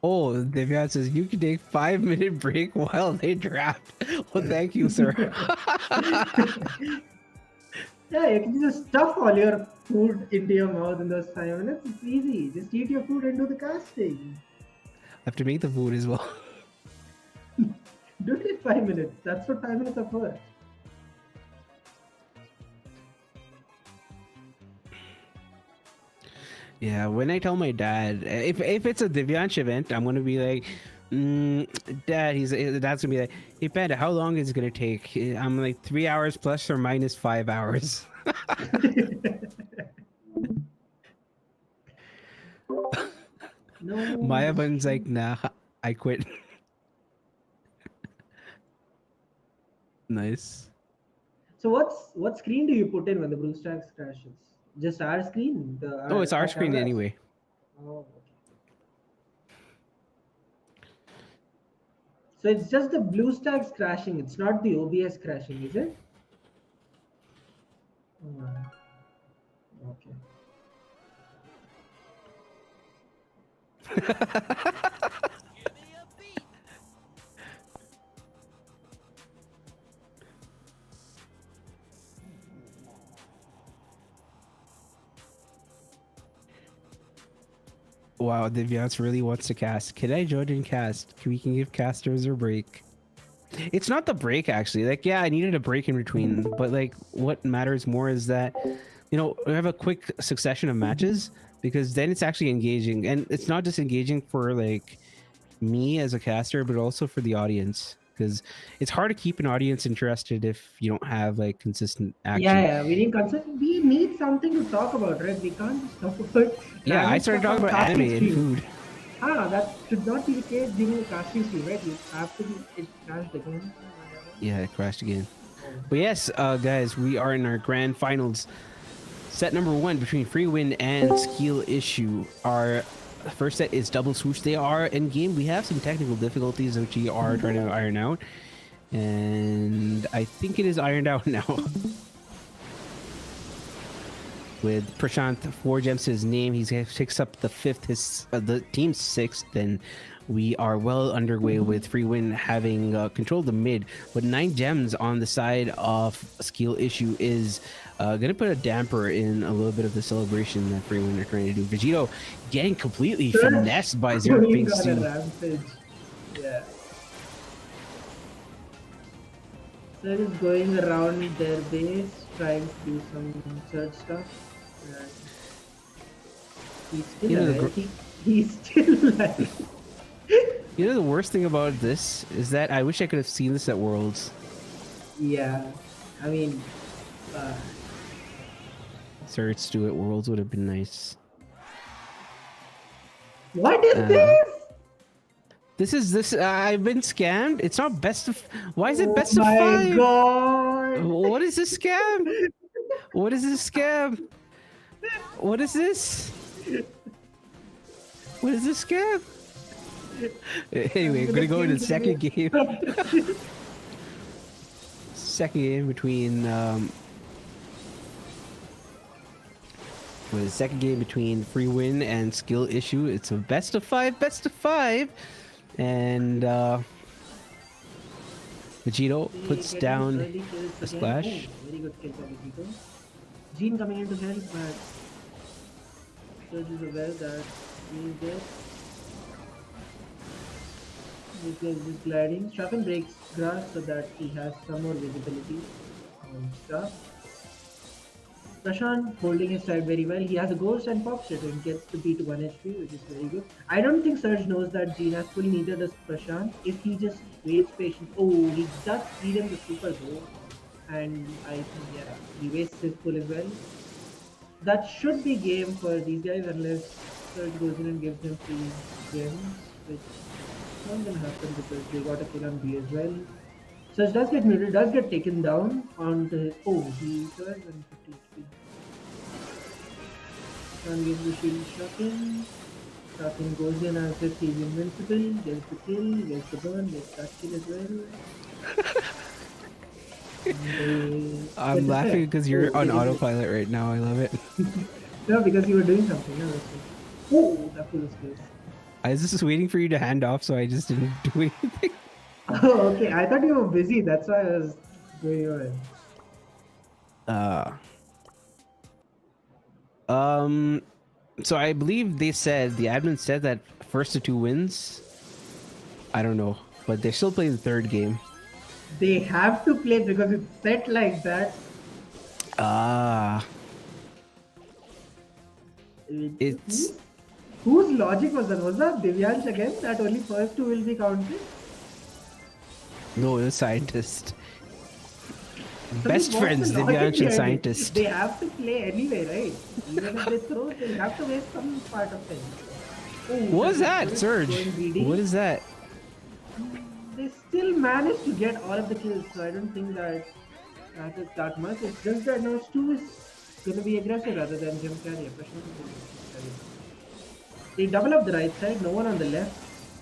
Oh, Devyan says you can take 5 minute break while they draft. Well, thank you, sir. Yeah, you can just stuff all your food into your mouth in those 5 minutes. It's easy. Just eat your food and do the casting. I have to make the food as well. Do it in 5 minutes. That's what 5 minutes are for. Yeah, when I tell my dad, if it's a Divyansh event, I'm gonna be like, Dad. Dad's gonna be like, hey Panda, how long is it gonna take? I'm like 3 hours plus or minus 5 hours. No, just Maayavan's like, nah, I quit. Nice. so what screen do you put in when the BlueStacks crashes? Just our screen, the Oh, it's our our screen cameras. anyway. Oh, okay. So it's just the BlueStacks crashing. It's not the OBS crashing, is it? Oh, okay. Wow, Divyansh really wants to cast. Can I join in cast? We can give casters a break. It's not the break actually. Like, yeah, I needed a break in between, but like, what matters more is that, we have a quick succession of matches because then it's actually engaging, and it's not just engaging for like me as a caster, but also for the audience. because it's hard to keep an audience interested if you don't have like consistent Yeah, action. yeah, we need consent. We need something to talk about, right? We can't just talk about Yeah, I random started stuff talking on about anime casting and stream. food. That should not be the case during a casting stream, right? You have to be. It crashed again. Yeah, it crashed again. Oh. But yes, guys, we are in our grand finals. Set number 1 between Freewind and Skill Issue. Our first set is double swoosh. They are in game. We have some technical difficulties which we are trying to iron out. And I think it is ironed out now. With Prashant 4 gems to his name, he picks up the 5th, the team's 6th, and we are well underway with Freewind having controlled the mid. But 9 gems on the side of Skill Issue is going to put a damper in a little bit of the celebration that Freewind are trying to do. Vegito getting completely finessed by Zero Going Pinks on a too. rampage. Yeah. Surge is going around their base, trying to do some surge stuff. And he's still You know, alive. He's still alive. you know the worst thing about this is that I wish I could have seen this at Worlds. Yeah. I mean, Surge do at Worlds would have been nice. what is this? This is this. I've been scammed. It's not best of. Why is it best of Oh my 5? god! What is this scam? What is this scam? What is this? What is this scam? Anyway, we're gonna go into the second game. Second game between with the second game between Freewind and Skill Issue. It's a best of 5, and Vegito puts down a splash. Oh, very good kill from Vegito. Jean coming in to help, but Surge is aware that he is there. This guy is just gliding. Sharpen breaks grass so that he has some more visibility on stuff. Prashant holding his side very well. He has a ghost and pops it and gets the beat to 1 HP, which is very good. I don't think Surge knows that Jean has full, neither does Prashant. If he just waits patiently. Oh, he does feed him the super though. And I think, yeah, he wastes his pull as well. That should be game for these guys unless Surge goes in and gives them free gems, which is not gonna happen because they got a kill on B as well. Surge does get muted, does get taken down onto his. Oh, he surges and 50 HP. Sean gives the shield shocking. Shocking goes in as if he's invincible, gets the kill, gets the burn, gets that kill as well. I'm laughing because you're on autopilot right now. I love it. No, because you were doing something. No, oh, that was close. I was just waiting for you to hand off, so I just didn't do anything. Oh, okay. I thought you were busy. That's why I was going on. So I believe they said the admin said that first to 2 wins. I don't know, but they're still playing the third game. They have to play because it's set like that. It's whose logic was that? Was that Divyansh again? That only first 2 will be counted? no, the scientist. So Best what's friends, the logic Divyansh and behind it? scientist. They have to play anyway, right? Even if they throw, they have to waste some part of it. Oh, What is that, Surge? going greedy. What is that? They still managed to get all of the kills, so I don't think that is that much. It's just that now Stu is going to be aggressive rather than Jim Carrier. They double up the right side, no one on the left,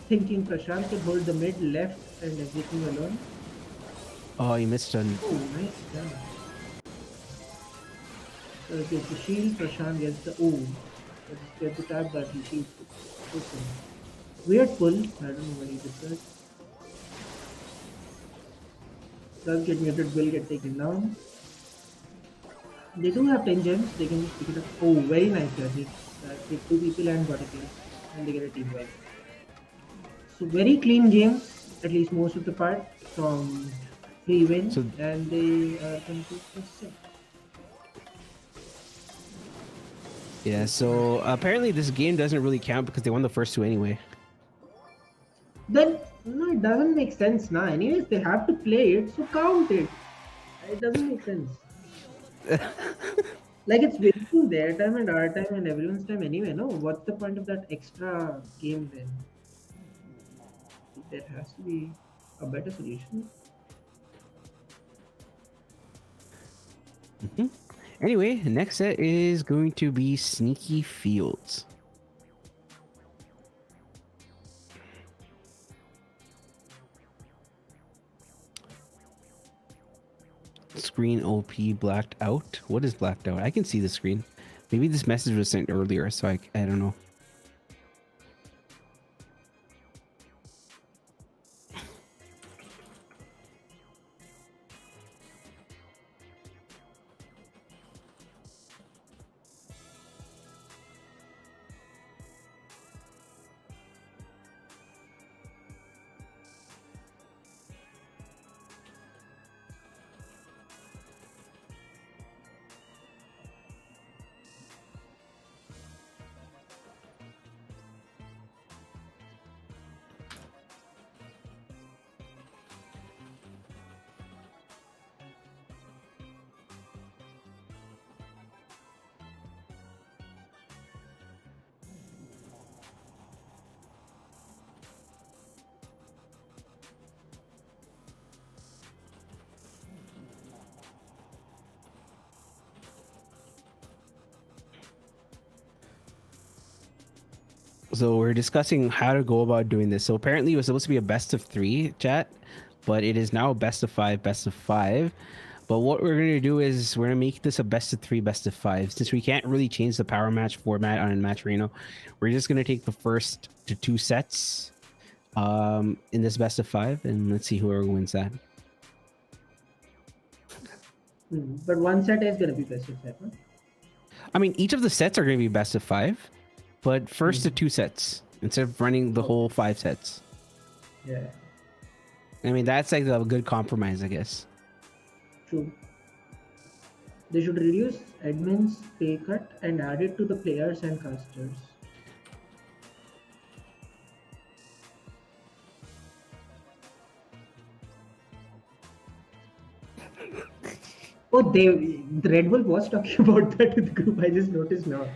thinking Prashant could hold the mid, left, and everything alone. Oh, you missed on. Oh, nice done. So it gets the shield, Prashant gets the. Oh, let's get the tap, but he shields it. Weird pull, I don't know what he did that. Does get muted, will get taken down. They do have 10 gems, they can just pick it up. Oh, very nice logic. Hit 2 people and got a kill. And they get a team wipe. So very clean games, at least most of the part, from Freewind, So- and they are complete for set. Yeah, so apparently this game doesn't really count because they won the first 2 anyway. Then No, it doesn't make sense now. Anyways, they have to play it, so count it. It doesn't make sense. Like it's wasting their time and our time and everyone's time anyway. No, what's the point of that extra game then? There has to be a better solution. Mhm. Anyway, next set is going to be Sneaky Fields. Screen OP blacked out. What is blacked out? I can see the screen. Maybe this message was sent earlier, so I don't know. So we're discussing how to go about doing this. So apparently it was supposed to be a best of 3 chat, but it is now a best of 5, best of 5. But what we're going to do is we're going to make this a best of 3, best of 5. Since we can't really change the power match format on Matcherino, we're just going to take the first to 2 sets in this best of 5, and let's see whoever wins that. But one set is gonna be best of 5. Huh? I mean, each of the sets are going to be best of 5, but first to 2 sets instead of running the whole 5 sets. Yeah. I mean, that's like a good compromise, I guess. True. They should reduce admin's pay cut and add it to the players and casters. Oh, the Red Bull was talking about that in the group. I just noticed now.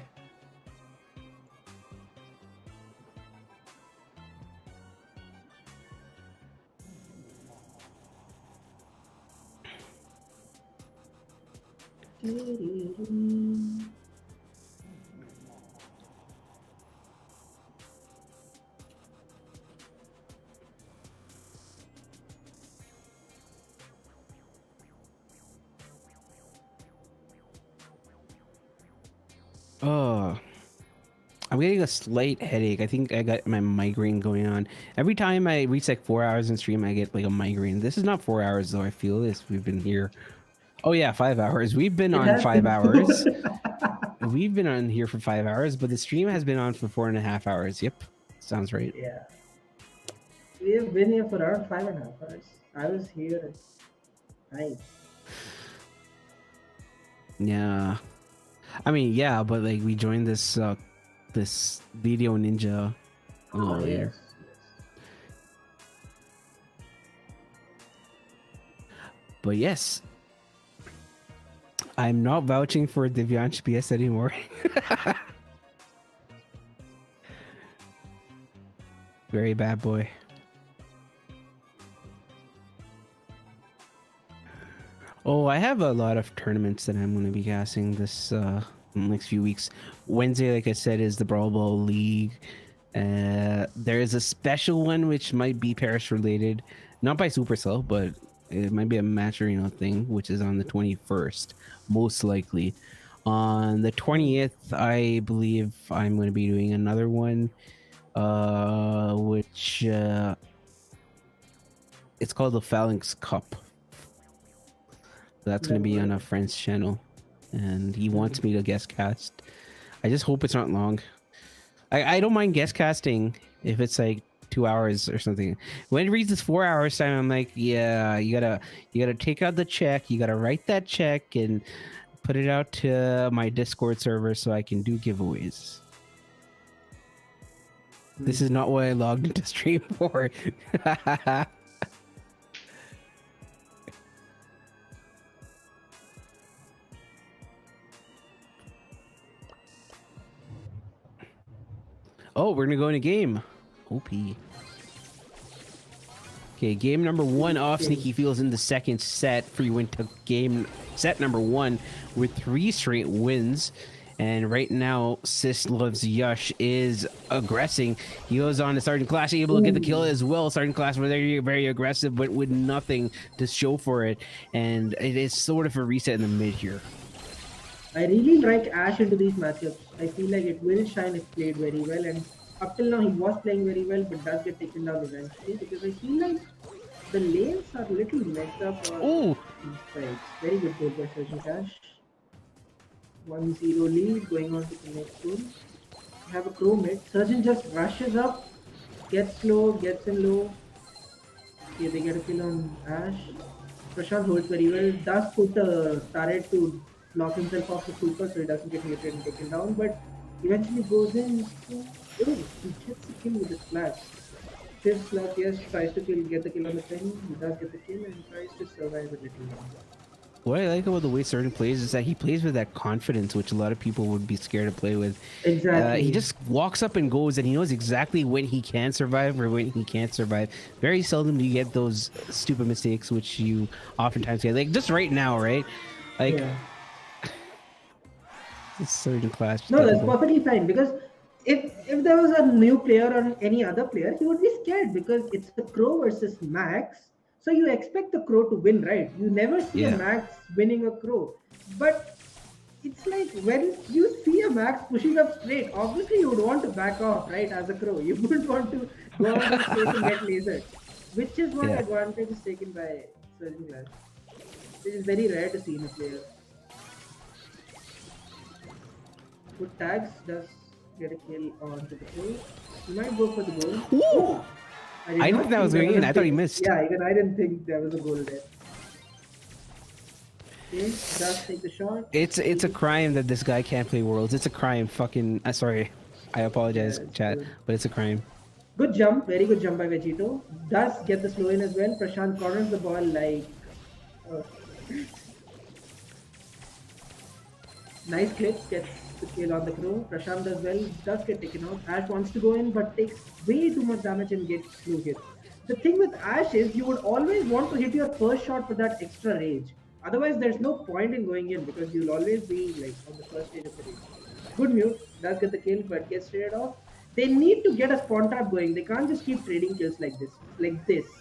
Oh, I'm getting a slight headache. I think I got my migraine going on. Every time I reach like 4 hours in stream, I get like a migraine. This is not 4 hours though. I feel this. We've been here. Oh yeah, 5 hours. We've been It on has 5 been hours. We've been on here for 5 hours, but the stream has been on for 4.5 hours. Yep, sounds right. Yeah. We have been here for around 5.5 hours. I was here at 9. Yeah, I mean, yeah, but like we joined this this video ninja a little later. Yes. But yes, I'm not vouching for Divyansh PS anymore. Very bad boy. Oh, I have a lot of tournaments that I'm going to be casting this next few weeks. Wednesday, like I said, is the Brawl Ball League. There is a special one which might be Paris related, not by Supercell, but it might be a Matcherino thing, which is on the 21st, most likely. On the 20th, I believe I'm going to be doing another one, which it's called the Phalanx Cup. That's going to be on a friend's channel, and he wants me to guest cast. I just hope it's not long. I don't mind guest casting if it's like 2 hours or something. When it reaches 4 hours time, I'm like, yeah, you gotta take out the check, you gotta write that check and put it out to my Discord server so I can do giveaways. This is not what I logged into stream for. Oh, we're gonna go in a game. OP. Okay, game number 1 off. Sneaky Feels in the second set. Freewin took game set number 1 with 3 straight wins. And right now, Sis Loves Yush is aggressing. He goes on to Sergeant Clash, able to get the kill as well. Sergeant Clash was very, very aggressive, but with nothing to show for it. And it is sort of a reset in the mid here. I really like Ash into these matchups. I feel like it will shine if played very well, and up till now he was playing very well, but does get taken down eventually because I feel like the lanes are a little messed up. Oh, very good goal by Surgeon Ash. 1-0 lead, going on to the next goal. We have a crow mid. Surgeon just rushes up, gets low, gets in low. Okay, they get a kill on Ash. Prashant holds very well, does put a turret to block himself off the super so he doesn't get hit and taken down, but eventually goes in. Oh, he gets the kill with his flash. Fifth slot, yes, tries to get the kill on the thing. He does get the kill and tries to survive a little longer. what I like about the way Certain plays is that he plays with that confidence, which a lot of people would be scared to play with. Exactly. He just walks up and goes, and he knows exactly when he can survive or when he can't survive. Very seldom do you get those stupid mistakes, which you oftentimes get. Like just right now, right? Like, yeah. It's Certain Clash. No, that's perfectly fine because if there was a new player or any other player, he would be scared because it's the Crow versus Max. So you expect the Crow to win, right? You never see a Max winning a Crow. But it's like when you see a Max pushing up straight, obviously you would want to back off, right, as a Crow. You wouldn't want to go out and straight and get lasered. Which is what advantage is taken by Surgeon Clash. It is very rare to see in a player. Good tags, does get a kill onto the goal. He might go for the goal. Ooh! I didn't think that was going in. I thought he missed. Yeah, even I didn't think there was a goal there. Okay, does take the shot. It's a crime that this guy can't play Worlds. It's a crime. Fucking. Sorry. I apologize, chat, but it's a crime. Good jump. Very good jump by Vegito. Does get the slow in as well. Prashant corners the ball like... nice clip. Gets the kill on the Crow. Prashant does well, does get taken out. Ash wants to go in but takes way too much damage and gets slow hit. The thing with Ash is you would always want to hit your first shot for that extra rage. Otherwise there's no point in going in because you'll always be like on the first stage of the rage. Good mute, does get the kill but gets traded off. They need to get a spawn trap going. They can't just keep trading kills like this.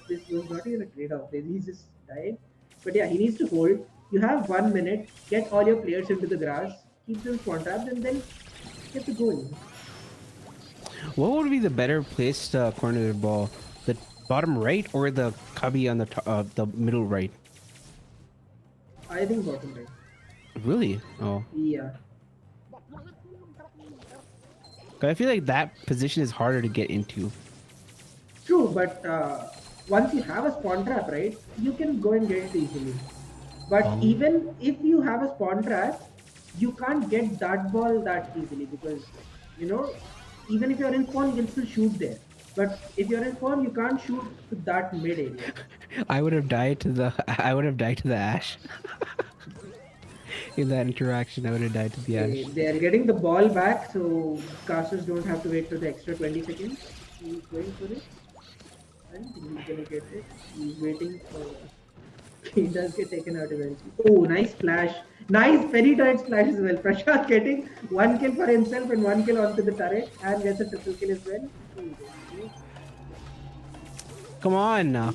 This was not even a trade off. He just died. But yeah, he needs to hold. You have 1 minute, get all your players into the grass, keep them spawn trapped, and then get the goal. What would be the better place to corner the ball? The bottom right or the cubby on the middle right? I think bottom right. Really? Oh. Yeah. I feel like that position is harder to get into. True, but once you have a spawn trap, right, you can go and get it easily. But even if you have a spawn trap, you can't get that ball that easily because, you know, even if you're in spawn, you can still shoot there. But if you're in spawn, you can't shoot to that mid area. I would have died to the Ash. In that interaction, I would have died to the Ash. They are getting the ball back, so casters don't have to wait for the extra 20 seconds. He's going for it. I don't think he's gonna get it. He's waiting for... He does get taken out eventually. Oh, nice flash. Nice very tight splash as well. Prashant getting 1 kill for himself and 1 kill onto the turret and gets a triple kill as well. Come on now.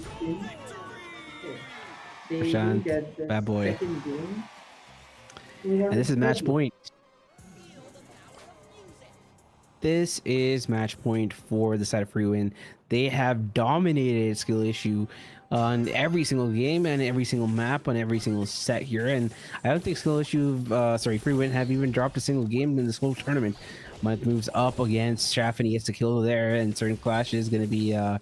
Prashant, bad boy. Second game. And this is match point. This is match point for the side of Freewin. They have dominated skill issue on every single game and every single map on every single set here. And I don't think skill issue, Freewin have even dropped a single game in this whole tournament. Mike moves up against Shaft and he gets a kill there, and Certain Clash is going to be in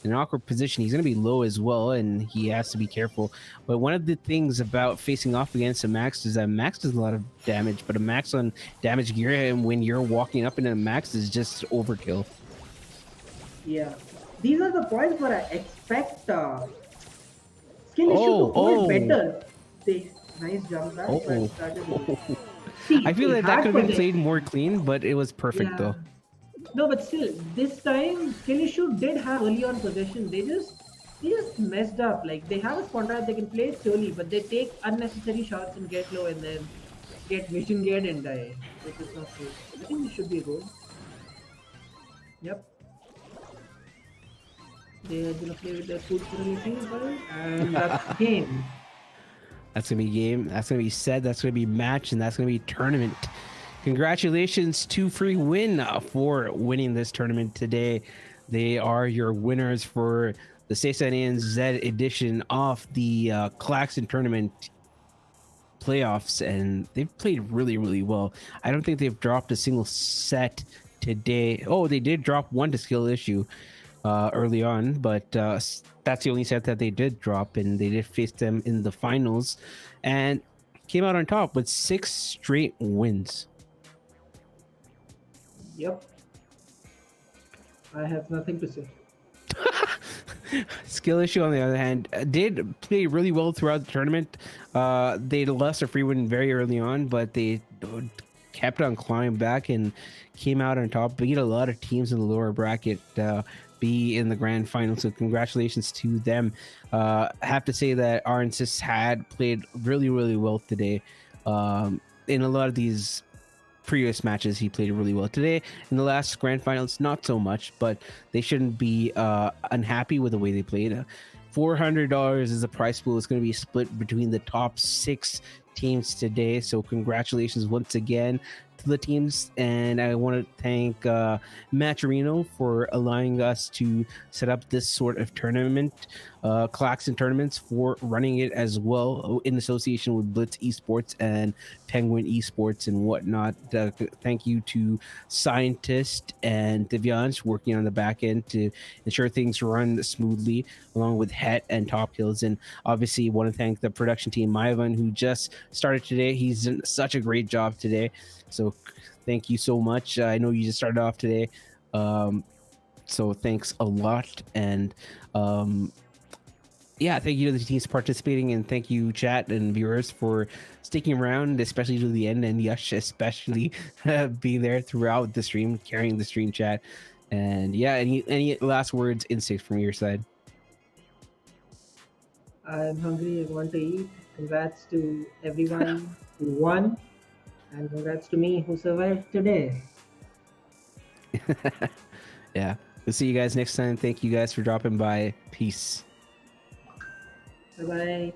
an awkward position. He's going to be low as well, and he has to be careful. But one of the things about facing off against a Max is that Max does a lot of damage, but a Max on damage gear, and when you're walking up into a Max, is just overkill. Yeah, these are the points where I expect skill issue to Oh, hold oh, better. They nice jump back, oh. but that is good. See, I feel they like that had could have been played more possession. clean, but it was perfect Yeah. though. No, but still, this time skill issue did have early on possession. They just messed up. Like they have a spawn trap, they can play it slowly, but they take unnecessary shots and get low and then get vision geared and die, which is not good. I think this should be good. Yep. They are gonna play with their food for a little while, and that's game. That's gonna be game. That's gonna be set. That's gonna be match, and that's gonna be tournament. Congratulations to Free Win for winning this tournament today. They are your winners for the SESA ANZ edition of the Claxon tournament playoffs, and they've played really, really well. I don't think they've dropped a single set today. Oh, they did drop one to skill issue early on, but that's the only set that they did drop, and they did face them in the finals and came out on top with 6 straight wins. Yep. I have nothing to say. Skill issue, on the other hand, did play really well throughout the tournament. They lost a free win very early on, but they kept on climbing back and came out on top, beat a lot of teams in the lower bracket, be in the grand final. So congratulations to them. Have to say that RNSys had played really, really well today. In a lot of these previous matches, he played really well. Today in the last grand finals, not so much, but they shouldn't be unhappy with the way they played. $400 is the prize pool. It's going to be split between the top 6 teams today. So congratulations once again to the teams, and I want to thank Matcherino for allowing us to set up this sort of tournament, Claxon tournaments, for running it as well in association with Blitz Esports and Penguin Esports and whatnot. Thank you to Scientist and Divyansh working on the back end to ensure things run smoothly, along with Het and Top Kills. And obviously, want to thank the production team, Maayavan, who just started today. He's done such a great job today. So thank you so much. I know you just started off today. So thanks a lot. And yeah, thank you to the teams participating, and thank you, chat and viewers, for sticking around, especially to the end, and Yash especially being there throughout the stream, carrying the stream chat. And yeah, any last words, instincts from your side? I'm hungry. I want to eat. Congrats to everyone who won, and congrats to me who survived today. Yeah, we'll see you guys next time. Thank you guys for dropping by. Peace. Bye bye.